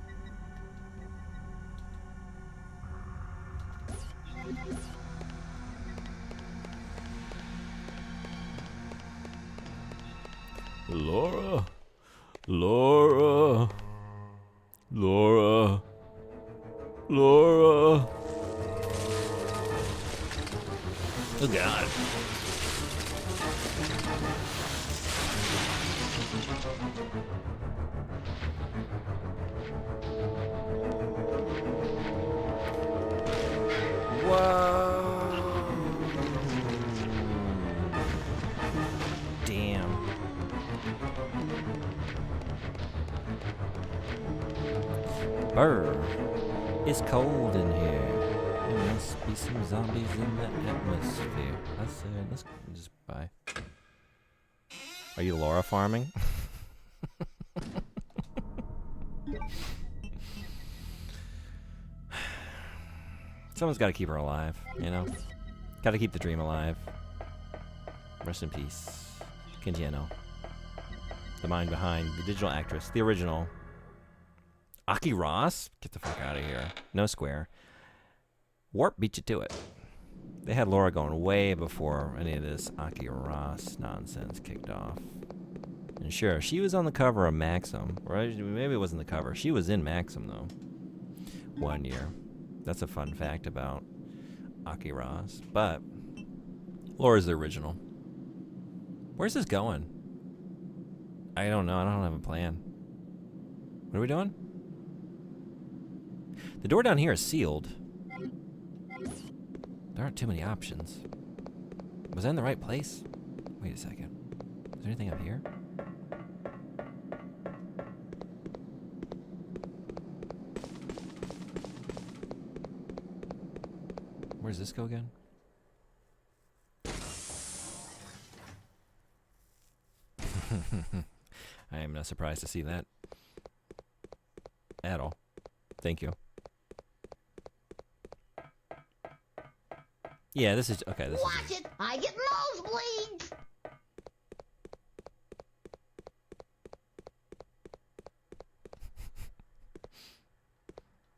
Laura. Laura. Laura. Laura. Oh, God. Whoa. Damn. Brr. It's cold in here. There must be some zombies in the atmosphere. I said, let's just buy. Are you Laura farming? Someone's got to keep her alive, you know? Got to keep the dream alive. Rest in peace. Kenjiano. The mind behind the digital actress, the original. Aki Ross? Get the fuck out of here. No square. Warp beat you to it. They had Laura going way before any of this Aki Ross nonsense kicked off. And sure, she was on the cover of Maxim. Right? Maybe it wasn't the cover. She was in Maxim, though. 1 year. That's a fun fact about Aki Ross. But Laura's the original. Where's this going? I don't know. I don't have a plan. What are we doing? The door down here is sealed. There aren't too many options. Was I in the right place? Wait a second. Is there anything up here? Where does this go again? I am not surprised to see that. At all. Thank you. Yeah, this is... Okay, this Watch it! I get nosebleeds!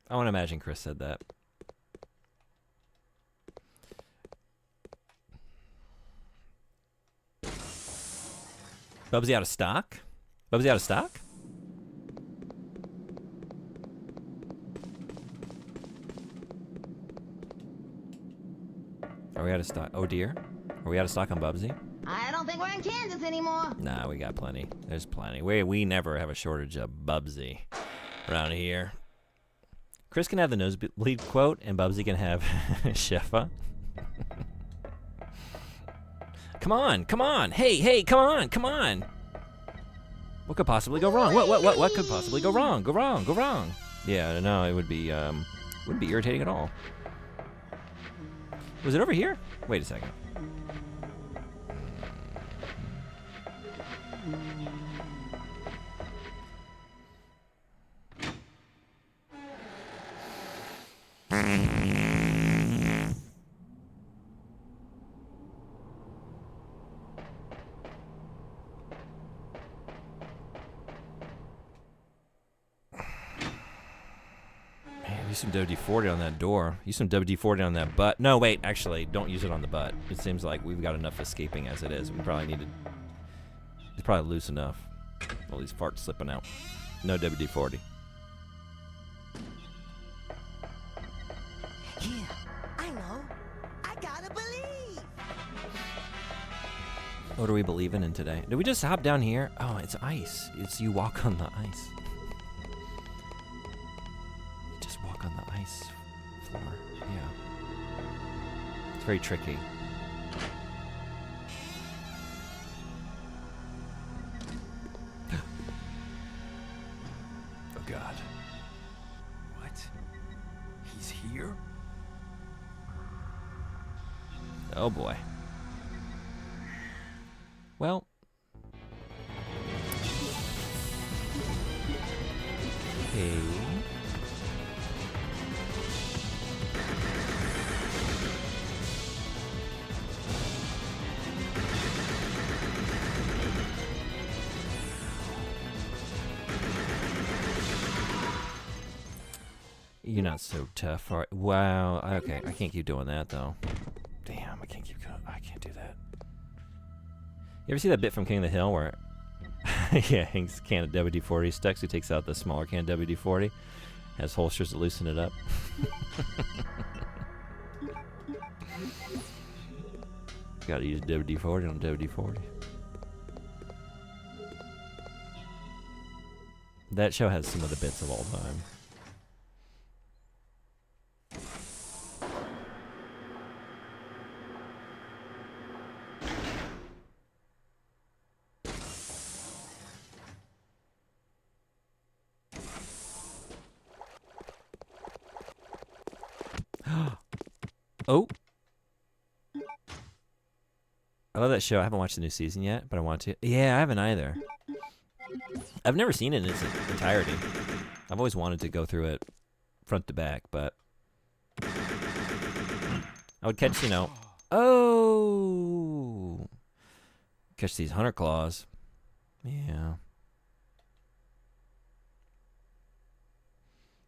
I want to imagine Chris said that. Bubsy out of stock? Bubsy out of stock? Are we out of stock? Oh dear. Are we out of stock on Bubsy? I don't think we're in Kansas anymore. Nah, we got plenty. There's plenty. We never have a shortage of Bubsy around here. Chris can have the nosebleed quote, and Bubsy can have Shefa. Come on, come on. Hey, come on. What could possibly go wrong? What could possibly go wrong? Go wrong. Yeah, no, it would be, wouldn't be irritating at all. Was it over here? Wait a second. Use some WD-40 on that door. Use some WD-40 on that butt. No, wait. Actually, don't use it on the butt. It seems like we've got enough escaping as it is. We probably need to... It's probably loose enough. All these farts slipping out. No WD-40. Yeah, I know. I gotta believe. What are we believing in today? Did we just hop down here? Oh, it's ice. It's you walk on the ice. On the ice floor. Yeah. It's very tricky. Oh God. What? He's here? Oh boy. Well. Hey. You're not so tough, are wow. Okay, I can't keep doing that though. Damn, I can't keep going. I can't do that. You ever see that bit from King of the Hill where, yeah, Hank's can of WD-40 sticks. He takes out the smaller can of WD-40, has holsters to loosen it up. Got to use WD-40 on WD-40. That show has some of the bits of all time. Oh. I love that show. I haven't watched the new season yet, but I want to. Yeah, I haven't either. I've never seen it in its entirety. I've always wanted to go through it front to back, but I would catch, you know, catch these hunter claws. Yeah.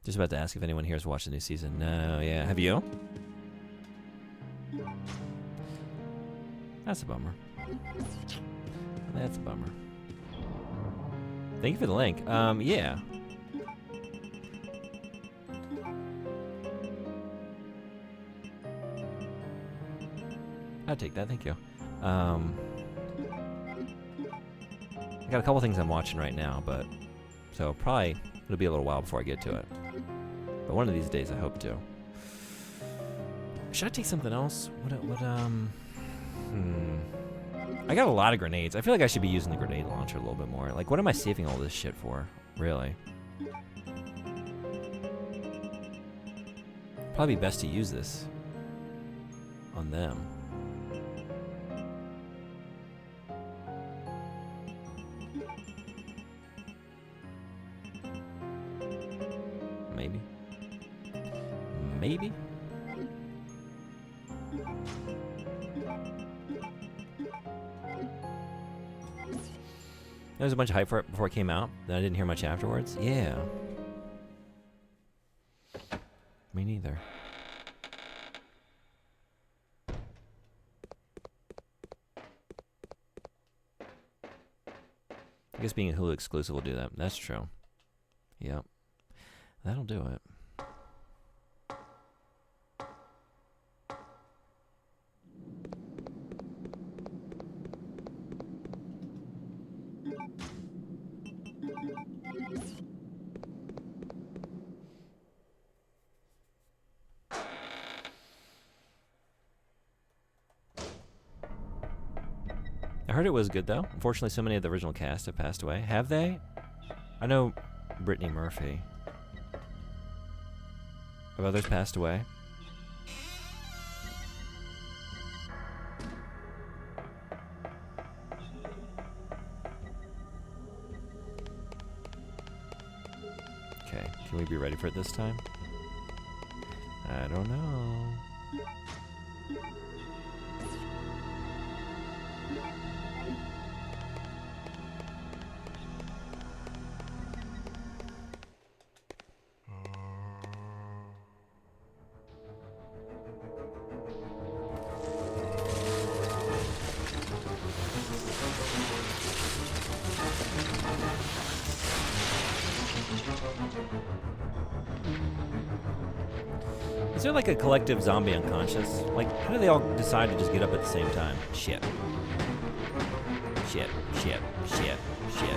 Just about to ask if anyone here has watched the new season. No, yeah. Have you? That's a bummer. That's a bummer. Thank you for the link. Yeah. I'd take that, thank you. I got a couple things I'm watching right now, but so probably it'll be a little while before I get to it. But one of these days I hope to. Should I take something else? I got a lot of grenades. I feel like I should be using the grenade launcher a little bit more. Like, what am I saving all this shit for? Really? Probably best to use this on them. Maybe. Maybe. There was a bunch of hype for it before it came out. Then I didn't hear much afterwards. Yeah. Me neither. I guess being a Hulu exclusive will do that. That's true. Yep. That'll do it. heard it was good though. Unfortunately, so many of the original cast have passed away. Have they? I know Brittany Murphy. Have others passed away? Okay, can we be ready for it this time? I don't know. Is there like a collective zombie unconscious? Like, how do they all decide to just get up at the same time? Shit. Shit, shit, shit, shit.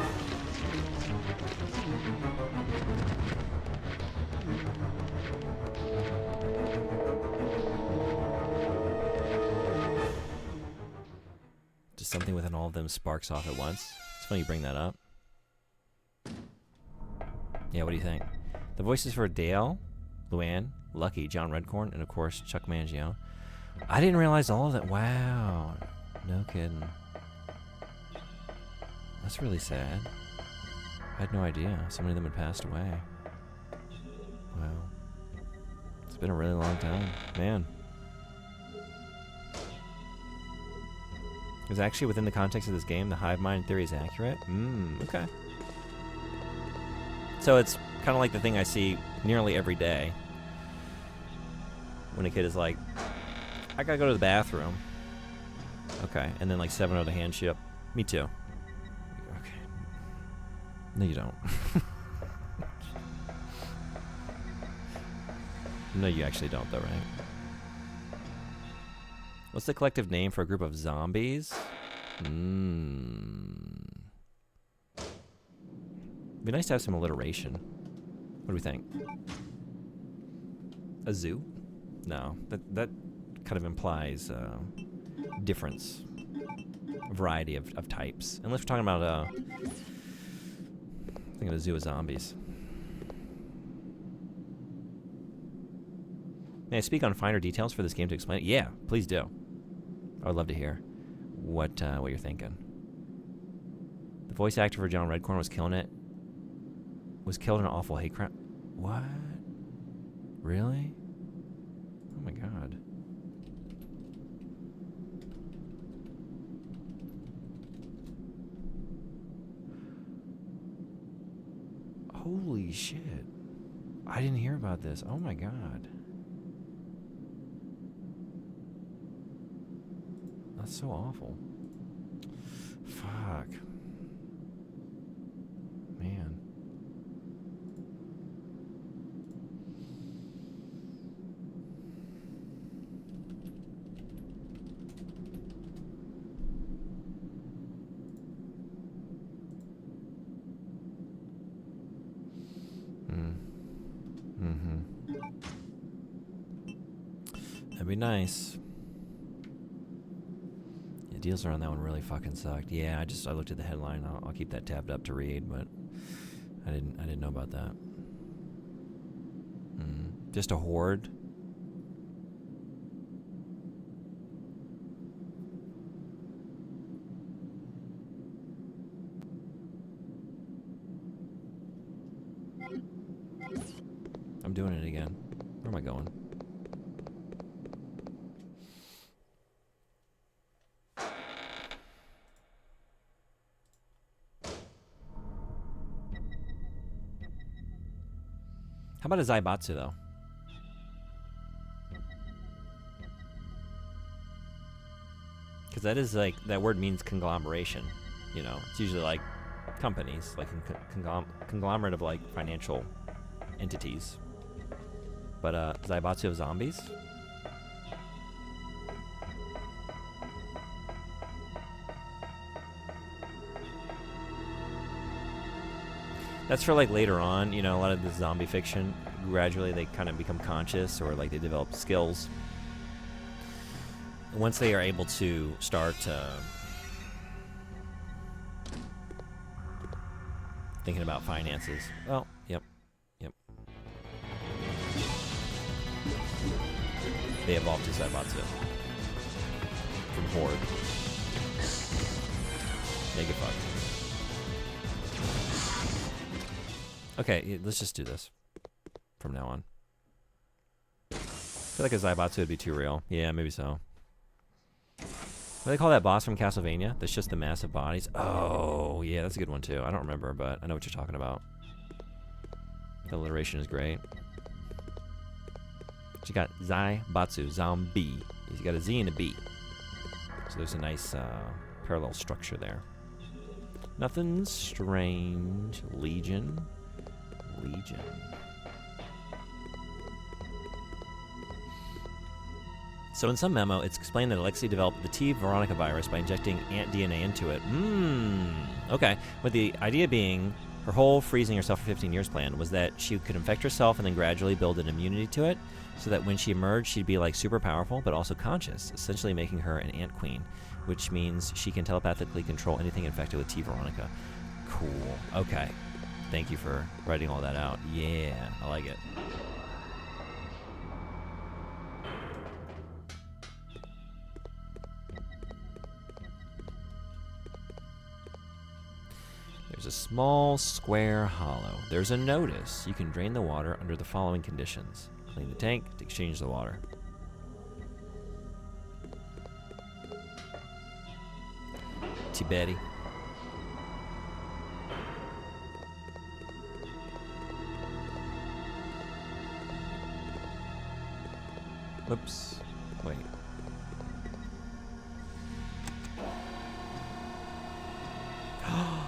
Just something within all of them sparks off at once. It's funny you bring that up. Yeah, what do you think? The voices for Dale, Luann, Lucky, John Redcorn, and of course Chuck Mangio. I didn't realize all of that. Wow. No kidding. That's really sad. I had no idea. So many of them had passed away. Wow. It's been a really long time. Man. It was actually within the context of this game, the hive mind theory is accurate? Okay. So it's kind of like the thing I see nearly every day. When a kid is like, I gotta go to the bathroom. Okay, and then like 7 other hands shoot up. Me too. Okay. No, you don't. No, you actually don't, though, right? What's the collective name for a group of zombies? Be nice to have some alliteration. What do we think? A zoo? No, that kind of implies difference, variety of types. Unless we're talking about thinking of a zoo of zombies. May I speak on finer details for this game to explain it? Yeah, please do. I would love to hear what you're thinking. The voice actor for John Redcorn was killing it. Was killed in an awful hate crime. What? Really? Oh my god. Holy shit. I didn't hear about this. Oh my god. That's so awful. Fuck. Man. That'd be nice. Yeah, deals around that one really fucking sucked. Yeah, I looked at the headline. I'll keep that tabbed up to read, but I didn't know about that. Just a horde. I'm doing it again. Where am I going? How about a Zaibatsu, though? Because that is like, that word means conglomeration. You know, it's usually like companies, like conglomerate of like financial entities. But Zaibatsu of zombies? That's for like later on, you know, a lot of the zombie fiction, gradually they kind of become conscious or like they develop skills. Once they are able to start thinking about finances. Well, yep. They evolved to Zaibatsu. From Horde. Mega fuck. Okay, let's just do this. From now on. I feel like a Zaibatsu would be too real. Yeah, maybe so. What do they call that boss from Castlevania? That's just the massive bodies. Oh, yeah, that's a good one too. I don't remember, but I know what you're talking about. The alliteration is great. You got Zaibatsu, zombie. You got a Z and a B. So there's a nice parallel structure there. Nothing strange. Legion. So in some memo, it's explained that Alexei developed the T Veronica virus by injecting ant DNA into it. Okay. With the idea being, her whole freezing herself for 15 years plan was that she could infect herself and then gradually build an immunity to it, so that when she emerged, she'd be like super powerful, but also conscious, essentially making her an ant queen, which means she can telepathically control anything infected with T Veronica. Cool. Okay. Thank you for writing all that out. Yeah, I like it. There's a small square hollow. There's a notice. You can drain the water under the following conditions. Clean the tank to exchange the water. Tibeti. Whoops. Wait. Oh.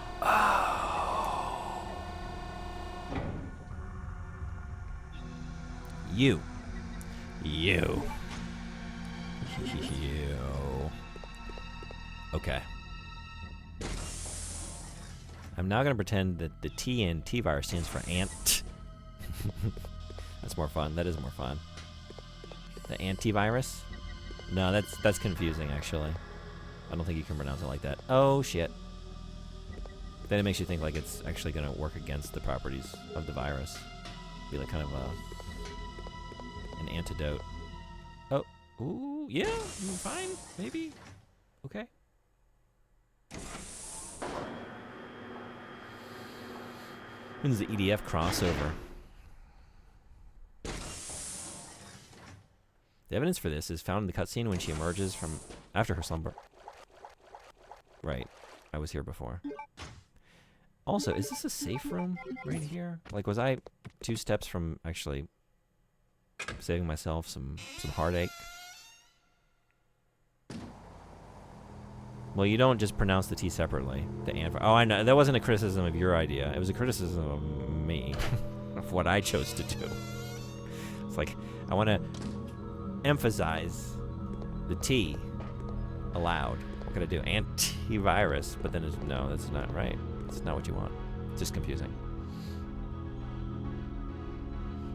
You. Okay. I'm now going to pretend that the T in T virus stands for ant. That's more fun. That is more fun. The antivirus? No, that's confusing, actually. I don't think you can pronounce it like that. Oh, shit. Then it makes you think like it's actually going to work against the properties of the virus. Be like kind of an antidote. Oh, ooh, yeah, fine, maybe. Okay. When's the EDF crossover? The evidence for this is found in the cutscene when she emerges from after her slumber. Right, I was here before. Also, is this a safe room right here? Like, was I 2 steps from actually saving myself some heartache? Well, you don't just pronounce the T separately. The ant. Oh, I know. That wasn't a criticism of your idea. It was a criticism of me, of what I chose to do. It's like, I want to emphasize the T aloud. What can I do? Antivirus. But then no, that's not right. It's not what you want. It's just confusing.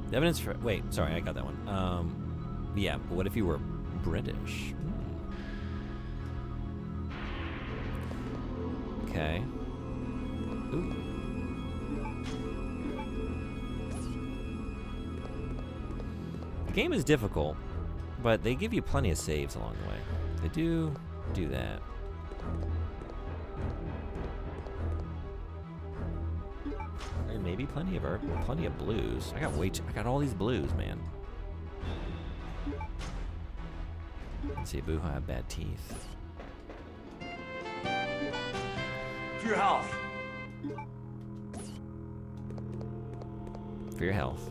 The evidence for... Wait, sorry, I got that one. Yeah, but what if you were British? Okay. Ooh. The game is difficult, but they give you plenty of saves along the way. They do that. And maybe plenty of blues. I got all these blues, man. Let's see, Boo, I have bad teeth. For your health. For your health.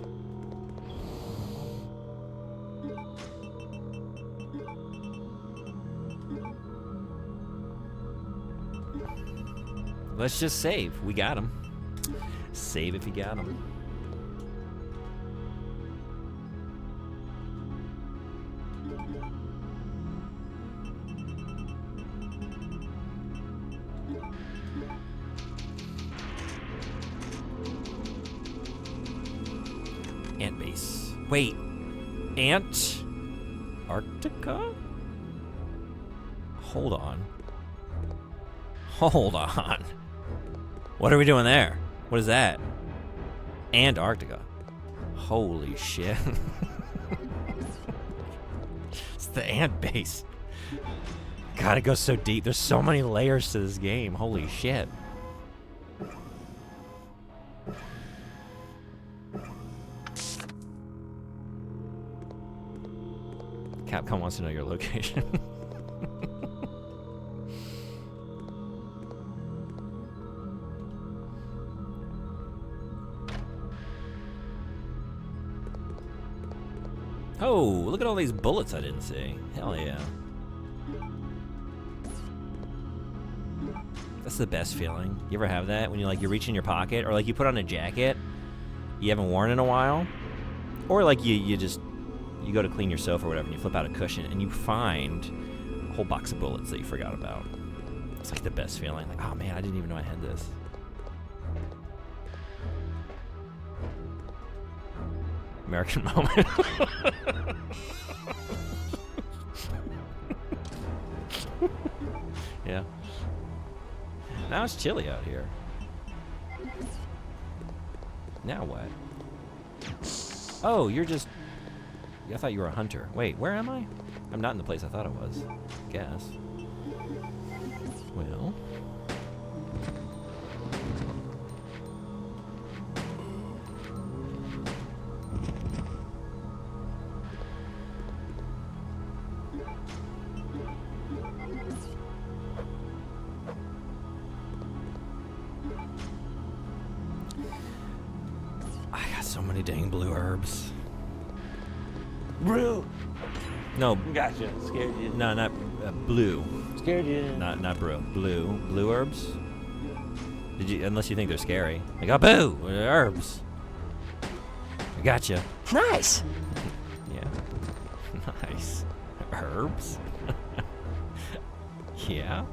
Let's just save. We got him. Save if you got him. Ant base. Wait. Antarctica? Hold on. Hold on. What are we doing there? What is that? Antarctica. Holy shit. It's the ant base. God, it goes so deep. There's so many layers to this game. Holy shit. Capcom wants to know your location. Oh, look at all these bullets I didn't see. Hell yeah. That's the best feeling. You ever have that when you you reach in your pocket, or like you put on a jacket you haven't worn in a while, or like you go to clean your sofa or whatever and you flip out a cushion and you find a whole box of bullets that you forgot about. It's like the best feeling. Like, oh man, I didn't even know I had this. American moment. Yeah. Now it's chilly out here. Now what? Oh, you're just... I thought you were a hunter. Wait, where am I? I'm not in the place I thought I was. Guess. Well... I got so many dang blue herbs. Brew. No. Gotcha. Scared you. No, not blue. Scared you. Not brew. Blue herbs. Did you? Unless you think they're scary. Like, oh, boo! Herbs. I gotcha. Nice. Yeah. Nice. Herbs. Yeah.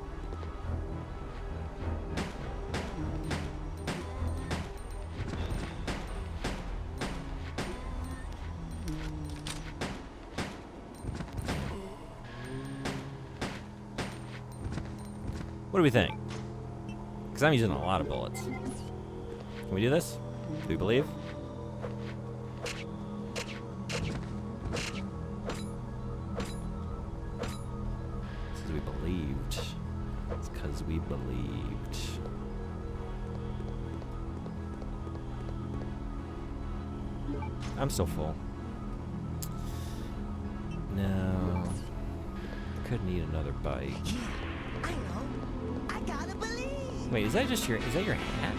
What do we think? Because I'm using a lot of bullets. Can we do this? Do we believe? It's because we believed. It's because we believed. I'm still full. No. Could need another bite. I know. I gotta believe. Wait, is that your hat?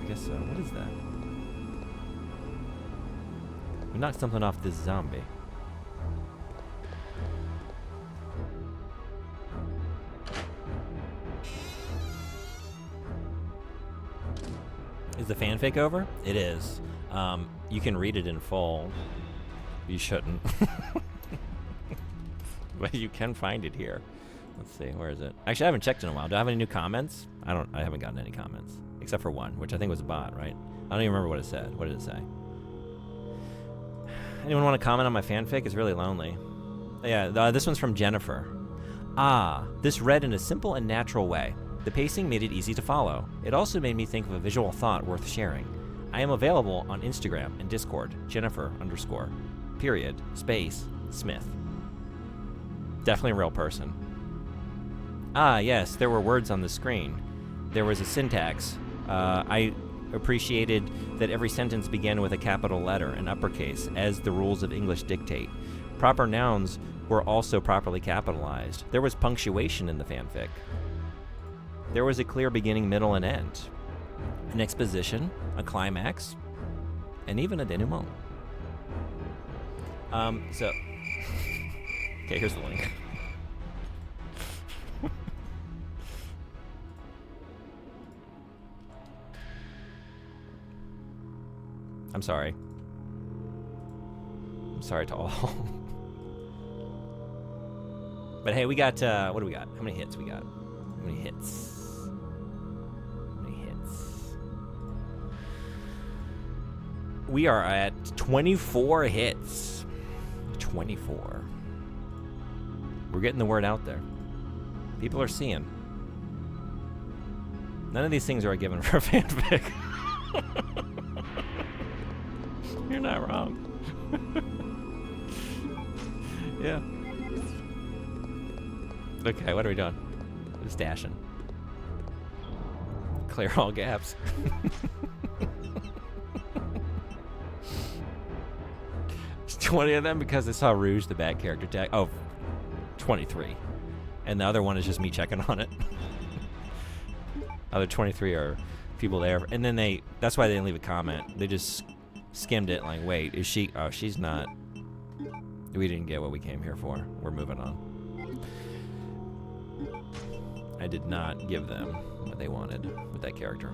I guess so. What is that? We knocked something off this zombie. Is the fanfic over? It is. You can read it in full. You shouldn't. But you can find it here. Let's see, where is it? Actually, I haven't checked in a while. Do I have any new comments? I haven't gotten any comments. Except for one, which I think was a bot, right? I don't even remember what it said. What did it say? Anyone want to comment on my fanfic? It's really lonely. Yeah, this one's from Jennifer. Ah, this read in a simple and natural way. The pacing made it easy to follow. It also made me think of a visual thought worth sharing. I am available on Instagram and Discord, Jennifer_Smith. Definitely a real person. Ah, yes, there were words on the screen. There was a syntax. I appreciated that every sentence began with a capital letter, an uppercase, as the rules of English dictate. Proper nouns were also properly capitalized. There was punctuation in the fanfic. There was a clear beginning, middle, and end. An exposition, a climax, and even a denouement. Okay, here's the link. I'm sorry. I'm sorry to all. But hey, we got, what do we got? How many hits we got? How many hits? How many hits? We are at 24 hits. 24. We're getting the word out there. People are seeing. None of these things are a given for fanfic. You're not wrong. Yeah. Okay, what are we doing? Just dashing. Clear all gaps. 20 of them because I saw Rouge, the bad character tag. Oh, 23. And the other one is just me checking on it. Other 23 are people there. And then that's why they didn't leave a comment. They just skimmed it like, wait, is she? Oh, she's not. We didn't get what we came here for. We're moving on. I did not give them what they wanted with that character.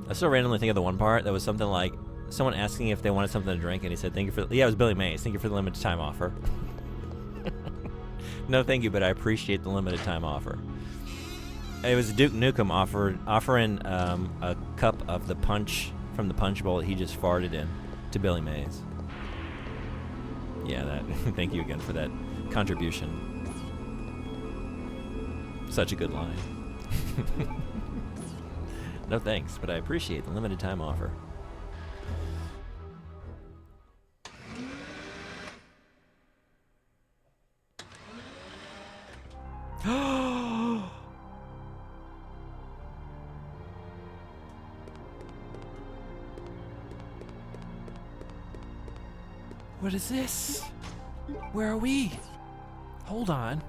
I still randomly think of the one part that was something like someone asking if they wanted something to drink, and he said, "Thank you for." Yeah, it was Billy Mays. Thank you for the limited time offer. No, thank you, but I appreciate the limited time offer. It was Duke Nukem offering a cup of the punch from the punch bowl that he just farted in to Billy Mays. Yeah, that. Thank you again for that contribution. Such a good line. No thanks, but I appreciate the limited time offer. What is this? Where are we? Hold on.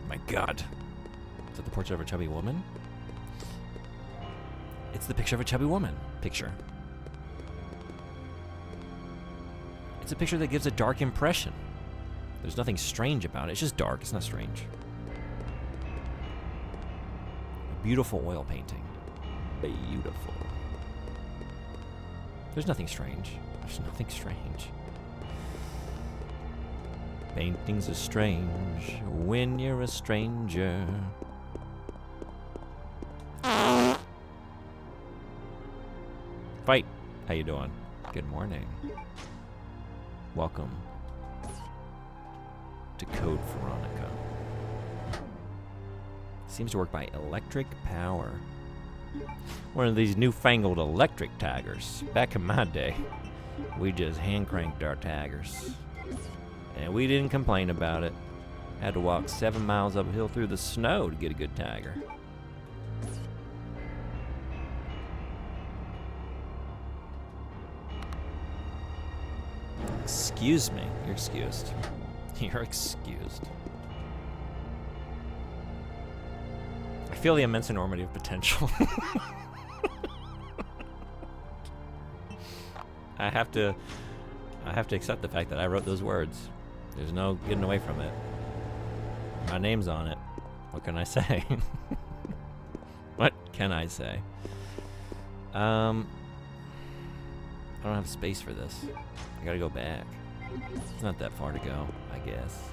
My God. Is that the portrait of a chubby woman? It's the picture of a chubby woman. Picture. It's a picture that gives a dark impression. There's nothing strange about it. It's just dark. It's not strange. A beautiful oil painting. Beautiful. There's nothing strange. There's nothing strange. Paintings are strange when you're a stranger. Fight. How you doing? Good morning. Welcome to Code Veronica. Seems to work by electric power. One of these newfangled electric taggers. Back in my day, we just hand cranked our taggers. And we didn't complain about it. Had to walk 7 miles uphill through the snow to get a good tagger. Excuse me. You're excused. You're excused. I feel the immense enormity of potential. I have to accept the fact that I wrote those words. There's no getting away from it. My name's on it. What can I say? What can I say? I don't have space for this. I gotta go back. It's not that far to go, I guess.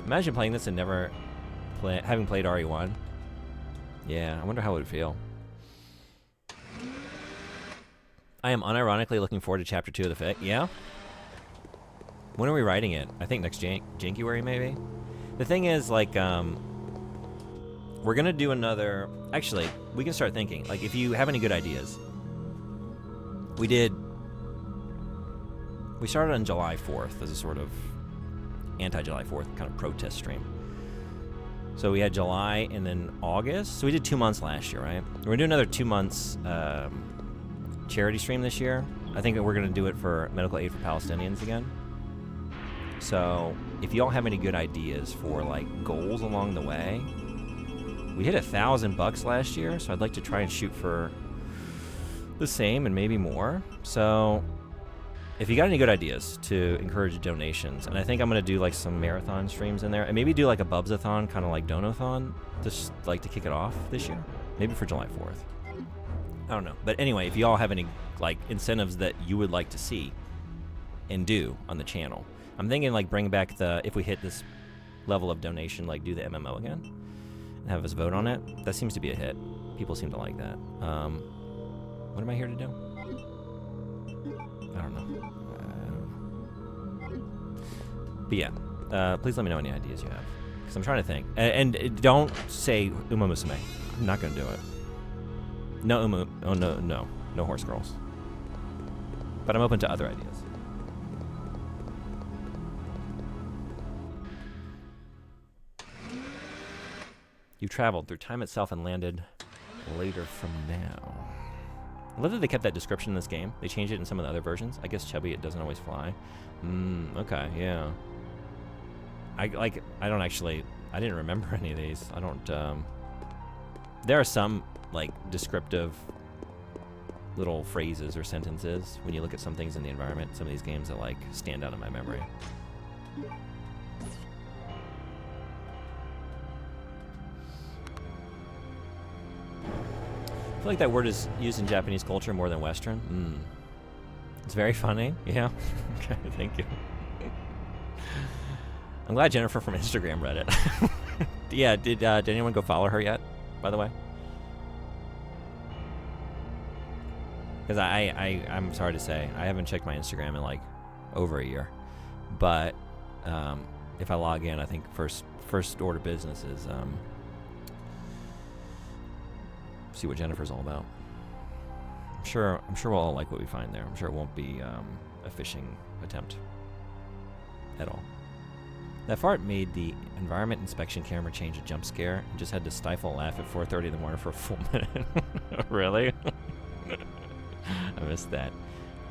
Imagine playing this and never having played RE1. Yeah, I wonder how it would feel. I am unironically looking forward to Chapter 2 of the fic. Yeah? When are we writing it? I think next January, maybe? The thing is, like, we're gonna do another... Actually, we can start thinking. Like, if you have any good ideas. We started on July 4th as a sort of anti-July 4th kind of protest stream. So we had July and then August. So we did 2 months last year, right? We're gonna do another 2 months charity stream this year. I think that we're gonna do it for medical aid for Palestinians again. So if y'all have any good ideas for like goals along the way, we hit $1,000 last year, so I'd like to try and shoot for the same and maybe more. So if you got any good ideas to encourage donations, and I think I'm gonna do like some marathon streams in there, and maybe do like a Bubsathon, kind of like Donathon, just like to kick it off this year, maybe for July 4th. I don't know, but anyway, if y'all have any like incentives that you would like to see and do on the channel, I'm thinking like bring back if we hit this level of donation, like do the MMO again and have us vote on it. That seems to be a hit. People seem to like that. What am I here to do? I don't know. But yeah, please let me know any ideas you have, because I'm trying to think. And don't say Uma Musume. I'm not gonna do it. No Oh no horse girls. But I'm open to other ideas. You traveled through time itself and landed later from now. I love that they kept that description in this game. They changed it in some of the other versions. I guess chubby, it doesn't always fly. Okay, yeah. I didn't remember any of these. I don't, there are some, like, descriptive little phrases or sentences when you look at some things in the environment, some of these games that, like, stand out in my memory. I feel like that word is used in Japanese culture more than Western. It's very funny. Yeah. Okay, thank you. I'm glad Jennifer from Instagram read it. Yeah, did anyone go follow her yet, by the way? Because I'm sorry to say, I haven't checked my Instagram in like over a year. But if I log in, I think first order business is see what Jennifer's all about. I'm sure we'll all like what we find there. I'm sure it won't be a phishing attempt at all. That fart made the environment inspection camera change a jump scare and just had to stifle a laugh at 4:30 in the morning for a full minute. Really? I missed that.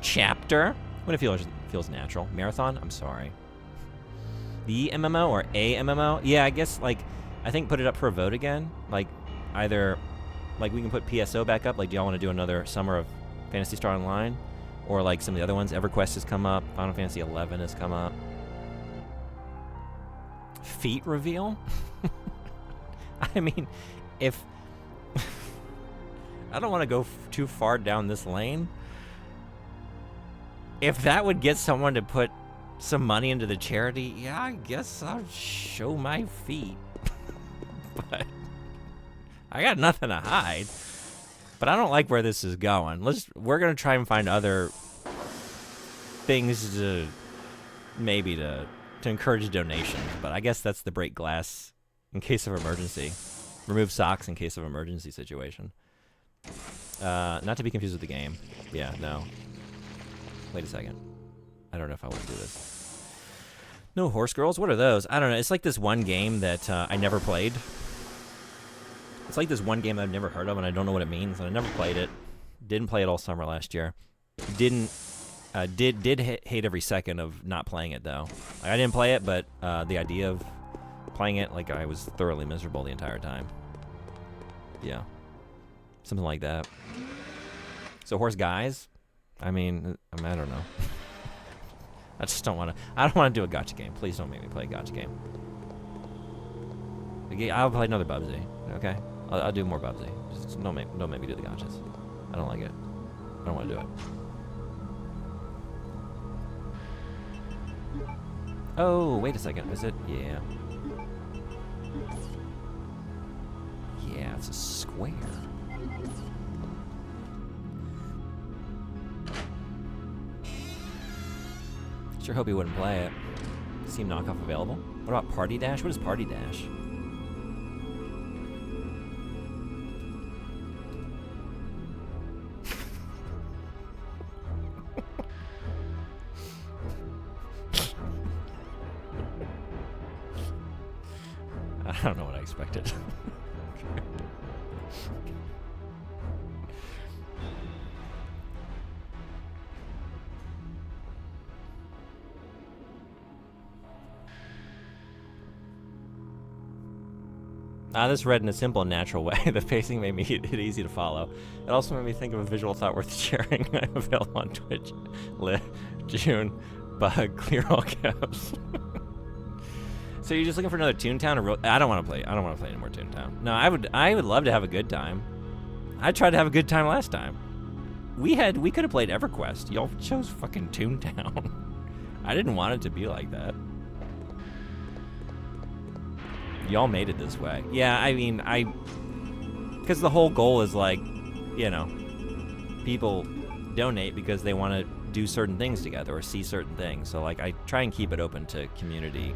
Chapter? When it feels natural. Marathon? I'm sorry. The MMO or a MMO? Yeah, I guess, like, I think put it up for a vote again. Like, either, like, we can put PSO back up. Like, do y'all want to do another summer of Phantasy Star Online? Or, like, some of the other ones. EverQuest has come up. Final Fantasy 11 has come up. Feet reveal? I mean, if... I don't want to go too far down this lane. If that would get someone to put some money into the charity, yeah, I guess I'll show my feet. But I got nothing to hide. But I don't like where this is going. We're gonna try and find other things to maybe to encourage donations. But I guess that's the break glass in case of emergency. Remove socks in case of emergency situation. Not to be confused with the game. Yeah, no. Wait a second. I don't know if I want to do this. No horse girls? What are those? I don't know. It's like this one game that I never played. It's like this one game I've never heard of, and I don't know what it means, and I never played it. Didn't play it all summer last year. Did hate every second of not playing it, though. I didn't play it, but the idea of playing it, like, I was thoroughly miserable the entire time. Yeah. Something like that. So horse guys? I mean, I don't know. I just don't want to. I don't want to do a gacha game. Please don't make me play a gacha game. I'll play another Bubsy. Okay, I'll do more Bubsy. Just don't make me do the gachas. I don't like it. I don't want to do it. Oh, wait a second. Is it? Yeah. Yeah, it's a square. Sure hope he wouldn't play it. Steam knockoff available? What about Party Dash? What is Party Dash? I don't know what I expected. This read in a simple and natural way. The pacing made it easy to follow. It also made me think of a visual thought worth sharing. I'm available on Twitch. June. Bug. Clear all caps. So you're just looking for another Toontown? I don't want to play. I don't want to play any more Toontown. No, I would love to have a good time. I tried to have a good time last time. We could have played EverQuest. Y'all chose fucking Toontown. I didn't want it to be like that. Y'all made it this way. Yeah, I mean, because the whole goal is, like, you know, people donate because they want to do certain things together or see certain things. So like I try and keep it open to community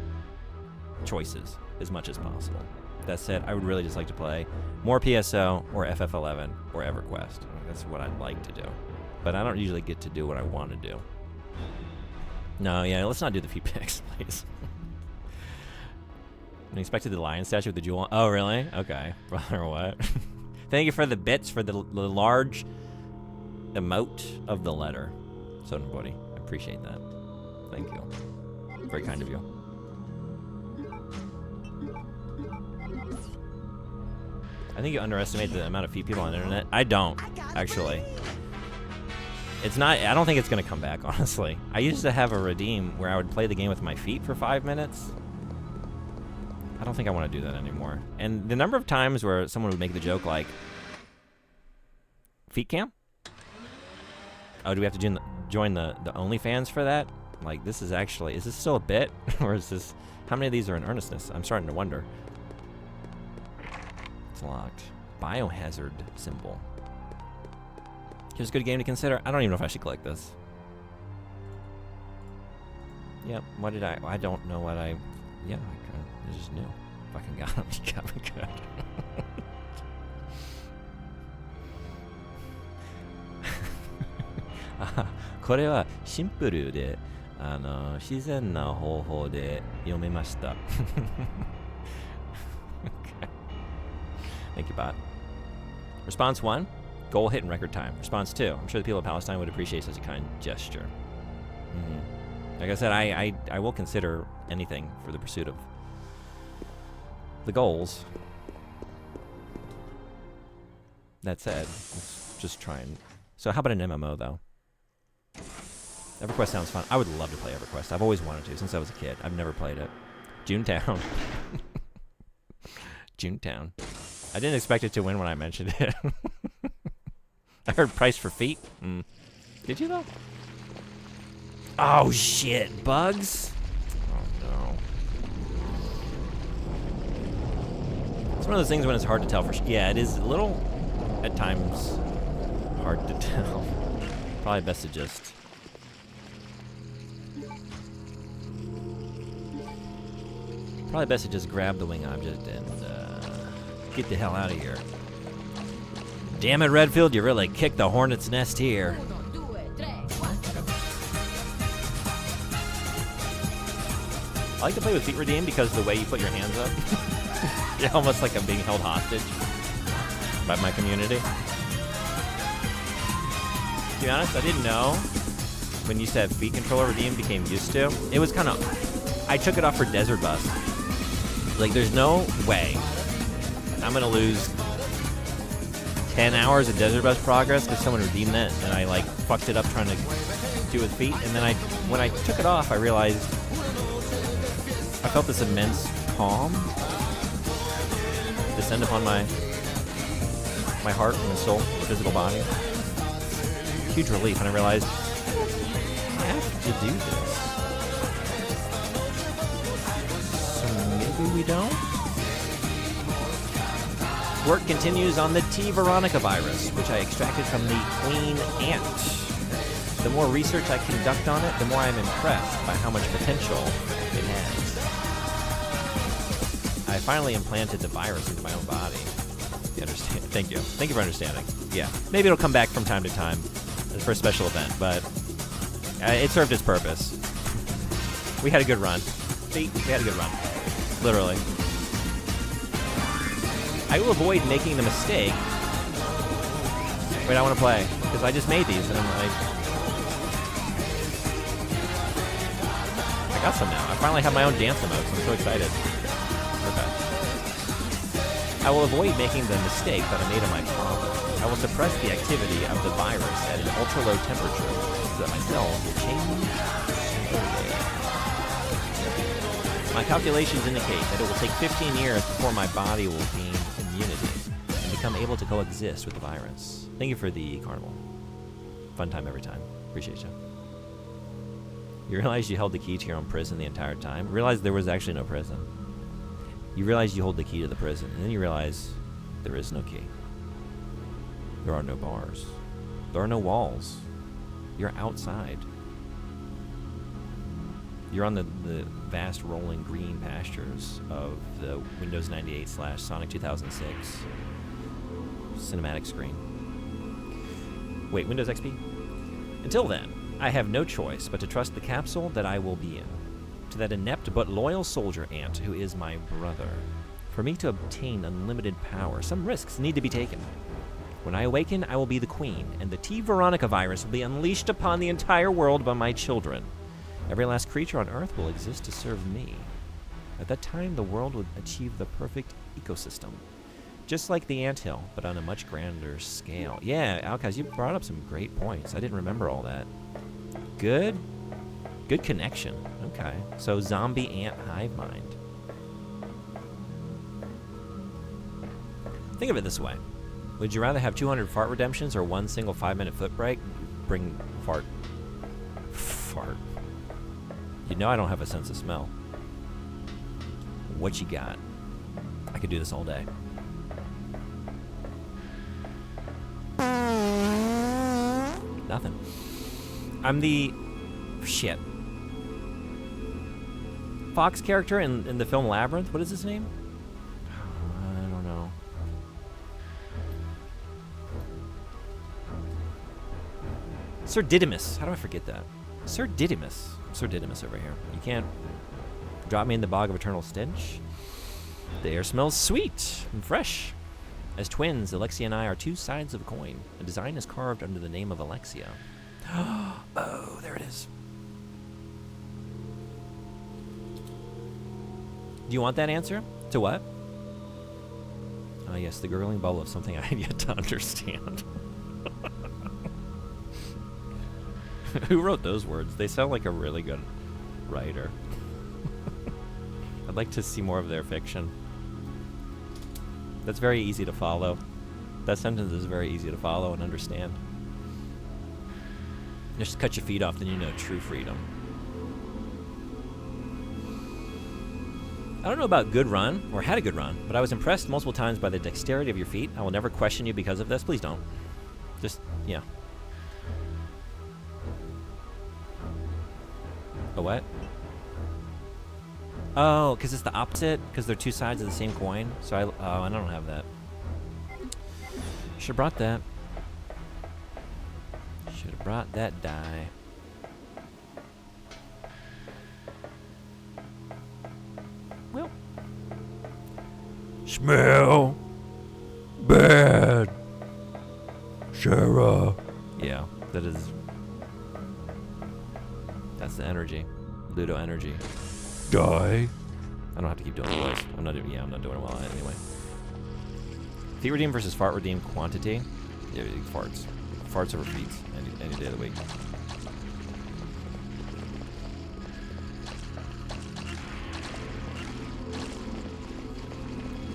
choices as much as possible. That said, I would really just like to play more PSO or FF11 or EverQuest. That's what I'd like to do. But I don't usually get to do what I want to do. No, yeah, let's not do the feet pics, please. I expected the lion statue with the jewel. Oh, really? Okay. Brother, what? Thank you for the bits for the large emote of the letter. So, buddy, I appreciate that. Thank you. Very kind of you. I think you underestimate the amount of feet people on the internet. I don't, actually. It's not, I don't think it's going to come back, honestly. I used to have a redeem where I would play the game with my feet for 5 minutes. I don't think I want to do that anymore. And the number of times where someone would make the joke like, feet cam? Oh, do we have to join the OnlyFans for that? Like, this is actually, is this still a bit? Or is this, how many of these are in earnestness? I'm starting to wonder. It's locked. Biohazard symbol. Here's a good game to consider. I don't even know if I should click this. Yep, what did I don't know what I, yeah, I just knew. Fucking got him, you got me good. これはシンプルで、自然な方法で読めました。Okay. Thank you, bot. Response 1, goal hit in record time. Response 2, I'm sure the people of Palestine would appreciate such a kind gesture. Like I said, I will consider anything for the pursuit of the goals. That said, let's just try and... So how about an MMO, though? EverQuest sounds fun. I would love to play EverQuest. I've always wanted to since I was a kid. I've never played it. Junetown. Junetown. I didn't expect it to win when I mentioned it. I heard price for feet. Did you, though? Oh, shit. Bugs? Oh, no. It's one of those things when it's hard to tell for sure. Yeah, it is a little, at times, hard to tell. Probably best to just... Probably best to just grab the wing object and get the hell out of here. Damn it, Redfield, you really kicked the hornet's nest here. I like to play with feet redeem because of the way you put your hands up. You're almost like I'm being held hostage by my community. To be honest, I didn't know when you said feet controller redeem became used to. It was kind of... I took it off for Desert Bus. Like, there's no way I'm going to lose 10 hours of Desert Bus progress because someone redeemed it and I, like, fucked it up trying to do it with feet. And then when I took it off, I realized I felt this immense calm descend upon my heart and my soul, physical body. Huge relief, and I realized I have to do this. So maybe we don't? Work continues on the T. Veronica virus, which I extracted from the queen ant. The more research I conduct on it, the more I'm impressed by how much potential it has. I finally implanted the virus into my own body. You understand? Thank you. Thank you for understanding. Yeah. Maybe it'll come back from time to time for a special event, but it served its purpose. We had a good run. See? We had a good run. Literally. I will avoid making the mistake. Wait, I want to play. Because I just made these, and I'm like... I got some now. I finally have my own dance emotes. I'm so excited. Okay. I will avoid making the mistake that I made on my father. I will suppress the activity of the virus at an ultra-low temperature so that my cells will change slowly. My calculations indicate that it will take 15 years before my body will gain immunity and become able to coexist with the virus. Thank you for the carnival. Fun time every time. Appreciate you. You realize you held the key to your own prison the entire time? You realize there was actually no prison. You realize you hold the key to the prison, and then you realize there is no key. There are no bars. There are no walls. You're outside. You're on the vast rolling green pastures of the Windows 98 / Sonic 2006 cinematic screen. Wait, Windows XP? Until then, I have no choice but to trust the capsule that I will be in, to that inept but loyal soldier ant who is my brother. For me to obtain unlimited power, some risks need to be taken. When I awaken, I will be the queen, and the T. Veronica virus will be unleashed upon the entire world by my children. Every last creature on Earth will exist to serve me. At that time, the world would achieve the perfect ecosystem. Just like the anthill, but on a much grander scale. Yeah, Alkaz, you brought up some great points. I didn't remember all that. Good connection. Okay. So, zombie ant hive mind. Think of it this way. Would you rather have 200 fart redemptions or one single 5-minute foot break? Bring fart. Fart. You know I don't have a sense of smell. What you got? I could do this all day. Nothing. I'm the... Shit. Fox character in the film Labyrinth? What is his name? I don't know. Sir Didymus. How do I forget that? Sir Didymus. Sir Didymus over here. You can't drop me in the bog of eternal stench. The air smells sweet and fresh. As twins, Alexia and I are two sides of a coin. A design is carved under the name of Alexia. Oh, there it is. Do you want that answer? To what? Oh, yes, the gurgling bubble of something I have yet to understand. Who wrote those words? They sound like a really good writer. I'd like to see more of their fiction. That's very easy to follow. That sentence is very easy to follow and understand. Just cut your feet off, then you know true freedom. I don't know about good run, or had a good run, but I was impressed multiple times by the dexterity of your feet. I will never question you because of this. Please don't. Just, yeah. A what? Oh, because it's the opposite? Because they're two sides of the same coin? So I don't have that. Should've brought that. Should've brought that die. Well. Smell bad, Sarah. Yeah, that is. That's the energy. Ludo energy. Die. I don't have to keep doing the list. I'm not doing it well anyway. Feet redeem versus fart redeem quantity. Yeah, farts. Farts over feet any day of the week.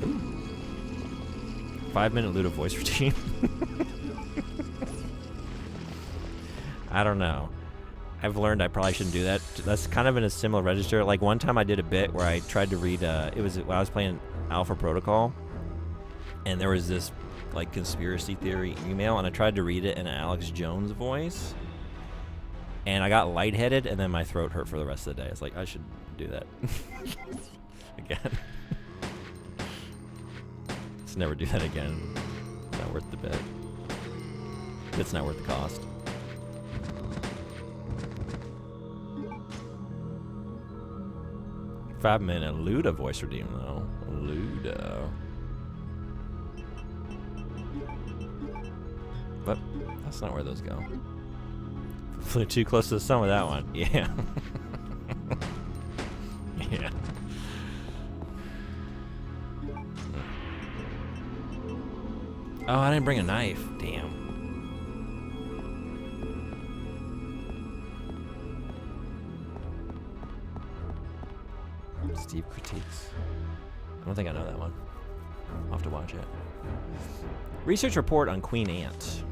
Ooh. 5-minute Ludo voice routine. I don't know. I've learned I probably shouldn't do that. That's kind of in a similar register. Like one time I did a bit where I tried to read, it was when I was playing Alpha Protocol, and there was this like conspiracy theory email, and I tried to read it in an Alex Jones voice, and I got lightheaded, and then my throat hurt for the rest of the day. It's like, I should do that again. Let's never do that again. It's not worth the bet. It's not worth the cost. Five-minute Luda voice redeem, though. Ludo. But that's not where those go. Flew too close to the sun with that one. Yeah. Yeah. Oh, I didn't bring a knife. Damn. Steve critiques. I don't think I know that one. I'll have to watch it. Research report on Queen Ant.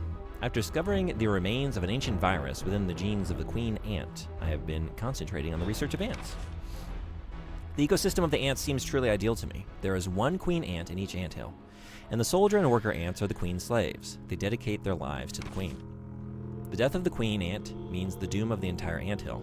After discovering the remains of an ancient virus within the genes of the queen ant, I have been concentrating on the research of ants. The ecosystem of the ants seems truly ideal to me. There is one queen ant in each anthill, and the soldier and worker ants are the queen's slaves. They dedicate their lives to the queen. The death of the queen ant means the doom of the entire anthill.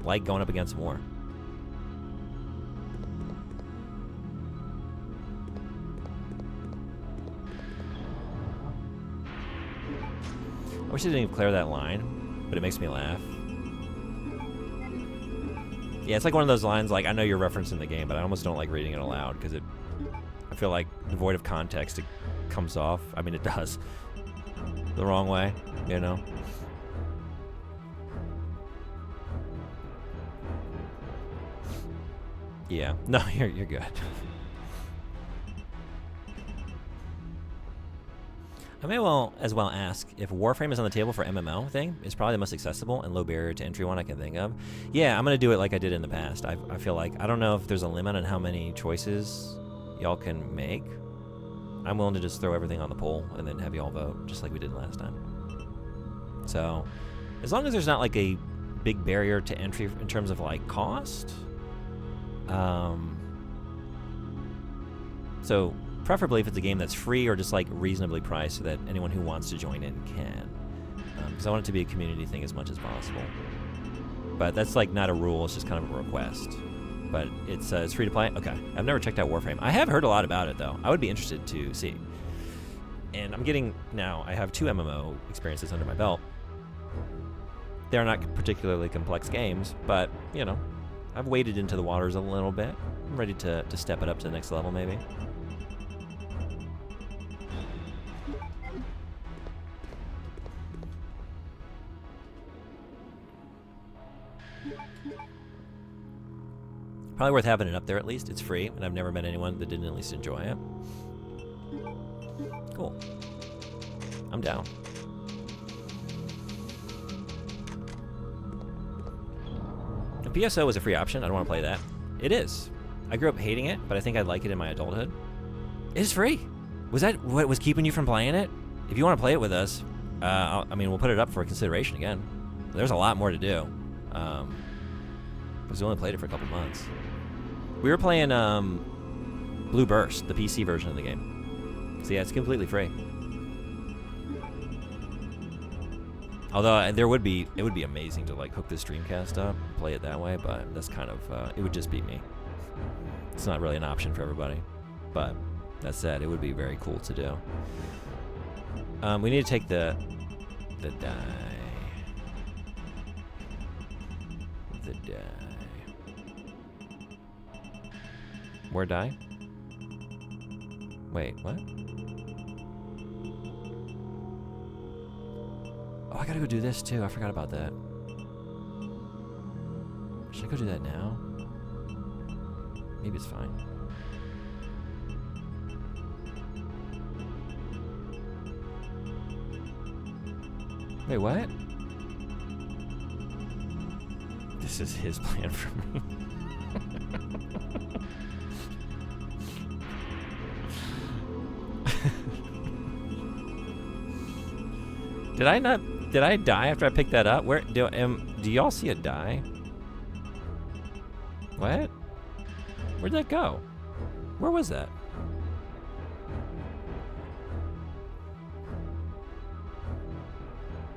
like going up against war. I wish I didn't clear that line, but it makes me laugh. Yeah, it's like one of those lines, like, I know you're referencing the game, but I almost don't like reading it aloud, because I feel like devoid of context, it comes off, I mean, it does, the wrong way, you know? Yeah, no, you're good. I may as well ask if Warframe is on the table for MMO thing. It's probably the most accessible and low barrier to entry one I can think of. Yeah, I'm gonna do it like I did in the past. I feel like, I don't know if there's a limit on how many choices y'all can make. I'm willing to just throw everything on the poll and then have y'all vote, just like we did last time. So, as long as there's not like a big barrier to entry in terms of like cost. So, preferably if it's a game that's free or just like reasonably priced so that anyone who wants to join in can. Because I want it to be a community thing as much as possible. But that's like not a rule, it's just kind of a request. But it's free to play? Okay. I've never checked out Warframe. I have heard a lot about it though. I would be interested to see. And I'm getting, now I have 2 MMO experiences under my belt. They're not particularly complex games, but you know, I've waded into the waters a little bit. I'm ready to step it up to the next level maybe. Probably worth having it up there at least. It's free, and I've never met anyone that didn't at least enjoy it. Cool. I'm down. If PSO was a free option, I don't want to play that. It is. I grew up hating it, but I think I'd like it in my adulthood. It is free. Was that what was keeping you from playing it? If you want to play it with us, I mean, we'll put it up for consideration again. There's a lot more to do. Because we only played it for a couple months. We were playing Blue Burst, the PC version of the game. So yeah, it's completely free. Although it would be amazing to like hook this Dreamcast up, play it that way, but that's kind of it would just be me. It's not really an option for everybody. But that said, it would be very cool to do. We need to take the die. The die. Where die? Wait, what? Oh, I gotta go do this too. I forgot about that. Should I go do that now? Maybe it's fine. Wait, what? This is his plan for me. Did I die after I picked that up? Where do y'all see it die? What? Where'd that go? Where was that?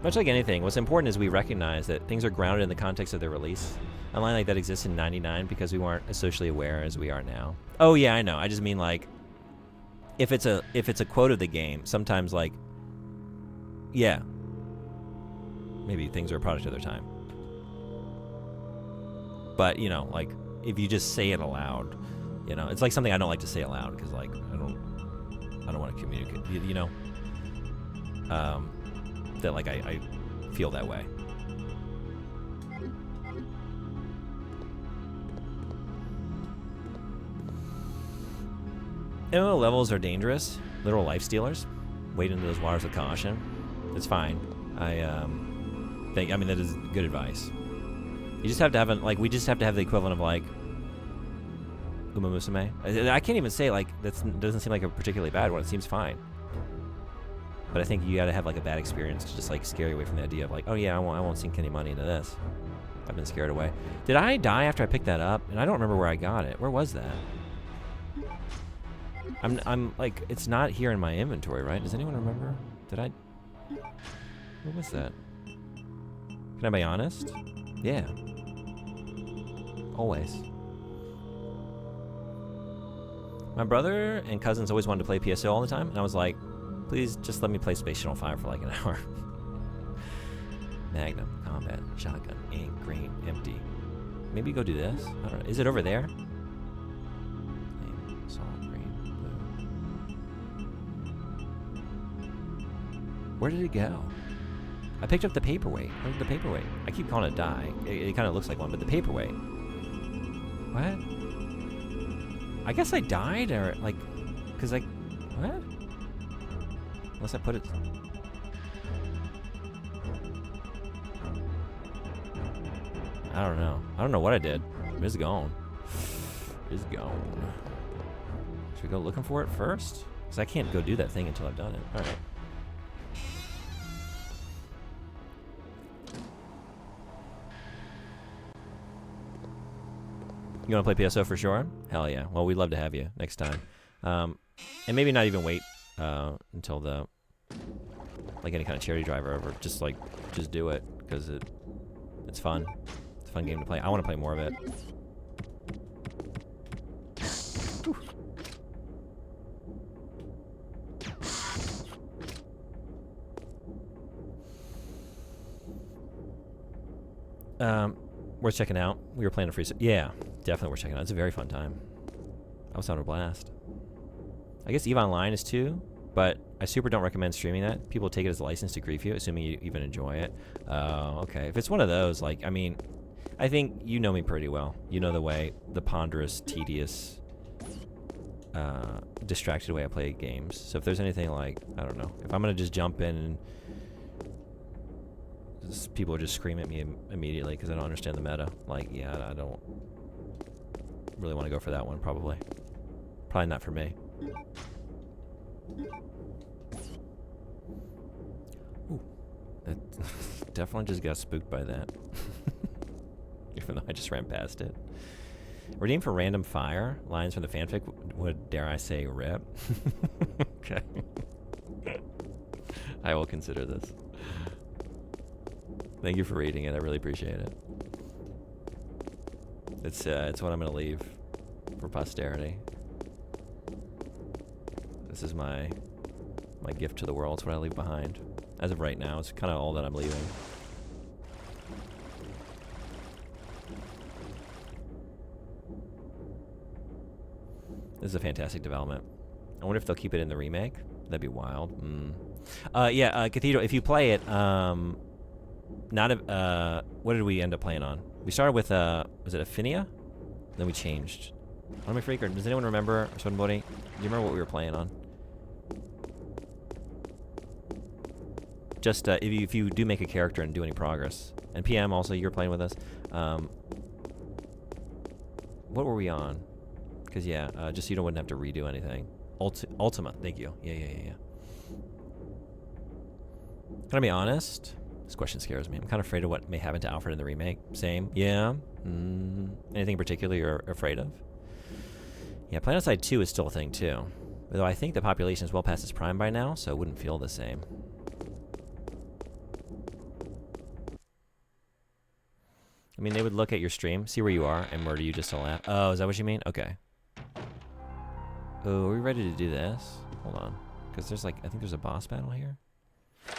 Much like anything, what's important is we recognize that things are grounded in the context of their release. A line like that exists in '99 because we weren't as socially aware as we are now. Oh yeah, I know. I just mean like, if it's a quote of the game, sometimes like, yeah, maybe things are a product of their time. But you know, like if you just say it aloud, you know, it's like something I don't like to say aloud because like I don't want to communicate. You know, that like I feel that way. MMO levels are dangerous, literal life stealers. Wade into those waters with caution. It's fine. I mean that is good advice. You just have to have we just have to have the equivalent of like Uma Musume. I can't even say like doesn't seem like a particularly bad one. It seems fine. But I think you gotta have like a bad experience to just like scare you away from the idea of like, oh yeah, I won't sink any money into this. I've been scared away. Did I die after I picked that up? And I don't remember where I got it. Where was that? I'm like, it's not here in my inventory, right? Does anyone remember? Did I? What was that? Can I be honest? Yeah. Always. My brother and cousins always wanted to play PSO all the time, and I was like, please just let me play Space Channel 5 for like an hour. Magnum, combat, shotgun, ink, green, empty. Maybe go do this? I don't know. Is it over there? Salt, green, blue. Where did it go? I picked up the paperweight. Where's the paperweight? I keep calling it die. It kind of looks like one, but the paperweight. What? I guess I died, or like, cause I, what? Unless I put it. I don't know. I don't know what I did. It's gone. It's gone. Should we go looking for it first? Cause I can't go do that thing until I've done it. All right. You want to play PSO for sure? Hell yeah. Well, we'd love to have you next time. And maybe not even wait until the, like any kind of charity drive or whatever. Just do it, because it's fun. It's a fun game to play. I want to play more of it. Worth checking out. We were playing a free. Yeah, definitely worth checking out. It's a very fun time. I was having a blast. I guess EVE Online is too, but I super don't recommend streaming that. People take it as a license to grief you, assuming you even enjoy it. Okay. If it's one of those, like, I mean, I think you know me pretty well. You know the way, the ponderous, tedious, distracted way I play games. So if there's anything like, I don't know, if I'm gonna just jump in and people would just scream at me immediately because I don't understand the meta. Like, yeah, I don't really want to go for that one, probably. Probably not for me. Ooh. That definitely just got spooked by that. Even though I just ran past it. Redeem for random fire. Lines from the fanfic would, dare I say, rip. Okay. I will consider this. Thank you for reading it. I really appreciate it. It's what I'm gonna leave for posterity. This is my gift to the world. It's what I leave behind. As of right now, it's kind of all that I'm leaving. This is a fantastic development. I wonder if they'll keep it in the remake. That'd be wild. Yeah, Cathedral. If you play it, what did we end up playing on? We started with was it Affinia? Then we changed. Army Freak, or does anyone remember? Buddy, do you remember what we were playing on? Just if you do make a character and do any progress, and PM also, you're playing with us. What were we on? Because yeah, just so you wouldn't have to redo anything. Ultima, thank you. Yeah. Can I be honest? This question scares me. I'm kind of afraid of what may happen to Alfred in the remake. Same. Yeah. Anything in particular you're afraid of? Yeah, PlanetSide 2 is still a thing too. Though I think the population is well past its prime by now, so it wouldn't feel the same. I mean, they would look at your stream, see where you are, and murder you just to laugh. Oh, is that what you mean? Okay. Oh, are we ready to do this? Hold on. Because there's like, I think there's a boss battle here.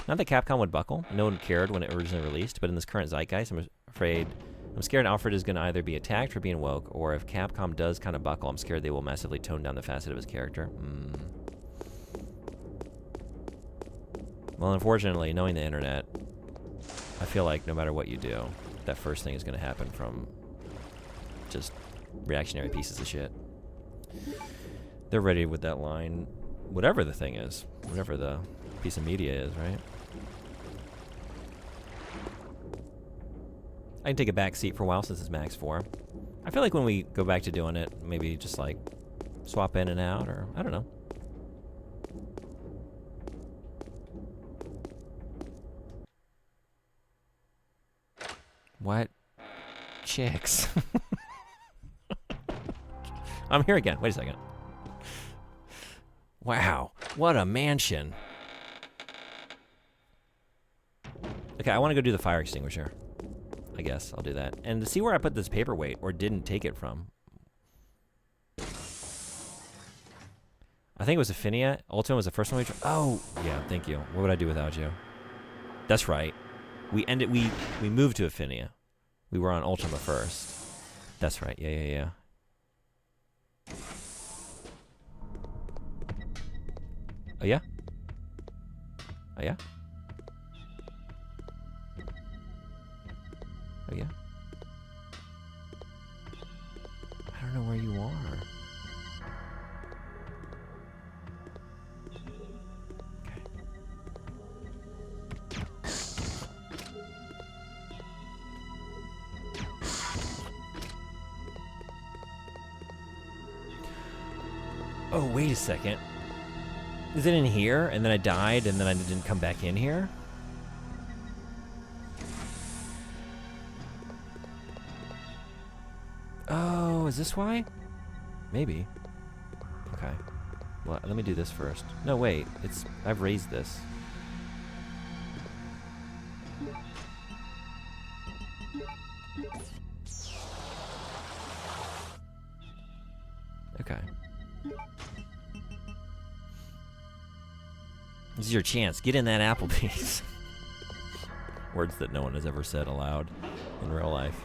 Not that Capcom would buckle. No one cared when it originally released, but in this current zeitgeist, I'm scared Alfred is going to either be attacked for being woke, or if Capcom does kind of buckle, I'm scared they will massively tone down the facet of his character. Well, unfortunately, knowing the internet, I feel like no matter what you do, that first thing is going to happen from just reactionary pieces of shit. They're ready with that line, whatever the thing is, whatever the piece of media is, right? I can take a back seat for a while since it's Max 4. I feel like when we go back to doing it, maybe just like swap in and out, or I don't know. What? Chicks. I'm here again. Wait a second. Wow. What a mansion. Okay, I want to go do the fire extinguisher. I guess I'll do that. And to see where I put this paperweight or didn't take it from. I think it was Affinia. Ultima was the first one we tried. Oh, yeah, thank you. What would I do without you? That's right. We moved to Affinia. We were on Ultima first. That's right. Yeah. Oh, yeah? Oh, yeah? Oh, yeah? I don't know where you are. Oh, wait a second. Is it in here? And then I died, and then I didn't come back in here? Oh, is this why? Maybe. Okay. Well, let me do this first. No, wait. I've raised this. Okay. This is your chance. Get in that Applebee's. Words that no one has ever said aloud in real life.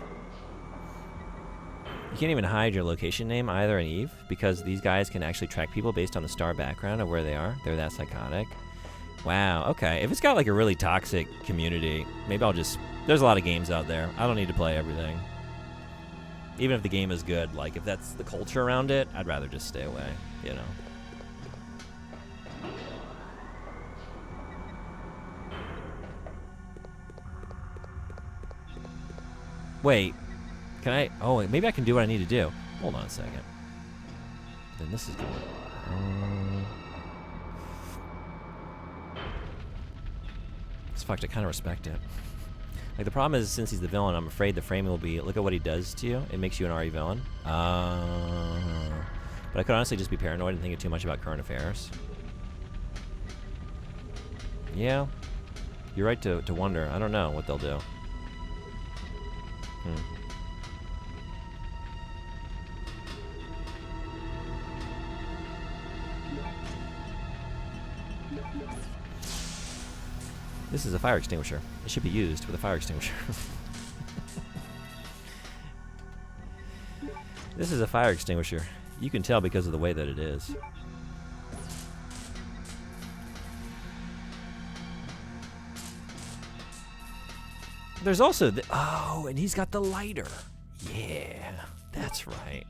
You can't even hide your location name either in Eve, because these guys can actually track people based on the star background of where they are. They're that psychotic. Wow, okay. If it's got like a really toxic community, maybe I'll just... There's a lot of games out there. I don't need to play everything. Even if the game is good, like if that's the culture around it, I'd rather just stay away, you know. Wait, can I? Oh, wait, maybe I can do what I need to do. Hold on a second. Then this is going. It's fucked. I kind of respect it. Like the problem is, since he's the villain, I'm afraid the framing will be, look at what he does to you. It makes you an RE villain. But I could honestly just be paranoid and thinking too much about current affairs. Yeah, you're right to wonder. I don't know what they'll do. This is a fire extinguisher. It should be used with a fire extinguisher. This is a fire extinguisher. You can tell because of the way that it is. There's also the... Oh, and he's got the lighter. Yeah, that's right.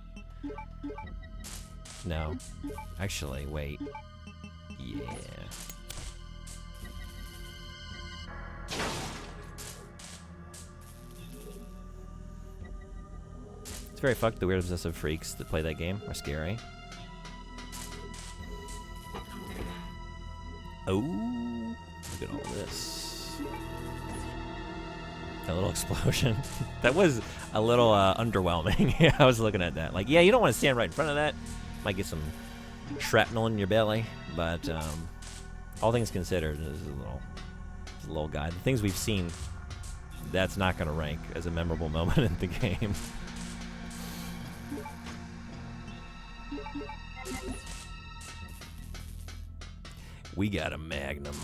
No. Actually, wait. Yeah. It's very fucked. The weird obsessive freaks that play that game are scary. Oh, look at all this. That little explosion. That was a little underwhelming. Yeah, I was looking at that. Like, yeah, you don't want to stand right in front of that. Might get some shrapnel in your belly. But all things considered, this is a little guy. The things we've seen, that's not going to rank as a memorable moment in the game. We got a Magnum.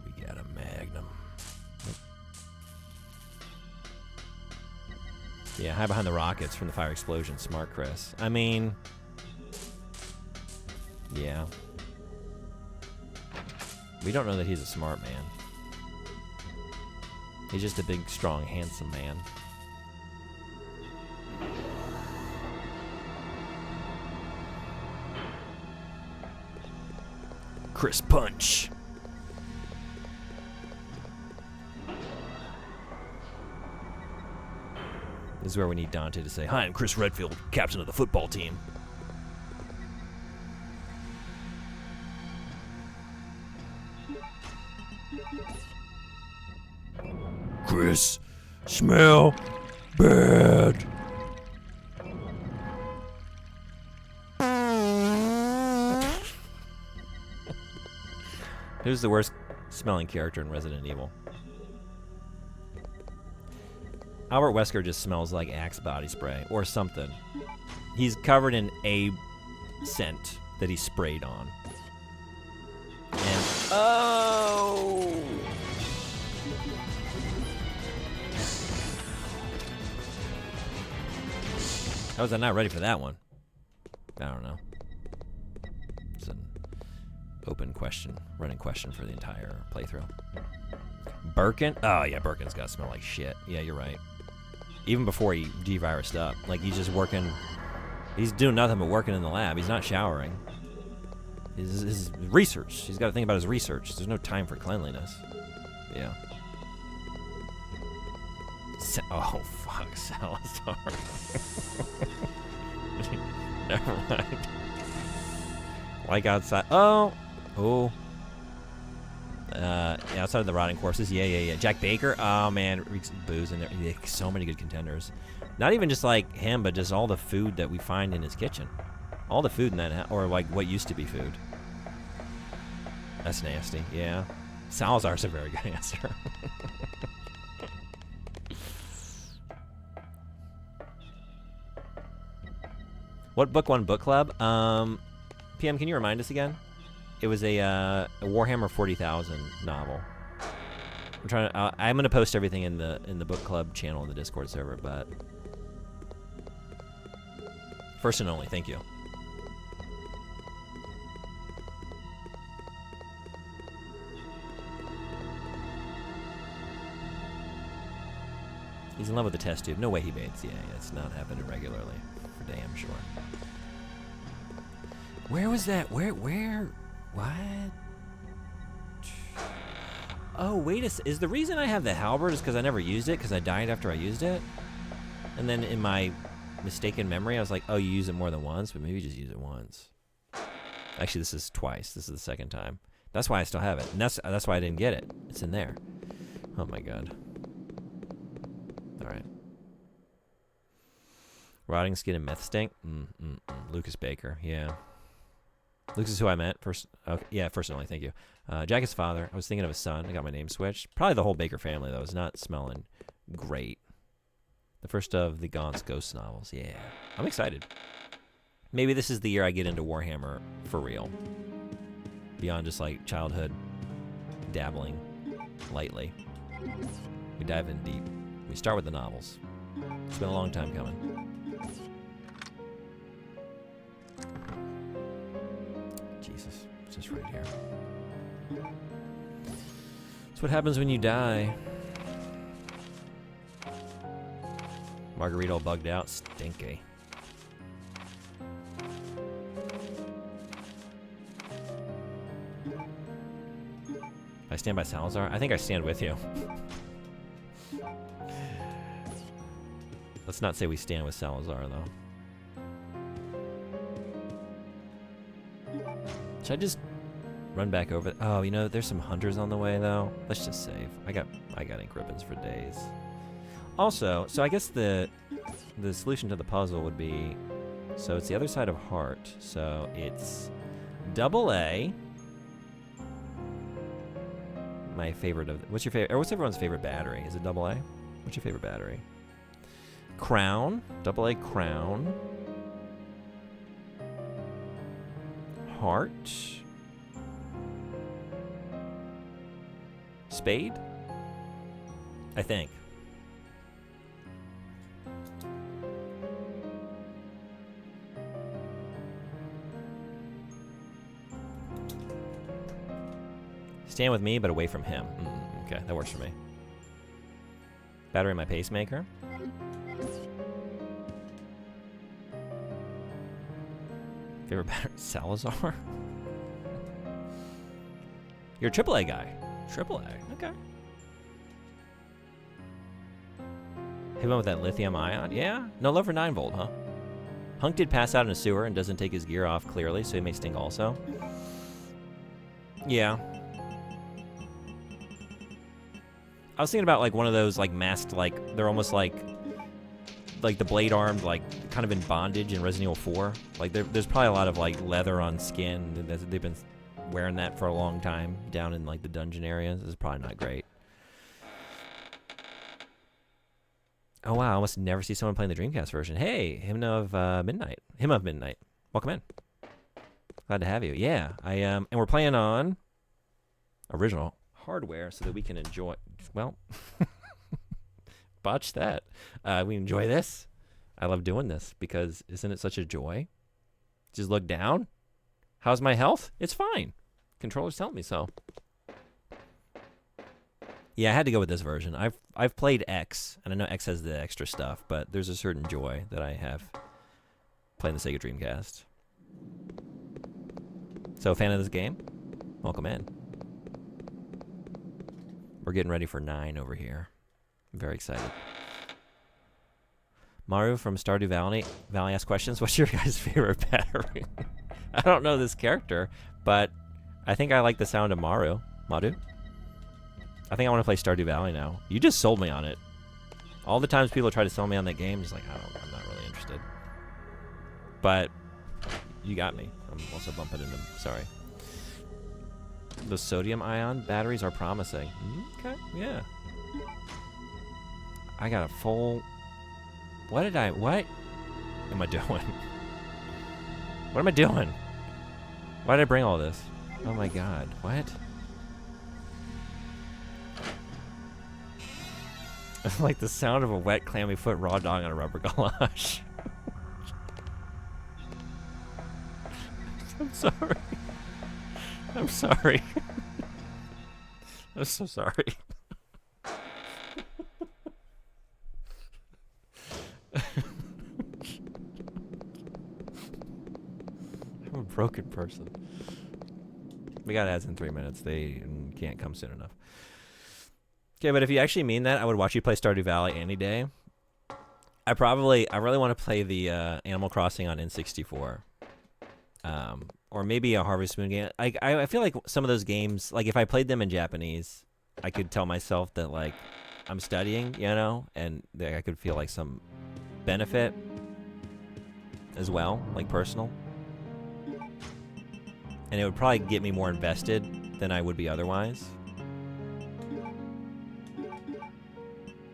We got a Magnum. Yeah, hide behind the rockets from the fire explosion. Smart, Chris. I mean, yeah. We don't know that he's a smart man. He's just a big, strong, handsome man. Chris Punch. This is where we need Dante to say, "Hi, I'm Chris Redfield, captain of the football team." Chris, smell bad. Who's the worst smelling character in Resident Evil? Albert Wesker just smells like Axe body spray or something. He's covered in a scent that he sprayed on. And oh, how was I not ready for that one? I don't know. It's an open question, running question for the entire playthrough. Birkin? Oh yeah, Birkin's gotta smell like shit. Yeah, you're right. Even before he de-virused up, like he's just working. He's doing nothing but working in the lab. He's not showering. His research. He's got to think about his research. There's no time for cleanliness. Yeah. Oh fuck, Salazar. Never mind. Like outside. Oh. Outside of the rotting corpses. Yeah. Jack Baker. Oh man, reeks of booze in there. Yeah, so many good contenders. Not even just like him, but just all the food that we find in his kitchen. All the food in that, or like what used to be food. That's nasty. Yeah. Salazar's a very good answer. What book won book club? PM, can you remind us again? It was a Warhammer 40,000 novel. I'm trying to. I'm gonna post everything in the book club channel in the Discord server, but first and only, thank you. He's in love with the test tube. No way he bathes. Yeah, it's not happening regularly, for damn sure. Where was that? Where? What? Oh, wait is the reason I have the halberd is because I never used it, because I died after I used it? And then in my mistaken memory, I was like, oh, you use it more than once, but maybe just use it once. Actually, this is twice. This is the second time. That's why I still have it. And that's why I didn't get it. It's in there. Oh, my God. All right. Rotting skin and meth stink? Lucas Baker, yeah. Lucas is who I meant. First, okay, yeah, first and only, thank you. Jack is father. I was thinking of his son. I got my name switched. Probably the whole Baker family, though. It's not smelling great. The first of the Gaunt's Ghost novels. Yeah. I'm excited. Maybe this is the year I get into Warhammer for real. Beyond just, like, childhood dabbling lightly. We dive in deep. We start with the novels. It's been a long time coming. Jesus, it's just right here. That's what happens when you die. Margarita all bugged out. Stinky. I stand by Salazar? I think I stand with you. Let's not say we stand with Salazar, though. Should I just run back over? Oh, you know, there's some hunters on the way, though. Let's just save. I got ink ribbons for days. Also, so I guess the solution to the puzzle would be, so it's the other side of heart. So it's AA. My favorite of what's your favorite? Or what's everyone's favorite battery? Is it AA? What's your favorite battery? Crown, AA crown. Heart. Spade? I think. Stand with me, but away from him. Okay, that works for me. Battery my pacemaker. Favorite battery? Salazar? You're a AAA guy. AAA, okay. He went with that lithium ion? Yeah? No love for 9 volt, huh? Hunk did pass out in a sewer and doesn't take his gear off clearly, so he may stink also. Yeah. I was thinking about like one of those like masked, like they're almost like the blade armed, like kind of in bondage in Resident Evil 4. Like there's probably a lot of like leather on skin. They've been wearing that for a long time down in like the dungeon areas. This is probably not great. Oh wow, I almost never see someone playing the Dreamcast version. Hey, Hymn of Midnight. Hymn of Midnight. Welcome in. Glad to have you. Yeah, and we're playing on original hardware so that we can enjoy. Well, botch that. We enjoy this. I love doing this because isn't it such a joy? Just look down. How's my health? It's fine. Controllers tell me so. Yeah, I had to go with this version. I've played X, and I know X has the extra stuff, but there's a certain joy that I have playing the Sega Dreamcast. So, fan of this game? Welcome in. We're getting ready for 9 over here. I'm very excited. Maru from Stardew Valley asks questions. What's your guys' favorite battery? I don't know this character, but I think I like the sound of Maru. Maru? I think I want to play Stardew Valley now. You just sold me on it. All the times people try to sell me on that game, just like, I'm not really interested. But you got me. I'm also bumping into them. Sorry. Those sodium ion batteries are promising. Okay, yeah. I got a full... What am I doing? What am I doing? Why did I bring all this? Oh my god, what? It's like the sound of a wet, clammy foot raw dog on a rubber galosh. I'm sorry. I'm sorry. I'm so sorry. I'm a broken person. We got ads in 3 minutes. They can't come soon enough. Okay, but if you actually mean that, I would watch you play Stardew Valley any day. I really want to play the Animal Crossing on N64. Or maybe a Harvest Moon game. I feel like some of those games, like if I played them in Japanese, I could tell myself that like I'm studying, you know, and that I could feel like some benefit as well, like personal. And it would probably get me more invested than I would be otherwise.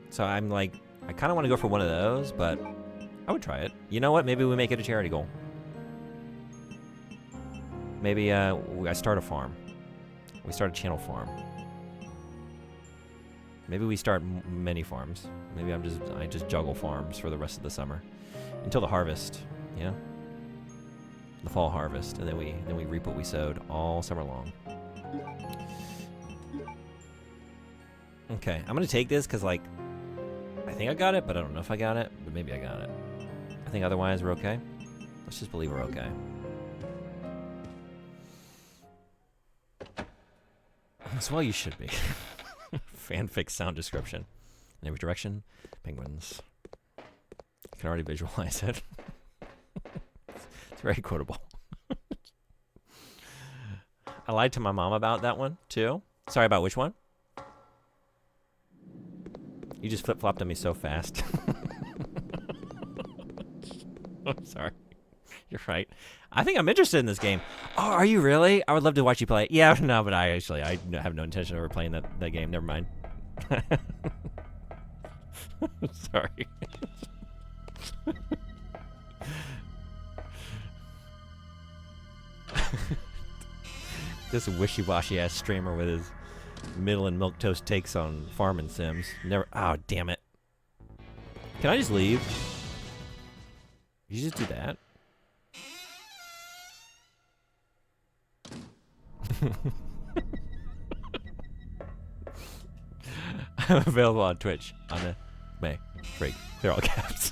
So I'm like, I kind of want to go for one of those, but I would try it. You know what? Maybe we make it a charity goal. Maybe I start a farm. We start a channel farm. Maybe we start many farms. Maybe I just juggle farms for the rest of the summer until the harvest. Yeah, the fall harvest, and then we reap what we sowed all summer long. Okay, I'm gonna take this because like I think I got it, but I don't know if I got it. But maybe I got it. I think otherwise we're okay. Let's just believe we're okay. As well you should be. Fanfic sound description. In every direction, penguins. I can already visualize it. It's very quotable. I lied to my mom about that one, too. Sorry, about which one? You just flip-flopped on me so fast. I'm sorry. You're right. I think I'm interested in this game. Oh, are you really? I would love to watch you play it. Yeah, no, but I have no intention of ever playing that game. Never mind. Sorry. This wishy-washy ass streamer with his middle and milquetoast takes on farming sims. Never. Oh, damn it. Can I just leave? You just do that? I'm available on Twitch on the May break. They're all caps.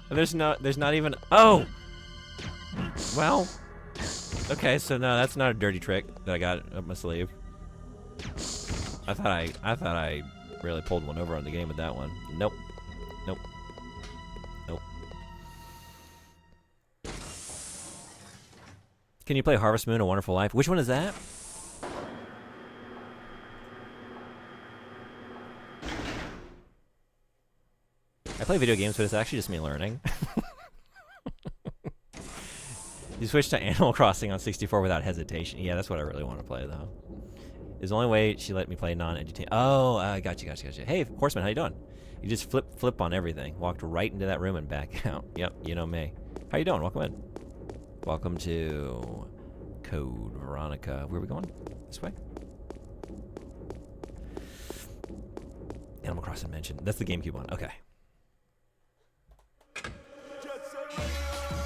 There's not even. Oh. Well. Okay, so no, that's not a dirty trick that I got up my sleeve. I thought I really pulled one over on the game with that one. Nope. Nope. Nope. Can you play Harvest Moon: A Wonderful Life? Which one is that? I play video games, but it's actually just me learning. You switch to Animal Crossing on 64 without hesitation. Yeah, that's what I really want to play, though. Is the only way she let me play non-edutainment. Oh, gotcha. Hey, Horseman, how you doing? You just flip on everything. Walked right into that room and back out. Yep, you know me. How you doing? Welcome in. Welcome to Code Veronica. Where are we going? This way? Animal Crossing mentioned. That's the GameCube one. Okay.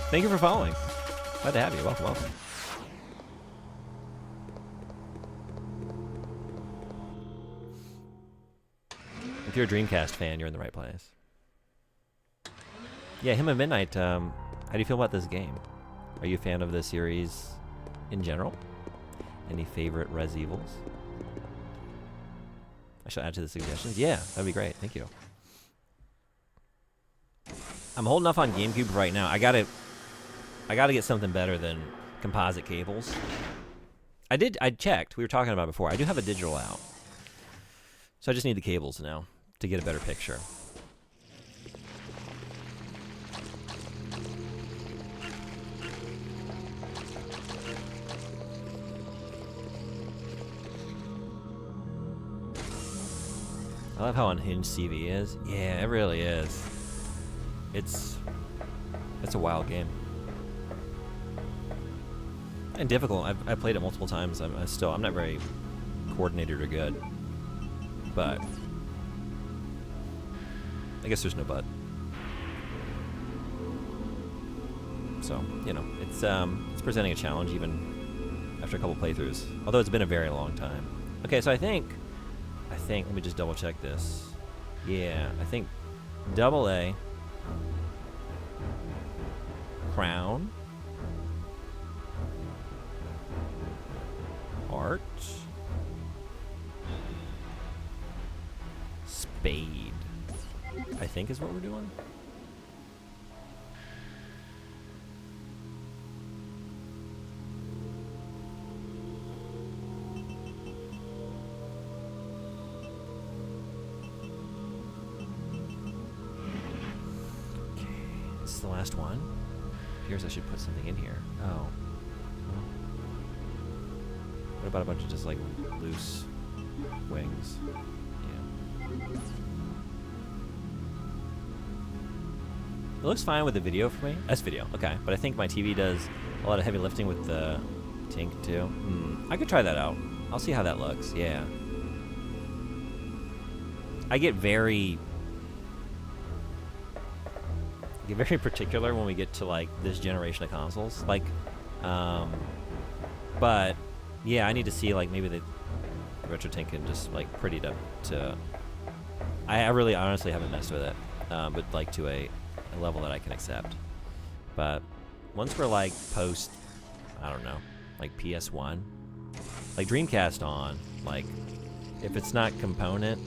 Thank you for following. Glad to have you. Welcome. If you're a Dreamcast fan, you're in the right place. Yeah, Hymn of Midnight, how do you feel about this game? Are you a fan of the series in general? Any favorite Res Evils? I shall add to the suggestions. Yeah, that'd be great. Thank you. I'm holding off on GameCube right now. I gotta get something better than composite cables. I checked. We were talking about it before. I do have a digital out. So I just need the cables now to get a better picture. I love how unhinged CV is. Yeah, it really is. It's a wild game. And difficult. I've played it multiple times. I'm not very coordinated or good. But I guess there's no but. So, you know, it's presenting a challenge even after a couple playthroughs. Although it's been a very long time. Okay, so I think let me just double check this. Yeah, I think AA, Crown, Art, Spade, I think is what we're doing. The last one. Appears I should put something in here. Oh. Well. What about a bunch of just like loose wings? Yeah. It looks fine with the video for me. That's video. Okay. But I think my TV does a lot of heavy lifting with the Tink too. I could try that out. I'll see how that looks. Yeah. I get very particular when we get to like this generation of consoles, like but yeah, I need to see like maybe the Retro Tank can just like prettied up to I really honestly haven't messed with it, but like to a level that I can accept. But once we're like post, I don't know, like PS1, like Dreamcast on, like if it's not component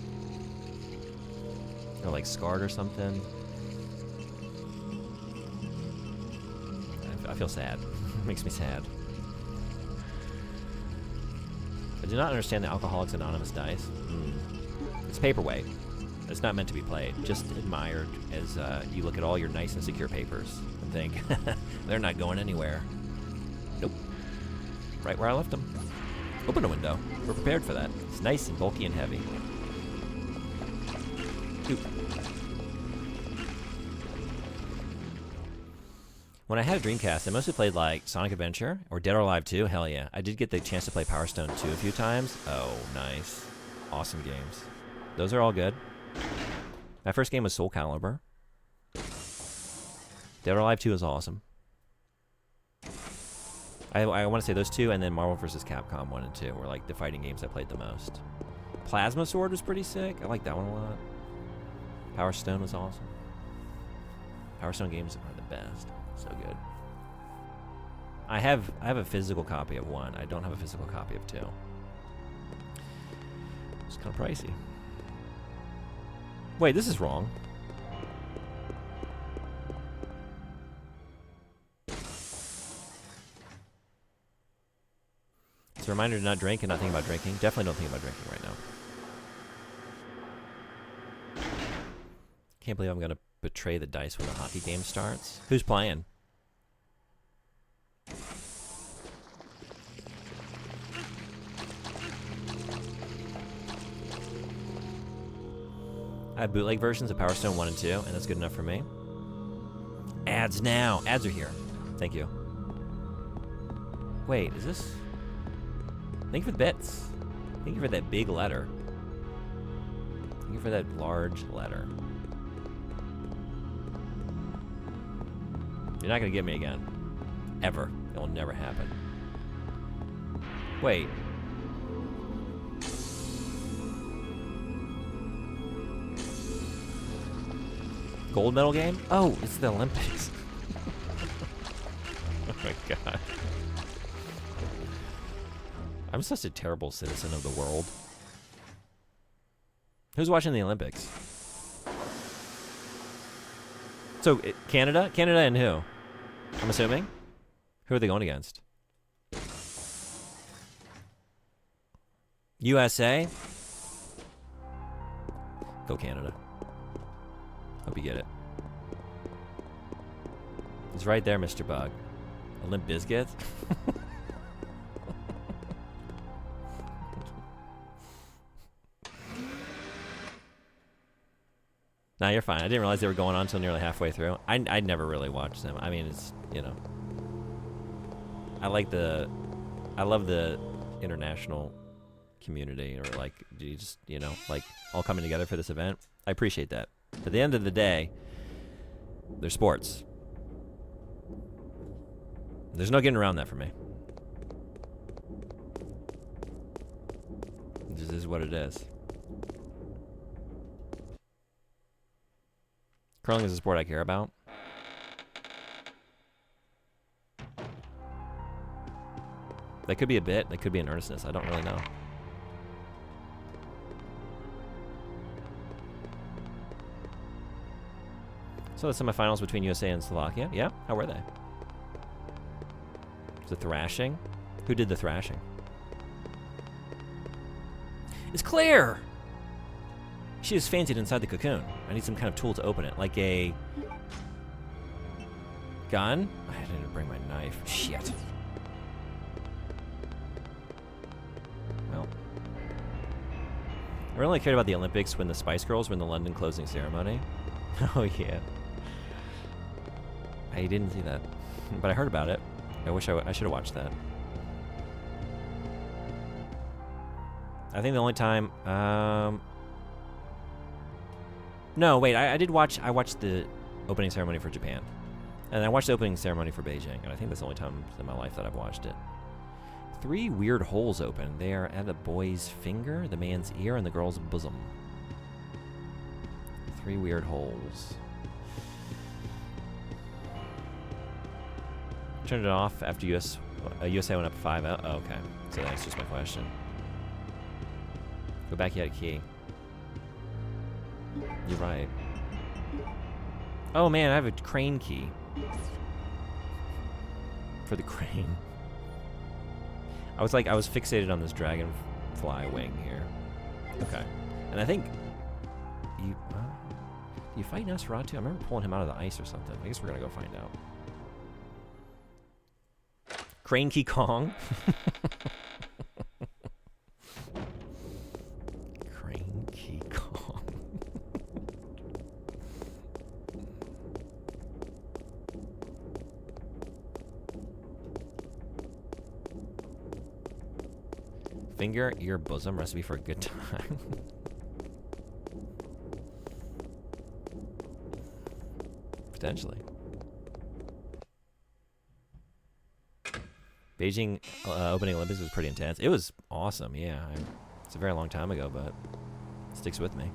or like scarred or something, I feel sad. It makes me sad. I do not understand the Alcoholics Anonymous dice. It's paperweight. It's not meant to be played. Just admired as you look at all your nice and secure papers and think, they're not going anywhere. Nope. Right where I left them. Open a window. We're prepared for that. It's nice and bulky and heavy. Oop. When I had a Dreamcast, I mostly played like Sonic Adventure or Dead or Alive 2. Hell yeah. I did get the chance to play Power Stone 2 a few times. Oh, nice. Awesome games. Those are all good. My first game was Soul Calibur. Dead or Alive 2 is awesome. I want to say those two, and then Marvel vs. Capcom 1 and 2 were like the fighting games I played the most. Plasma Sword was pretty sick. I like that one a lot. Power Stone was awesome. Power Stone games are the best. So good. I have a physical copy of 1. I don't have a physical copy of 2. It's kind of pricey. Wait, this is wrong. It's a reminder to not drink and not think about drinking. Definitely don't think about drinking right now. Can't believe I'm gonna betray the dice when the hockey game starts. Who's playing? I have bootleg versions of Power Stone 1 and 2, and that's good enough for me. Ads now. Ads are here. Thank you. Wait, is this... Thank you for the bits. Thank you for that big letter. Thank you for that large letter. You're not gonna get me again. Ever. It will never happen. Wait. Gold medal game? Oh, it's the Olympics. Oh my god. I'm such a terrible citizen of the world. Who's watching the Olympics? So, Canada? Canada and who? I'm assuming? Who are they going against? USA? Go Canada. Hope you get it. It's right there, Mr. Bug. Limp Bizkit? Nah, you're fine. I didn't realize they were going on until nearly halfway through. I'd never really watched them. I mean, it's, you know. I love the international community, or like, you just, you know, like, all coming together for this event. I appreciate that. But at the end of the day, they're sports. There's no getting around that for me. This is what it is. Curling is a sport I care about. That could be a bit. That could be an earnestness. I don't really know. So the semifinals between USA and Slovakia. Yeah, how were they? The thrashing? Who did the thrashing? It's clear! She is fainted inside the cocoon. I need some kind of tool to open it. Like a... gun? I didn't bring my knife. Shit. Well. I really cared about the Olympics when the Spice Girls were in the London closing ceremony. Oh, yeah. I didn't see that. But I heard about it. I wish I should have watched that. I think the only time... No, wait, I did watch... I watched the opening ceremony for Japan. And I watched the opening ceremony for Beijing. And I think that's the only time in my life that I've watched it. 3 weird holes open. They are at a boy's finger, the man's ear, and the girl's bosom. 3 weird holes. Turned it off after USA went up 5-0. Oh, okay. So that's just my question. Go back, you had a key. You're right. Oh man, I have a crane key. For the crane. I was fixated on this dragonfly wing here. Okay. And I think you fight Nosferatu? I remember pulling him out of the ice or something. I guess we're gonna go find out. Crane Key Kong. Crane Key Kong. Finger, ear, bosom, recipe for a good time. Potentially. Beijing opening Olympics was pretty intense. It was awesome, yeah. It's a very long time ago, but it sticks with me.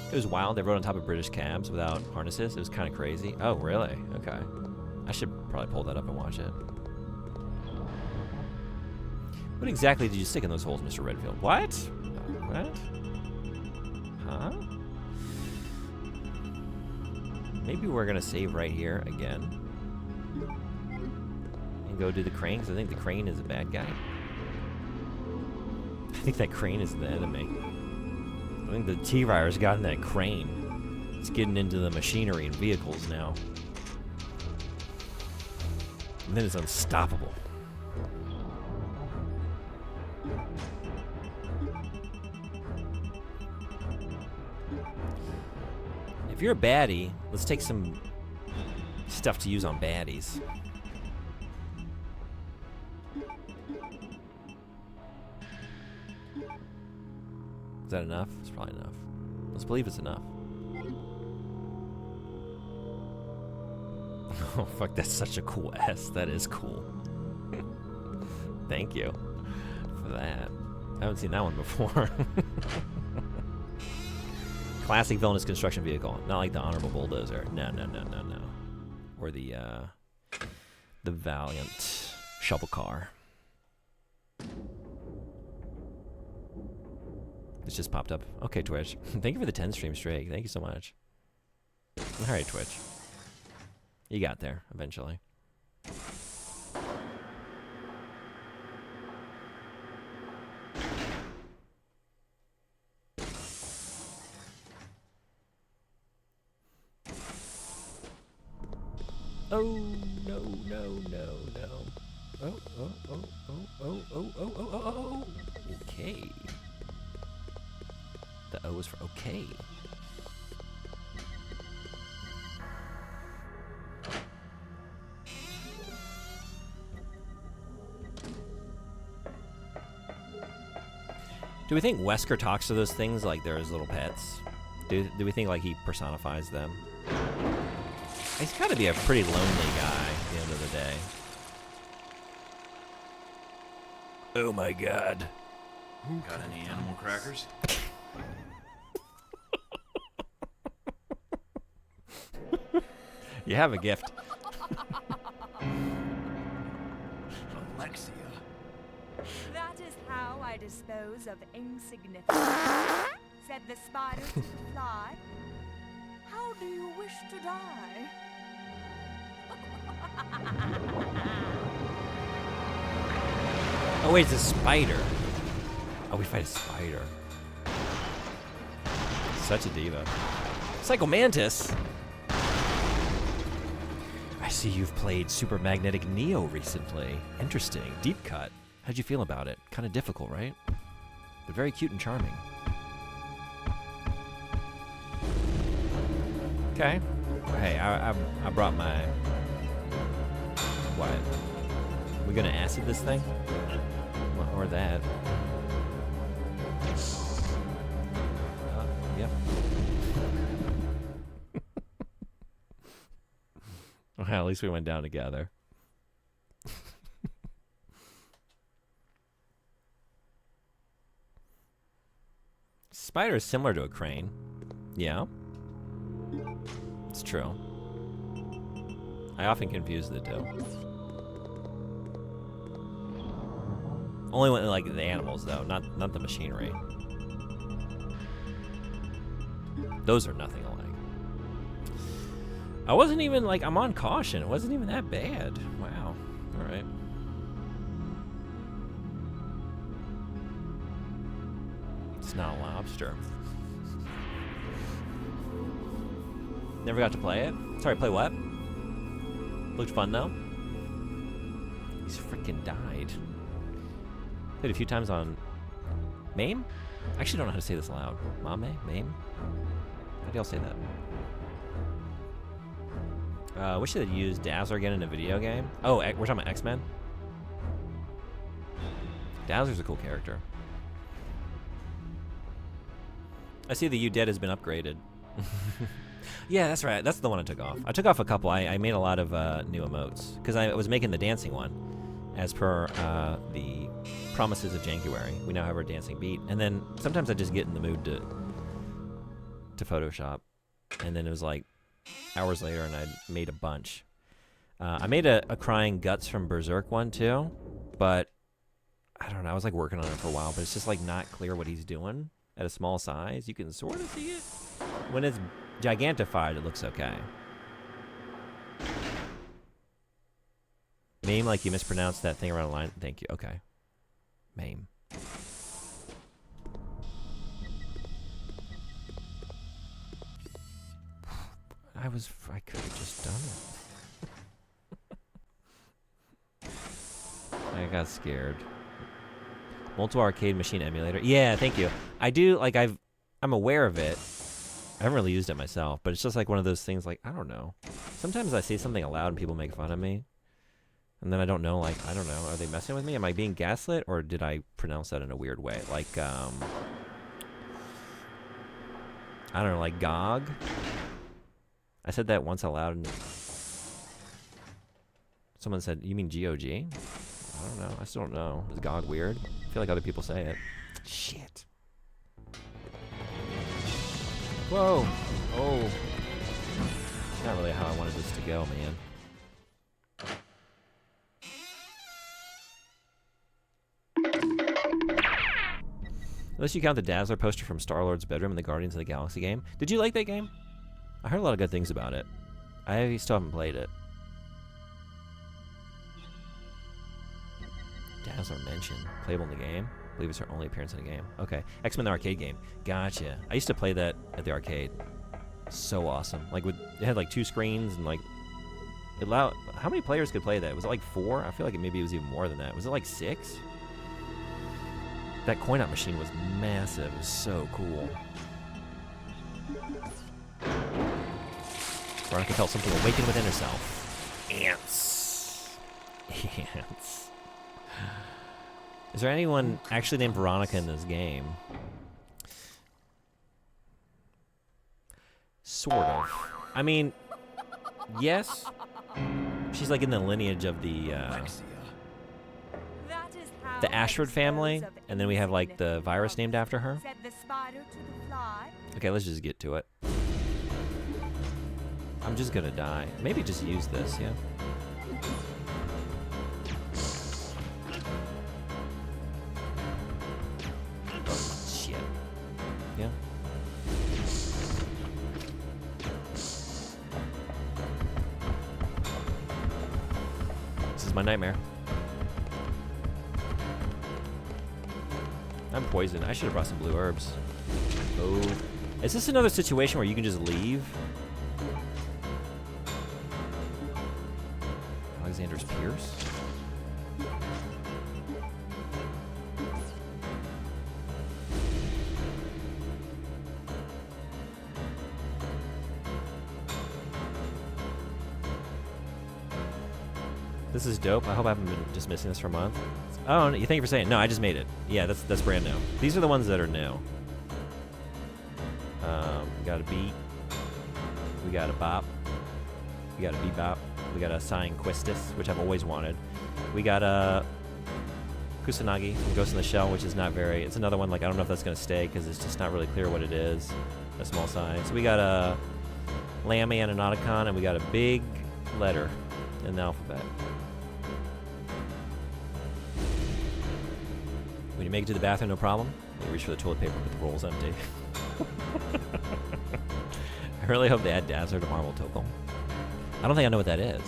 It was wild. They rode on top of British cabs without harnesses. It was kind of crazy. Oh, really? Okay. I should probably pull that up and watch it. What exactly did you stick in those holes, Mr. Redfield? What? What? Huh? Maybe we're gonna save right here again. And go do the crane, because I think the crane is a bad guy. I think that crane is the enemy. I think the T-Rider's gotten that crane. It's getting into the machinery and vehicles now. And then it's unstoppable. If you're a baddie, let's take some stuff to use on baddies. Is that enough? It's probably enough. Let's believe it's enough. Oh, fuck, that's such a cool S. That is cool. Thank you for that. I haven't seen that one before. Classic villainous construction vehicle. Not like the Honorable Bulldozer. No. Or the Valiant Shovel Car. It's just popped up. Okay, Twitch. Thank you for the 10 stream streak. Thank you so much. All right, Twitch. You got there eventually. Oh, no. Oh. Okay. The O is for okay. Do we think Wesker talks to those things like they're his little pets? Do we think like he personifies them? He's got to be a pretty lonely guy at the end of the day. Oh my god. Got any animal crackers? You have a gift. Alexia. That is how I dispose of insignificance, said the spider to the fly. How do you wish to die? Oh wait, it's a spider. Oh, we fight a spider. Such a diva. Psychomantis. I see you've played Super Magnetic Neo recently. Interesting. Deep cut. How'd you feel about it? Kind of difficult, right? But very cute and charming. Okay. Hey, I brought my... What? We gonna acid this thing? Or that? Yep. Well, at least we went down together. Spider is similar to a crane. Yeah. It's true. I often confuse the two. Only when like the animals though, not the machinery. Those are nothing alike. I wasn't even like, I'm on caution. It wasn't even that bad. Wow. All right. It's not a lobster. Never got to play it. Sorry, play what? Looked fun though. He's freaking died. Played a few times on MAME? I actually don't know how to say this aloud. MAME? How do y'all say that? Wish they'd use Dazzler again in a video game. Oh, we're talking about X-Men? Dazzler's a cool character. I see the You Dead has been upgraded. Yeah, that's right. That's the one I took off. I took off a couple. I made a lot of new emotes. Because I was making the dancing one. As per the promises of January. We now have our dancing beat. And then sometimes I just get in the mood to Photoshop. And then it was like hours later and I made a bunch. I made a crying Guts from Berserk one too. But I don't know. I was like working on it for a while. But it's just like not clear what he's doing at a small size. You can sort of see it. When it's gigantified, it looks okay. MAME, like you mispronounced that thing around the line. Thank you. Okay. MAME. I could have just done it. I got scared. Multiple arcade machine emulator. Yeah, thank you. I do, like, I'm aware of it. I haven't really used it myself, but it's just like one of those things. Like I don't know. Sometimes I say something aloud and people make fun of me, and then I don't know. Like I don't know. Are they messing with me? Am I being gaslit, or did I pronounce that in a weird way? Like I don't know. Like GOG. I said that once aloud, and someone said, "You mean GOG?" I don't know. I still don't know. Is GOG weird? I feel like other people say it. Shit. Whoa. Oh. Not really how I wanted this to go, man. Unless you count the Dazzler poster from Star-Lord's bedroom in the Guardians of the Galaxy game. Did you like that game? I heard a lot of good things about it. I still haven't played it. Dazzler mentioned. Playable in the game? I believe it's her only appearance in a game. Okay. X-Men the arcade game. Gotcha. I used to play that at the arcade. So awesome. Like, it had like 2 screens and like... It allowed... How many players could play that? Was it like 4? I feel like maybe it was even more than that. Was it like 6? That coin-op machine was massive. It was so cool. Veronica felt something awaken within herself. Ants. Ants. Is there anyone actually named Veronica in this game? Sort of. I mean, yes. She's like in the lineage of the Ashford family, and then we have like the virus named after her. Okay, let's just get to it. I'm just gonna die. Maybe just use this, yeah. Shit. Yeah. This is my nightmare. I'm poisoned. I should have brought some blue herbs. Oh. Is this another situation where you can just leave? Alexander's Pierce? This is dope. I hope I haven't been just missing this for a month. Oh, thank you for saying. No, I just made it. Yeah, that's brand new. These are the ones that are new. We got a beat. We got a bop. We got a bebop. We got a Sighing Quistis, which I've always wanted. We got a Kusanagi from Ghost in the Shell, which is not very... It's another one, like, I don't know if that's going to stay, because it's just not really clear what it is. A small size. So we got a Lammy and an Nauticon, and we got a big letter in the alphabet. When you make it to the bathroom, no problem. You reach for the toilet paper, but the roll's empty. I really hope they add Dazzler to Marvel Token. I don't think I know what that is.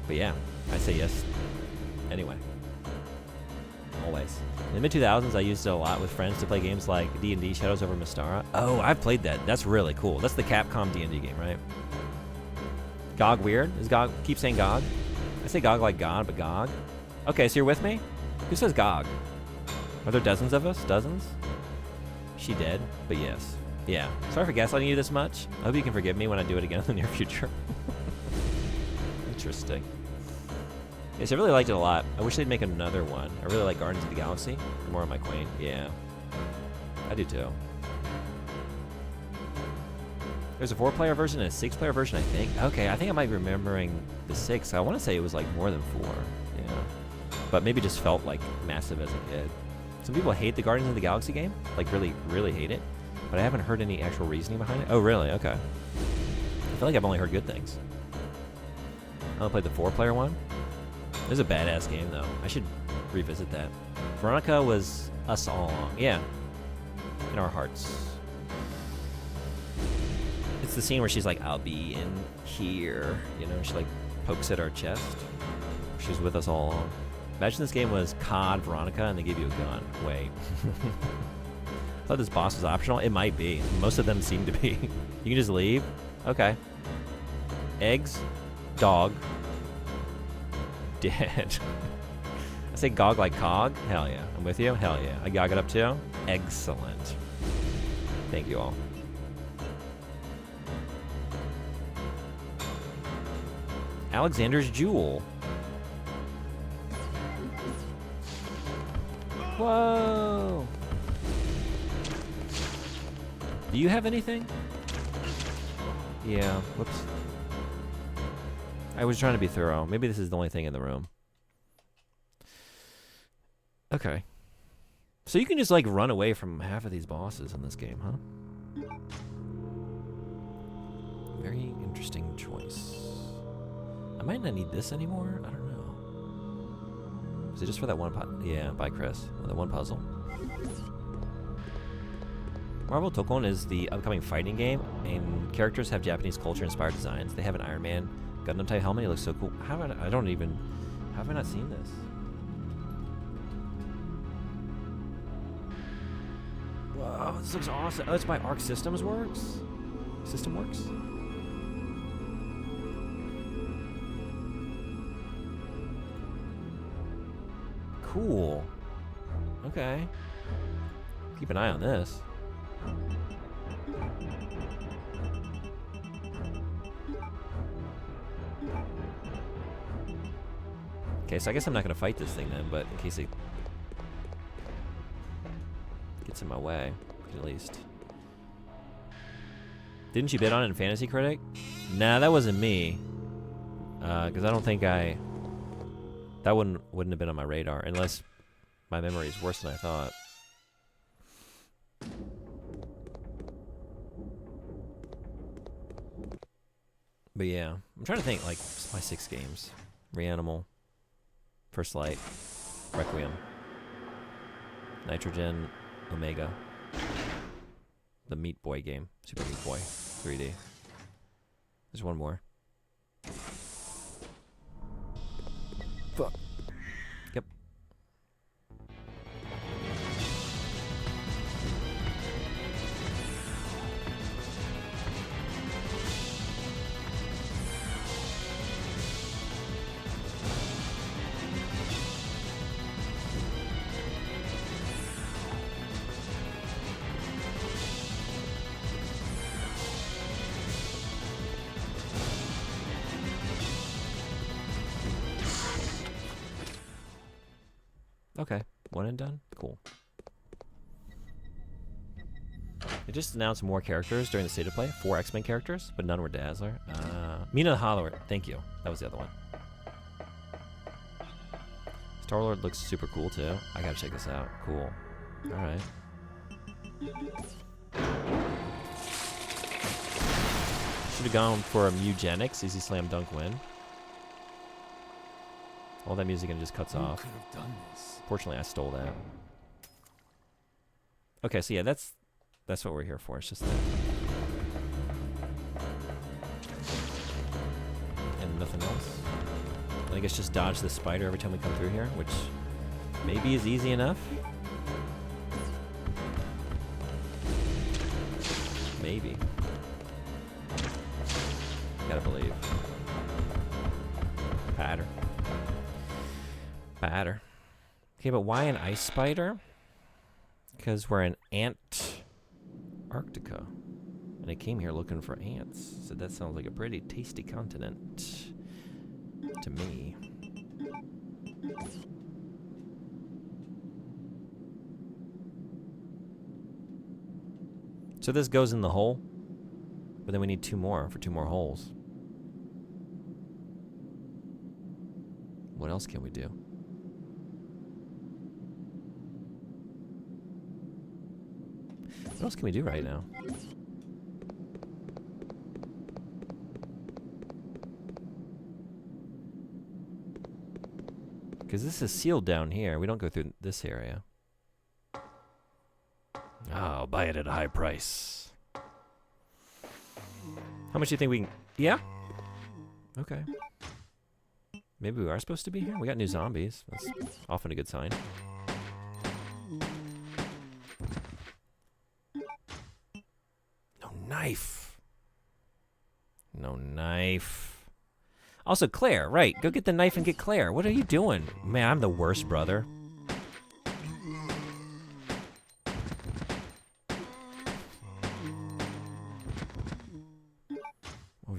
But yeah, I say yes. Anyway. Always. In the mid-2000s, I used it a lot with friends to play games like D&D Shadows over Mystara. Oh, I've played that. That's really cool. That's the Capcom D&D game, right? GOG weird? Is GOG... Keep saying GOG? I say GOG like God, but GOG? Okay, so you're with me? Who says GOG? Are there dozens of us? Dozens? She dead? But yes. Yeah. Sorry for gaslighting you this much. I hope you can forgive me when I do it again in the near future. Interesting. Yes, I really liked it a lot. I wish they'd make another one. I really like Guardians of the Galaxy. More of my queen. Yeah. I do too. There's a 4-player version and a 6-player version, I think. Okay, I think I might be remembering the 6. I want to say it was like more than 4. Yeah. But maybe just felt like massive as a kid. Some people hate the Guardians of the Galaxy game. Like really, really hate it. But I haven't heard any actual reasoning behind it. Oh, really? Okay. I feel like I've only heard good things. I only played the 4-player one. It was a badass game, though. I should revisit that. Veronica was us all along. Yeah. In our hearts. It's the scene where she's like, I'll be in here. You know, she like pokes at our chest. She was with us all along. Imagine this game was COD Veronica and they gave you a gun. Wait. I thought this boss was optional. It might be. Most of them seem to be. You can just leave? Okay. Eggs. Dog. Dead. I say GOG like COG? Hell yeah. I'm with you? Hell yeah. I GOG it up too? Excellent. Thank you all. Alexander's Jewel. Whoa! Do you have anything? Yeah, whoops. I was trying to be thorough. Maybe this is the only thing in the room. Okay. So you can just, like, run away from half of these bosses in this game, huh? Very interesting choice. I might not need this anymore. I don't know. Is it just for that one yeah, bye, Chris. That one puzzle. Marvel Tokon is the upcoming fighting game, and characters have Japanese-culture-inspired designs. They have an Iron Man Gundam-type helmet. It looks so cool. How have I don't even... How have I not seen this? Wow, this looks awesome. Oh, it's by Arc Systems Works? System Works? Cool. Okay. Keep an eye on this. Okay, so I guess I'm not going to fight this thing then, but in case it gets in my way, at least. Didn't you bid on it in Fantasy Critic? Nah, that wasn't me. Because I don't think that wouldn't have been on my radar, unless my memory is worse than I thought. But yeah, I'm trying to think, like, my 6 games. Reanimal. First Light. Requiem. Nitrogen. Omega. The Meat Boy game. Super Meat Boy. 3D. There's one more. Fuck. Yep. Okay, one and done? Cool. They just announced more characters during the state of play. 4 X-Men characters, but none were Dazzler. Mina the Hollower. Thank you. That was the other one. Star-Lord looks super cool, too. I gotta check this out. Cool. Alright. Should have gone for a Mugenics. Easy slam dunk win. All that music and it just cuts off. Could have done this. Fortunately, I stole that. Okay, so yeah, that's what we're here for. It's just that. And nothing else. I guess just dodge the spider every time we come through here, which maybe is easy enough. Maybe. Gotta believe. Pattern. Batter. Okay, but why an ice spider? Because we're in Antarctica. And I came here looking for ants. So that sounds like a pretty tasty continent to me. So this goes in the hole, but then we need 2 more for 2 more holes. What else can we do? What else can we do right now? Because this is sealed down here. We don't go through this area. Oh, buy it at a high price. How much do you think we can... Yeah? Okay. Maybe we are supposed to be here? We got new zombies. That's often a good sign. No knife. No knife. Also, Claire, right. Go get the knife and get Claire. What are you doing? Man, I'm the worst brother.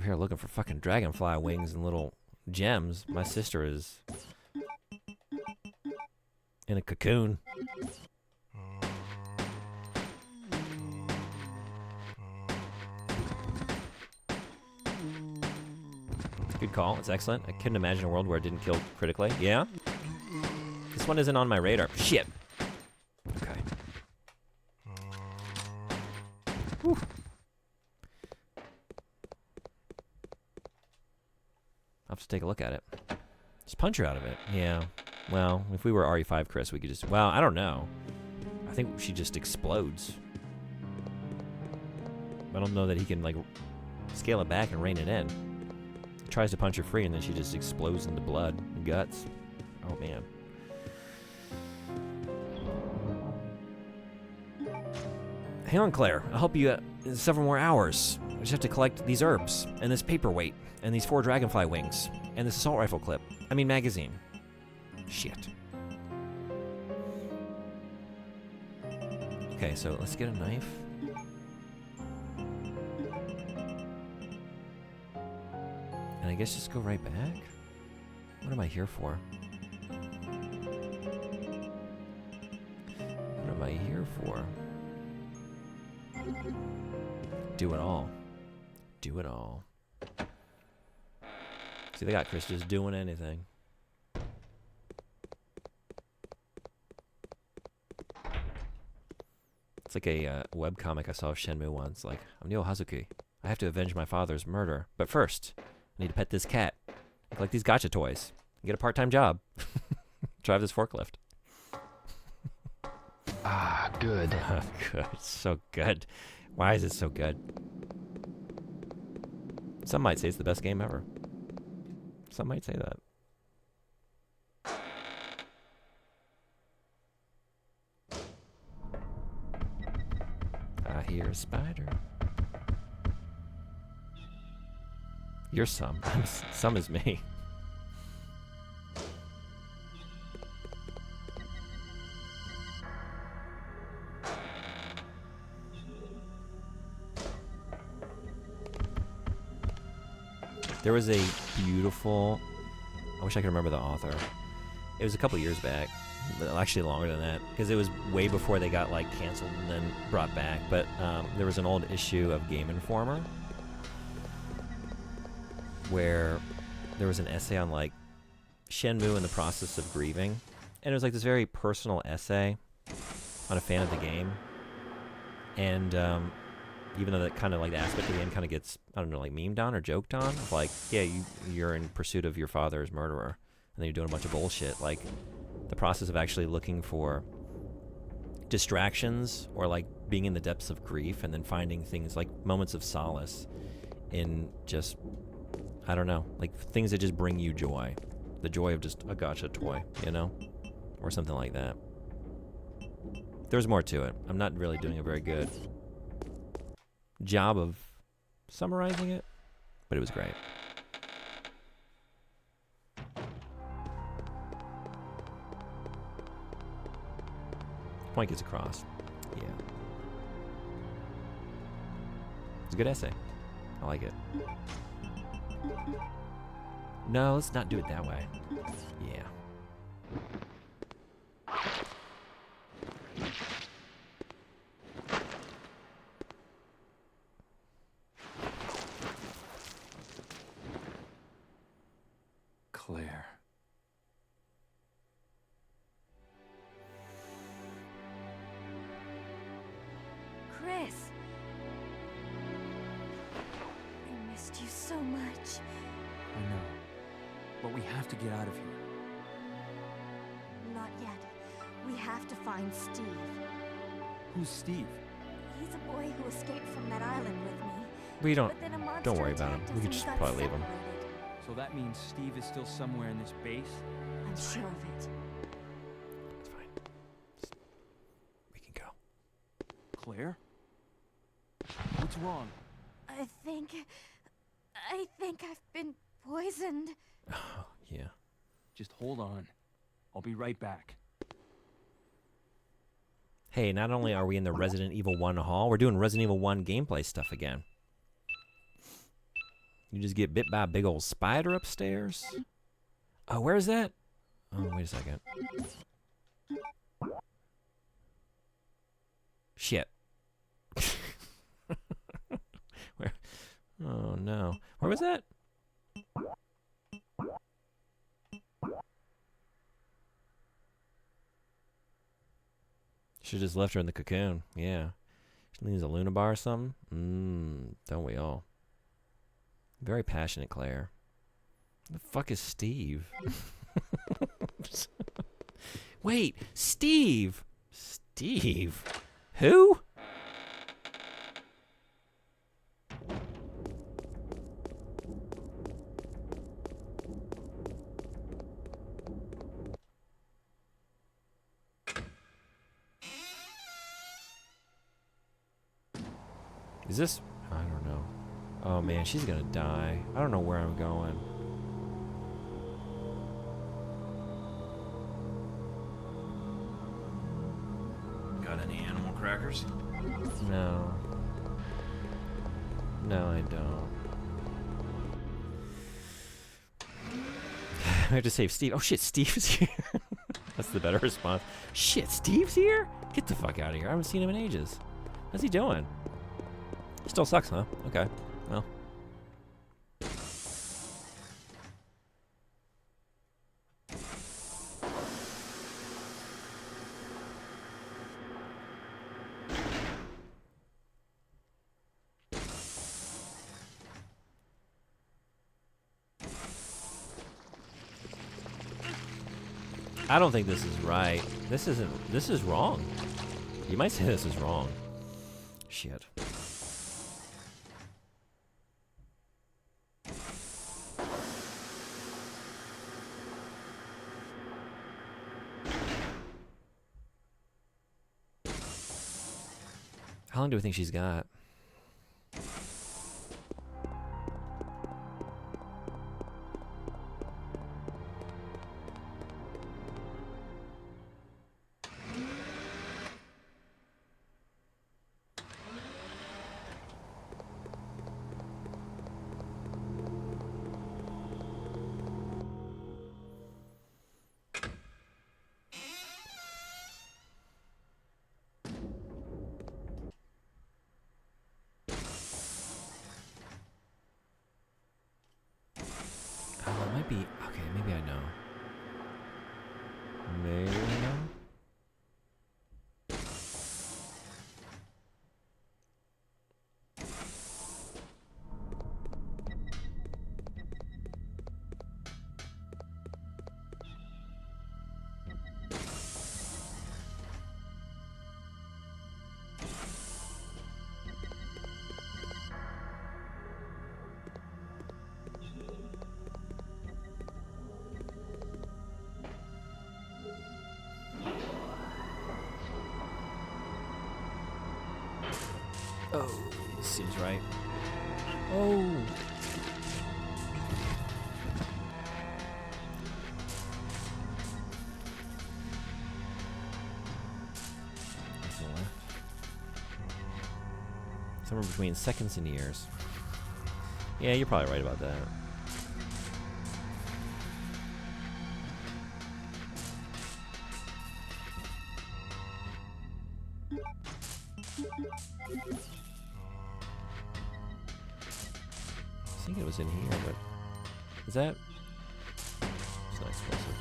here looking for fucking dragonfly wings and little gems. My sister is in a cocoon. Good call. It's excellent. I couldn't imagine a world where it didn't kill critically. Yeah? This one isn't on my radar. Shit. Okay. Whew. I'll have to take a look at it. Just punch her out of it. Yeah. Well, if we were RE5 Chris, we could just... Well, I don't know. I think she just explodes. I don't know that he can, like, scale it back and rein it in. He tries to punch her free, and then she just explodes into blood and guts. Oh, man. Hang on, Claire. I'll help you in several more hours. I just have to collect these herbs, and this paperweight, and these 4 dragonfly wings, and this assault rifle clip. I mean, magazine. Shit. Okay, so let's get a knife. And I guess just go right back? What am I here for? What am I here for? Do it all. Do it all. See, they got Chris just doing anything. It's like a webcomic I saw of Shenmue once. Like, I'm Neo Hazuki. I have to avenge my father's murder. But first, I need to pet this cat. Collect these gacha toys. Get a part-time job. Drive this forklift. Ah, good. Good. So good. Why is it so good? Some might say it's the best game ever. Some might say that. I hear a spider. You're some. Some is me. There was a beautiful... I wish I could remember the author. It was a couple years back. Actually longer than that. Because it was way before they got like canceled and then brought back. But there was an old issue of Game Informer where there was an essay on like Shenmue and the process of grieving. And it was like this very personal essay on a fan of the game. And even though that kind of like the aspect of the game kind of gets, I don't know, like memed on or joked on, of like, yeah, you're in pursuit of your father's murderer, and then you're doing a bunch of bullshit. Like the process of actually looking for distractions or like being in the depths of grief and then finding things like moments of solace in just, I don't know, like things that just bring you joy. The joy of just a gacha toy, you know? Or something like that. There's more to it. I'm not really doing a very good job of summarizing it, but it was great. Point gets across. Yeah. It's a good essay. I like it. No, let's not do it that way. Yeah. Claire. Chris. I missed you so much. I know. But we have to get out of here. Not yet. We have to find Steve. Who's Steve? He's a boy who escaped from that island with me. We don't. But then a monster Don't worry about him. attacked We us could and just got probably leave him. separated. So that means Steve is still somewhere in this base? I'm sure of it. It's fine. We can go. Claire? What's wrong? I think I've been poisoned. Oh, yeah. Just hold on. I'll be right back. Hey, not only are we in the Resident Evil 1 hall, we're doing Resident Evil 1 gameplay stuff again. You just get bit by a big old spider upstairs? Oh, where is that? Oh, wait a second. Shit. Where? Oh, no. Where was that? Should've just left her in the cocoon. Yeah. She needs a Luna bar or something? Don't we all? Very passionate, Claire. The fuck is Steve? Wait, Steve! Steve? Who? Is this... I don't know. Oh man, she's gonna die. I don't know where I'm going. Got any animal crackers? No. No, I don't. I have to save Steve. Oh shit, Steve's here. That's the better response. Shit, Steve's here? Get the fuck out of here. I haven't seen him in ages. What's he doing? He still sucks, huh? Okay. Well. I don't think this is right. This is wrong. You might say this is wrong. Shit. How long do we think she's got? Be okay. Maybe I know. Maybe I know. Oh, this seems right. Oh. That's the left. Somewhere between seconds and years. Yeah, you're probably right about that. I think it was in here, but is that? It's not explosive.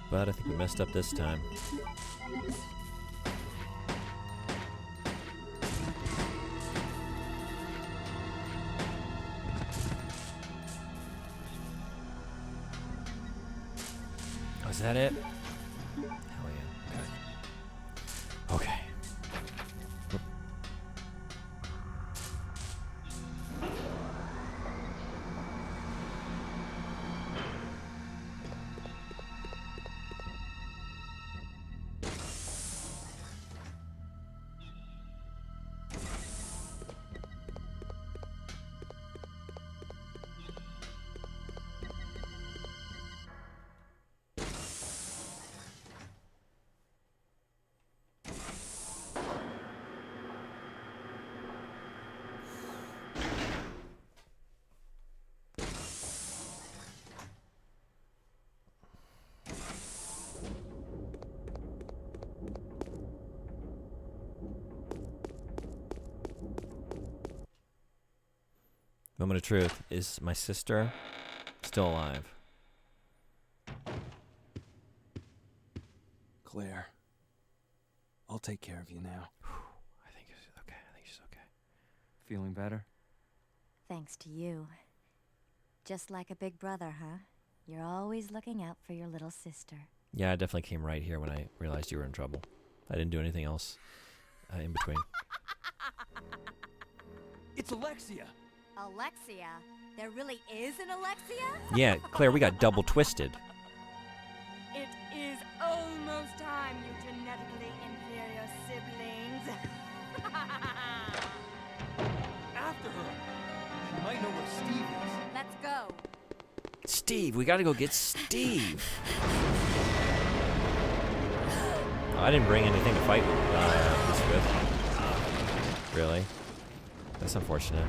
But I think we messed up this time. Oh, is that it? Hell yeah. Okay. Okay. Moment of truth. Is my sister still alive? Claire, I'll take care of you now. I think she's okay. I think she's okay. Feeling better? Thanks to you. Just like a big brother, huh? You're always looking out for your little sister. Yeah, I definitely came right here when I realized you were in trouble. I didn't do anything else in between. It's Alexia! Alexia? There really is an Alexia? Yeah, Claire, we got double twisted. It is almost time, you genetically inferior siblings. After her! She might know where Steve is. Let's go. Steve, we gotta go get Steve. Oh, I didn't bring anything to fight this with. Really? That's unfortunate.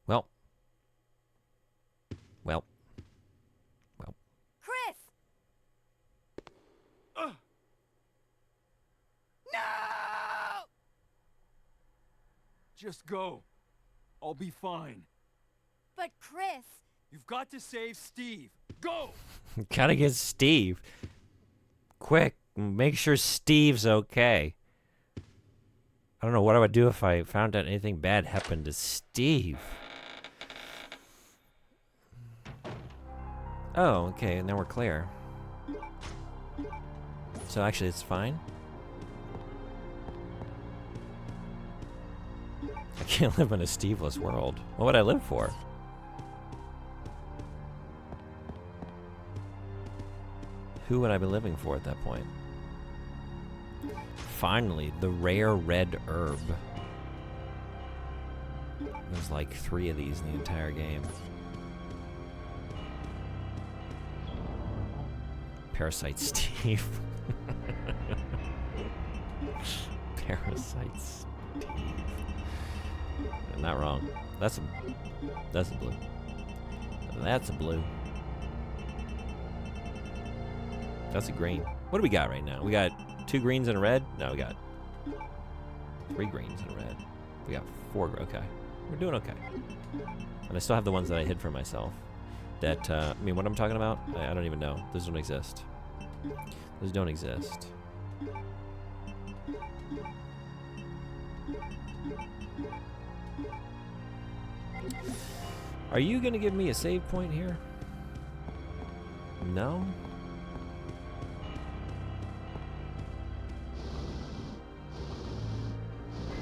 Well. Chris! No! Just go. I'll be fine. But Chris... You've got to save Steve. Go! Gotta get Steve. Quick, make sure Steve's okay. I don't know what I would do if I found out anything bad happened to Steve. Oh, okay, now we're clear. So actually it's fine? I can't live in a Steveless world. What would I live for? Who would I be living for at that point? Finally, the rare red herb. There's like 3 of these in the entire game. Parasite Steve. Parasite Steve. I'm not wrong. That's a blue. That's a blue. That's a green. What do we got right now? We got 2 greens and a red? No, we got 3 greens and a red. We got 4. Okay. We're doing okay. And I still have the ones that I hid for myself. That, I mean, what I'm talking about? I don't even know. Those don't exist. Those don't exist. Are you gonna give me a save point here? No?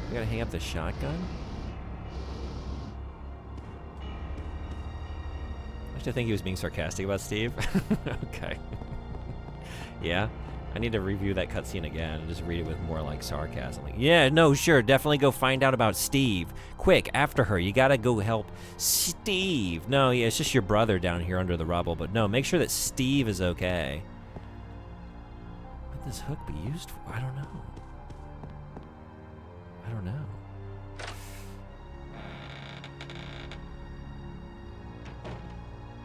I gotta hang up the shotgun? I actually think he was being sarcastic about Steve. Okay. Yeah? I need to review that cutscene again and just read it with more like sarcasm. Like, yeah, no, sure, definitely go find out about Steve. Quick, after her, you gotta go help Steve. No, yeah, it's just your brother down here under the rubble, but no, make sure that Steve is okay. What would this hook be used for? I don't know. I don't know.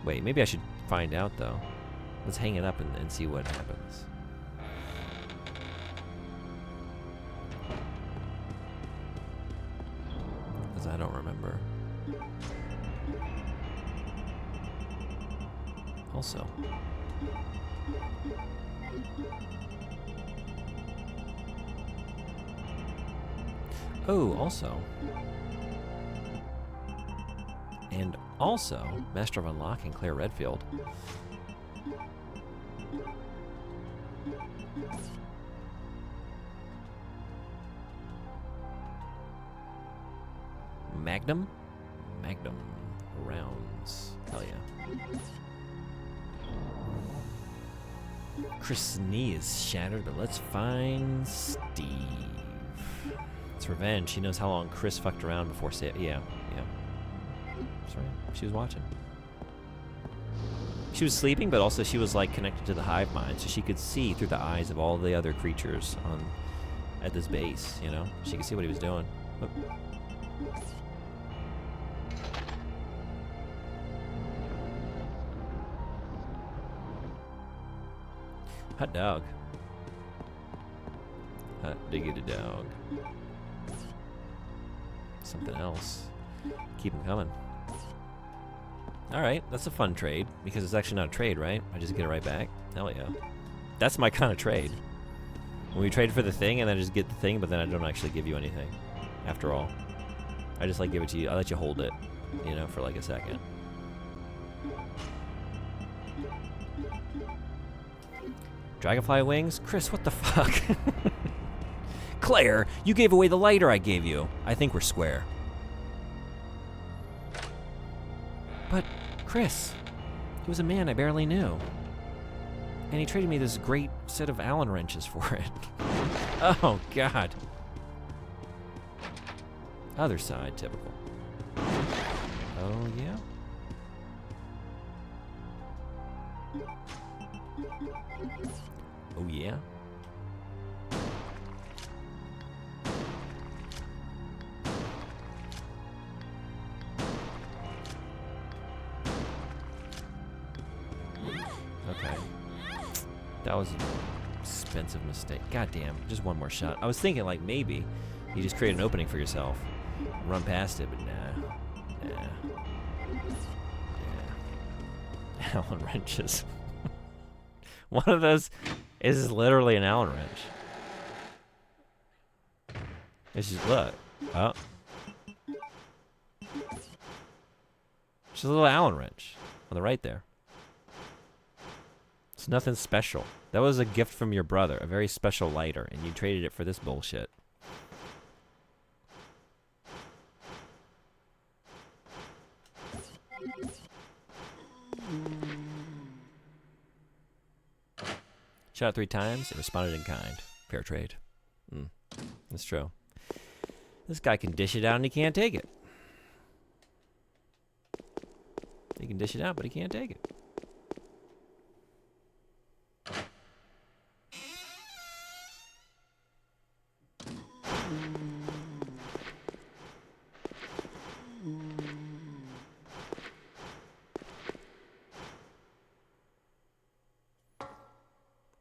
Wait, maybe I should find out, though. Let's hang it up and see what happens. Because I don't remember. Also. Oh, also. And also, Master of Unlocking Claire Redfield. Magnum? Magnum rounds. Hell yeah. Chris' knee is shattered, but let's find Steve. It's revenge. She knows how long Chris fucked around before yeah, yeah. That's right. She was watching. She was sleeping, but also she was like connected to the hive mind, so she could see through the eyes of all the other creatures at this base, you know? She could see what he was doing. Oh. Hot dog. Hot diggity dog. Something else. Keep them coming. Alright, that's a fun trade, because it's actually not a trade, right? I just get it right back. Hell yeah. That's my kind of trade. When we trade for the thing, and then I just get the thing, but then I don't actually give you anything. After all. I just, like, give it to you. I let you hold it, you know, for, like, a second. Dragonfly wings? Chris, what the fuck? Claire, you gave away the lighter I gave you. I think we're square. But, Chris, he was a man I barely knew. And he traded me this great set of Allen wrenches for it. Oh, God. Other side, typical. Oh, yeah? Oh, yeah? Okay. That was an expensive mistake. Goddamn, just one more shot. I was thinking, like, maybe you just create an opening for yourself. Run past it, but nah. Nah. Yeah. Allen wrenches. One of those is literally an Allen wrench. It's just, look. Oh. Just a little Allen wrench on the right there. It's nothing special. That was a gift from your brother, a very special lighter, and you traded it for this bullshit. Shot 3 times and responded in kind. Fair trade. That's true. This guy can dish it out and he can't take it. He can dish it out, but he can't take it.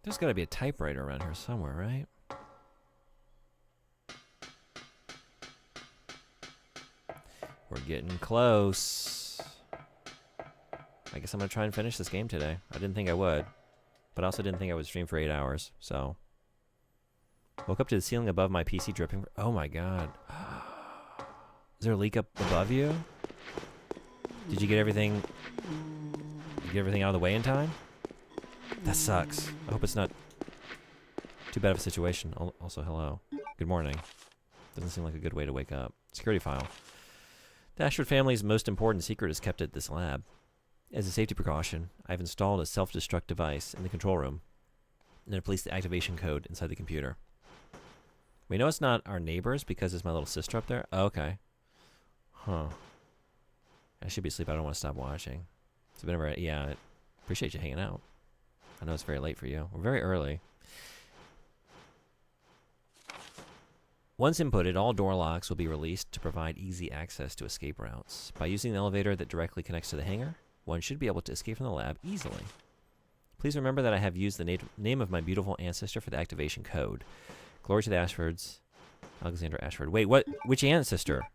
There's got to be a typewriter around here somewhere, right? We're getting close. I guess I'm going to try and finish this game today. I didn't think I would. But I also didn't think I would stream for 8 hours, so. Woke up to the ceiling above my PC dripping. Oh my god. Is there a leak up above you? Did you get everything? Did you get everything out of the way in time? That sucks. I hope it's not too bad of a situation. Also, hello. Good morning. Doesn't seem like a good way to wake up. Security file. The Ashford family's most important secret is kept at this lab. As a safety precaution, I've installed a self-destruct device in the control room and I placed the activation code inside the computer. We know it's not our neighbors because it's my little sister up there. Oh, okay. Huh. I should be asleep. I don't want to stop watching. It's been a very... Yeah, I appreciate you hanging out. I know it's very late for you. We're very early. Once inputted, all door locks will be released to provide easy access to escape routes. By using the elevator that directly connects to the hangar, one should be able to escape from the lab easily. Please remember that I have used the name of my beautiful ancestor for the activation code. Glory to the Ashfords. Alexander Ashford. Wait, what? Which ancestor?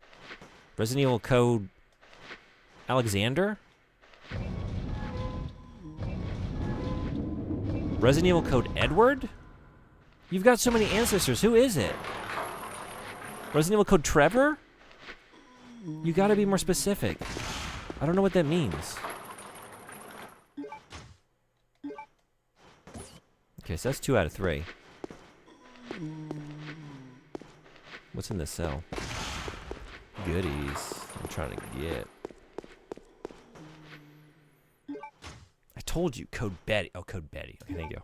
Resident Evil Code... Alexander? Resident Evil Code Edward? You've got so many ancestors. Who is it? Resident Evil Code Trevor? You gotta be more specific. I don't know what that means. Okay, so that's 2 out of 3. What's in this cell? Goodies. I'm trying to get. I told you, Code Betty. Oh, Code Betty. Okay, thank you.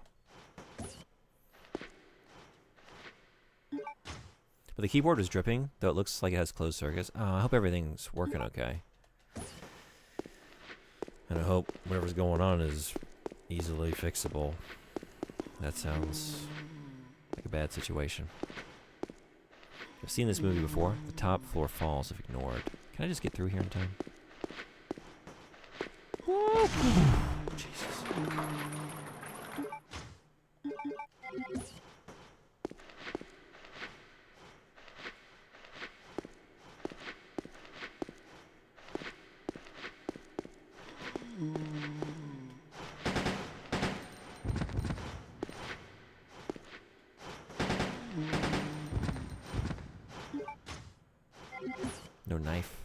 But the keyboard was dripping, though it looks like it has closed circuits. Oh, I hope everything's working okay. And I hope whatever's going on is easily fixable. That sounds like a bad situation. I've seen this movie before. The top floor falls if ignored. Can I just get through here in time? Jesus. No knife.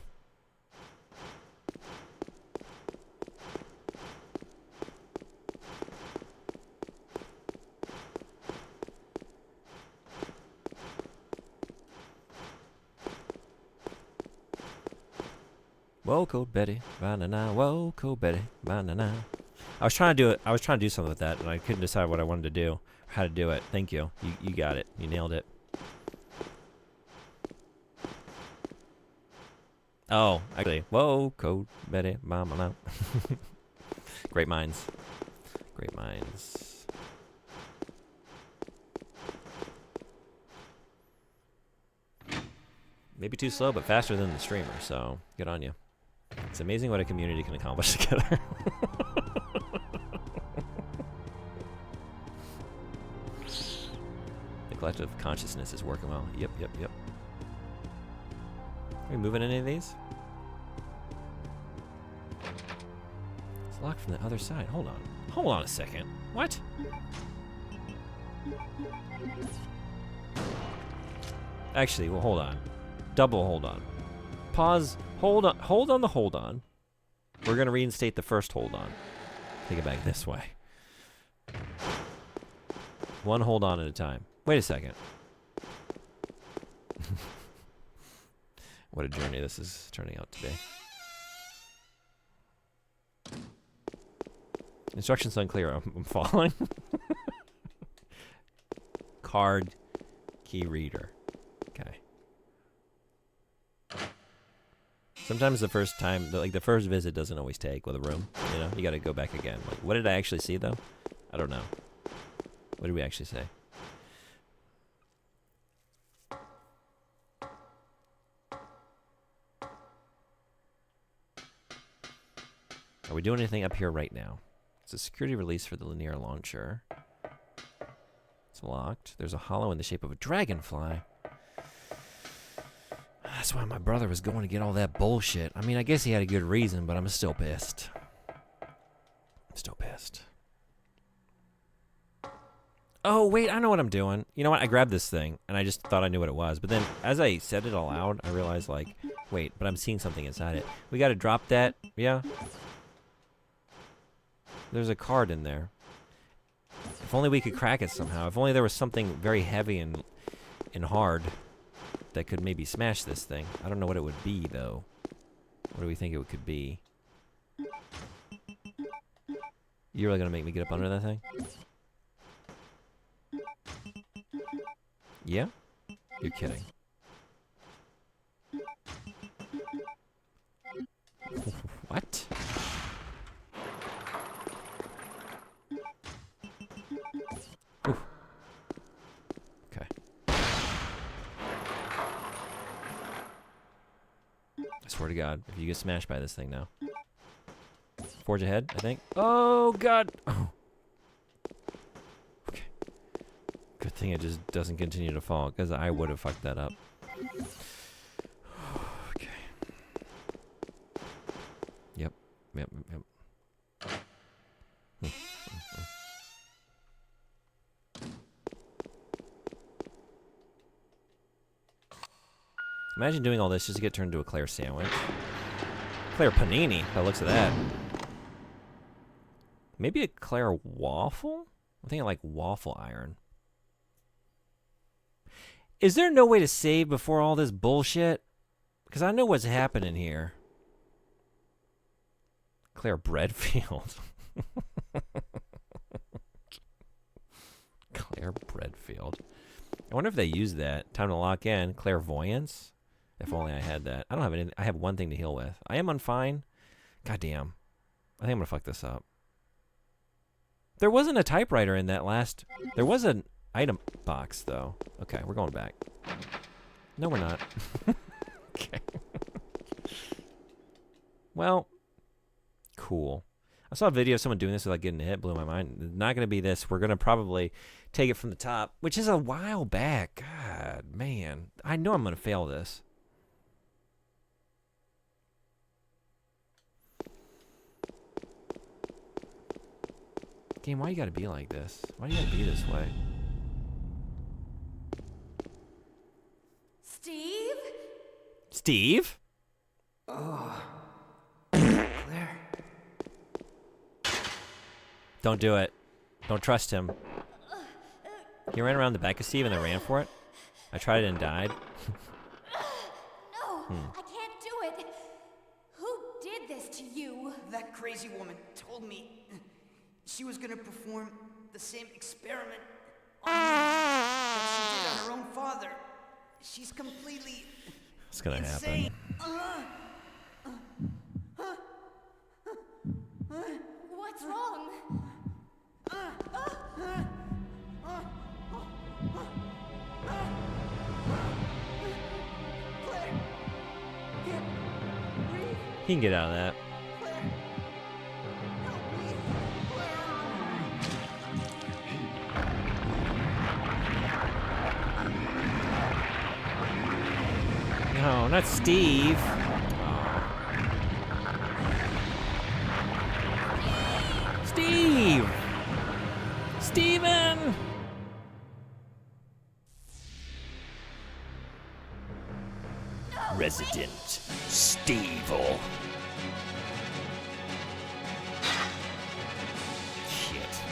Whoa, cold Betty, banana. Whoa, cold Betty, banana. I was trying to do it. I was trying to do something with that, and I couldn't decide what I wanted to do, or how to do it. Thank you. You got it. You nailed it. Oh, actually, whoa, cold Betty, banana. Great minds. Great minds. Maybe too slow, but faster than the streamer. So good on you. It's amazing what a community can accomplish together. The collective consciousness is working well. Yep. Are we moving any of these? It's locked from the other side. Hold on. Hold on a second. What? Actually, well, hold on. Double hold on. Pause. Hold on. Hold on the hold on. We're going to reinstate the first hold on. Take it back this way. One hold on at a time. Wait a second. What a journey this is turning out to be. Instructions unclear. I'm following. Card key reader. Okay. Sometimes the first time, like the first visit doesn't always take with a room. You know, you got to go back again. Like, what did I actually see though? I don't know. What did we actually say? Are we doing anything up here right now? It's a security release for the linear launcher. It's locked. There's a hollow in the shape of a dragonfly. That's why my brother was going to get all that bullshit. I mean, I guess he had a good reason, but I'm still pissed. I'm still pissed. Oh, wait, I know what I'm doing. You know what? I grabbed this thing, and I just thought I knew what it was. But then, as I said it aloud, I realized, like, wait, but I'm seeing something inside it. We got to drop that. Yeah? There's a card in there. If only we could crack it somehow. If only there was something very heavy and hard that could maybe smash this thing. I don't know what it would be, though. What do we think it could be? You really gonna make me get up under that thing? Yeah? You're kidding. What? Ooh. Okay. I swear to God, if you get smashed by this thing now. Forge ahead, I think. Oh, God! Oh. Okay. Good thing it just doesn't continue to fall, because I would have fucked that up. Okay. Yep. Imagine doing all this just to get turned into a Claire sandwich. Claire panini, by the looks of that. Maybe a Claire waffle? I'm thinking like waffle iron. Is there no way to save before all this bullshit? Because I know what's happening here. Claire Bredfield. Claire Bredfield. I wonder if they use that. Time to lock in. Clairvoyance. If only I had that. I don't have anything. I have one thing to heal with. I am on fine. God damn. I think I'm going to fuck this up. There wasn't a typewriter in that last... There was an item box, though. Okay, we're going back. No, we're not. Okay. Well, cool. I saw a video of someone doing this without getting hit. Blew my mind. It's not going to be this. We're going to probably take it from the top, which is a while back. God, man. I know I'm going to fail this. Game, why you gotta be like this? Why do you gotta be this way? Steve? Steve? Don't do it. Don't trust him. He ran around the back of Steve and then ran for it. I tried it and died. No, I can't do it. Who did this to you? That crazy woman told me she was gonna perform the same experiment on me that she did on her own father. She's completely What's gonna insane. happen? What's wrong? He can get out of that. No, not Steve. Steve! Steven! Resident Steve-o. Shit.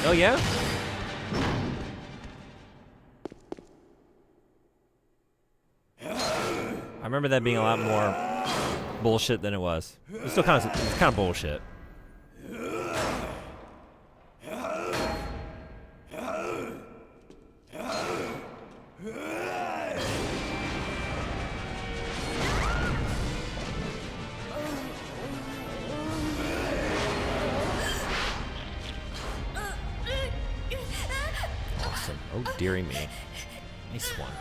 Oh, yeah? I remember that being a lot more bullshit than it was. It's still kind of bullshit. Awesome. Oh, dearie me. Nice one.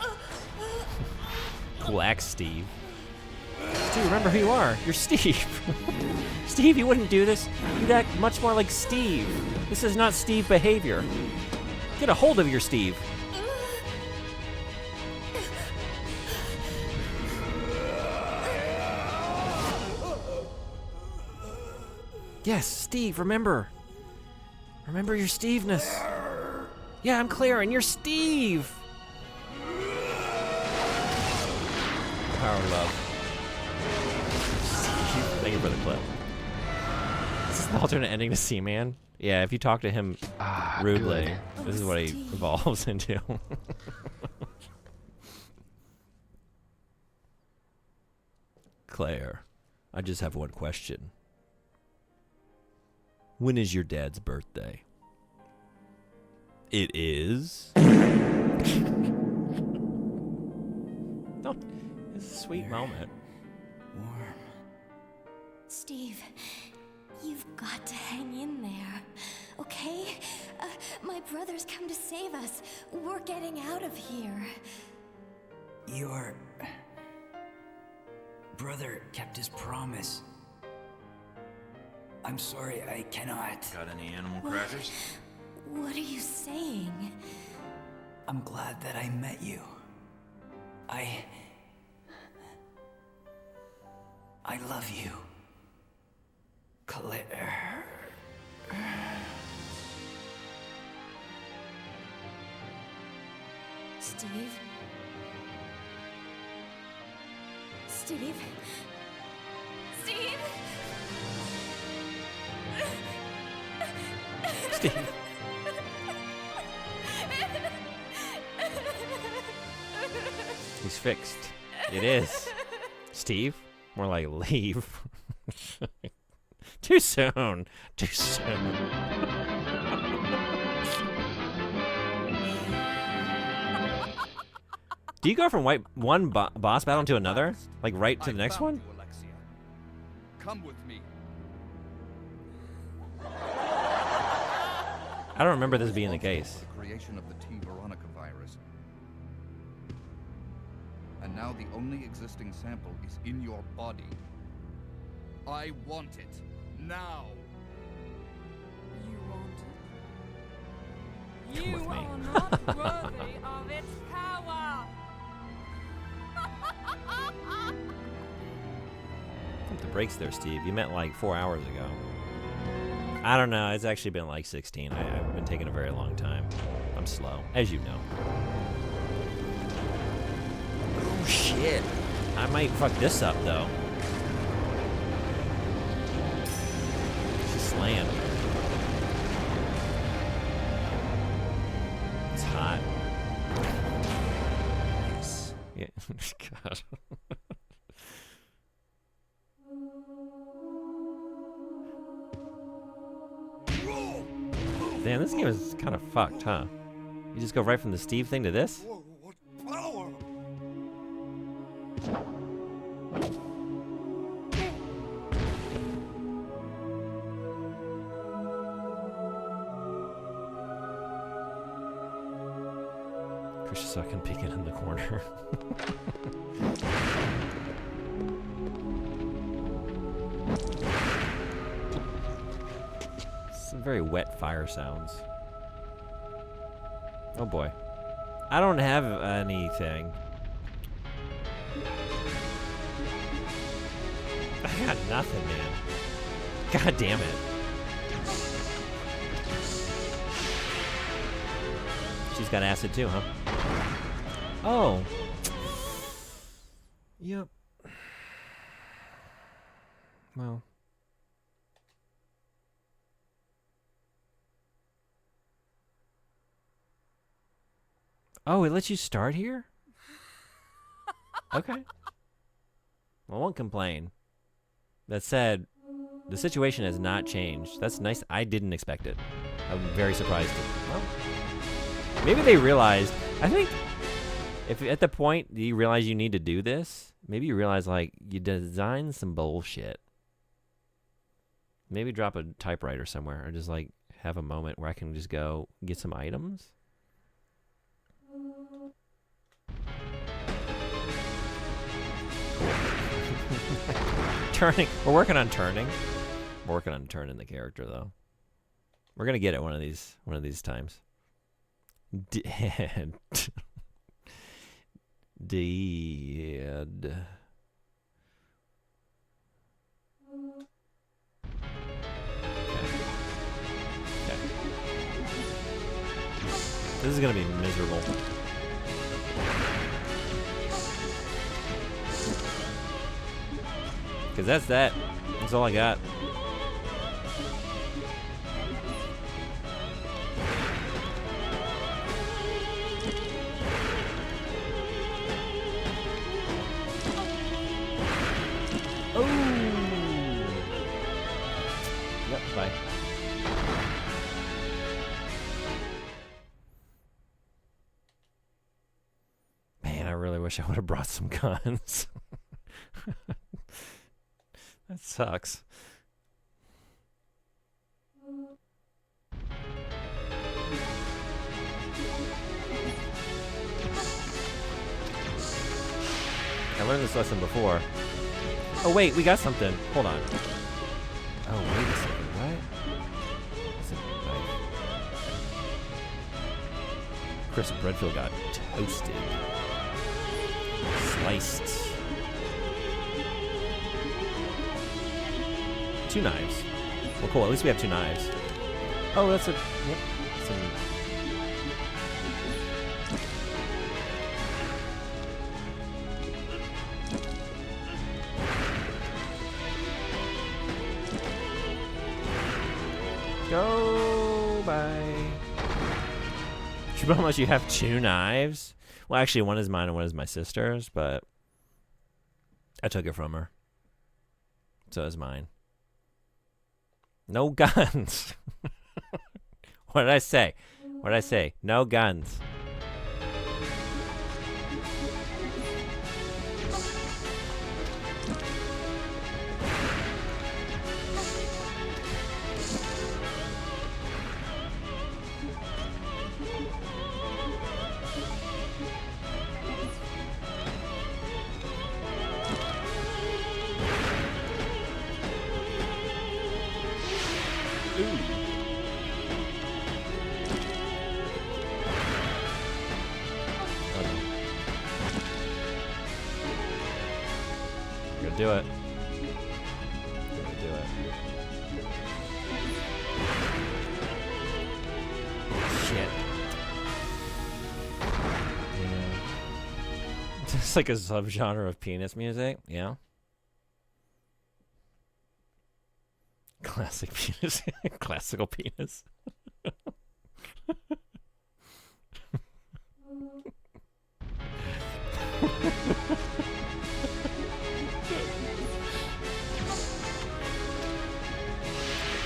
Cool axe, Steve. Steve, remember who you are. You're Steve. Steve, you wouldn't do this. You'd act much more like Steve. This is not Steve behavior. Get a hold of your Steve. Yes, Steve, remember. Remember your Steve-ness. Yeah, I'm Claire, and you're Steve. Power of love. Thank you for the clip. Is this the alternate ending to Seaman? Yeah, if you talk to him rudely, this is what he evolves into. Claire, I just have one question. When is your dad's birthday? It is. No, it's a sweet moment. Warm. Steve, you've got to hang in there, okay? My brother's come to save us. We're getting out of here. Your brother kept his promise. I'm sorry, I cannot. Got any animal crackers? What are you saying? I'm glad that I met you. I love you, Claire. Steve? Steve? Steve? Steve. He's fixed. It is. Steve? More like leave. Too soon. Too soon. Do you go from one boss battle to another? Like right to the next one? Come with me. I don't remember this being the case. The creation of the T Veronica virus. And now the only existing sample is in your body. I want it now. You want it? Come with me. are not worthy of its power. Pump the brakes there, Steve. You meant like 4 hours ago. I don't know. It's actually been like 16. I've been taking a very long time. I'm slow, as you know. Oh, shit. I might fuck this up, though. Just land. It's hot. Nice. Yeah. God. Damn, this game is kind of fucked, huh? You just go right from the Steve thing to this? Chris just fucking peeking in the corner. Some very wet fire sounds. Oh boy. I don't have anything. I got nothing, man. God damn it. She's got acid too, huh? Oh. Yep. Well. Oh, it lets you start here? Okay. Well, I won't complain. That said, the situation has not changed. That's nice. I didn't expect it. I'm very surprised. Well, maybe they realized. I think if at the point you realize you need to do this, maybe you realize, like, you designed some bullshit. Maybe drop a typewriter somewhere or just, like, have a moment where I can just go get some items. Turning. We're working on turning. We're working on turning the character, though. We're gonna get it one of these times. Dead. Dead. Okay. This is gonna be miserable. Because that's that. That's all I got. Oh! Yep, bye. Man, I really wish I would have brought some guns. That sucks. I learned this lesson before. Oh wait, we got something. Hold on. Oh wait a second. What? It's a knife. Chris Redfield got toasted. Sliced. 2 knives. Well, cool. At least we have 2 knives. Oh, that's a... Yep. Some... Go by. How much you have 2 knives? Well, actually, one is mine and one is my sister's, but I took it from her. So it's mine. No guns. What did I say? What did I say? No guns. gonna do it. We're gonna do it. Shit. Yeah. It's like a subgenre of penis music. Yeah. Classic penis. Classical penis.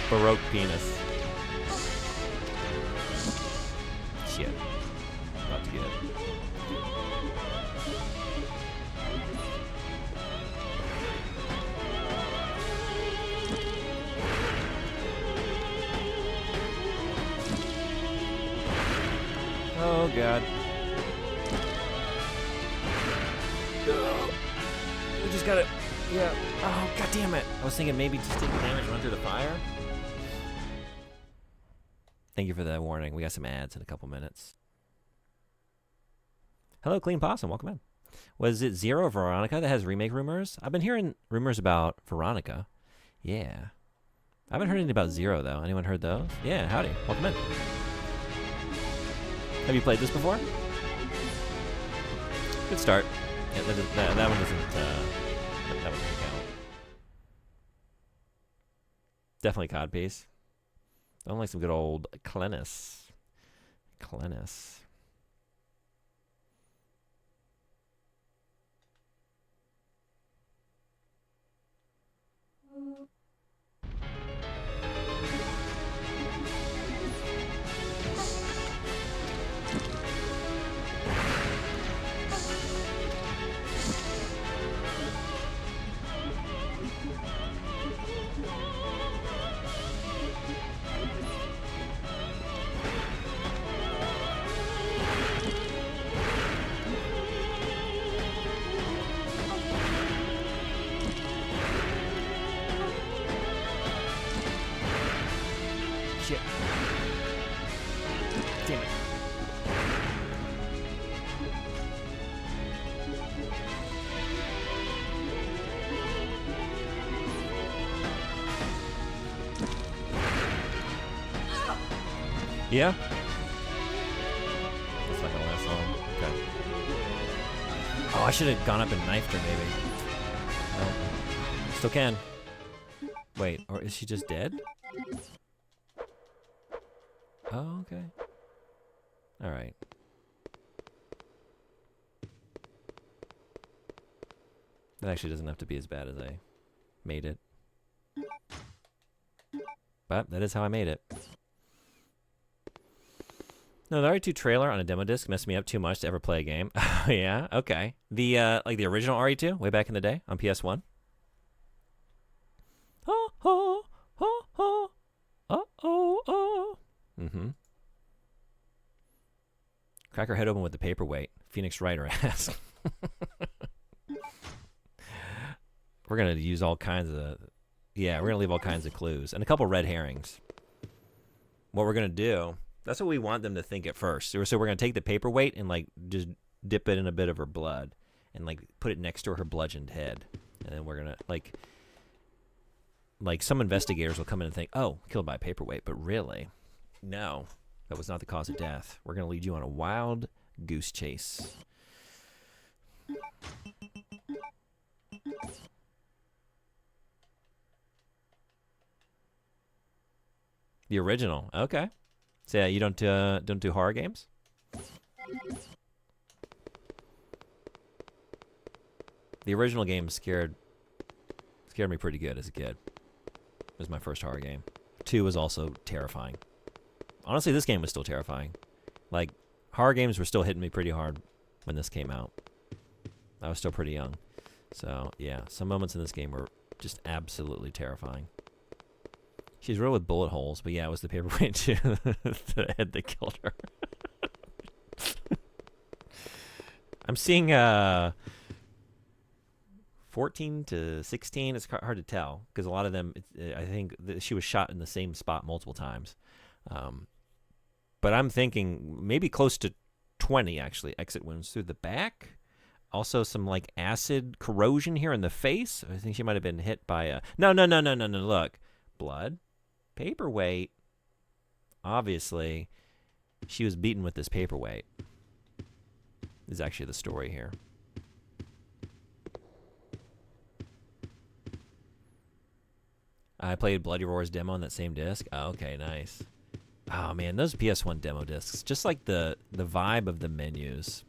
Baroque penis. Shit. About to get it. Oh god. We just gotta. Yeah. Oh god damn it. I was thinking maybe just take the damage and run through the fire. Thank you for that warning. We got some ads in a couple minutes. Hello, Clean Possum. Welcome in. Was it Zero or Veronica that has remake rumors? I've been hearing rumors about Veronica. Yeah. I haven't heard anything about Zero, though. Anyone heard those? Yeah, howdy. Welcome in. Have you played this before? Good start. Yeah, that one doesn't, that one doesn't count. Definitely codpiece. I don't like some good old Clennis. Clennis. Shit. Damn it. Yeah? That's not gonna last long. Okay. Oh, I should have gone up and knifed her, maybe. No. Still can. Wait, or is she just dead? Oh, okay. Alright. That actually doesn't have to be as bad as I made it. But that is how I made it. No, the RE2 trailer on a demo disc messed me up too much to ever play a game. Yeah, okay. The like the original RE2 way back in the day on PS1. Oh, oh, oh, oh. Oh, oh. Mm-hmm. Crack her head open with the paperweight. Phoenix Wright her ass. We're gonna use all kinds of, yeah, we're gonna leave all kinds of clues and a couple red herrings. What we're gonna do, that's what we want them to think at first. So we're gonna take the paperweight and like just dip it in a bit of her blood and like put it next to her bludgeoned head, and then we're gonna like some investigators will come in and think, oh, killed by a paperweight, but really, no, that was not the cause of death. We're gonna lead you on a wild goose chase. The original, okay. So yeah, you don't do horror games? The original game scared me pretty good as a kid. It was my first horror game. 2 was also terrifying. Honestly, this game was still terrifying. Like, horror games were still hitting me pretty hard when this came out. I was still pretty young. So yeah, some moments in this game were just absolutely terrifying. She's real with bullet holes, but yeah, it was the paperweight to the head that killed her. I'm seeing 14 to 16. It's hard to tell because a lot of them, I think she was shot in the same spot multiple times. But I'm thinking maybe close to 20 actually exit wounds through the back. Also some like acid corrosion here in the face. I think she might have been hit by a... No. Look. Blood. Paperweight. Obviously, she was beaten with this paperweight. Is actually the story here. I played Bloody Roar's demo on that same disc. Oh, okay, nice. Oh man, those PS1 demo discs, just like the vibe of the menus.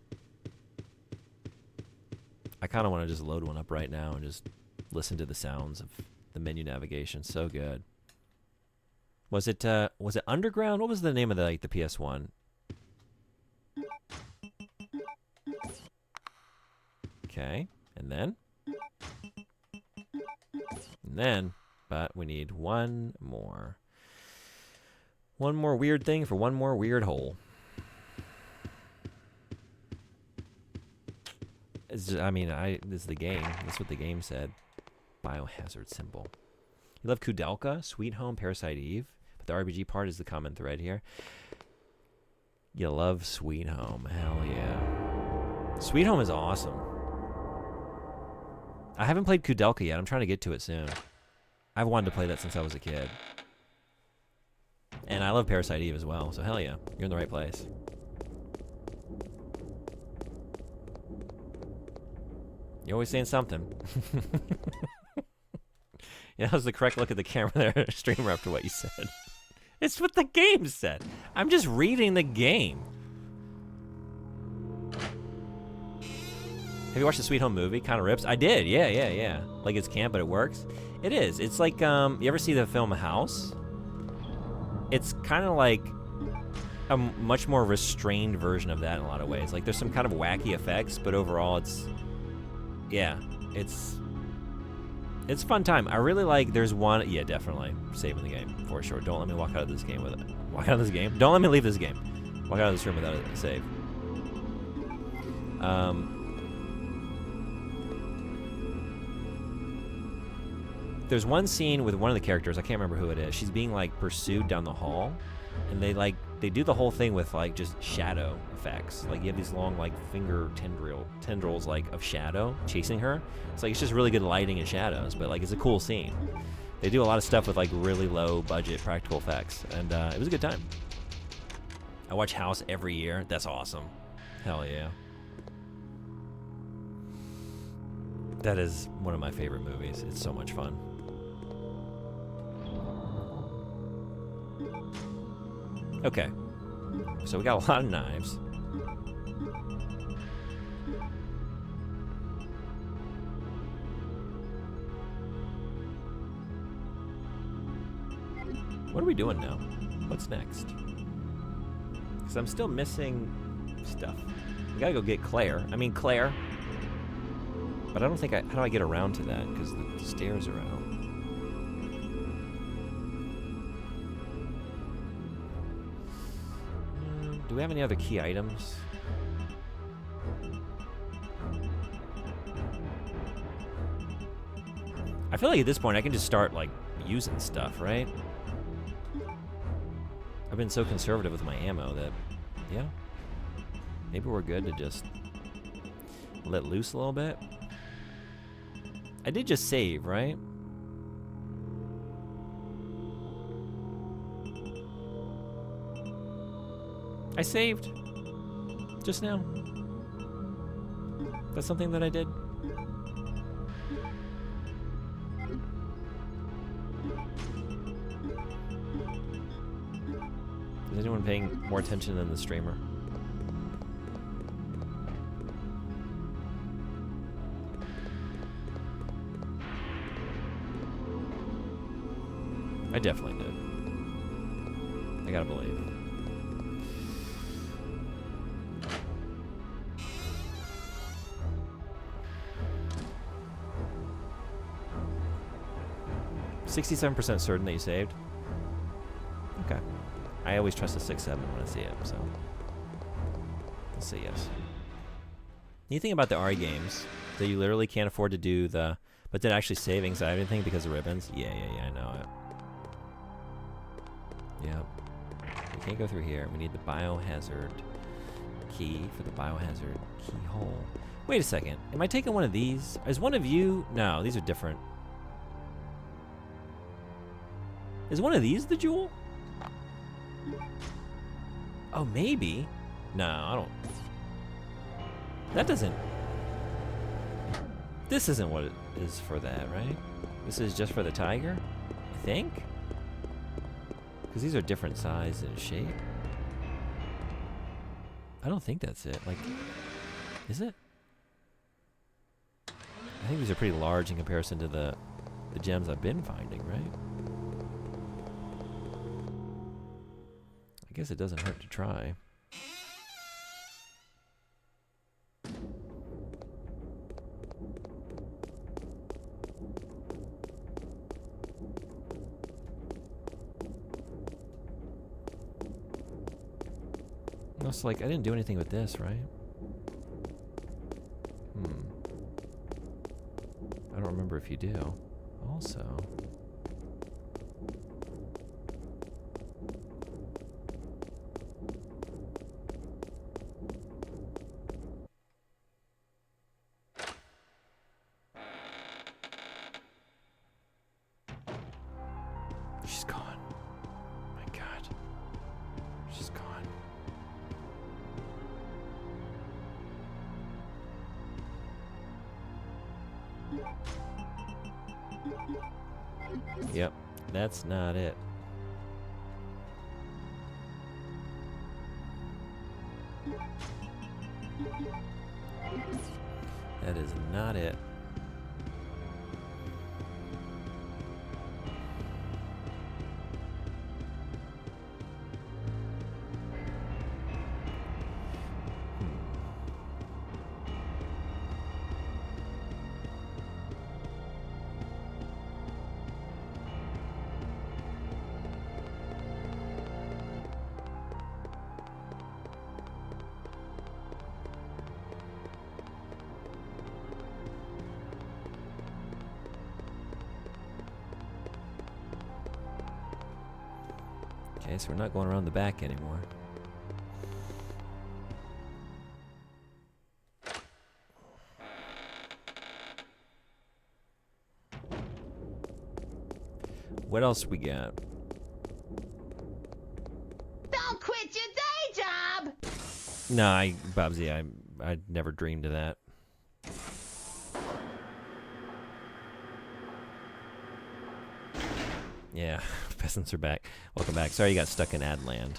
I kind of want to just load one up right now and just listen to the sounds of the menu navigation. So good. Was it Underground? What was the name of the PS1? Okay, and then, but we need one more weird thing for one more weird hole. This is the game. That's what the game said. Biohazard symbol. You love Kudelka, Sweet Home, Parasite Eve, but the RPG part is the common thread here. You love Sweet Home. Hell yeah. Sweet Home is awesome. I haven't played Kudelka yet. I'm trying to get to it soon. I've wanted to play that since I was a kid. And I love Parasite Eve as well, so hell yeah. You're in the right place. You're always saying something. Yeah, that was the correct look at the camera there, streamer, after what you said. It's what the game said. I'm just reading the game. Have you watched the Sweet Home movie? Kind of rips. I did. Yeah. Like it's camp, but it works. It is. It's like, you ever see the film House? It's kind of like a much more restrained version of that in a lot of ways. Like there's some kind of wacky effects, but overall it's, yeah, it's a fun time. I really like, there's one, yeah, definitely saving the game for sure. Don't let me walk out of this game with it. Walk out of this game? Don't let me leave this game. Walk out of this room without a save. There's one scene with one of the characters, I can't remember who it is. She's being like pursued down the hall, and they do the whole thing with like just shadow effects. Like you have these long like finger tendrils like of shadow chasing her. It's just really good lighting and shadows, but like it's a cool scene. They do a lot of stuff with like really low budget practical effects, and it was a good time. I watch House every year. That's awesome. Hell yeah. That is one of my favorite movies. It's so much fun. Okay, so we got a lot of knives. What are we doing now? What's next? Because I'm still missing stuff. We gotta go get Claire. Claire. But I don't think how do I get around to that? Because the stairs are out. Do we have any other key items? I feel like at this point I can just start like using stuff, right? I've been so conservative with my ammo that, yeah, maybe we're good to just let loose a little bit. I did just save, right? I saved just now. That's something that I did. Is anyone paying more attention than the streamer? I definitely did. I gotta believe. $67% certain that you saved. Okay. I always trust a 6-7 when I see it, so let's say yes. You think about the RE games that you literally can't afford to do the, but then actually save anxiety thing because of ribbons. Yeah, I know it. Yep. We can't go through here. We need the biohazard key for the biohazard keyhole. Wait a second. Am I taking one of these? Is one of you? No, these are different. Is one of these the jewel? Oh, maybe. No, I don't. That doesn't. This isn't what it is for that, right? This is just for the tiger, I think? Because these are different size and shape. I don't think that's it. Like, is it? I think these are pretty large in comparison to the gems I've been finding, right? I guess it doesn't hurt to try. It's like I didn't do anything with this, right? I don't remember if you do. Also. She's gone. My God. She's gone. Yep, that's not it. That is not it. Okay, so we're not going around the back anymore. What else we got? Don't quit your day job! No, Bubsy, I never dreamed of that. Yeah, peasants are back. Welcome back. Sorry you got stuck in Adland.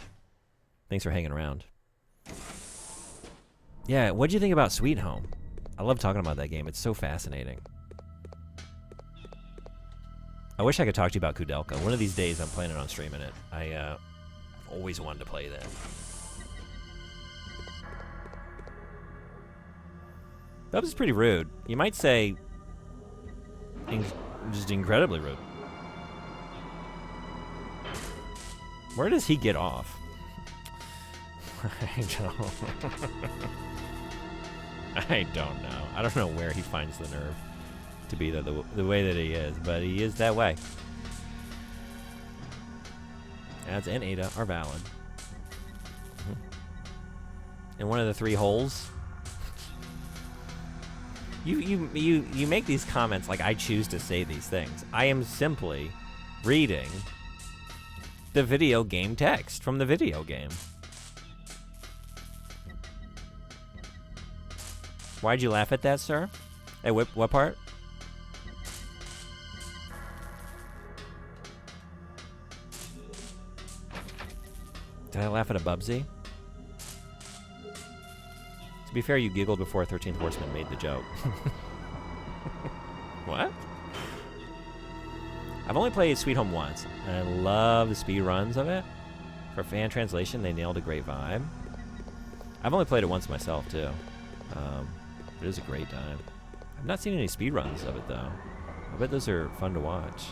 Thanks for hanging around. Yeah, what'd you think about Sweet Home? I love talking about that game. It's so fascinating. I wish I could talk to you about Kudelka. One of these days I'm planning on streaming it. I've always wanted to play that. That was pretty rude. You might say just incredibly rude. Where does he get off? I don't know. I don't know where he finds the nerve to be the way that he is, but he is that way. Ads and Ada are valid. And one of the three holes. You make these comments like I choose to say these things. I am simply reading the video game text from the video game. Why'd you laugh at that, sir? Hey, what part? Did I laugh at a Bubsy? To be fair, you giggled before 13th Horseman made the joke. What? I've only played Sweet Home once, and I love the speed runs of it. For fan translation, they nailed a great vibe. I've only played it once myself, too. It is a great time. I've not seen any speed runs of it, though. I bet those are fun to watch.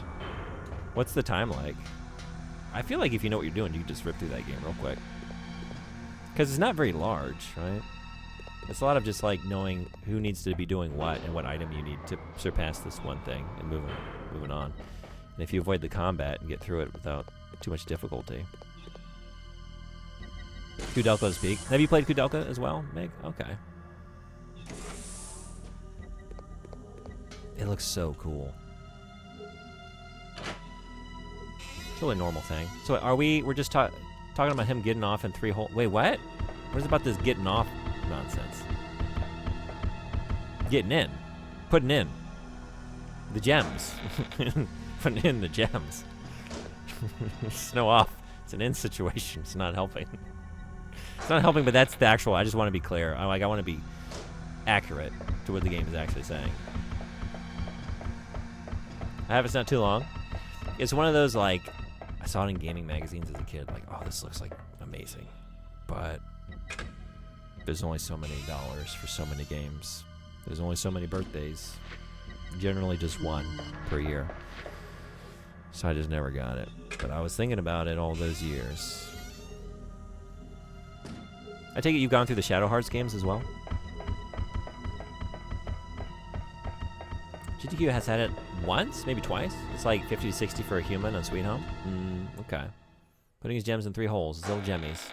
What's the time like? I feel like if you know what you're doing, you can just rip through that game real quick. Because it's not very large, right? It's a lot of just like knowing who needs to be doing what and what item you need to surpass this one thing and moving on. And if you avoid the combat and get through it without too much difficulty. Kudelka's Peak. Have you played Kudelka as well, Meg? Okay. It looks so cool. It's really a normal thing. So we're just talking about him getting off in 3 holes. Wait, what? What is about this getting off nonsense? Getting in. Putting in. The gems. Putting in the gems. It's no off. It's an in situation. It's not helping. It's not helping, but that's the actual. I just want to be clear. I want to be accurate to what the game is actually saying. I have. It's not too long. It's one of those, like, I saw it in gaming magazines as a kid. Like, oh, this looks like amazing, but there's only so many dollars for so many games. There's only so many birthdays. Generally just one per year. So I just never got it. But I was thinking about it all those years. I take it you've gone through the Shadow Hearts games as well? GTQ has had it once, maybe twice. It's like 50 to 60 for a human on Sweet Home. Okay. Putting his gems in 3 holes. His little jemmies.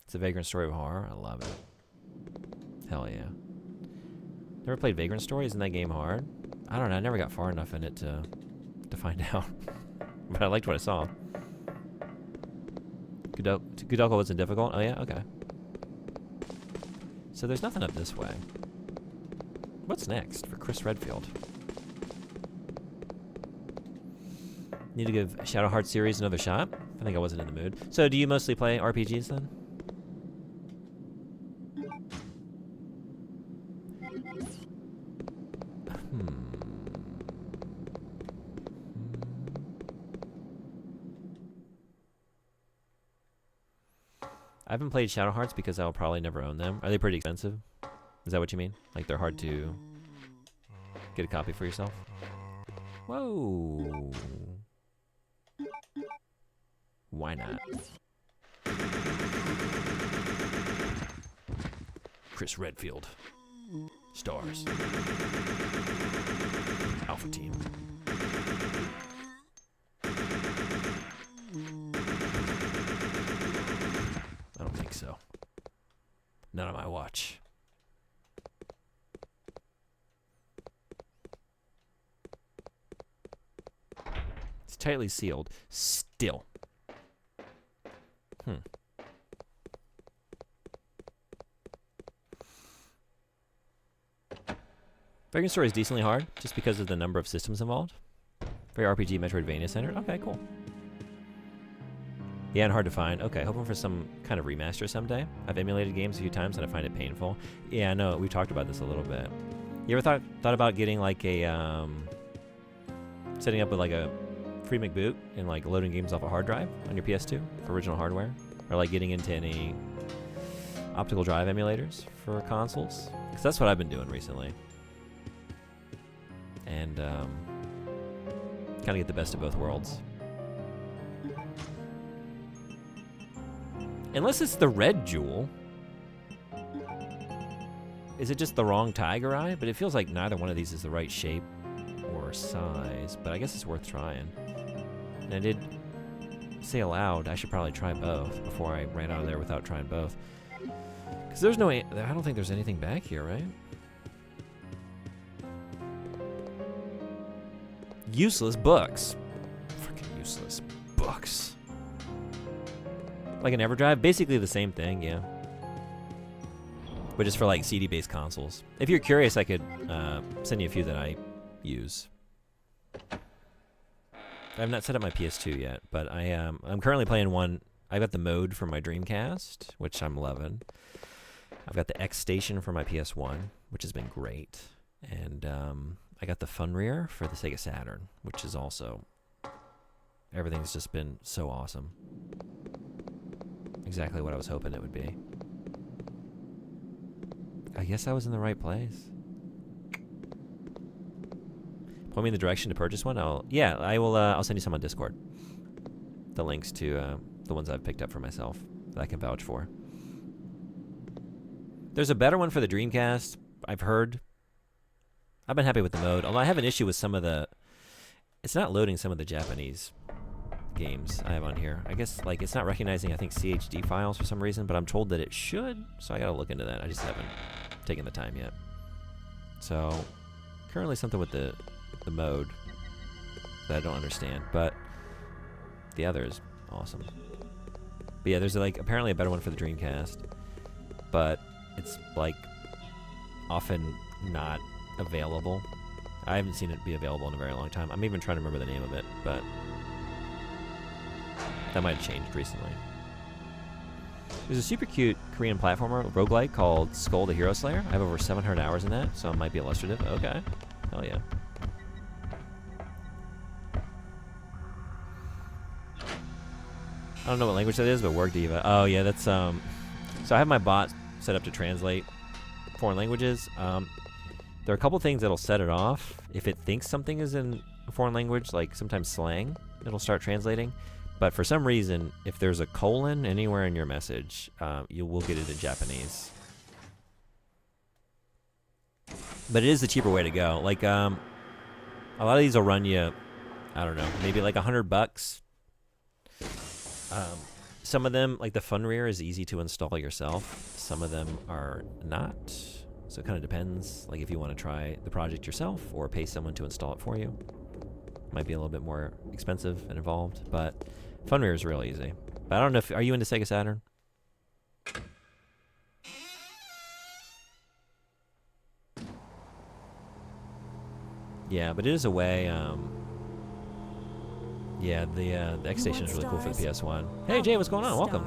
It's a Vagrant Story of Horror. I love it. Hell yeah. Never played Vagrant Story? Isn't that game hard? I don't know. I never got far enough in it to find out. But I liked what I saw. Gudoko wasn't difficult? Oh yeah? Okay. So there's nothing up this way. What's next for Chris Redfield? Need to give Shadow Hearts series another shot? I think I wasn't in the mood. So do you mostly play RPGs then? I haven't played Shadow Hearts because I'll probably never own them. Are they pretty expensive? Is that what you mean? Like they're hard to get a copy for yourself? Whoa. Why not? Chris Redfield. Stars. Alpha Team. I don't think so. Not on my watch. It's tightly sealed. Still. Vagrant Story is decently hard, just because of the number of systems involved. Very RPG Metroidvania centered. Okay, cool. Yeah, and hard to find. Okay, hoping for some kind of remaster someday. I've emulated games a few times and I find it painful. Yeah, I know, we talked about this a little bit. You ever thought about getting like a, setting up with like a free McBoot and like loading games off a hard drive on your PS2 for original hardware? Or like getting into any optical drive emulators for consoles? Because that's what I've been doing recently. And kind of get the best of both worlds. Unless it's the red jewel. Is it just the wrong tiger eye? But it feels like neither one of these is the right shape or size. But I guess it's worth trying. And I did say aloud I should probably try both before I ran out of there without trying both. Because there's no... I don't think there's anything back here, right? Useless books. Freaking useless books. Like an EverDrive? Basically the same thing, yeah. But just for like CD-based consoles. If you're curious, I could send you a few that I use. I have not set up my PS2 yet, but I'm currently playing one. I got the mode for my Dreamcast, which I'm loving. I've got the X Station for my PS1, which has been great. And I got the Funrear for the Sega Saturn, which is also... Everything's just been so awesome. Exactly what I was hoping it would be. I guess I was in the right place. Point me in the direction to purchase one? I will, I'll send you some on Discord. The links to the ones I've picked up for myself that I can vouch for. There's a better one for the Dreamcast, I've heard. I've been happy with the mode, although I have an issue with some of the... It's not loading some of the Japanese games I have on here. I guess, like, it's not recognizing, I think, CHD files for some reason, but I'm told that it should, so I gotta look into that. I just haven't taken the time yet. So, currently something with the mode that I don't understand, but the other is awesome. But yeah, there's like apparently a better one for the Dreamcast, but it's like often not available. I haven't seen it be available in a very long time. I'm even trying to remember the name of it, but that might have changed recently. There's a super cute Korean platformer roguelike called Skull the Hero Slayer. I have over 700 hours in that, so it might be illustrative. Okay. Hell yeah. I don't know what language that is, but Work Diva. Oh yeah, that's so I have my bot set up to translate foreign languages. There are a couple things that'll set it off. If it thinks something is in a foreign language, like sometimes slang, it'll start translating. But for some reason, if there's a colon anywhere in your message, you will get it in Japanese. But it is the cheaper way to go. Like, a lot of these will run you, I don't know, maybe like $100. Some of them, like the Funrear, is easy to install yourself. Some of them are not. So it kind of depends. Like if you want to try the project yourself or pay someone to install it for you. Might be a little bit more expensive and involved, but Funrear is real easy. But I don't know if, are you into Sega Saturn? Yeah, but it is a way, yeah, the X Station is really cool for the PS1. Hey Jay, what's going on? Welcome.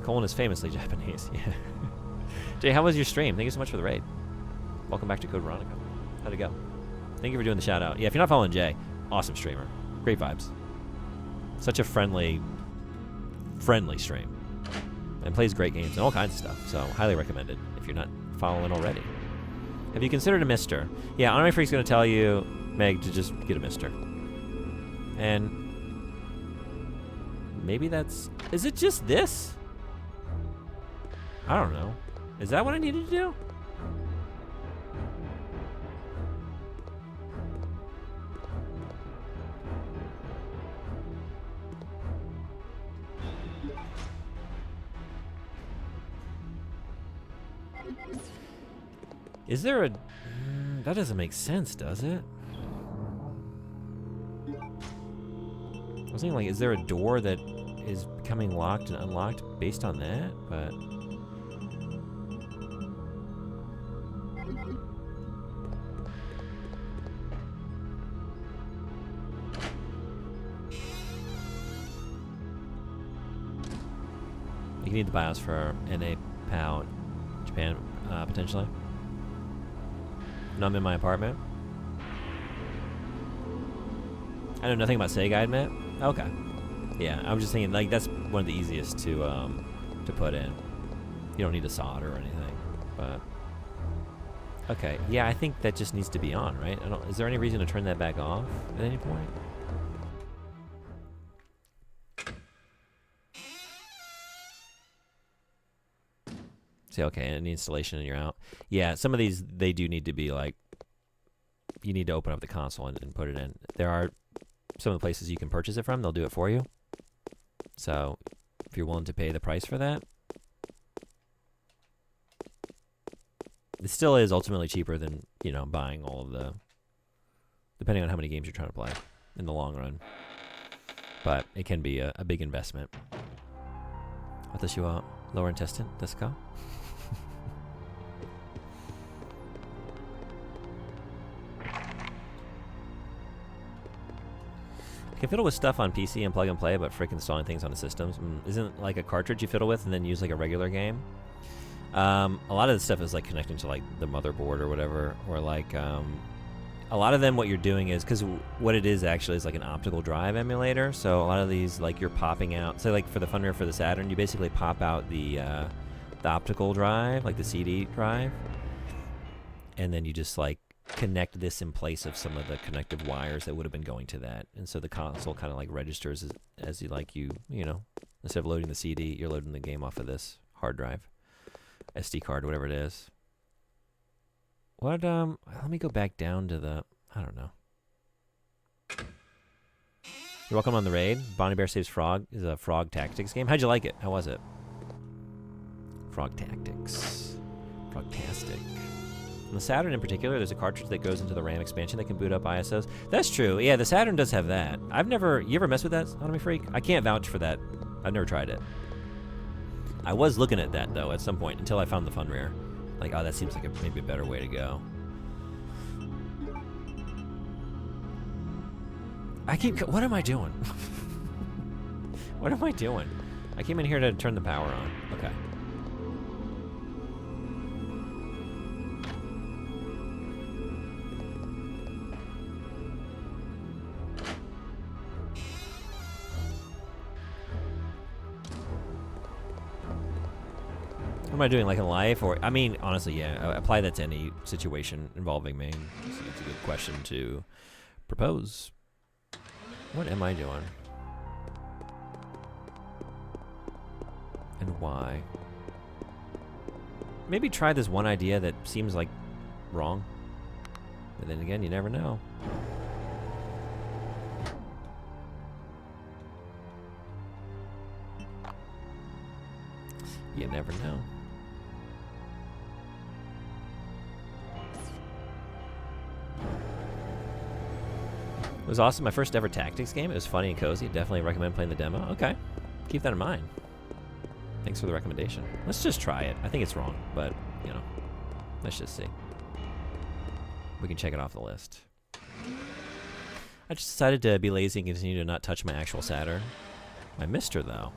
Colin is famously Japanese. Yeah. Jay, how was your stream? Thank you so much for the raid. Welcome back to Code Veronica. How'd it go? Thank you for doing the shout out. Yeah, if you're not following Jay, awesome streamer. Great vibes. Such a friendly stream. And plays great games and all kinds of stuff. So highly recommended if you're not following already. Have you considered a Mister? Yeah, Anime Freak's going to tell you, Meg, to just get a Mister. And maybe that's... Is it just this? I don't know. Is that what I needed to do? Is there a... that doesn't make sense, does it? I was thinking, like, is there a door that is becoming locked and unlocked based on that? But... you need the BIOS for NA PAL Japan, potentially. No, I'm in my apartment. I know nothing about Sega, I admit. Okay. Yeah, I was just thinking, like, that's one of the easiest to put in. You don't need to solder or anything, but... Okay, yeah, I think that just needs to be on, right? Is there any reason to turn that back off at any point? Say, okay, any installation and you're out. Yeah, some of these, they do need to be like, you need to open up the console and put it in. There are some of the places you can purchase it from, they'll do it for you. So, if you're willing to pay the price for that, it still is ultimately cheaper than, you know, buying all of the, depending on how many games you're trying to play in the long run. But it can be a big investment. 私は lower intestine ですか? I can fiddle with stuff on PC and plug and play, but frick installing things on the systems. Isn't like a cartridge you fiddle with and then use like a regular game? A lot of the stuff is like connecting to like the motherboard or whatever, or like a lot of them what you're doing is, because what it is actually is like an optical drive emulator. So a lot of these, like you're popping out, say like for the Funrear for the Saturn, you basically pop out the optical drive, like the CD drive, and then you just like connect this in place of some of the connective wires that would have been going to that. And so the console kind of like registers as you like, you know, instead of loading the CD, you're loading the game off of this hard drive, SD card, whatever it is. What, let me go back down to the, I don't know. You're welcome on the raid. Bonnie Bear Saves Frog is a Frog Tactics game. How'd you like it? How was it? Frog Tactics. Frogtastic. On the Saturn in particular, there's a cartridge that goes into the RAM expansion that can boot up ISOs. That's true. Yeah, the Saturn does have that. I've never... You ever mess with that, Sodomy Freak? I can't vouch for that. I've never tried it. I was looking at that, though, at some point, until I found the Fun Rare. Like, oh, that seems like maybe a better way to go. What am I doing? What am I doing? I came in here to turn the power on. Okay. What am I doing, like in life? Or, I mean, honestly, yeah, apply that to any situation involving me. It's a good question to propose. What am I doing? And why? Maybe try this one idea that seems like wrong. But then again, you never know. You never know. It was awesome. My first ever tactics game. It was funny and cozy. Definitely recommend playing the demo. Okay. Keep that in mind. Thanks for the recommendation. Let's just try it. I think it's wrong, but, you know, let's just see. We can check it off the list. I just decided to be lazy and continue to not touch my actual Saturn. I missed her, though.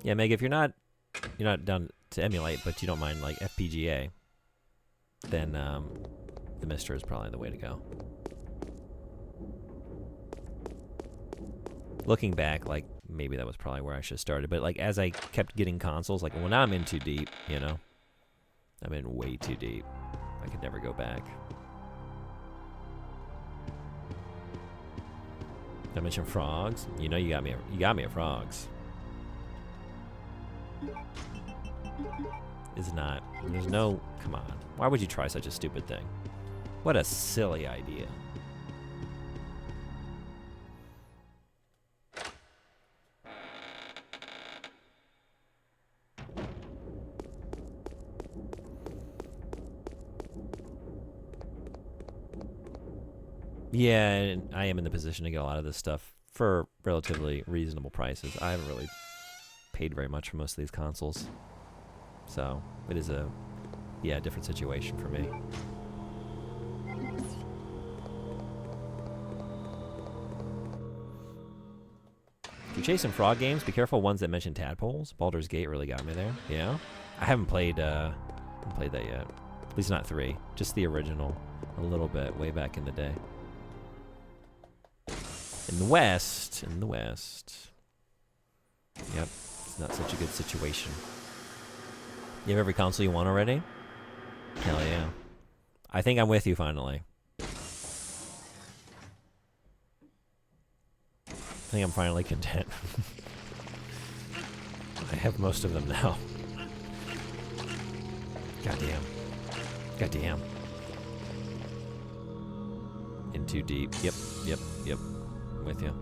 Yeah, Meg, if you're not down to emulate, but you don't mind, like, FPGA, then the Mister is probably the way to go. Looking back, like, maybe that was probably where I should have started. But, like, as I kept getting consoles, like, well, now I'm in too deep, you know? I'm in way too deep. I could never go back. Did I mention frogs? You know you got me at frogs. Is not. There's no... Come on. Why would you try such a stupid thing? What a silly idea. Yeah, and I am in the position to get a lot of this stuff for relatively reasonable prices. I haven't really paid very much for most of these consoles. So, it is a, different situation for me. If you're chasing frog games, be careful ones that mention tadpoles. Baldur's Gate really got me there. Yeah? I haven't played that yet. At least not 3. Just the original. A little bit, way back in the day. In the West. Yep. It's not such a good situation. You have every console you want already? Hell yeah. I think I'm with you finally. I think I'm finally content. I have most of them now. Goddamn. In too deep. Yep. I'm with you.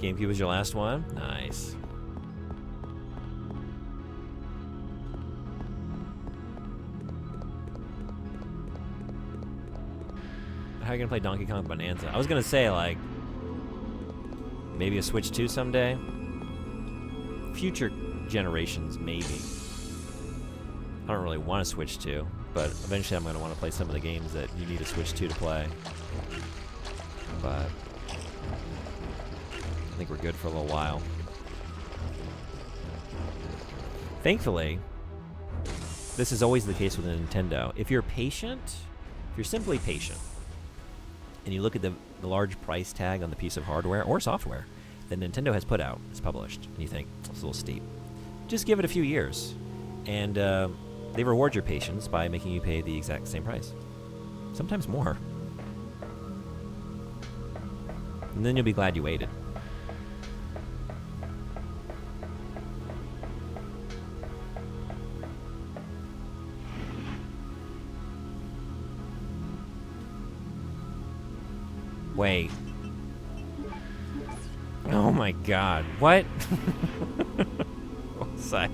GameCube was your last one? Nice. How are you gonna play Donkey Kong Bonanza? I was gonna say, like, maybe a Switch 2 someday. Future generations, maybe. I don't really want a Switch 2, but eventually I'm gonna want to play some of the games that you need a Switch 2 to play. But I think we're good for a little while. Thankfully, this is always the case with a Nintendo. If you're patient, if you're simply patient, and you look at the large price tag on the piece of hardware or software that Nintendo has put out, it's published, and you think, it's a little steep. Just give it a few years, and they reward your patience by making you pay the exact same price. Sometimes more. And then you'll be glad you waited. Wait. Oh my god. What? What was I?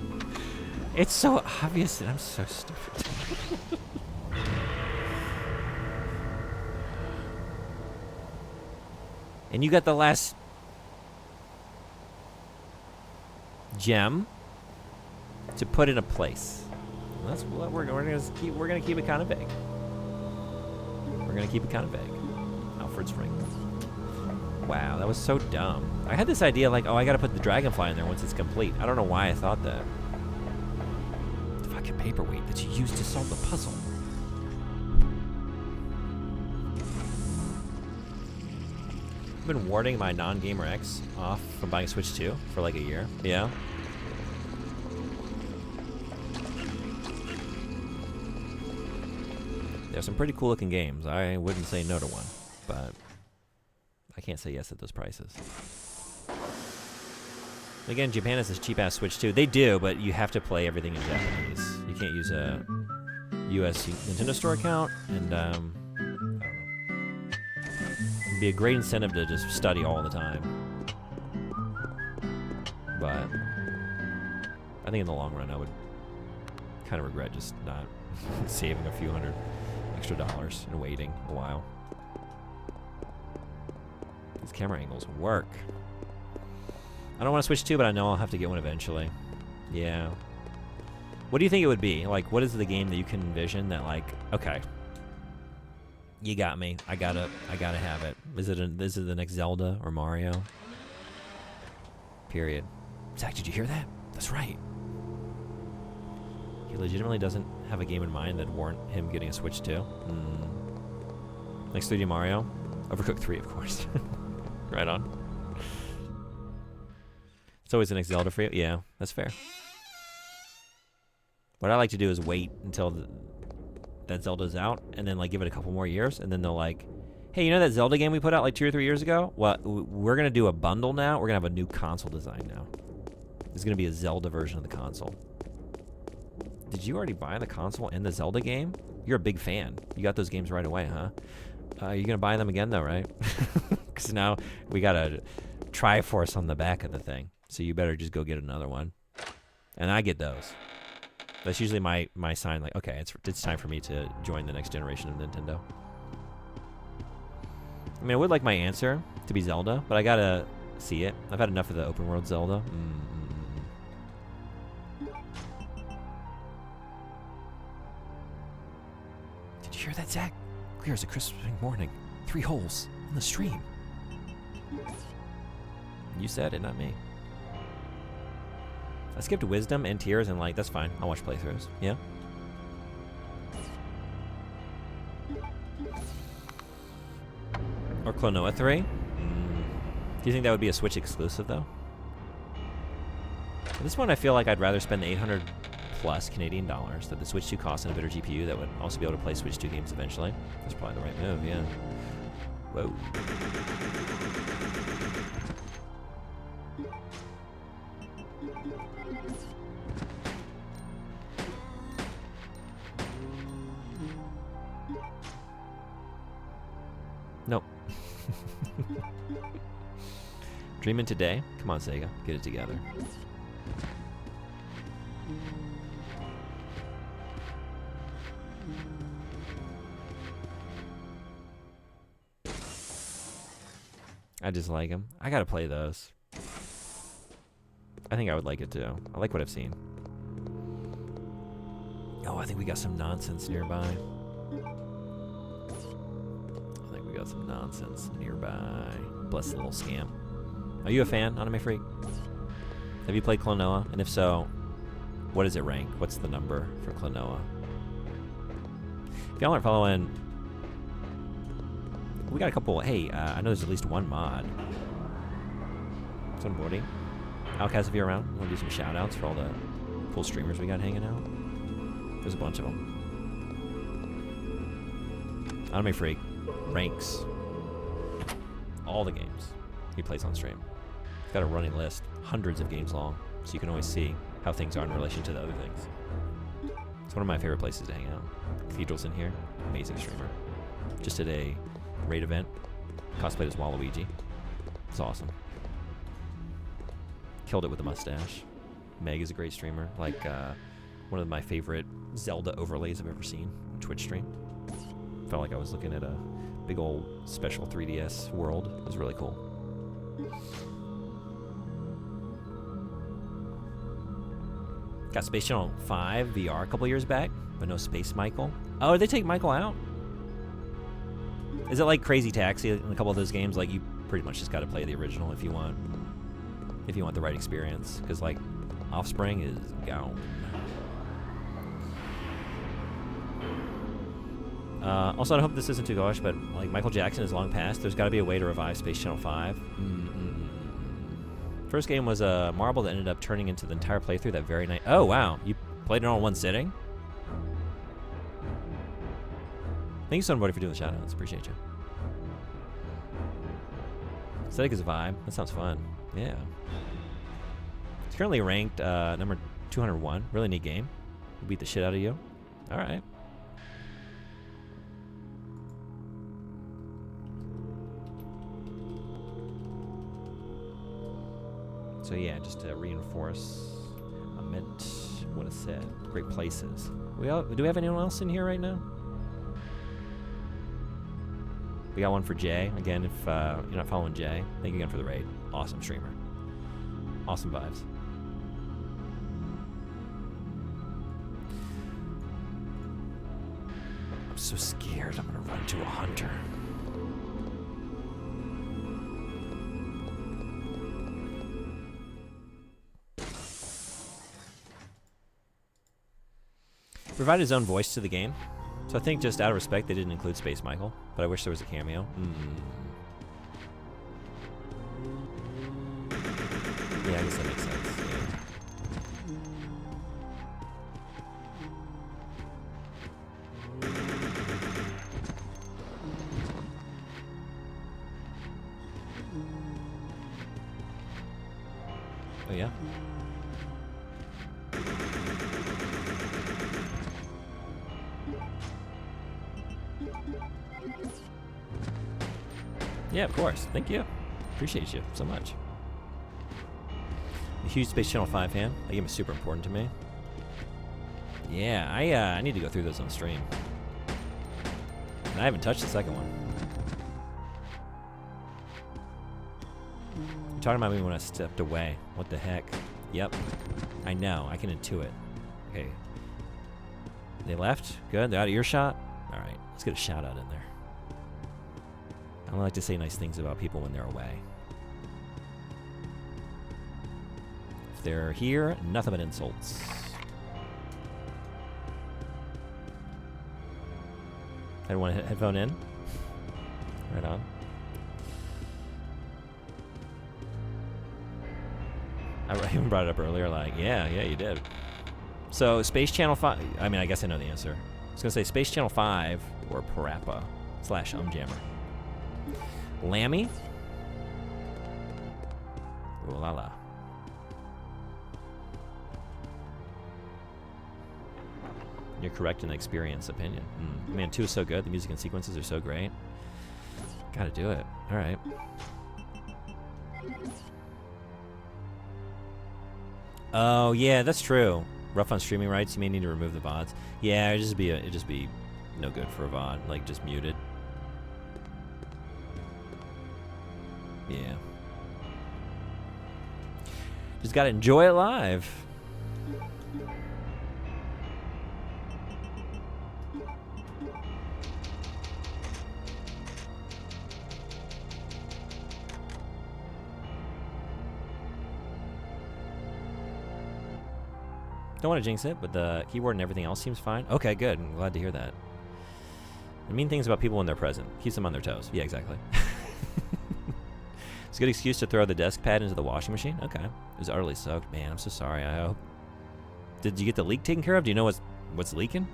It's so obvious and I'm so stupid. And you got the last gem to put in a place. And that's what we're gonna keep it kind of vague. We're gonna keep it kind of vague. Alfred's ring. Wow, that was so dumb. I had this idea like, oh, I gotta put the dragonfly in there once it's complete. I don't know why I thought that. The fucking paperweight that you used to solve the puzzle. I've been warding my non-gamer ex off from buying Switch 2 for like a year. Yeah. There's some pretty cool looking games. I wouldn't say no to one, but I can't say yes at those prices. Again, Japan has this cheap ass Switch 2. They do, but you have to play everything in Japanese. You can't use a US Nintendo Store account, and I don't know. It'd be a great incentive to just study all the time. But I think in the long run, I would kind of regret just not saving a few $100 extra and waiting a while. These camera angles work. I don't want to Switch 2, but I know I'll have to get one eventually. Yeah. What do you think it would be? Like, what is the game that you can envision that, like, okay, you got me. I gotta have it. Is it the next Zelda or Mario? Period. Zach, did you hear that? That's right. He legitimately doesn't have a game in mind that warrant him getting a Switch 2. Next 3D Mario? Overcooked 3, of course. Right on. It's always the next Zelda for you? Yeah, that's fair. What I like to do is wait until that Zelda's out, and then like give it a couple more years, and then they'll like, hey, you know that Zelda game we put out like 2 or 3 years ago? Well, we're going to do a bundle now. We're going to have a new console design now. There's going to be a Zelda version of the console. Did you already buy the console and the Zelda game? You're a big fan. You got those games right away, huh? You're going to buy them again, though, right? Because now we got a Triforce on the back of the thing. So you better just go get another one. And I get those. That's usually my sign, like, okay, it's time for me to join the next generation of Nintendo. I mean, I would like my answer to be Zelda, but I gotta see it. I've had enough of the open world Zelda. Did you hear that, Zach? Clear as a crisp spring morning. 3 holes in the stream. You said it, not me. I skipped Wisdom and Tears, and like, that's fine. I'll watch playthroughs. Yeah? Or Klonoa 3? Do you think that would be a Switch exclusive, though? At this point, I feel like I'd rather spend the 800 plus Canadian dollars that the Switch 2 costs and a better GPU that would also be able to play Switch 2 games eventually. That's probably the right move, yeah. Whoa. Nope. Dreaming today? Come on, Sega. Get it together. I just like them. I gotta play those. I think I would like it too. I like what I've seen. Oh, I think we got some nonsense nearby. Some nonsense nearby. Bless the little scam. Are you a fan, Anime Freak? Have you played Klonoa? And if so, what does it rank? What's the number for Klonoa? If y'all aren't following, we got a couple. Hey, I know there's at least one mod. Sunboarding. Outcast, if you're around, want to do some shout outs for all the cool streamers we got hanging out? There's a bunch of them. Anime Freak ranks all the games he plays on stream. He's got a running list, hundreds of games long, so you can always see how things are in relation to the other things. It's one of my favorite places to hang out. Cathedral's in here, amazing streamer. Just did a raid event Cosplayed as Waluigi. It's awesome. Killed it with the mustache. Meg is a great streamer. Like, one of my favorite Zelda overlays I've ever seen on Twitch stream. Felt like I was looking at a big old special 3DS world. It was really cool. Got Space Channel 5 VR a couple years back, but no Space Michael. Oh, did they take Michael out? Is it like Crazy Taxi in a couple of those games? Like, you pretty much just got to play the original if you want the right experience. Because, like, Offspring is gone. Also, I hope this isn't too gauche, but like Michael Jackson is long past. There's got to be a way to revive Space Channel 5. First game was a marble that ended up turning into the entire playthrough that very night. Oh, wow. You played it all in one sitting? Thank you so much for doing the shoutouts. Appreciate you. Aesthetic is a vibe. That sounds fun. Yeah. It's currently ranked number 201. Really neat game. We'll beat the shit out of you. All right. So yeah, just to reinforce, I meant what I said. Great places. Do we have anyone else in here right now? We got one for Jay. Again, if you're not following Jay, thank you again for the raid. Awesome streamer. Awesome vibes. I'm so scared I'm gonna run into a hunter. Provided his own voice to the game, so I think just out of respect they didn't include Space Michael, but I wish there was a cameo. Yeah, I guess that makes sense. Yeah. Oh yeah? Yeah, of course. Thank you. Appreciate you so much. I'm a huge Space Channel 5 fan. That game is super important to me. Yeah, I need to go through those on stream. And I haven't touched the second one. You're talking about me when I stepped away. What the heck? Yep. I know. I can intuit. Okay. They left? Good. They're out of earshot? Alright. Let's get a shout out in there. I don't like to say nice things about people when they're away. If they're here, nothing but insults. I don't want a headphone in. Right on. I even brought it up earlier, like, yeah, you did. So, Space Channel 5, I mean, I guess I know the answer. I was going to say Space Channel 5 or Parappa / Umjammer. Lammy? Ooh la la. You're correct in the experience opinion. Man, 2 is so good. The music and sequences are so great. Gotta do it. Alright. Oh, yeah, that's true. Rough on streaming rights, you may need to remove the VODs. Yeah, it'd just be no good for a VOD. Like, just muted. Yeah. Just gotta enjoy it live. Don't want to jinx it, but the keyboard and everything else seems fine. Okay, good. I'm glad to hear that. The mean things about people when they're present. Keeps them on their toes. Yeah, exactly. It's a good excuse to throw the desk pad into the washing machine. Okay. It was utterly soaked. Man, I'm so sorry. I hope. Did you get the leak taken care of? Do you know what's leaking?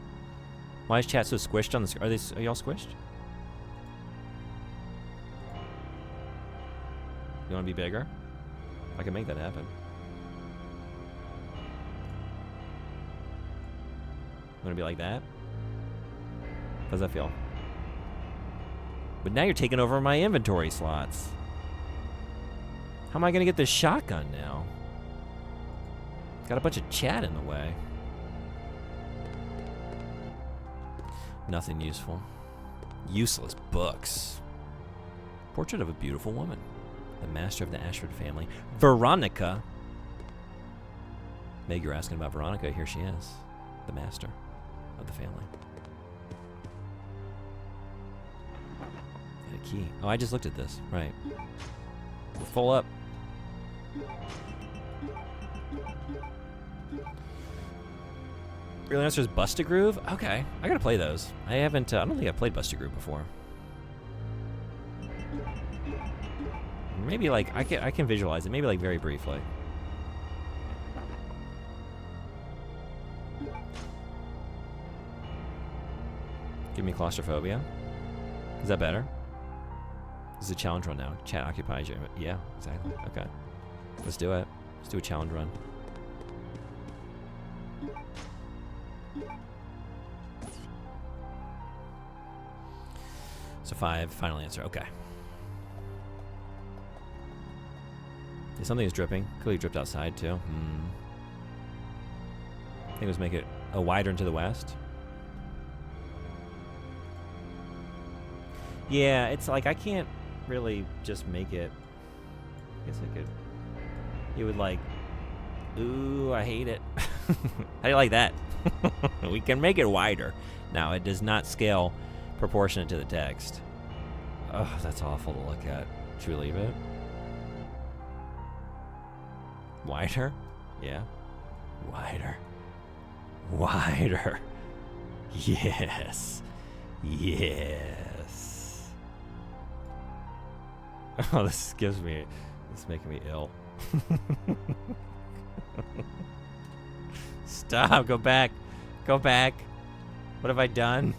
Why is chat so squished on the screen? Are y'all squished? You want to be bigger? I can make that happen. You want to be like that? How does that feel? But now you're taking over my inventory slots. How am I gonna get this shotgun now? It's got a bunch of chat in the way. Nothing useful. Useless books. Portrait of a beautiful woman. The master of the Ashford family. Veronica. Meg, you're asking about Veronica. Here she is. The master of the family. And a key. Oh, I just looked at this. Right. We're full up. Real answer is Bust a Groove? Okay. I gotta play those. I haven't, I don't think I've played Bust a Groove before. Maybe like, I can visualize it. Maybe like very briefly. Give me claustrophobia. Is that better? This is a challenge run now. Chat occupies you. Yeah, exactly. Okay. Let's do it. Let's do a challenge run. So 5, final answer. Okay. Yeah, something is dripping. Clearly dripped outside too. I think it was make it wider into the west. Yeah, it's like I can't really just make it. I guess I could. You would like. Ooh, I hate it. How do you like that? We can make it wider. Now, it does not scale proportionate to the text. Oh, that's awful to look at. Should we leave it? Wider? Yeah. Wider. Wider. Yes. Yes. Oh, this gives me. This is making me ill. Stop. Go back. Go back. What have I done?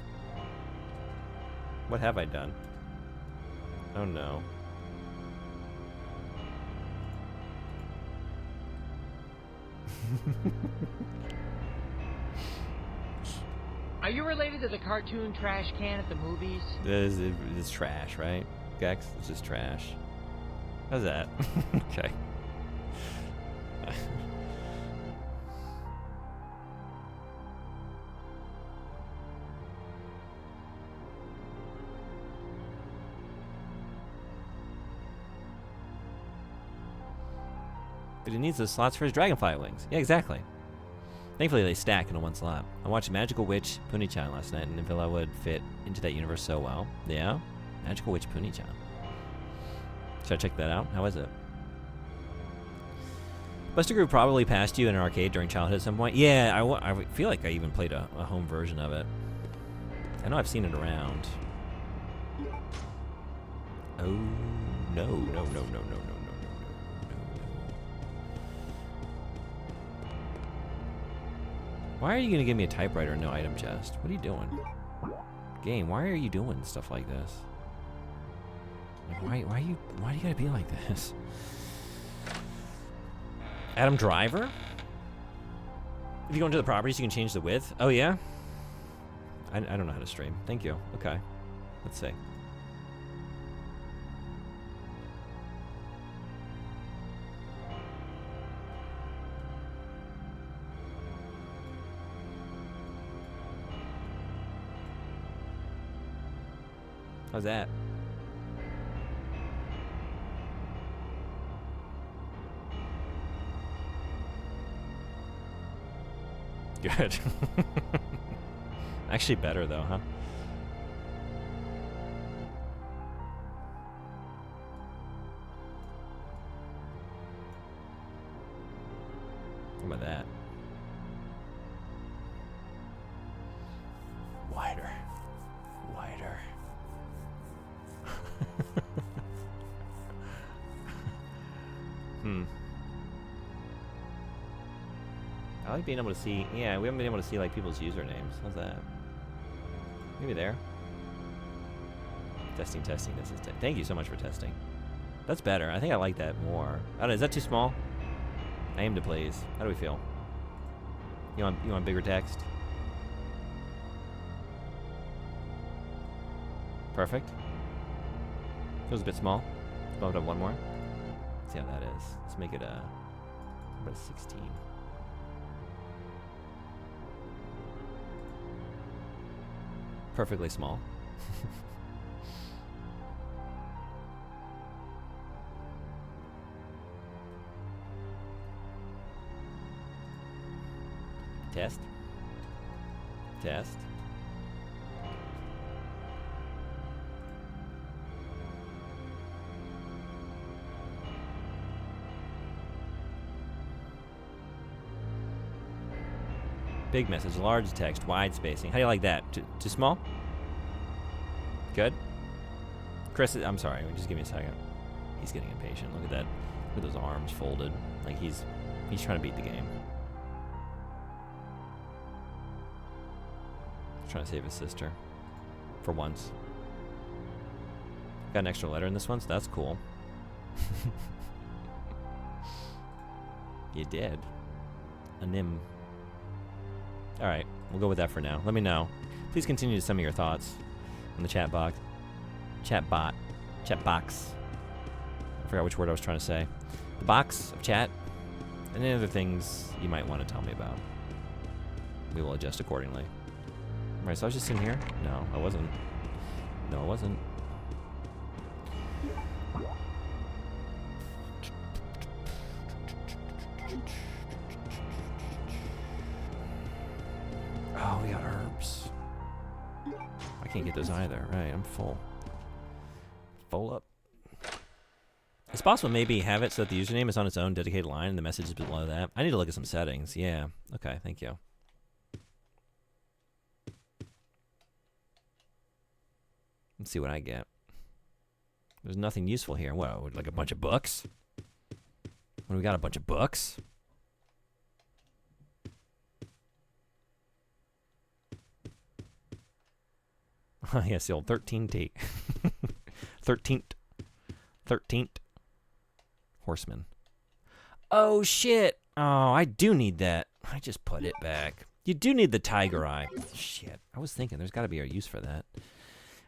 What have I done? Oh no. Are you related to the cartoon trash can at the movies? It's trash, right? Gex, it's just trash. How's that? Okay. But he needs those slots for his dragonfly wings. Yeah, exactly. Thankfully, they stack into one slot. I watched Magical Witch Puni-chan last night, and I feel I would fit into that universe so well. Yeah? Magical Witch Puni-chan. Should I check that out? How is it? Buster Groove probably passed you in an arcade during childhood at some point. Yeah, I feel like I even played a home version of it. I know I've seen it around. Oh, no, no, no, no, no, no, no. Why are you going to give me a typewriter and no item chest? What are you doing? Game, why are you doing stuff like this? Like, why do you gotta be like this? Adam Driver? If you go into the properties, you can change the width. Oh, yeah? I don't know how to stream. Thank you. Okay. Let's see. How's that? Good. Actually better though, huh? How about that? Wider. Wider. I like being able to see. Yeah, we haven't been able to see like people's usernames. How's that? Maybe there. Testing. This is. Thank you so much for testing. That's better. I think I like that more. I don't know. Is that too small? I aim to please. How do we feel? You want bigger text? was a bit small. Bump it up one more. See how that is. Let's make it about a 16. Perfectly small. Test. Test. Big message, large text, wide spacing. How do you like that? Too small? Good? Chris, I'm sorry, just give me a second. He's getting impatient. Look at that. Look at those arms folded. Like he's trying to beat the game. He's trying to save his sister. For once. Got an extra letter in this one, so that's cool. You did. A nim. Alright, we'll go with that for now. Let me know. Please continue to send me your thoughts in the chat box. Chat box. I forgot which word I was trying to say. The box of chat. And any other things you might want to tell me about. We will adjust accordingly. Right, so I was just in here? No, I wasn't. No, I wasn't. Oh, we got herbs. I can't get those either. Right, I'm full. Full up. It's possible maybe have it so that the username is on its own dedicated line and the message is below that. I need to look at some settings. Yeah. Okay, thank you. Let's see what I get. There's nothing useful here. What, like a bunch of books? What, we got a bunch of books? Yes, the old 13th. 13th horseman. Oh, shit. Oh, I do need that. I just put it back. You do need the tiger eye. Shit. I was thinking there's got to be a use for that.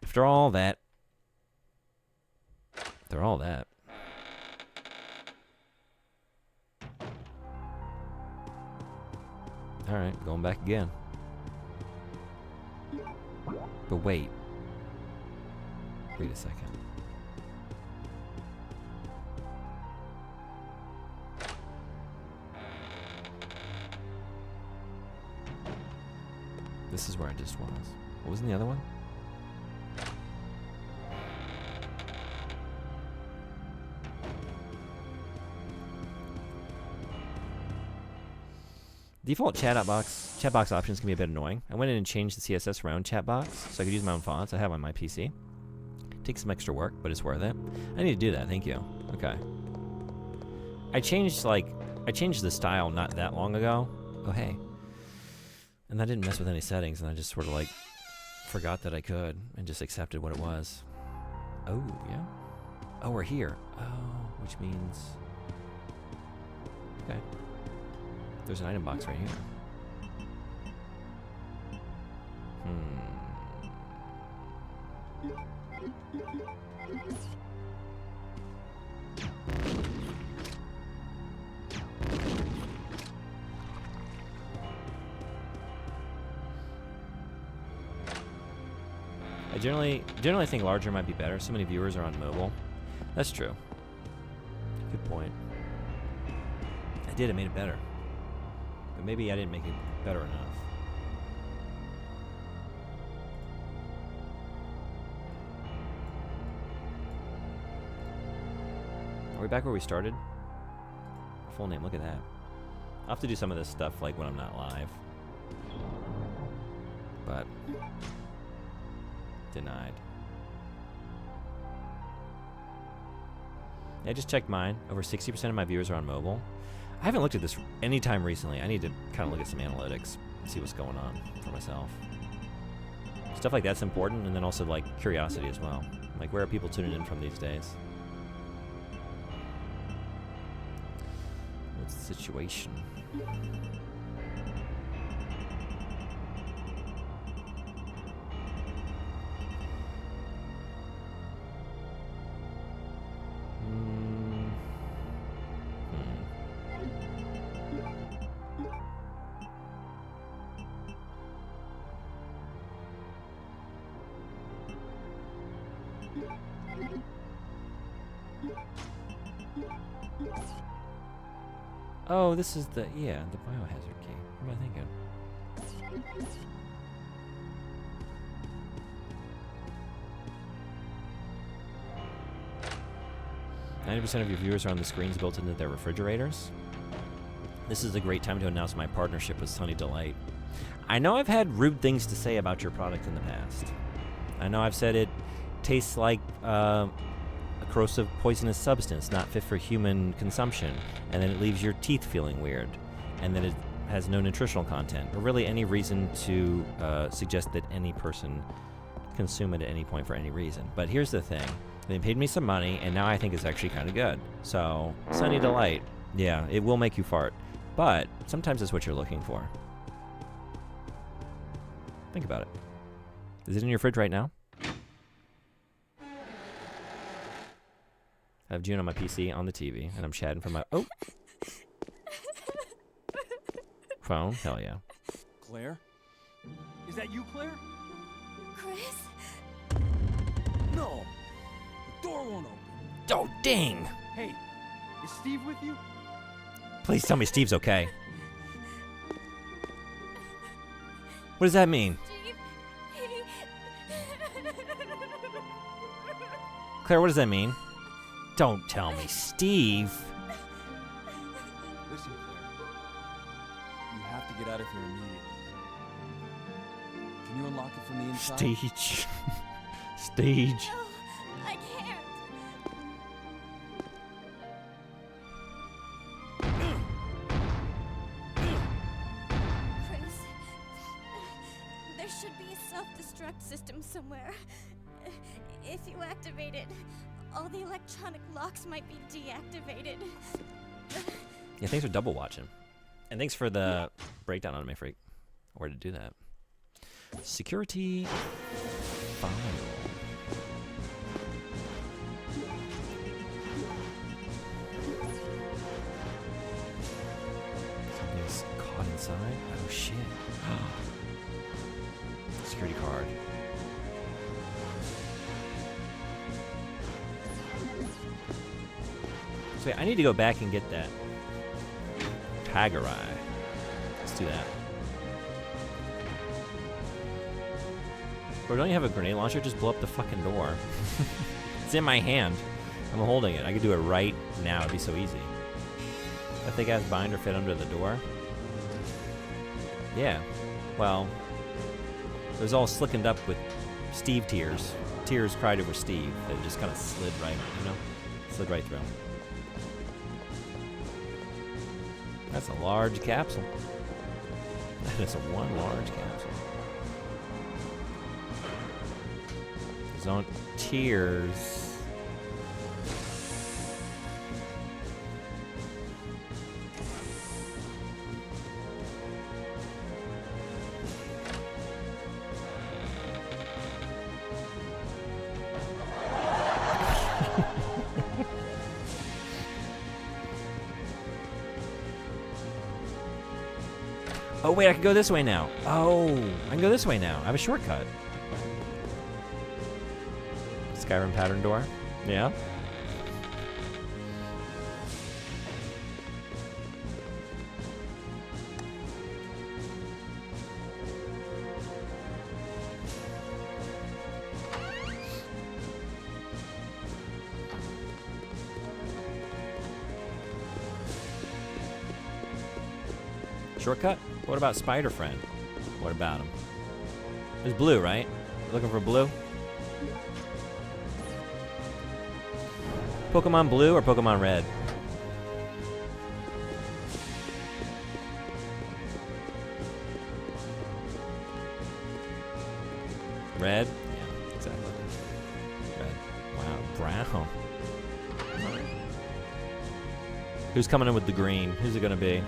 After all that. After all that. Alright, going back again. But wait. Wait a second. This is where I just was. What was in the other one? Default chat box options can be a bit annoying. I went in and changed the CSS around chat box so I could use my own fonts I have on my PC. Takes some extra work, but it's worth it. I need to do that, thank you. Okay. I changed the style not that long ago. Oh, hey. And that didn't mess with any settings, and I just sort of like forgot that I could and just accepted what it was. Oh, yeah. Oh, we're here. Oh, which means... Okay. There's an item box right here. I generally think larger might be better. So many viewers are on mobile. That's true. Good point. I made it better. But maybe I didn't make it better enough. Are we back where we started? Full name, look at that. I'll have to do some of this stuff like when I'm not live. But denied. Yeah, I just checked mine. Over 60% of my viewers are on mobile. I haven't looked at this anytime recently. I need to kind of look at some analytics and see what's going on for myself. Stuff like that's important, and then also like curiosity as well. Like, where are people tuning in from these days? What's the situation? Oh, this is the biohazard key. What am I thinking? 90% of your viewers are on the screens built into their refrigerators. This is a great time to announce my partnership with Sunny Delight. I know I've had rude things to say about your product in the past. I know I've said it tastes like a corrosive, poisonous substance not fit for human consumption, and then it leaves your teeth feeling weird, and that it has no nutritional content, or really any reason to suggest that any person consume it at any point for any reason. But here's the thing. They paid me some money, and now I think it's actually kind of good. So, Sunny Delight, yeah, it will make you fart. But sometimes it's what you're looking for. Think about it. Is it in your fridge right now? I have June on my PC on the TV, and I'm chatting from my... Oh! Phone? Hell yeah. Claire? Is that you, Claire? Chris? No! The door won't open. Oh, dang! Hey, is Steve with you? Please tell me Steve's okay. What does that mean? Steve, Claire, what does that mean? Don't tell me Steve. Listen, Claire. You have to get out of here immediately. Can you unlock it from the inside? Stage. Stage. No, I can't. Chris, there should be a self-destruct system somewhere. If you activate it, all the electronic locks might be deactivated. Yeah, thanks for double watching. And thanks for the breakdown on my freak. Where to do that. Security file. Something's caught inside. Oh shit. Security card. So wait, I need to go back and get that Tiger Eye. Let's do that. Bro, don't you have a grenade launcher? Just blow up the fucking door. It's in my hand. I'm holding it. I could do it right now. It'd be so easy. That thick ass binder fit under the door? Yeah. Well, it was all slickened up with Steve tears. Tears cried over Steve. That just kind of slid right, you know? Slid right through. That's a large capsule. That is one large capsule. Zone tears. Oh wait, I can go this way now. Oh, I can go this way now. I have a shortcut. Skyrim pattern door. Yeah. Shortcut? What about Spider Friend? What about him? There's blue, right? Looking for blue? Pokemon Blue or Pokemon Red? Red? Yeah, exactly. Red. Wow, brown. Who's coming in with the green? Who's it gonna be?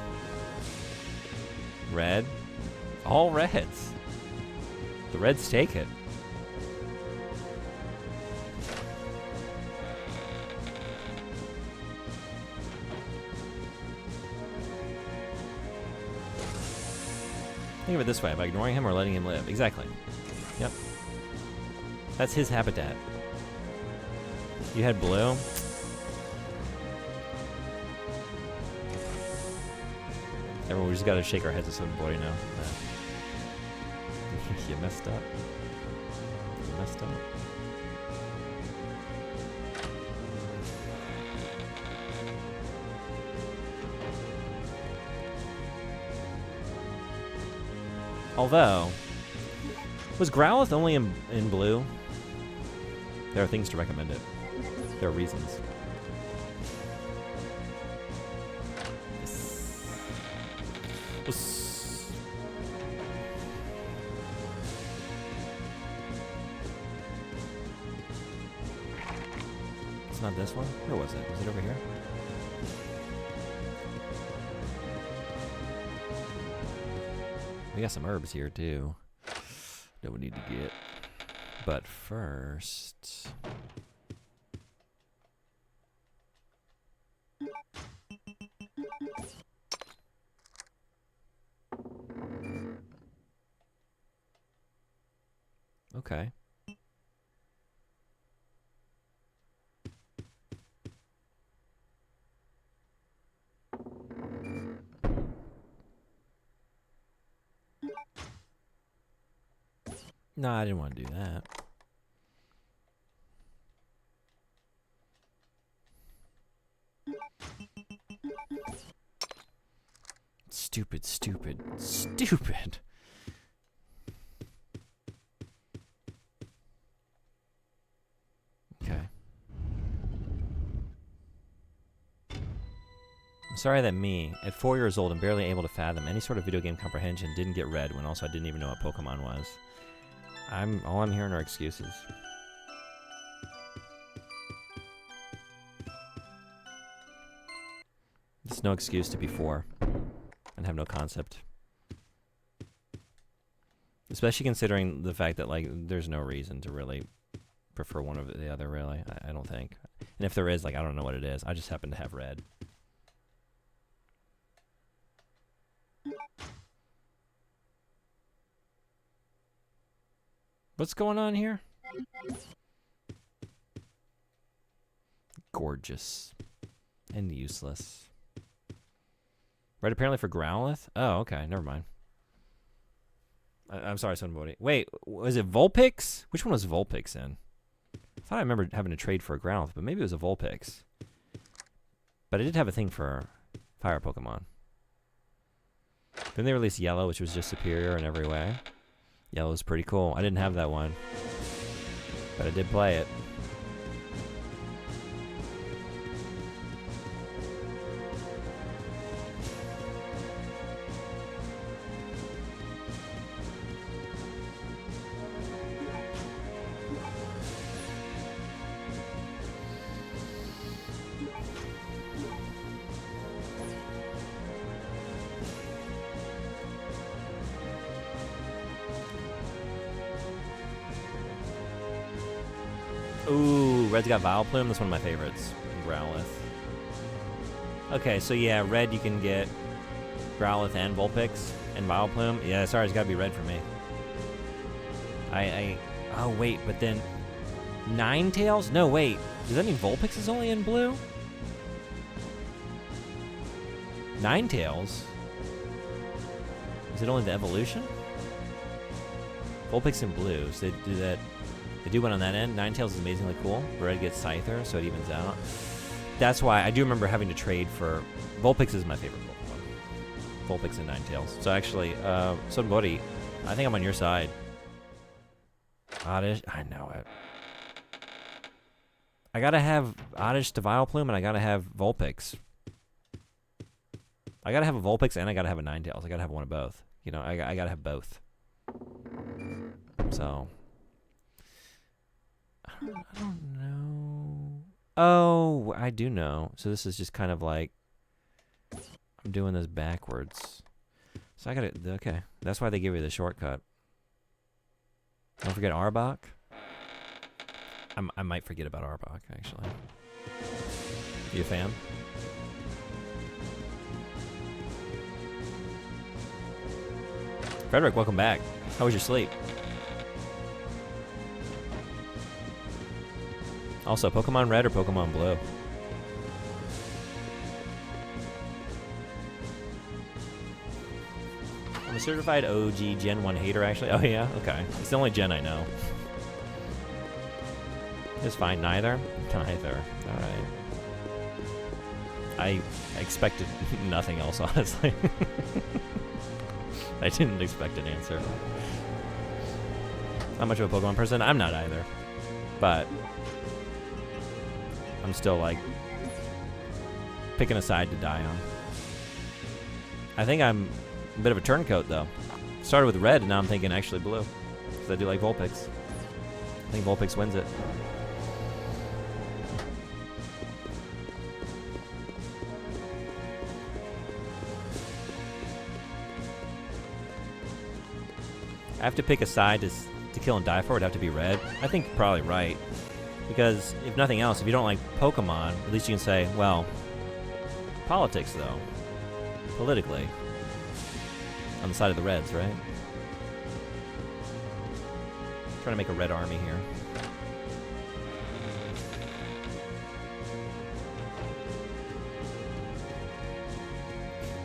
Red? All reds. The Reds take it. Think of it this way, by ignoring him or letting him live. Exactly. Yep. That's his habitat. You had blue? Everyone, we just gotta shake our heads at some boy now. You messed up. You messed up. Although, was Growlithe only in blue? There are things to recommend it. There are reasons. It's not this one? Where was it? Was it over here? We got some herbs here too that we need to get. But first... Okay. No, I didn't want to do that. Stupid, stupid, stupid. Okay. I'm sorry that me, at 4 years old and barely able to fathom any sort of video game comprehension, didn't get red when also I didn't even know what Pokemon was. All I'm hearing are excuses. It's no excuse to be 4 and have no concept. Especially considering the fact that, like, there's no reason to really prefer one over the other, really. I don't think. And if there is, like, I don't know what it is. I just happen to have red. What's going on here? Gorgeous. And useless. Right, apparently for Growlithe? Oh, okay, never mind. I'm sorry, somebody. Wait, was it Vulpix? Which one was Vulpix in? I thought I remembered having to trade for a Growlithe, but maybe it was a Vulpix. But I did have a thing for fire Pokemon. Then they released Yellow, which was just superior in every way. Yellow was pretty cool. I didn't have that one, but I did play it. Ooh, Red's got Vileplume. That's one of my favorites. Growlithe. Okay, so yeah, Red you can get Growlithe and Vulpix and Vileplume. Yeah, sorry, it's got to be Red for me. Oh wait, but then Ninetales? No, wait. Does that mean Vulpix is only in blue? Ninetales? Is it only the evolution? Vulpix in blue, so they do that. They do one on that end. Ninetales is amazingly cool. Red gets Scyther, so it evens out. That's why I do remember having to trade for... Vulpix is my favorite Pokemon. Vulpix and Ninetales. So actually, somebody, I think I'm on your side. Oddish, I know it. I gotta have Oddish to Vileplume, and I gotta have Vulpix. I gotta have a Vulpix, and I gotta have a Ninetales. I gotta have one of both. You know, I gotta have both. So... I don't know. Oh, I do know. So this is just kind of like... I'm doing this backwards. So I gotta... Okay. That's why they give you the shortcut. Don't forget Arbok. I might forget about Arbok, actually. You a fan? Frederick, welcome back. How was your sleep? Also, Pokemon Red or Pokemon Blue? I'm a certified OG Gen 1 hater, actually. Oh, yeah? Okay. It's the only Gen I know. It's fine. Neither? Neither. Alright. I expected nothing else, honestly. I didn't expect an answer. Not much of a Pokemon person. I'm not either. But I'm still, like, picking a side to die on. I think I'm a bit of a turncoat, though. Started with red, and now I'm thinking actually blue. Because I do like Vulpix. I think Vulpix wins it. I have to pick a side to kill and die for. It would have to be red. I think you're probably right. Because if nothing else, if you don't like Pokemon, at least you can say, well, politics, though. Politically. On the side of the Reds, right? Trying to make a red army here.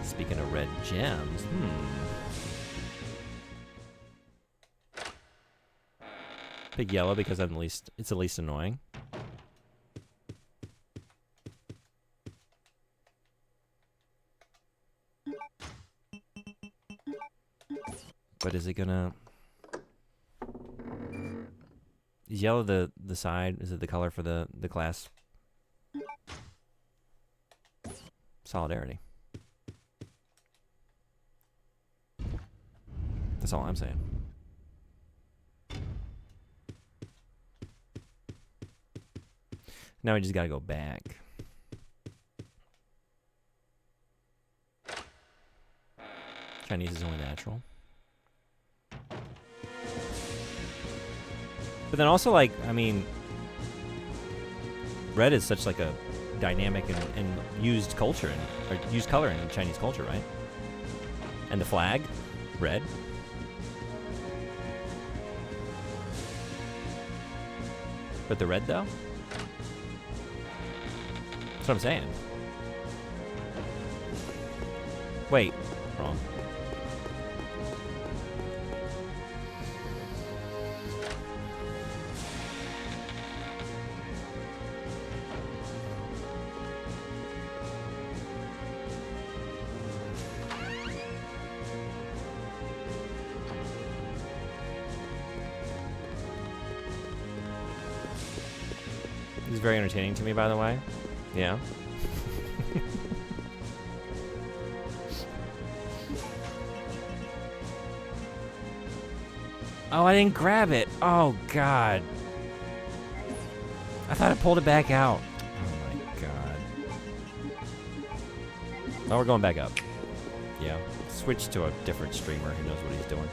Speaking of red gems, Pick yellow because I'm it's the least annoying. But is it gonna... Is yellow the side? Is it the color for the class? Solidarity. That's all I'm saying. Now we just gotta go back. Chinese is only natural. But then also, like, I mean, red is such like a dynamic and used culture, or used color in Chinese culture, right? And the flag, red. But the red, though? That's what I'm saying. Wait, wrong. This is very entertaining to me, by the way. Yeah. Oh, I didn't grab it. Oh, God. I thought I pulled it back out. Oh, my God. Oh, we're going back up. Yeah. Switch to a different streamer who knows what he's doing.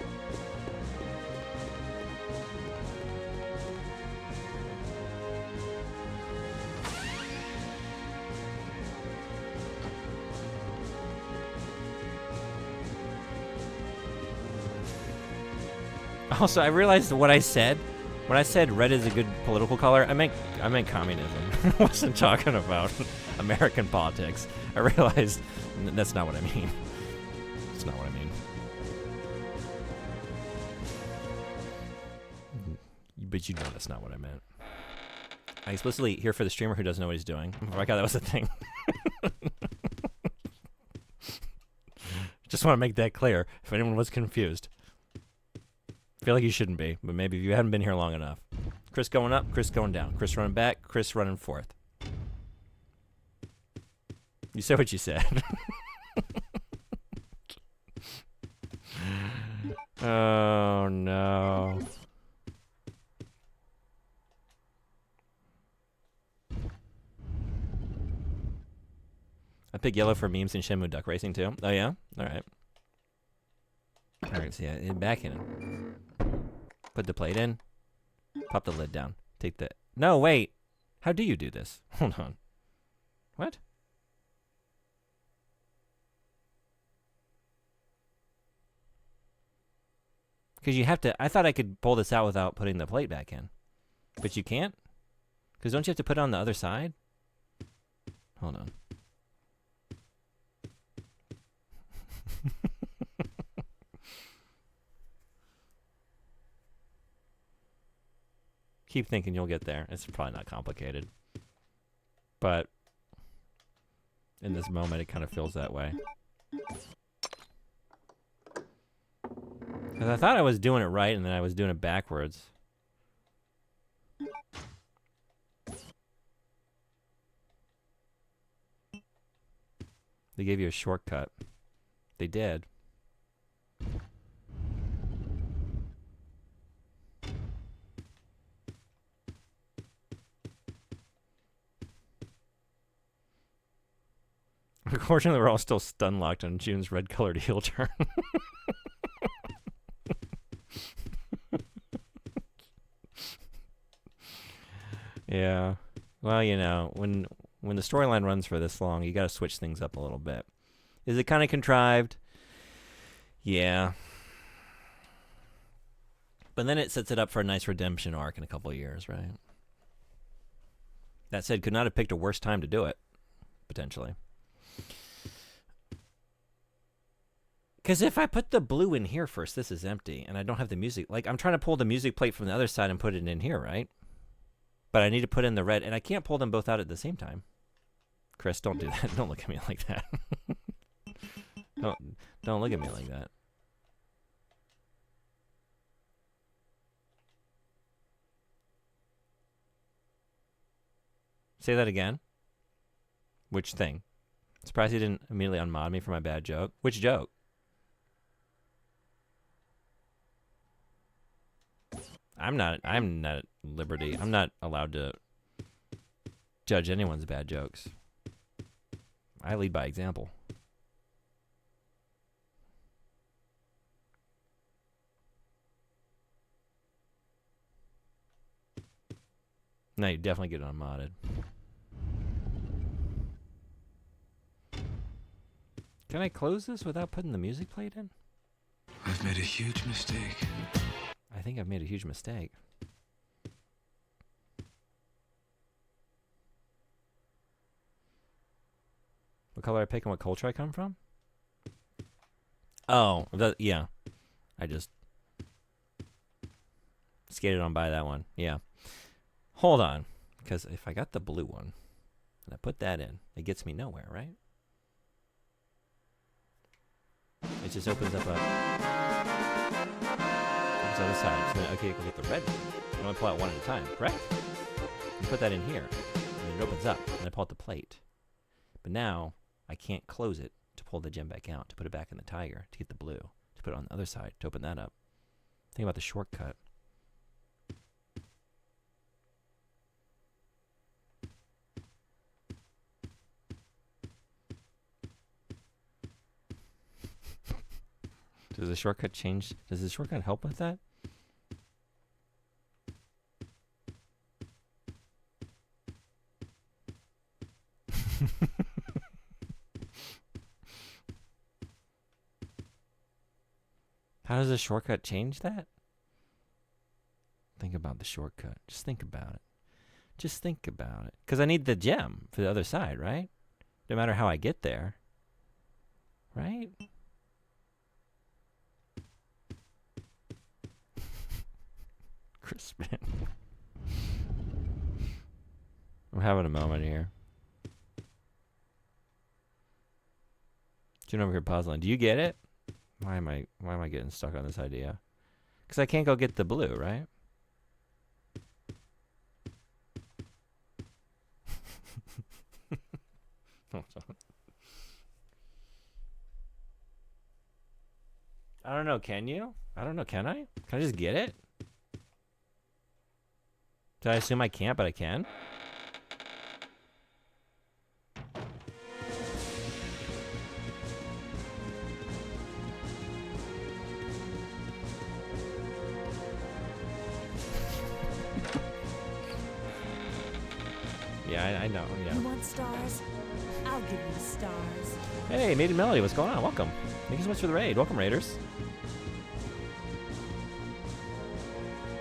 Also, I realized what I said. When I said red is a good political color, I meant communism. I wasn't talking about American politics. I realized that's not what I mean. That's not what I mean. But you know that's not what I meant. I explicitly here for the streamer who doesn't know what he's doing. Oh my God, that was a thing. Just want to make that clear if anyone was confused. I feel like you shouldn't be, but maybe if you hadn't been here long enough. Chris going up, Chris going down. Chris running back, Chris running forth. You said what you said. Oh, no. I picked yellow for memes and Shenmue duck racing, too. Oh, yeah? All right. All right, so yeah, back in. Put the plate in. Pop the lid down. Take the... No, wait. How do you do this? Hold on. What? Because you have to... I thought I could pull this out without putting the plate back in. But you can't? Because don't you have to put it on the other side? Hold on. Keep thinking you'll get there. It's probably not complicated. But in this moment, it kind of feels that way. Because I thought I was doing it right, and then I was doing it backwards. They gave you a shortcut. They did. Unfortunately, we're all still stun locked on June's red-colored heel turn. Yeah. Well, you know, when the storyline runs for this long, you got to switch things up a little bit. Is it kind of contrived? Yeah. But then it sets it up for a nice redemption arc in a couple of years, right? That said, could not have picked a worse time to do it, potentially. Because if I put the blue in here first, this is empty, and I don't have the music. Like, I'm trying to pull the music plate from the other side and put it in here, right? But I need to put in the red, and I can't pull them both out at the same time. Chris, don't do that. Don't look at me like that. Don't look at me like that. Say that again. Which thing? Surprised he didn't immediately unmod me for my bad joke. Which joke? I'm not at liberty. I'm not allowed to judge anyone's bad jokes. I lead by example. No, you definitely get unmodded. Can I close this without putting the music plate in? I've made a huge mistake. I think I've made a huge mistake. What color I pick and what culture I come from? Oh, yeah. I just skated on by that one. Yeah. Hold on. Because if I got the blue one and I put that in, it gets me nowhere, right? It just opens up a... other side. So then, okay, you can get the red one. You only pull out one at a time, correct? You put that in here, and it opens up, and I pull out the plate. But now, I can't close it to pull the gem back out, to put it back in the tiger, to get the blue, to put it on the other side, to open that up. Think about the shortcut. Does the shortcut change? Does the shortcut help with that? How does the shortcut change that? Think about the shortcut. Just think about it. Just think about it. Because I need the gem for the other side, right? No matter how I get there. Right? Crispin. I'm having a moment here. June over here puzzling. Do you get it? Why am I getting stuck on this idea? Because I can't go get the blue, right? I don't know, can you? I don't know, can I? Can I just get it? Did I assume I can't, but I can? Yeah, I know. Yeah. You want stars? I'll give you stars. Hey, Maiden Melody, what's going on? Welcome. Thank you so much for the raid. Welcome, Raiders.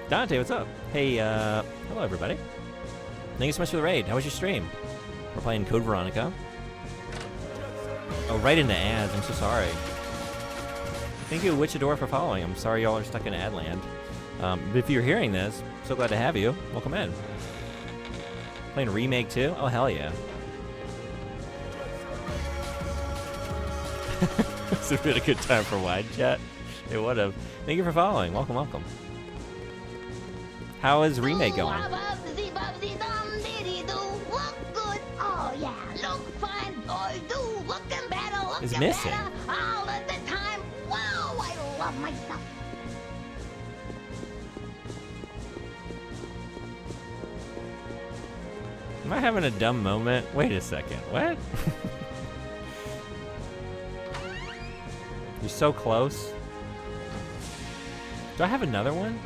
Dante, what's up? Hey, hello, everybody. Thank you so much for the raid. How was your stream? We're playing Code Veronica. Oh, right into ads. I'm so sorry. Thank you, Witchador, for following. I'm sorry y'all are stuck in ad land. If you're hearing this, so glad to have you. Welcome in. Playing a remake too? Oh, hell yeah. This would have been a good time for wide chat. It would have. Thank you for following. Welcome, welcome. How is remake going? Oh yeah, look fine, boy, do looking better, looking It's missing. better all of the time. Wow, I love myself. Am I having a dumb moment? Wait a second. What? You're so close. Do I have another one?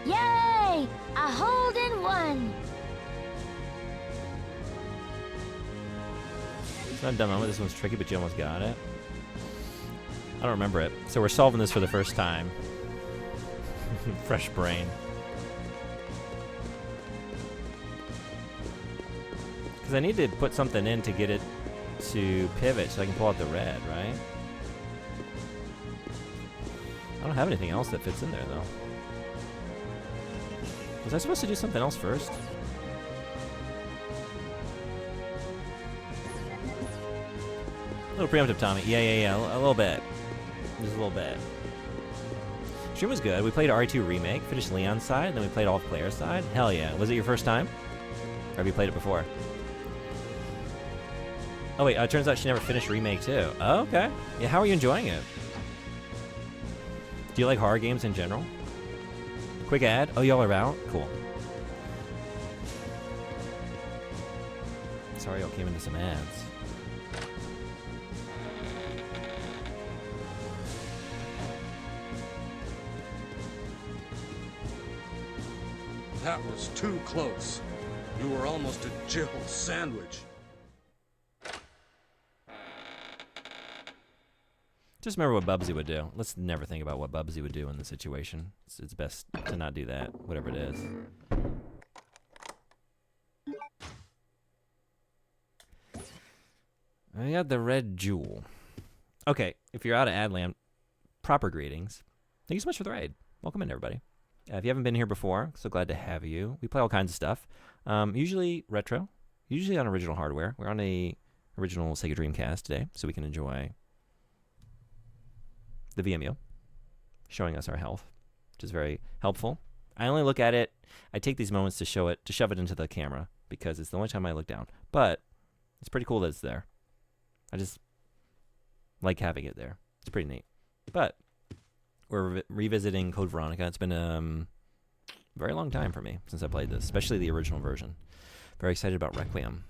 Yay! A hole-in-one! It's not a dumb moment. This one's tricky, but you almost got it. I don't remember it. So we're solving this for the first time. Fresh brain. Because I need to put something in to get it to pivot so I can pull out the red, right? I don't have anything else that fits in there, though. Was I supposed to do something else first? A little preemptive, Tommy. Yeah. A little bit. Just a little bit. Stream was good. We played RE2 Remake, finished Leon's side, then we played all of Claire's side. Hell yeah. Was it your first time? Or have you played it before? Oh wait, it turns out she never finished Remake too. Oh, okay. Yeah, how are you enjoying it? Do you like horror games in general? Quick ad. Oh, y'all are out? Cool. Sorry, y'all came into some ads. That was too close. You were almost a Jill sandwich. Just remember what Bubsy would do. Let's never think about what Bubsy would do in the situation. It's best to not do that, whatever it is. I got the red jewel. Okay, if you're out of Adland, proper greetings. Thank you so much for the raid. Welcome in, everybody. If you haven't been here before, so glad to have you. We play all kinds of stuff. Usually retro, usually on original hardware. We're on a original Sega Dreamcast today, so we can enjoy the VMU, showing us our health, which is very helpful. I only look at it, I take these moments to show it, to shove it into the camera, because it's the only time I look down. But it's pretty cool that it's there. I just like having it there. It's pretty neat. But we're revisiting Code Veronica. It's been a very long time for me since I played this, especially the original version. Very excited about Requiem.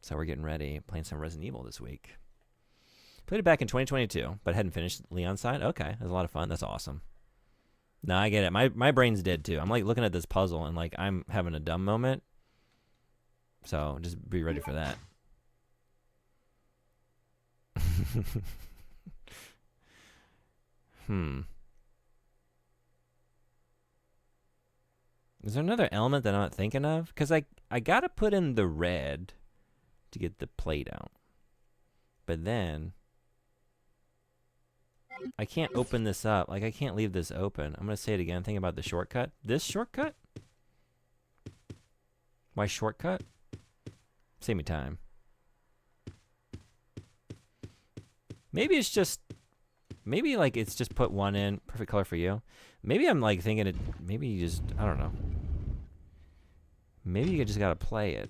So we're getting ready, playing some Resident Evil this week. Played it back in 2022, but hadn't finished Leon's side. Okay, it was a lot of fun. That's awesome. No, I get it. My brain's dead too. I'm like looking at this puzzle and like I'm having a dumb moment. So just be ready for that. Is there another element that I'm not thinking of? Because I gotta put in the red to get the plate out. But then I can't open this up. Like, I can't leave this open. I'm going to say it again. Think about the shortcut. This shortcut? Why shortcut? Save me time. Maybe it's just... Maybe, like, it's just put one in. Perfect color for you. Maybe I'm, like, thinking it... Maybe you just... I don't know. Maybe you just got to play it.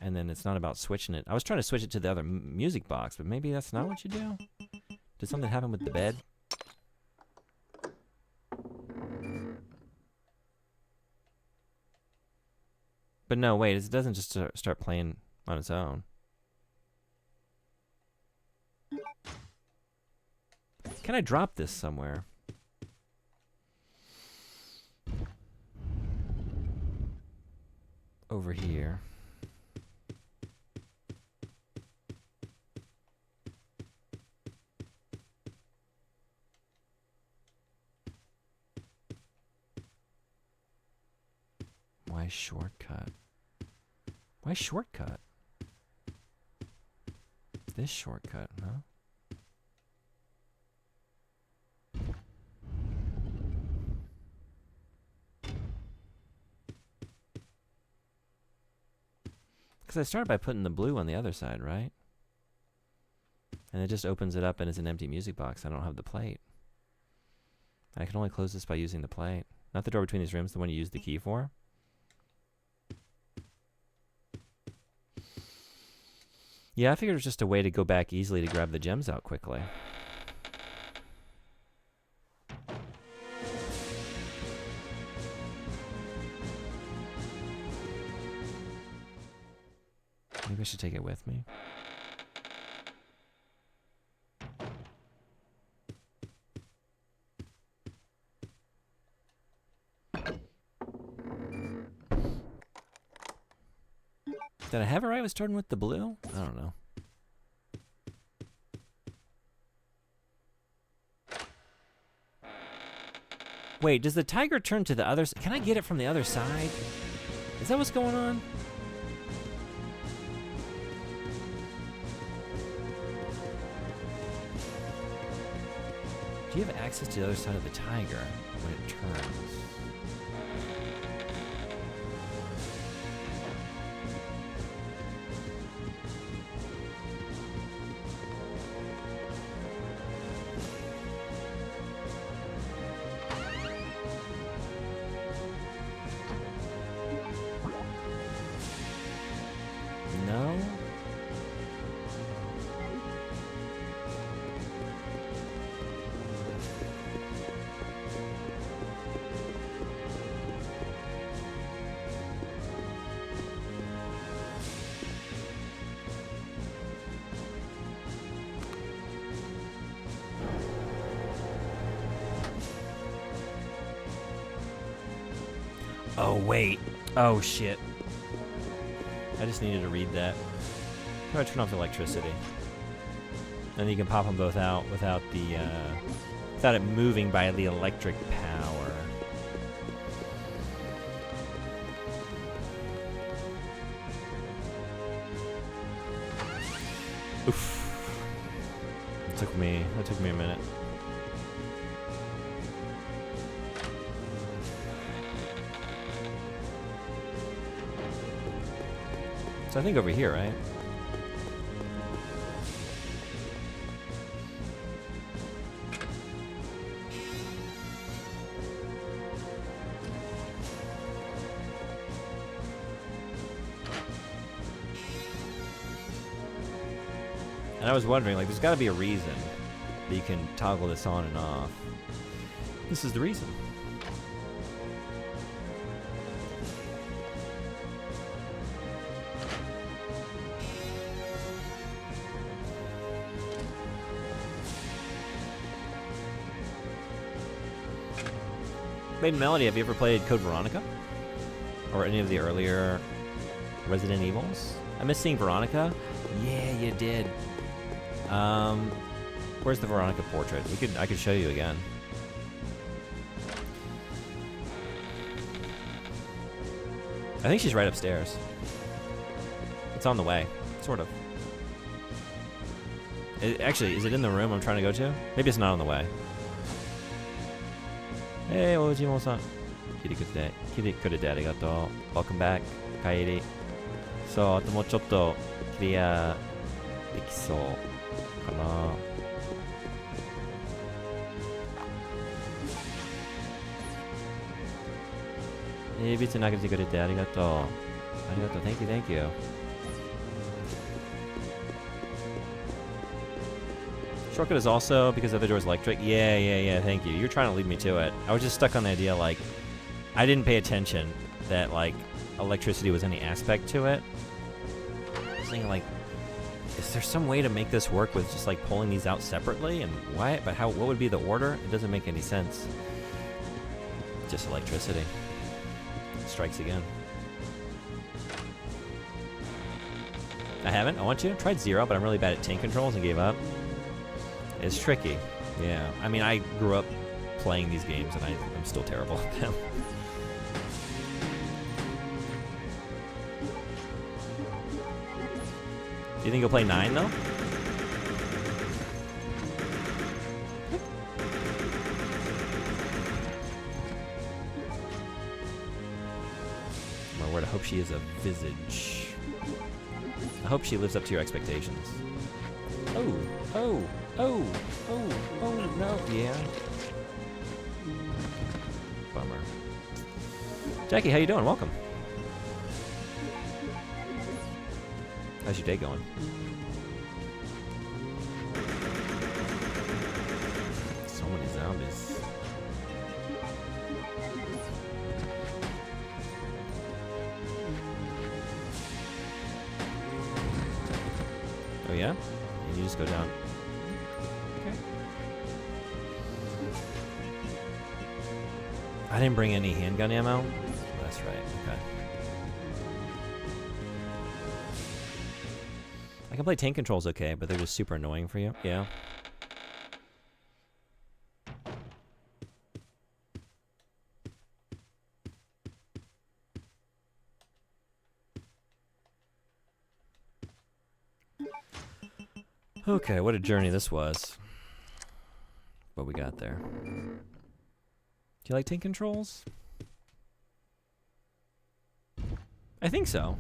And then it's not about switching it. I was trying to switch it to the other music box, but maybe that's not what you do? Did something happen with the bed? But no, wait, it doesn't just start playing on its own. Can I drop this somewhere? Over here. Why shortcut? Why shortcut? This shortcut, huh? Because I started by putting the blue on the other side, right? And it just opens it up and it's an empty music box. I don't have the plate. I can only close this by using the plate. Not the door between these rooms, the one you used the key for. Yeah, I figured it was just a way to go back easily to grab the gems out quickly. Maybe I should take it with me. Did I have it right? I was starting with the blue? I don't know. Wait, does the tiger turn to the other side? Can I get it from the other side? Is that what's going on? Do you have access to the other side of the tiger when it turns? No? Oh, wait. Oh, shit. I just needed to read that. How do I turn off electricity? And you can pop them both out without the, without it moving by the electric power. Oof. That took me a minute. So I think over here, right? And I was wondering, like, there's got to be a reason that you can toggle this on and off. This is the reason. Made Melody, have you ever played Code Veronica? Or any of the earlier Resident Evils? I miss seeing Veronica. Yeah, you did. Where's the Veronica portrait? I could show you again. I think she's right upstairs. It's on the way, sort of. Actually, is it in the room I'm trying to go to? Maybe it's not on the way. Hey, Ojimo-san. Kiri kurete arigatou. Welcome back. Kairi. So, あともうちょっとクリアできそうかな。ビーツ投げてくれてありがとう。ありがとう。Thank you, thank you. Shortcut is also because the other door is electric. Yeah, thank you. You're trying to lead me to it. I was just stuck on the idea, like, I didn't pay attention that, like, electricity was any aspect to it. I was thinking, like, is there some way to make this work with just, like, pulling these out separately? And why? But how? What would be the order? It doesn't make any sense. Just electricity. Strikes again. I haven't. I want to. Tried 0, but I'm really bad at tank controls and gave up. It's tricky. Yeah. I mean, I grew up playing these games, and I'm still terrible at them. Do you think you'll play 9, though? word. I hope she is a visage. I hope she lives up to your expectations. Oh, oh, oh, oh, oh, no, yeah. Bummer. Jackie, how you doing? Welcome. How's your day going? So many zombies. Oh yeah? And you just go down. Okay. I didn't bring any handgun ammo. That's right. Okay. I can play tank controls okay, but they're just super annoying for you. Yeah. Okay, what a journey this was. What we got there. Do you like tank controls? I think so.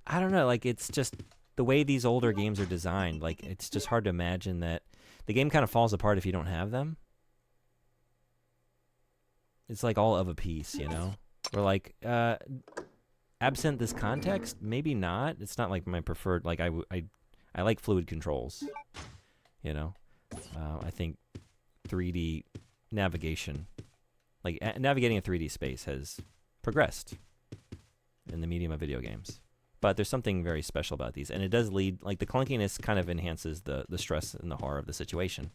I don't know, like, it's just the way these older games are designed, like, it's just hard to imagine that the game kind of falls apart if you don't have them. It's like all of a piece, you know? We're like, absent this context, maybe not. It's not like my preferred, like, I like fluid controls, you know? I think 3D navigation, like, navigating a 3D space has progressed in the medium of video games. But there's something very special about these, and it does lead, like, the clunkiness kind of enhances the stress and the horror of the situation,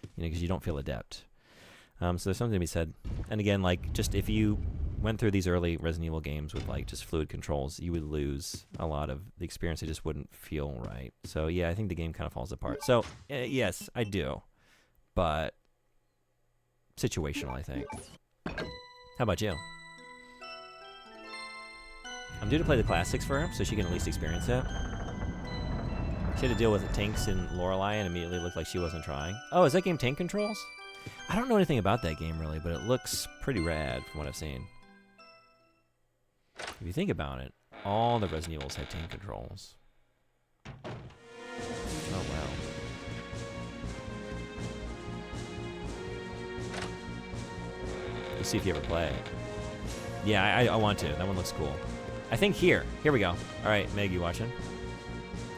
you know, because you don't feel adept. So there's something to be said. And again, like, just if you went through these early Resident Evil games with, like, just fluid controls, you would lose a lot of the experience. It just wouldn't feel right. So yeah, I think the game kind of falls apart. So yes, I do, but situational, I think. How about you? I'm due to play the classics for her, so she can at least experience it. She had to deal with tanks in Lorelei and immediately looked like she wasn't trying. Oh, is that game tank controls? I don't know anything about that game, really, but it looks pretty rad from what I've seen. If you think about it, all the Resident Evils have tank controls. Oh, wow. Let's see if you ever play it. Yeah, I want to. That one looks cool. I think here we go. All right, Meg, you watching?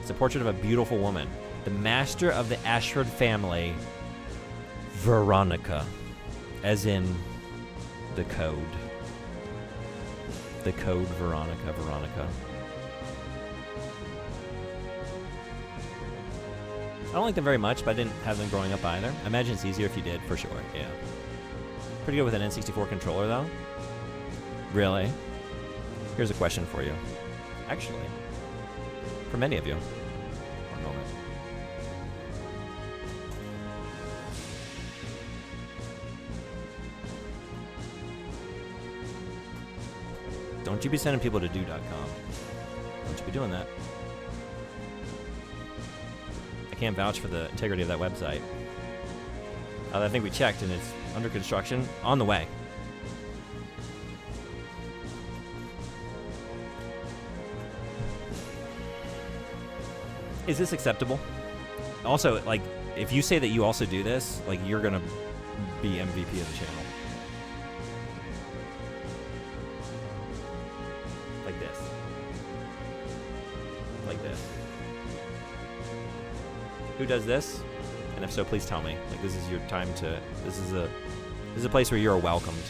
It's a portrait of a beautiful woman. The master of the Ashford family, Veronica. As in the code. The code Veronica. I don't like them very much, but I didn't have them growing up either. I imagine it's easier if you did, for sure, yeah. Pretty good with an N64 controller, though. Really? Here's a question for you. Actually, for many of you. One moment. Don't you be sending people to do.com. Don't you be doing that. I can't vouch for the integrity of that website. I think we checked, and it's under construction, on the way. Is this acceptable? Also, like, if you say that you also do this, like, you're gonna be MVP of the channel. Like this. Like this. Who does this? And if so, please tell me. Like, this is your time to... This is a place where you're welcomed.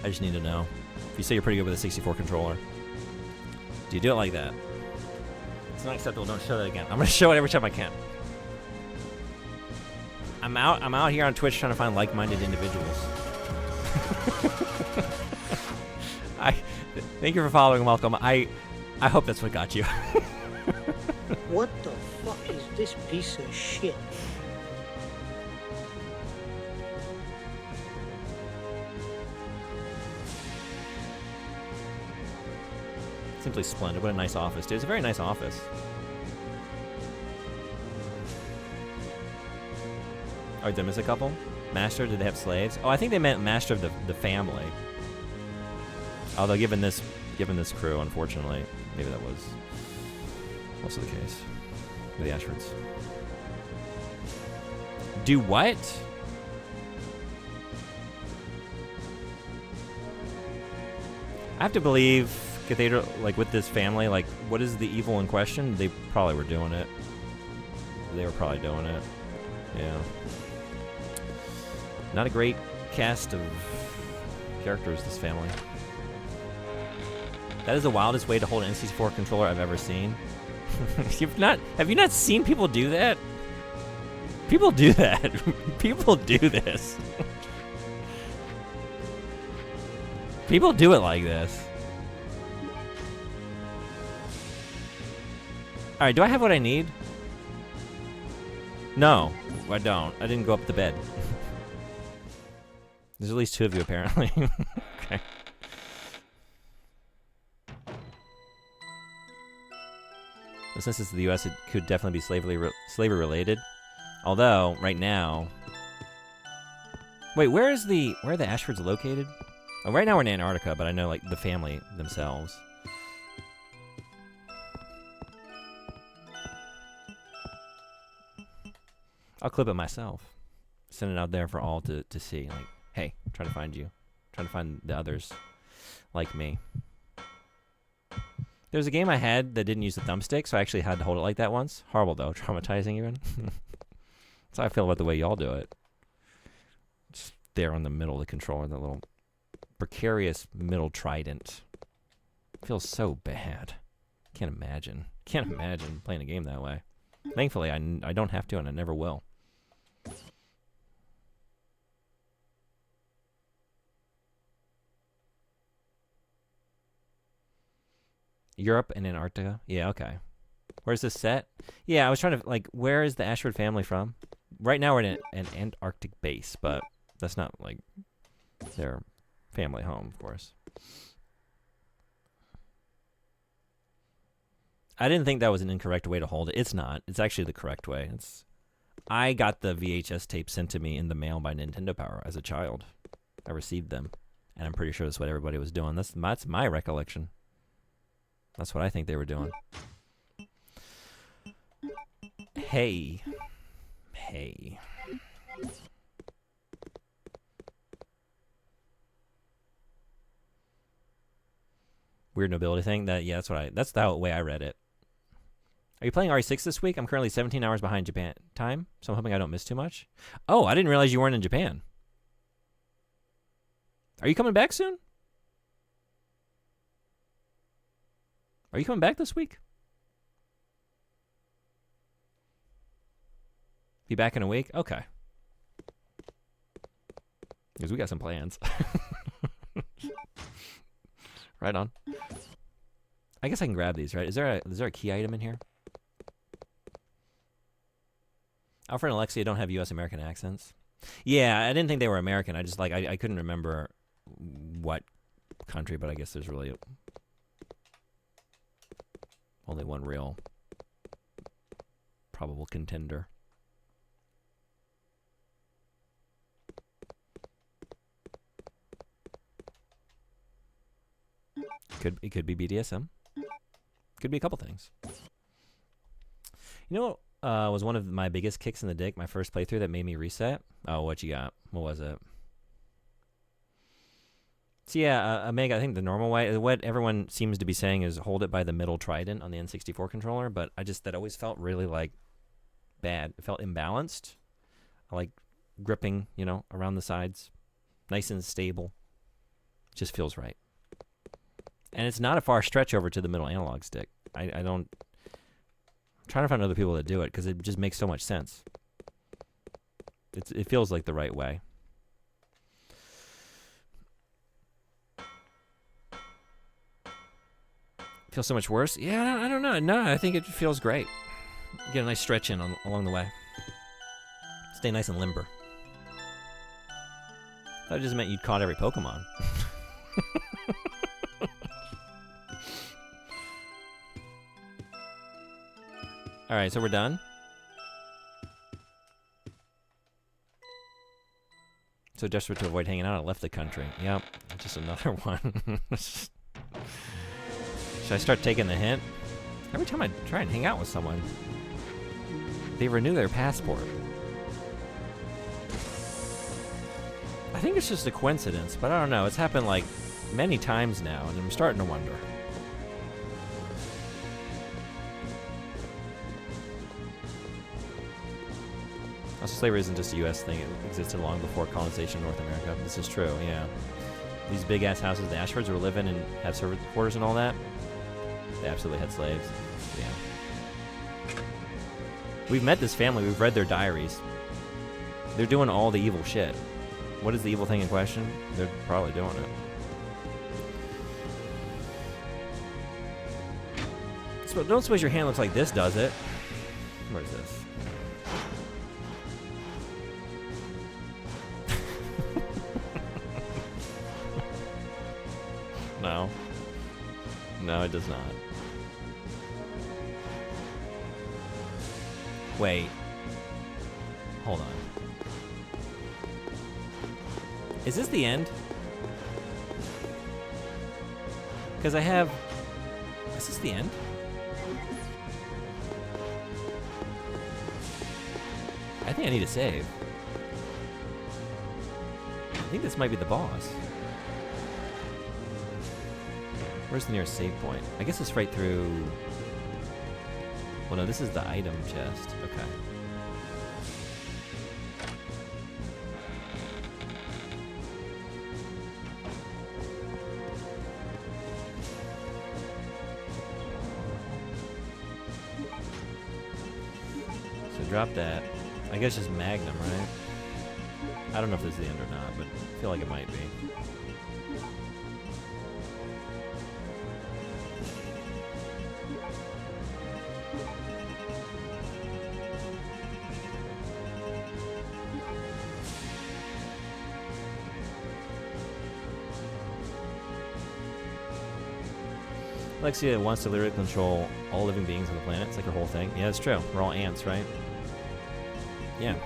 I just need to know. If you say you're pretty good with a 64 controller, do you do it like that? It's not acceptable. Don't show that again. I'm gonna show it every time I can. I'm out here on Twitch trying to find like-minded individuals. Thank you for following. Welcome. I hope that's what got you. What the fuck is this piece of shit? Simply splendid. What a nice office, dude. It's a very nice office. Oh, did I miss a couple? Master? Did they have slaves? Oh, I think they meant master of the family. Although given this crew, unfortunately, maybe that was also the case with the Ashfords. Do what? I have to believe Cathedral, like with this family, like what is the evil in question? They probably were doing it. They were probably doing it. Yeah. Not a great cast of characters, this family. That is the wildest way to hold an N64 controller I've ever seen. Have you not seen people do that? People do that. People do this. People do it like this. Alright, do I have what I need? No, I don't. I didn't go up the bed. There's at least 2 of you, apparently. Okay. Well, since it's the U.S., it could definitely be slavery related. Although, right now... Wait, where are the Ashfords located? Oh, right now we're in Antarctica, but I know, like, the family themselves. I'll clip it myself. Send it out there for all to see. Like, hey, trying to find you. Trying to find the others like me. There was a game I had that didn't use the thumbstick, so I actually had to hold it like that once. Horrible, though. Traumatizing, even. That's how I feel about the way y'all do it. Just there on the middle of the controller, that little precarious middle trident. Feels so bad. Can't imagine. Can't imagine playing a game that way. Thankfully, I don't have to, and I never will. Europe and Antarctica? Yeah, okay. Where's this set? Yeah, I was trying to, like, where is the Ashford family from? Right now we're in an Antarctic base, but that's not, like, their family home, of course. I didn't think that was an incorrect way to hold it. It's not. It's actually the correct way. I got the VHS tape sent to me in the mail by Nintendo Power as a child. I received them, and I'm pretty sure that's what everybody was doing. That's my recollection. That's what I think they were doing. Hey. Hey. Weird nobility thing? Yeah, that's the way I read it. Are you playing RE6 this week? I'm currently 17 hours behind Japan time, so I'm hoping I don't miss too much. Oh, I didn't realize you weren't in Japan. Are you coming back soon? Are you coming back this week? Be back in a week? Okay. Because we got some plans. Right on. I guess I can grab these, right? Is there a key item in here? Alfred and Alexia don't have U.S. American accents. Yeah, I didn't think they were American. I just, like, I couldn't remember what country, but I guess there's really only one real probable contender. It could be BDSM. Could be a couple things. You know what was one of my biggest kicks in the dick, my first playthrough that made me reset? Oh, what you got? What was it? So yeah, Omega, I think the normal way, what everyone seems to be saying is hold it by the middle trident on the N64 controller, but that always felt really, like, bad. It felt imbalanced. I like gripping, around the sides. Nice and stable. Just feels right. And it's not a far stretch over to the middle analog stick. I'm trying to find other people that do it, because it just makes so much sense. It feels like the right way. Feels so much worse? Yeah, I don't know. No, I think it feels great. Get a nice stretch in along the way. Stay nice and limber. That just meant you'd caught every Pokemon. Alright, so we're done. So desperate to avoid hanging out, I left the country. Yep, just another one. Should I start taking the hint? Every time I try and hang out with someone, they renew their passport. I think it's just a coincidence, but I don't know. It's happened like many times now, and I'm starting to wonder. Also, slavery isn't just a U.S. thing. It existed long before colonization in North America. This is true, yeah. These big-ass houses the Ashfords were living and have servant quarters and all that, they absolutely had slaves. Yeah. We've met this family. We've read their diaries. They're doing all the evil shit. What is the evil thing in question? They're probably doing it. So don't suppose your hand looks like this, does it? What is this? No. No, it does not. Wait. Hold on. Is this the end? Because I have... Is this the end? I think I need to save. I think this might be the boss. Where's the nearest save point? I guess it's right through... Well, no, this is the item chest. Okay. So drop that. I guess just Magnum, right? I don't know if this is the end or not, but I feel like it might be. Alexia wants to literally control all living beings on the planet. It's like her whole thing. Yeah, that's true. We're all ants, right? Yeah.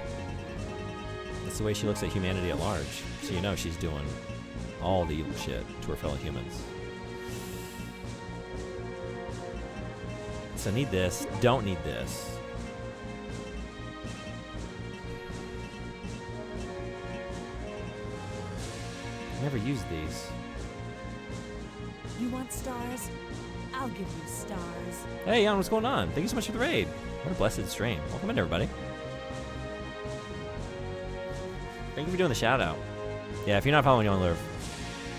That's the way she looks at humanity at large. So you know she's doing all the evil shit to her fellow humans. So need this. Don't need this. Never used these. You want stars? I'll give you stars. Hey, Jan, what's going on? Thank you so much for the raid. What a blessed stream. Welcome in, everybody. Thank you for doing the shout out. Yeah, if you're not following Young Lurv,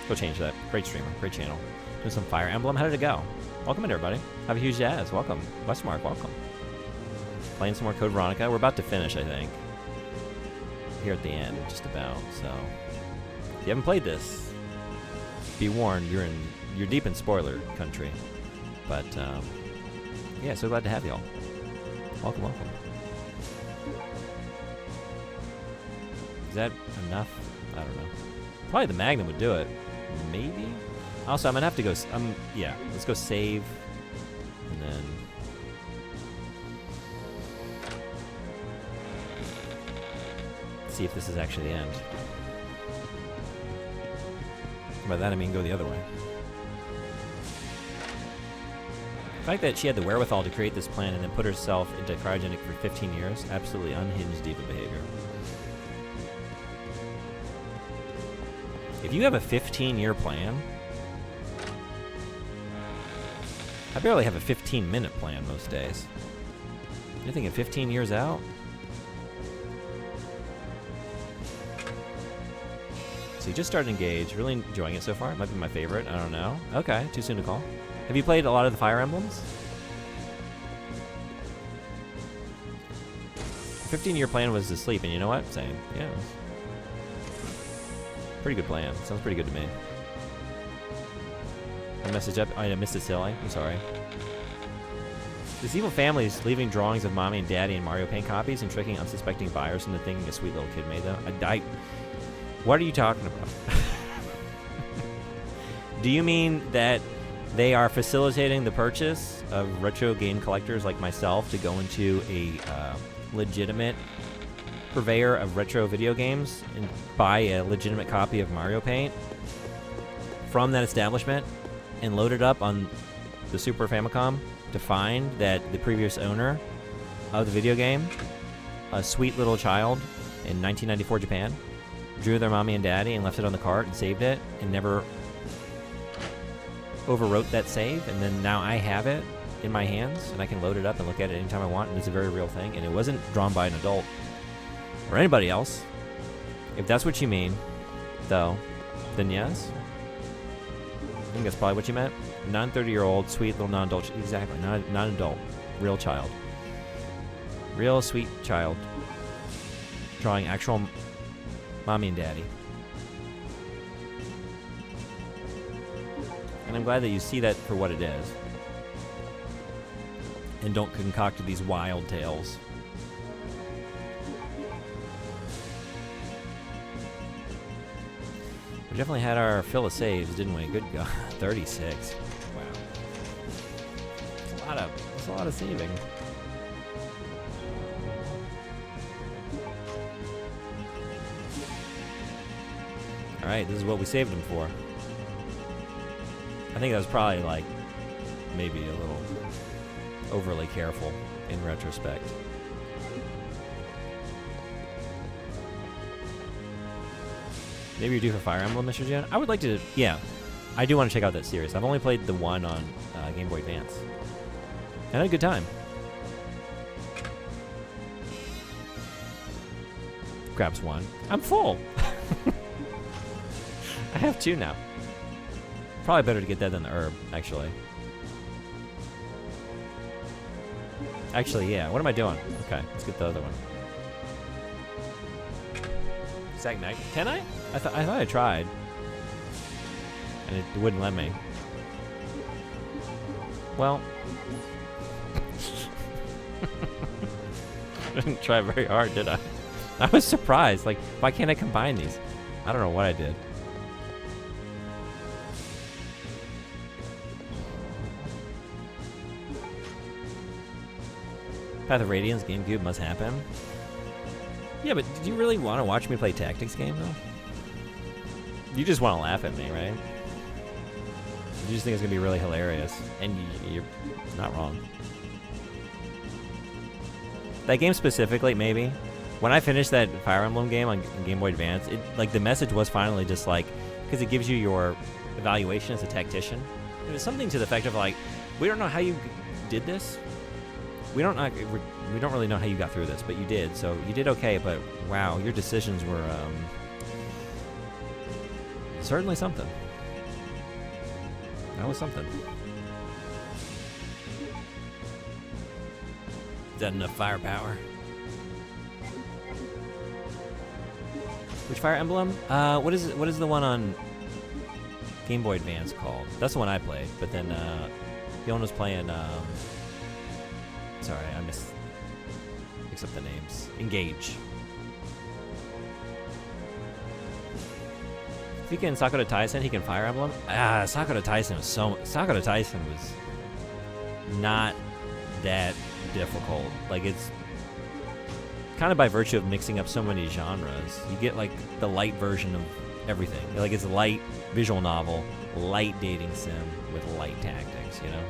go change that. Great streamer, great channel. Doing some Fire Emblem. How did it go? Welcome in, everybody. Have a huge jazz. Welcome. Westmark, welcome. Playing some more Code Veronica. We're about to finish, I think. Here at the end, just about. So, if you haven't played this, be warned, you're deep in spoiler country. But, yeah, so glad to have y'all. Welcome, welcome. Is that enough? I don't know. Probably the Magnum would do it. Maybe? Also, I'm gonna have to go, yeah, let's go save. And then... see if this is actually the end. By that I mean go the other way. The fact that she had the wherewithal to create this plan and then put herself into cryogenic for 15 years, absolutely unhinged diva behavior. If you have a 15-year plan, I barely have a 15-minute plan most days. You're thinking 15 years out? So you just started Engage, really enjoying it so far. It might be my favorite, I don't know. Okay, too soon to call. Have you played a lot of the Fire Emblems? 15-year plan was to sleep, and you know what? Same. Yeah. Pretty good plan. Sounds pretty good to me. A message up. Oh, I missed it silly. I'm sorry. This evil family is leaving drawings of mommy and daddy in Mario Paint copies and tricking unsuspecting buyers into thinking a sweet little kid made them. What are you talking about? Do you mean that they are facilitating the purchase of retro game collectors like myself to go into a legitimate purveyor of retro video games and buy a legitimate copy of Mario Paint from that establishment and load it up on the Super Famicom to find that the previous owner of the video game, a sweet little child in 1994 Japan, drew their mommy and daddy and left it on the cart and saved it and never overwrote that save, and then now I have it in my hands and I can load it up and look at it anytime I want, and it's a very real thing, and it wasn't drawn by an adult or anybody else. If that's what you mean, though, then yes. I think that's probably what you meant. Non-30-year-old, sweet little non-adult, exactly, not an adult, real child. Real sweet child drawing actual mommy and daddy. And I'm glad that you see that for what it is. And don't concoct these wild tales. We definitely had our fill of saves, didn't we? Good God. 36. Wow. That's a lot of saving. Alright, this is what we saved him for. I think that was probably, like, maybe a little overly careful in retrospect. Maybe you're due for Fire Emblem, Mr. Jen? I would like to, yeah. I do want to check out that series. I've only played the one on Game Boy Advance. I had a good time. Grabs one. I'm full! I have two now. Probably better to get that than the herb, actually. Actually, yeah. What am I doing? Okay, let's get the other one. Zag Mag. Can I? I thought I tried. And it wouldn't let me. Well. I didn't try very hard, did I? I was surprised. Like, why can't I combine these? I don't know what I did. Path of Radiance GameCube must happen. Yeah, but did you really want to watch me play tactics game, though? You just want to laugh at me, right? You just think it's going to be really hilarious. And you're not wrong. That game specifically, maybe. When I finished that Fire Emblem game on Game Boy Advance, it, like, the message was finally just like, because it gives you your evaluation as a tactician. It was something to the effect of like, we don't know how you did this. We don't really know how you got through this, but you did. So you did okay, but wow, your decisions were certainly something. That was something. Is that enough firepower? Which Fire Emblem? What is the one on Game Boy Advance called? That's the one I played, but then Yon was playing sorry, I mixed up the names. Engage. If he can Sakura Taisen, he can Fire Emblem. Sakura Taisen was not that difficult. Like, it's kind of by virtue of mixing up so many genres. You get like the light version of everything. Like, it's a light visual novel, light dating sim with light tactics, you know?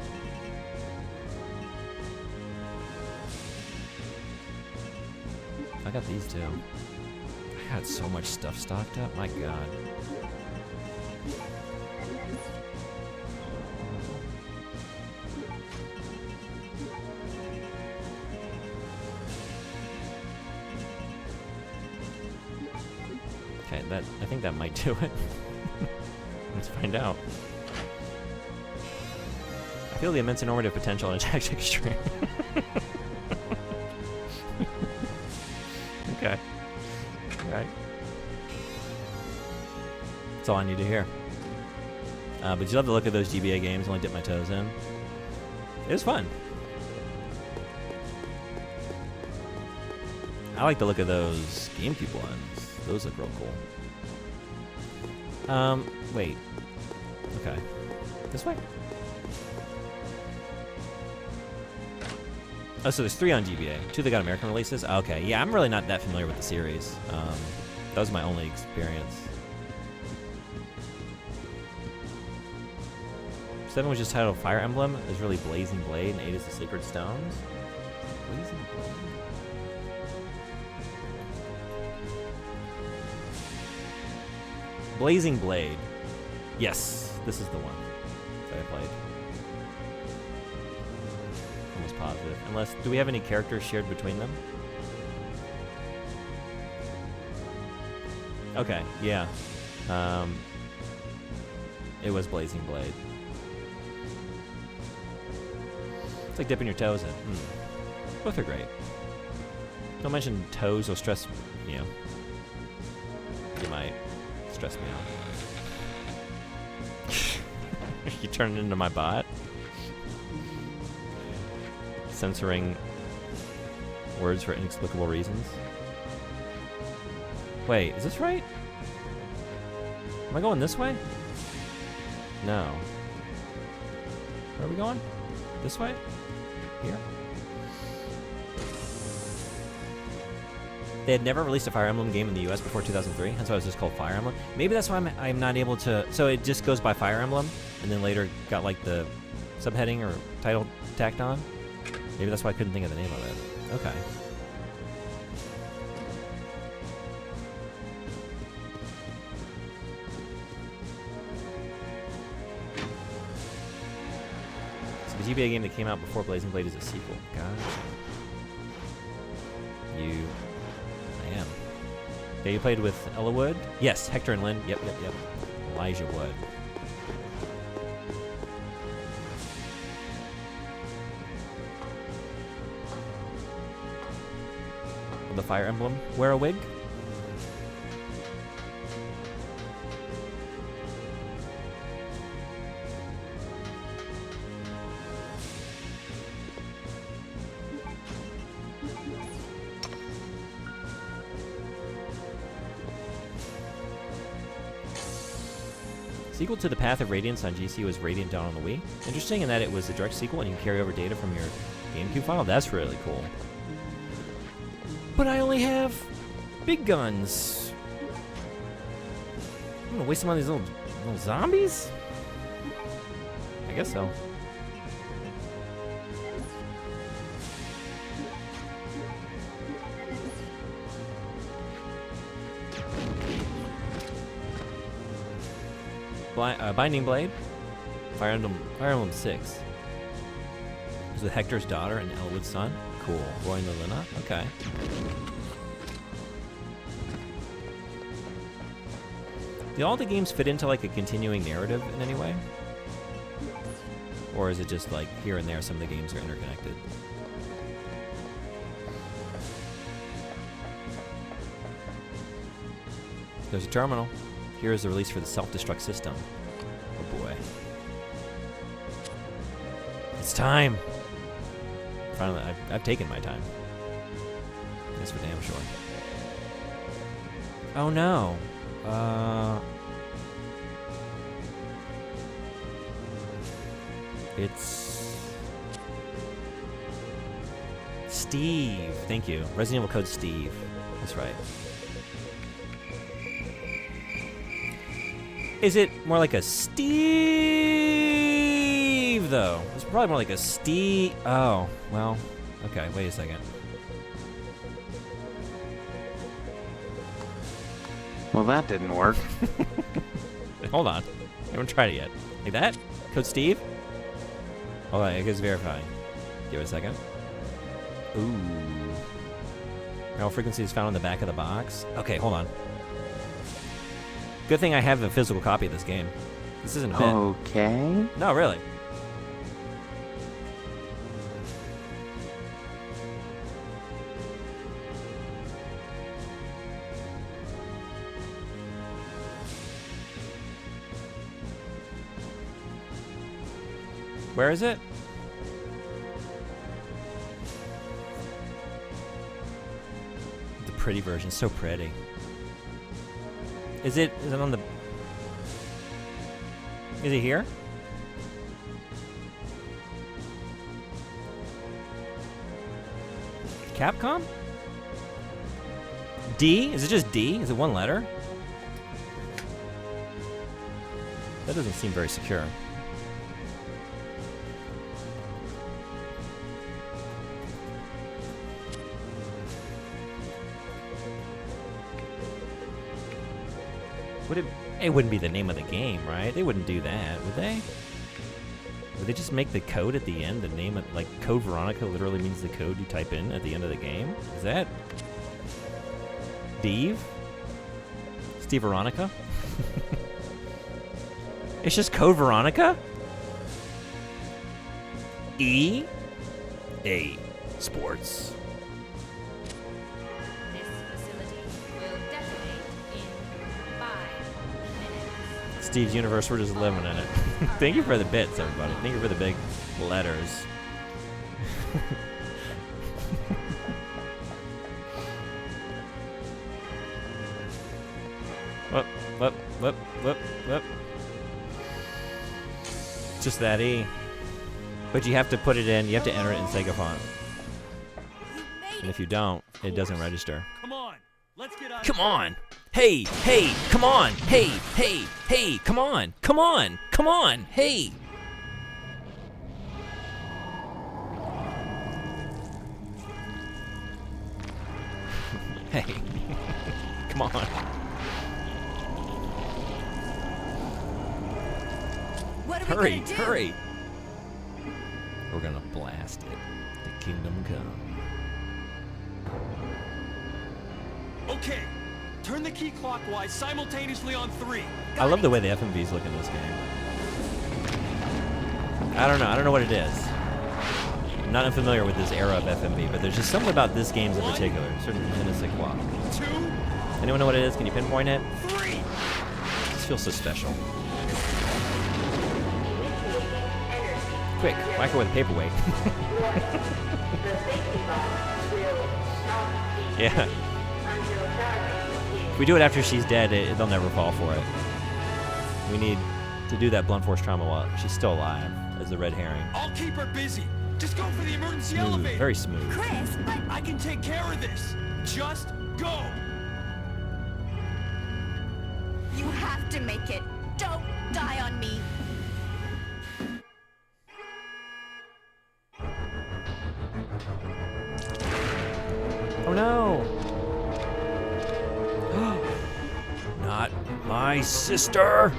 I got these too. I got so much stuff stocked up, my god. Okay, I think that might do it. Let's find out. I feel the immense and normative potential in a tactic stream. Okay. Alright. That's all I need to hear. But you love to look at those GBA games, only dip my toes in. It was fun. I like to look at those GameCube ones. Those look real cool. Wait. Okay. This way? Oh, so there's 3 on GBA. 2 that got American releases? Okay, yeah, I'm really not that familiar with the series. That was my only experience. 7 was just titled Fire Emblem. It was really Blazing Blade, and 8 is the Sacred Stones. Blazing Blade. Blazing Blade. Yes, this is the one that I played. Almost positive. Unless, do we have any characters shared between them? Okay, yeah. It was Blazing Blade. It's like dipping your toes in. Both are great. Don't mention toes will stress you. You might stress me out. You turned into my bot? Censoring words for inexplicable reasons. Wait, is this right? Am I going this way? No. Where are we going? This way? Here? They had never released a Fire Emblem game in the US before 2003. That's why it was just called Fire Emblem. Maybe that's why I'm not able to... So it just goes by Fire Emblem, and then later got like the subheading or title tacked on? Maybe that's why I couldn't think of the name of it. Okay. So the GBA game that came out before Blazing Blade is a sequel. Gotcha. I am. Yeah, you played with Ella Wood? Yes, Hector and Lynn. Yep. Elijah Wood. Will the Fire Emblem wear a wig? Sequel to The Path of Radiance on GC was Radiant Dawn on the Wii. Interesting in that it was a direct sequel and you can carry over data from your GameCube file. That's really cool. But I only have big guns. I'm gonna waste them on these little zombies? I guess so. Binding Blade, Fire Emblem 6. Is with Hector's daughter and Elwood's son. Cool. Roy and Lilina. Okay. Do all the games fit into like a continuing narrative in any way? Or is it just like here and there some of the games are interconnected? There's a terminal. Here is the release for the self-destruct system. Oh boy. It's time! Finally, I've taken my time. That's for damn sure. Oh no. It's... Steve. Thank you. Resident Evil Code Steve. That's right. Is it more like a Steve, though? It's probably more like a Steve. Oh, well, okay, wait a second. Well, that didn't work. Hold on. I haven't tried it yet. Like that? Code Steve? Hold on, it goes verifying. Give it a second. Ooh. Neural frequency is found on the back of the box. Okay, hold on. Good thing I have a physical copy of this game. This isn't a bit. Okay. No, really. Where is it? The pretty version, so pretty. Is it on the... Is it here? Capcom? D? Is it just D? Is it one letter? That doesn't seem very secure. It wouldn't be the name of the game, right? They wouldn't do that, would they? Would they just make the code at the end, the name of, like, Code Veronica literally means the code you type in at the end of the game? Is that Steve? Steve Veronica? It's just Code Veronica? EA Sports. This facility will detonate in 5 minutes. Steve's Universe, we're just living in it. Thank you for the bits, everybody. Thank you for the big letters. Whoop. Just that E. But you have to put it in, you have to enter it in Sega font. And if you don't, it doesn't register. Come on, let's get out. Come on! Hey, come on! Hey, come on! Come on! Hey! Hey. Come on. What are we Hurry, gonna do? hurry! We're gonna blast it. The kingdom come. Okay, turn the key clockwise simultaneously on 3. I love the way the FMVs look in this game. I don't know what it is. I'm not unfamiliar with this era of FMV, but there's just something about this game in particular. Certain je ne sais quoi. 2. Anyone know what it is? Can you pinpoint it? 3. This feels so special. Quick, whack her with a paperweight. Yeah. If we do it after she's dead, they'll never fall for it. We need to do that blunt force trauma while she's still alive, as the red herring. I'll keep her busy. Just go for the emergency Smooth, elevator. very smooth. Chris, but I can take care of this. Just go. you have to make it. Don't die on me. Oh no! Not my sister!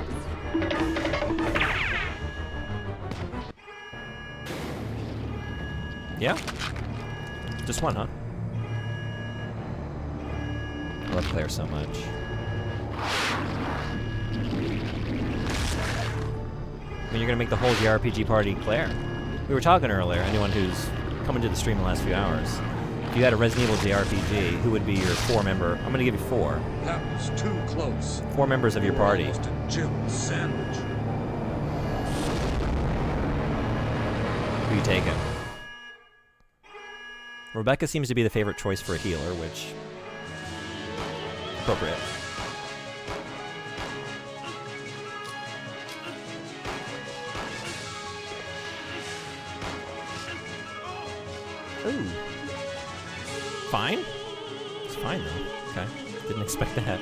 Yeah? Just one, huh? I love Claire so much. I mean, you're gonna make the whole JRPG party Claire. We were talking earlier, anyone who's coming to the stream in the last few hours. If you had a Resident Evil JRPG, who would be your 4-member? I'm gonna give you 4. That was too close. 4 members of your party. Almost a Jim sandwich. Who you taking? Rebecca seems to be the favorite choice for a healer, which... appropriate. Ooh. Fine? It's fine, though. Okay. Didn't expect that.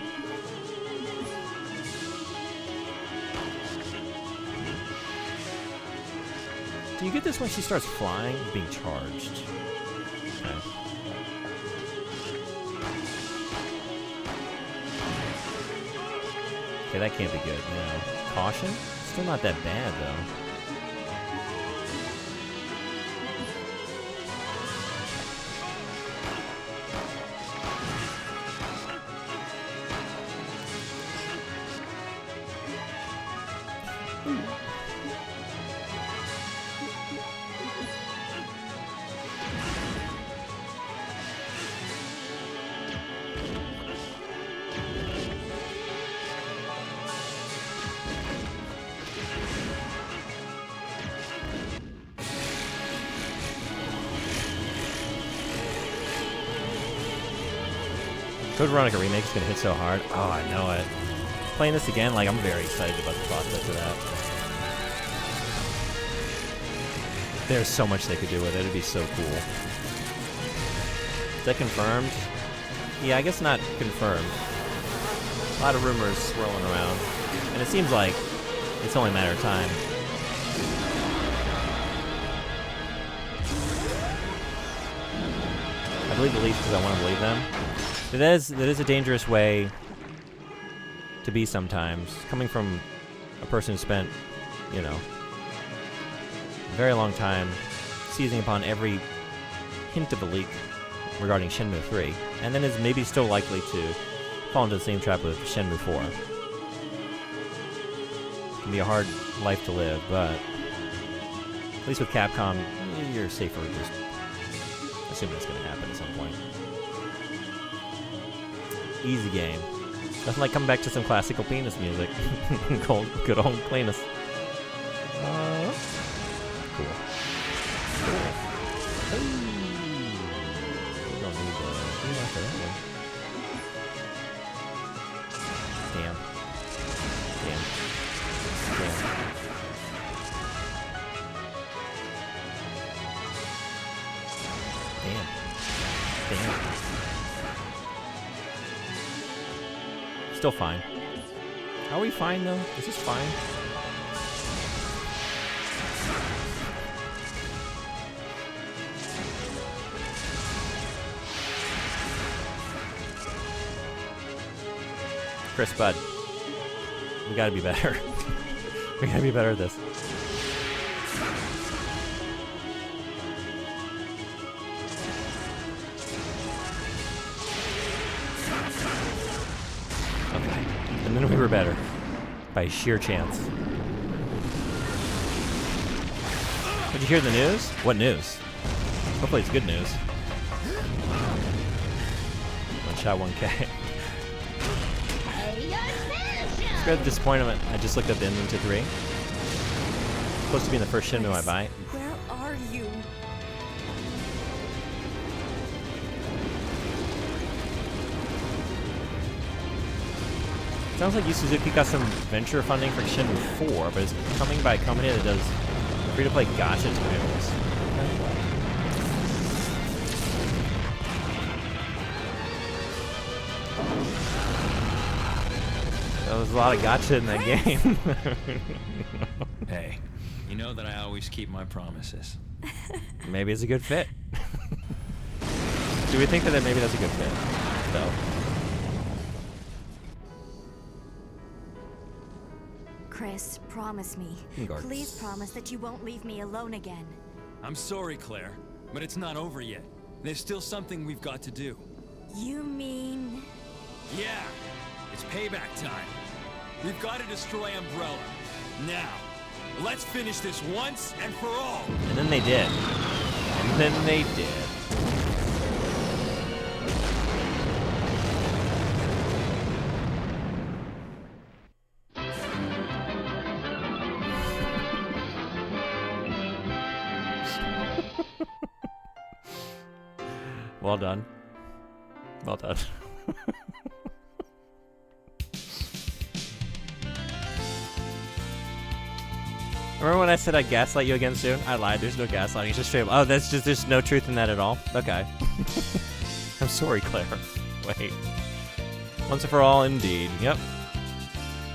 Do you get this when she starts flying? Being charged. Okay. Okay, that can't be good. No. Caution? Still not that bad, though. Code Veronica Remake is going to hit so hard. Oh, I know it. Playing this again, like, I'm very excited about the prospect of that. There's so much they could do with it. It'd be so cool. that confirmed? Yeah, I guess not confirmed. A lot of rumors swirling around. And it seems like it's only a matter of time. I believe the Leafs because I want to believe them. But that is a dangerous way to be sometimes. Coming from a person who spent, you know, a very long time seizing upon every hint of a leak regarding Shenmue 3, and then is maybe still likely to fall into the same trap with Shenmue 4. It can be a hard life to live, but at least with Capcom, you're safer just assuming it's going to happen at some point. Easy game. Nothing like coming back to some classical penis music. Good old cleanest. Cool. Damn. Still fine. Are we fine though? Is this fine? Chris Bud, we gotta be better. We gotta be better at this. Okay, and then we were better by sheer chance. Did you hear the news? What news? Hopefully it's good news. One shot, 1K. Spread disappointment. I just looked up the ending to 3. Supposed to be in the first Shenmue I buy. Where are you? Sounds like Yu Suzuki got some venture funding for Shenmue 4, but it's coming by a company that does free-to-play gacha titles. There was a lot of gacha in that game. Hey, you know that I always keep my promises. Maybe it's a good fit. Do we think that maybe that's a good fit, though? Chris, promise me. Congrats. Please promise that you won't leave me alone again. I'm sorry, Claire, but it's not over yet. There's still something we've got to do. You mean... Yeah, it's payback time. We've got to destroy Umbrella. Now, let's finish this once and for all. And then they did. And then they did. Well done. Well done. Remember when I said I'd gaslight you again soon? I lied. There's no gaslighting. It's just straight up. Oh, there's no truth in that at all? Okay. I'm sorry, Claire. Wait. Once and for all, indeed. Yep.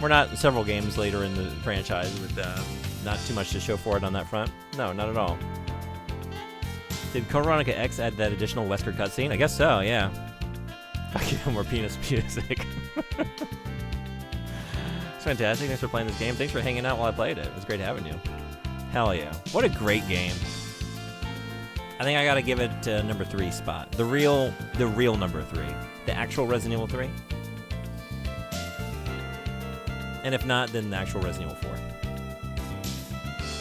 We're not several games later in the franchise with not too much to show for it on that front. No, not at all. Did Veronica X add that additional Wesker cutscene? I guess so, yeah. Fucking more penis music. It's fantastic. Thanks for playing this game. Thanks for hanging out while I played it. It was great having you. Hell yeah. What a great game. I think I gotta give it number 3 spot. The real number 3. The actual Resident Evil 3. And if not, then the actual Resident Evil 4.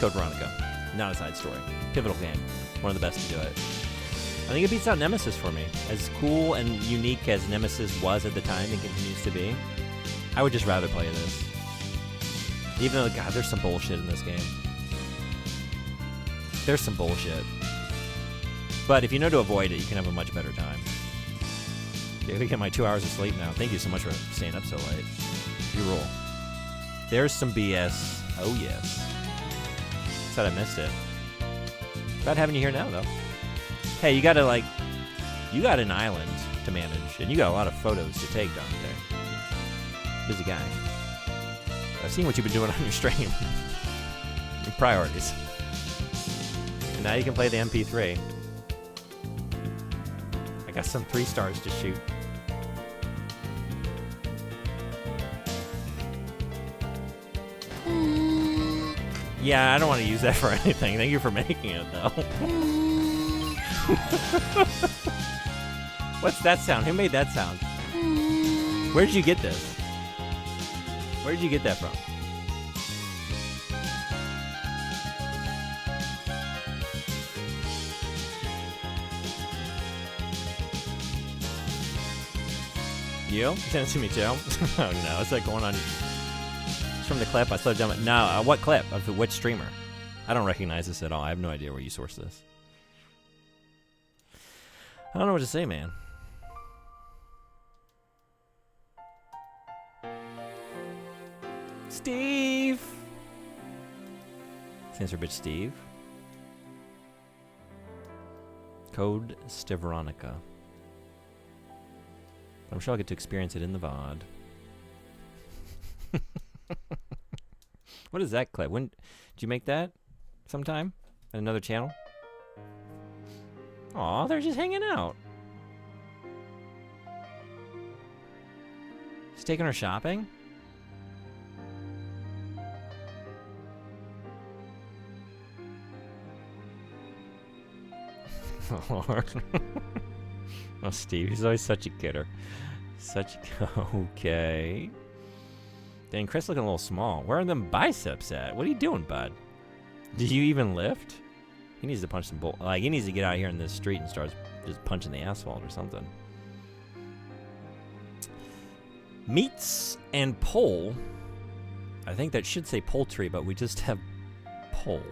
Code Veronica. Not a side story. Pivotal game. One of the best to do it. I think it beats out Nemesis for me. As cool and unique as Nemesis was at the time and continues to be, I would just rather play this. Even though, God, there's some bullshit in this game. There's some bullshit. But if you know to avoid it, you can have a much better time. I gotta get my 2 hours of sleep now. Thank you so much for staying up so late. You rule. There's some BS. Oh, yes. Said I missed it. Glad having you here now, though. Hey, you gotta, like, You got an island to manage, and you got a lot of photos to take down there. Busy guy. I've seen what you've been doing on your stream. Your priorities. And now you can play the MP3. I got some 3 stars to shoot. Yeah, I don't want to use that for anything. Thank you for making it, though. What's that sound? Who made that sound? Where did you get this? Where did you get that from? You? Send it to me too? Oh no, it's like going on. It's from the clip. I started jumping. No, what clip? Of which streamer? I don't recognize this at all. I have no idea where you sourced this. I don't know what to say, man. Steve! Stands for bitch Steve. Code Veronica. I'm sure I'll get to experience it in the VOD. What is that clip? When did you make that? Sometime? On another channel? Aw, they're just hanging out. She's taking her shopping? Oh, Lord. Oh, Steve, he's always such a kidder. Such a... Okay. Dang, Chris looking a little small. Where are them biceps at? What are you doing, bud? Do you even lift? He needs to punch some bull. Like, he needs to get out here in this street and start just punching the asphalt or something. Meats and pole. I think that should say poultry, but we just have pole.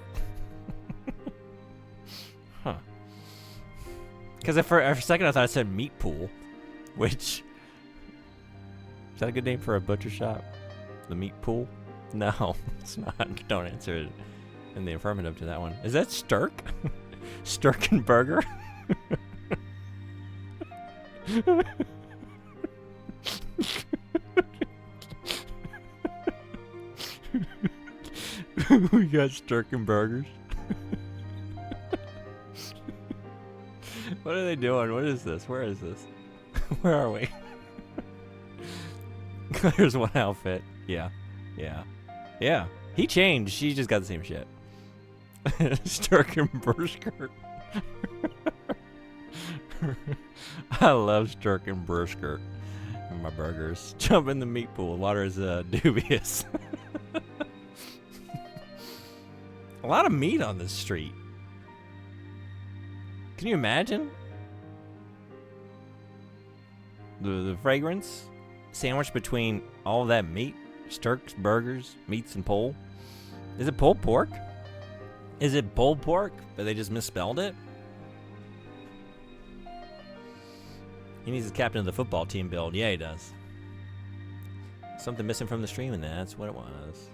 Huh. Because for a second I thought it said meat pool, which... Is that a good name for a butcher shop? The meat pool? No, it's not. Don't answer it in the affirmative to that one. Is that Sturk? Sturkenburger? We got Sturkenburgers. What are they doing? What is this? Where is this? Where are we? There's one outfit. Yeah. Yeah. Yeah. He changed. She just got the same shit. Sturkenburger. I love Sturkenburger in my burgers. Jump in the meat pool. Water is dubious. A lot of meat on this street. Can you imagine? The fragrance sandwiched between all that meat, Sturks, burgers, meats, and pole. Is it pulled pork? Is it pulled pork, but they just misspelled it? He needs the captain of the football team build. Yeah, he does. Something missing from the stream, and that's what it was.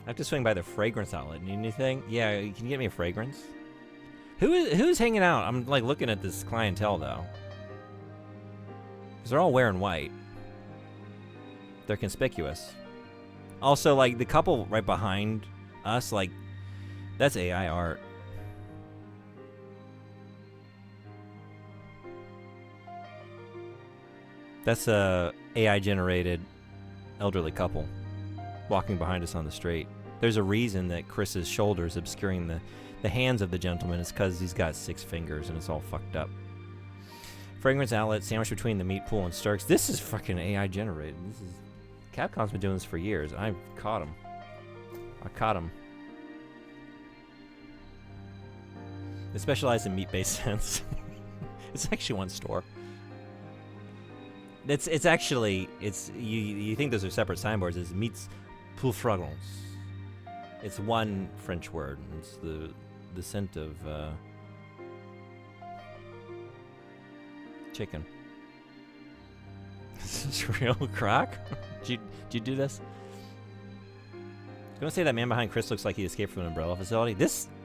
I have to swing by the fragrance outlet. Need anything? Yeah, can you get me a fragrance? Who's hanging out? I'm like looking at this clientele though. Because they're all wearing white. They're conspicuous. Also, like the couple right behind us, like that's AI art. That's a AI generated elderly couple walking behind us on the street. There's a reason that Chris's shoulder is obscuring the hands of the gentleman. It's because he's got 6 fingers and it's all fucked up. Fragrance outlet sandwiched between the meat pool and Starks. This is fucking AI generated. This is Capcom's been doing this for years. I've caught him. I caught him. They specialize in meat-based scents. It's actually one store. It's actually you think those are separate signboards. It's meats pour fragrance. It's one French word. It's the scent of chicken. This is real, Croc? Did you do this? I'm gonna say that man behind Chris looks like he escaped from an umbrella facility.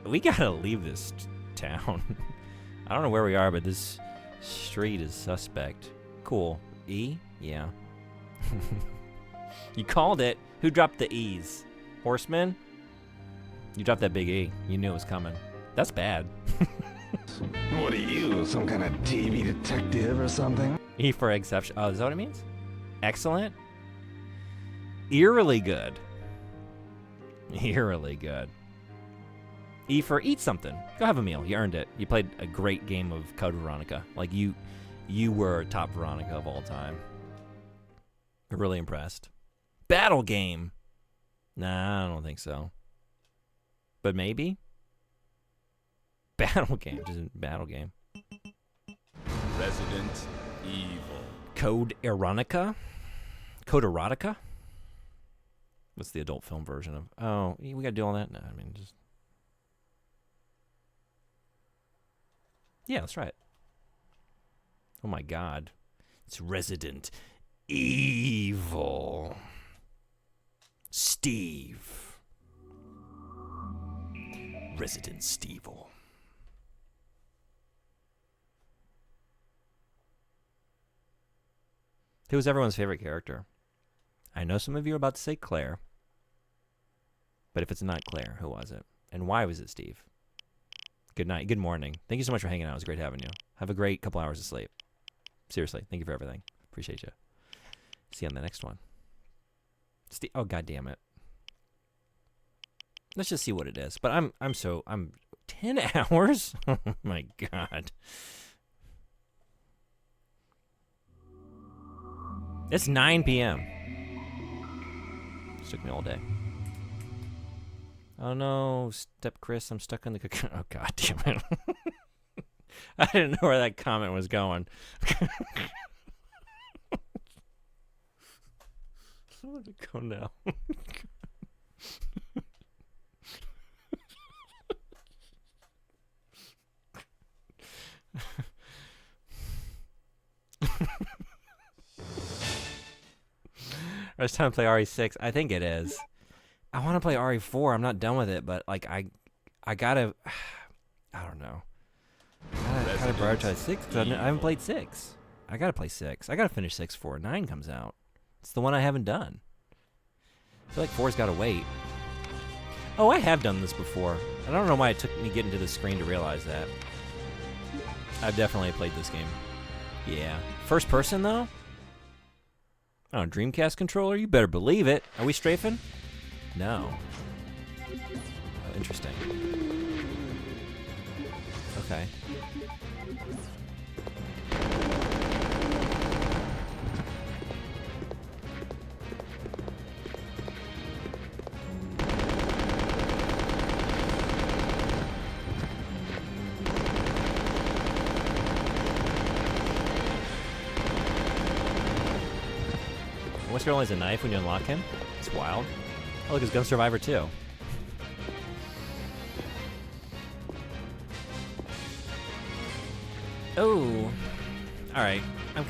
We gotta leave this town. I don't know where we are, but this street is suspect. Cool. E? Yeah. You called it. Who dropped the E's? Horseman? You dropped that big E. You knew it was coming. That's bad. What are you, some kind of TV detective or something? E for exception. Oh, is that what it means? Excellent? Eerily good. Eerily good. E for eat something. Go have a meal. You earned it. You played a great game of Code Veronica. Like, you were top Veronica of all time. I'm really impressed. Battle game. Nah, I don't think so. But maybe? Battle game. Just a battle game. Resident Evil. Code Erotica? Code Erotica? What's the adult film version of? Oh, we gotta do all that? No, I mean, just... Yeah, that's right. Oh my god. It's Resident Evil. Steve. Resident Stevel. Who was everyone's favorite character? I know some of you are about to say Claire. But if it's not Claire, who was it? And why was it Steve? Good night. Good morning. Thank you so much for hanging out. It was great having you. Have a great couple hours of sleep. Seriously. Thank you for everything. Appreciate you. See you on the next one. Oh, god damn it. Let's just see what it is. But I'm 10 hours? Oh my god. It's 9 p.m. This took me all day. Oh no, Step Chris, I'm stuck on the cocoon. Oh god damn it. I didn't know where that comment was going. I'm gonna go now. It's time to play RE6. I think it is. I want to play RE4. I'm not done with it, but like I gotta. I don't know. I gotta prioritize 6 because I haven't played 6. I gotta play 6. I gotta finish 6 before 9 comes out. It's the one I haven't done. I feel like 4's gotta wait. Oh, I have done this before. I don't know why it took me getting to the screen to realize that. I've definitely played this game. Yeah. First person though? Oh, Dreamcast controller? You better believe it. Are we strafing? No. Oh, interesting. Okay. What's your only has a knife when you unlock him? It's wild. Oh, look, it's Gun Survivor 2. Oh. Alright. I'm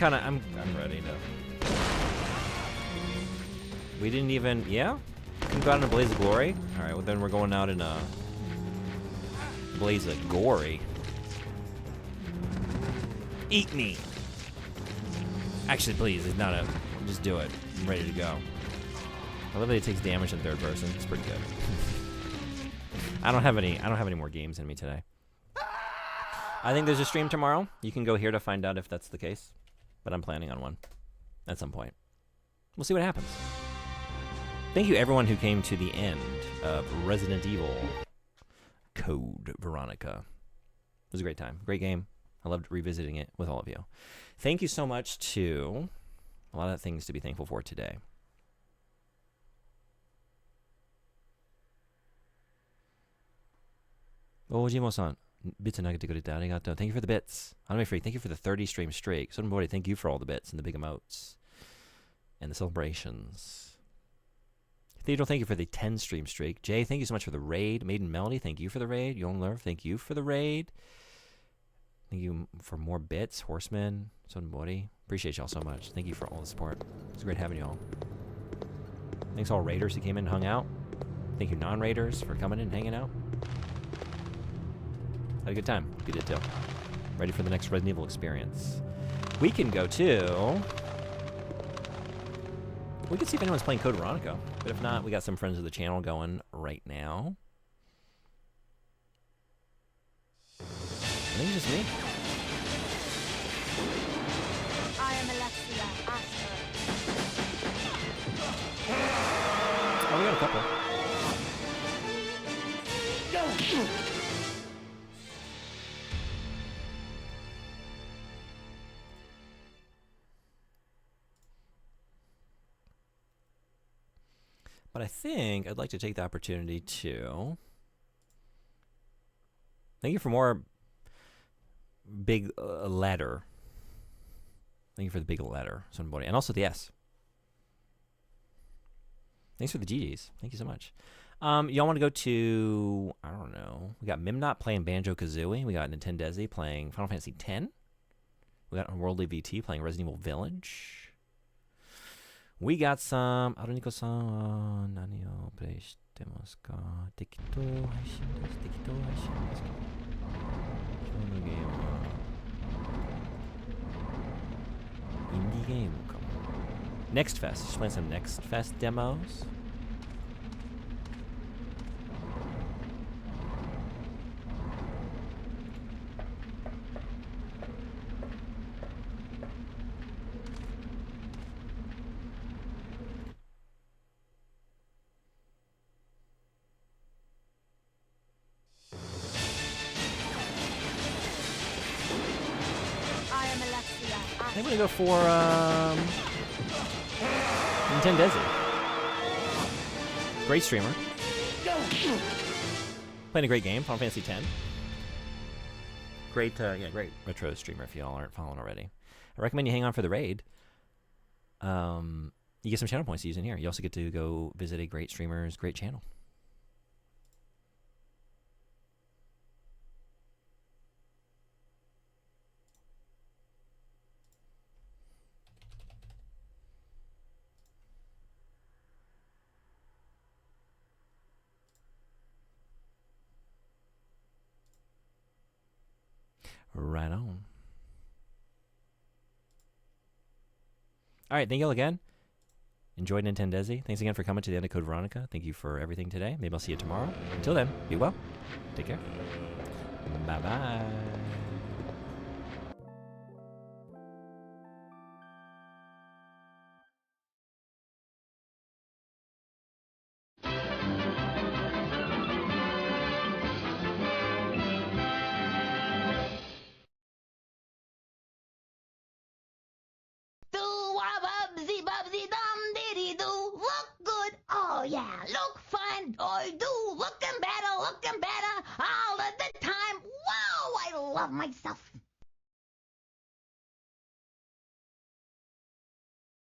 ready to. We didn't even, yeah? We can go out in a blaze of glory? Alright, well then we're going out in a blaze of gory. Eat me! Actually, please, it's not a, just do it. I'm ready to go. I love that it takes damage in third person. It's pretty good. I don't have any more games in me today. I think there's a stream tomorrow. You can go here to find out if that's the case. But I'm planning on one at some point. We'll see what happens. Thank you everyone who came to the end of Resident Evil Code Veronica. It was a great time. Great game. I loved revisiting it with all of you. Thank you so much to a lot of things to be thankful for today. Ojimo-san, bits投げてくれてありがとう. Thank you for the bits. Anime Freak, thank you for the 30 stream streak. Somebody, thank you for all the bits and the big emotes and the celebrations. Theodore, thank you for the 10 stream streak. Jay, thank you so much for the raid. Maiden Melody, thank you for the raid. Youngler, thank you for the raid. Thank you for more bits. Horseman, somebody. Appreciate y'all so much. Thank you for all the support. It's great having y'all. Thanks all raiders who came in and hung out. Thank you non-raiders for coming in and hanging out. Had a good time. You did too. ready for the next Resident Evil experience. We can go to... We can see if anyone's playing Code Veronica. But if not, we got some friends of the channel going right now. I think it's just me. I am Alexia Asher. Oh, we got a couple. But I think I'd like to take the opportunity to thank you for more big letter. Thank you for the big letter, somebody, and also the S. Thanks for the GGs. Thank you so much. Y'all want to go to, I don't know. We got Mimnot playing Banjo-Kazooie. We got Nintendezi playing Final Fantasy X. We got Unworldly VT playing Resident Evil Village. We got some, Aruniko-san, nani o play shitemasu ka? Tekito haishin desu. Tekito haishin desu ka? Kyou no game wa indie game kamo. Next Fest. Just playing some Next Fest demos. I'm gonna go for Nintendezi. Great streamer. Playing a great game, Final Fantasy X. Great, great retro streamer if y'all aren't following already. I recommend you hang on for the raid. You get some channel points to use in here. You also get to go visit a great streamer's great channel. Right on. All right, thank you all again. Enjoy Nintendezi. Thanks again for coming to the end of Code Veronica. Thank you for everything today. Maybe I'll see you tomorrow. Until then, be well. Take care. Bye-bye. Oh yeah, look fine, I do, looking better all of the time. Wow, I love myself.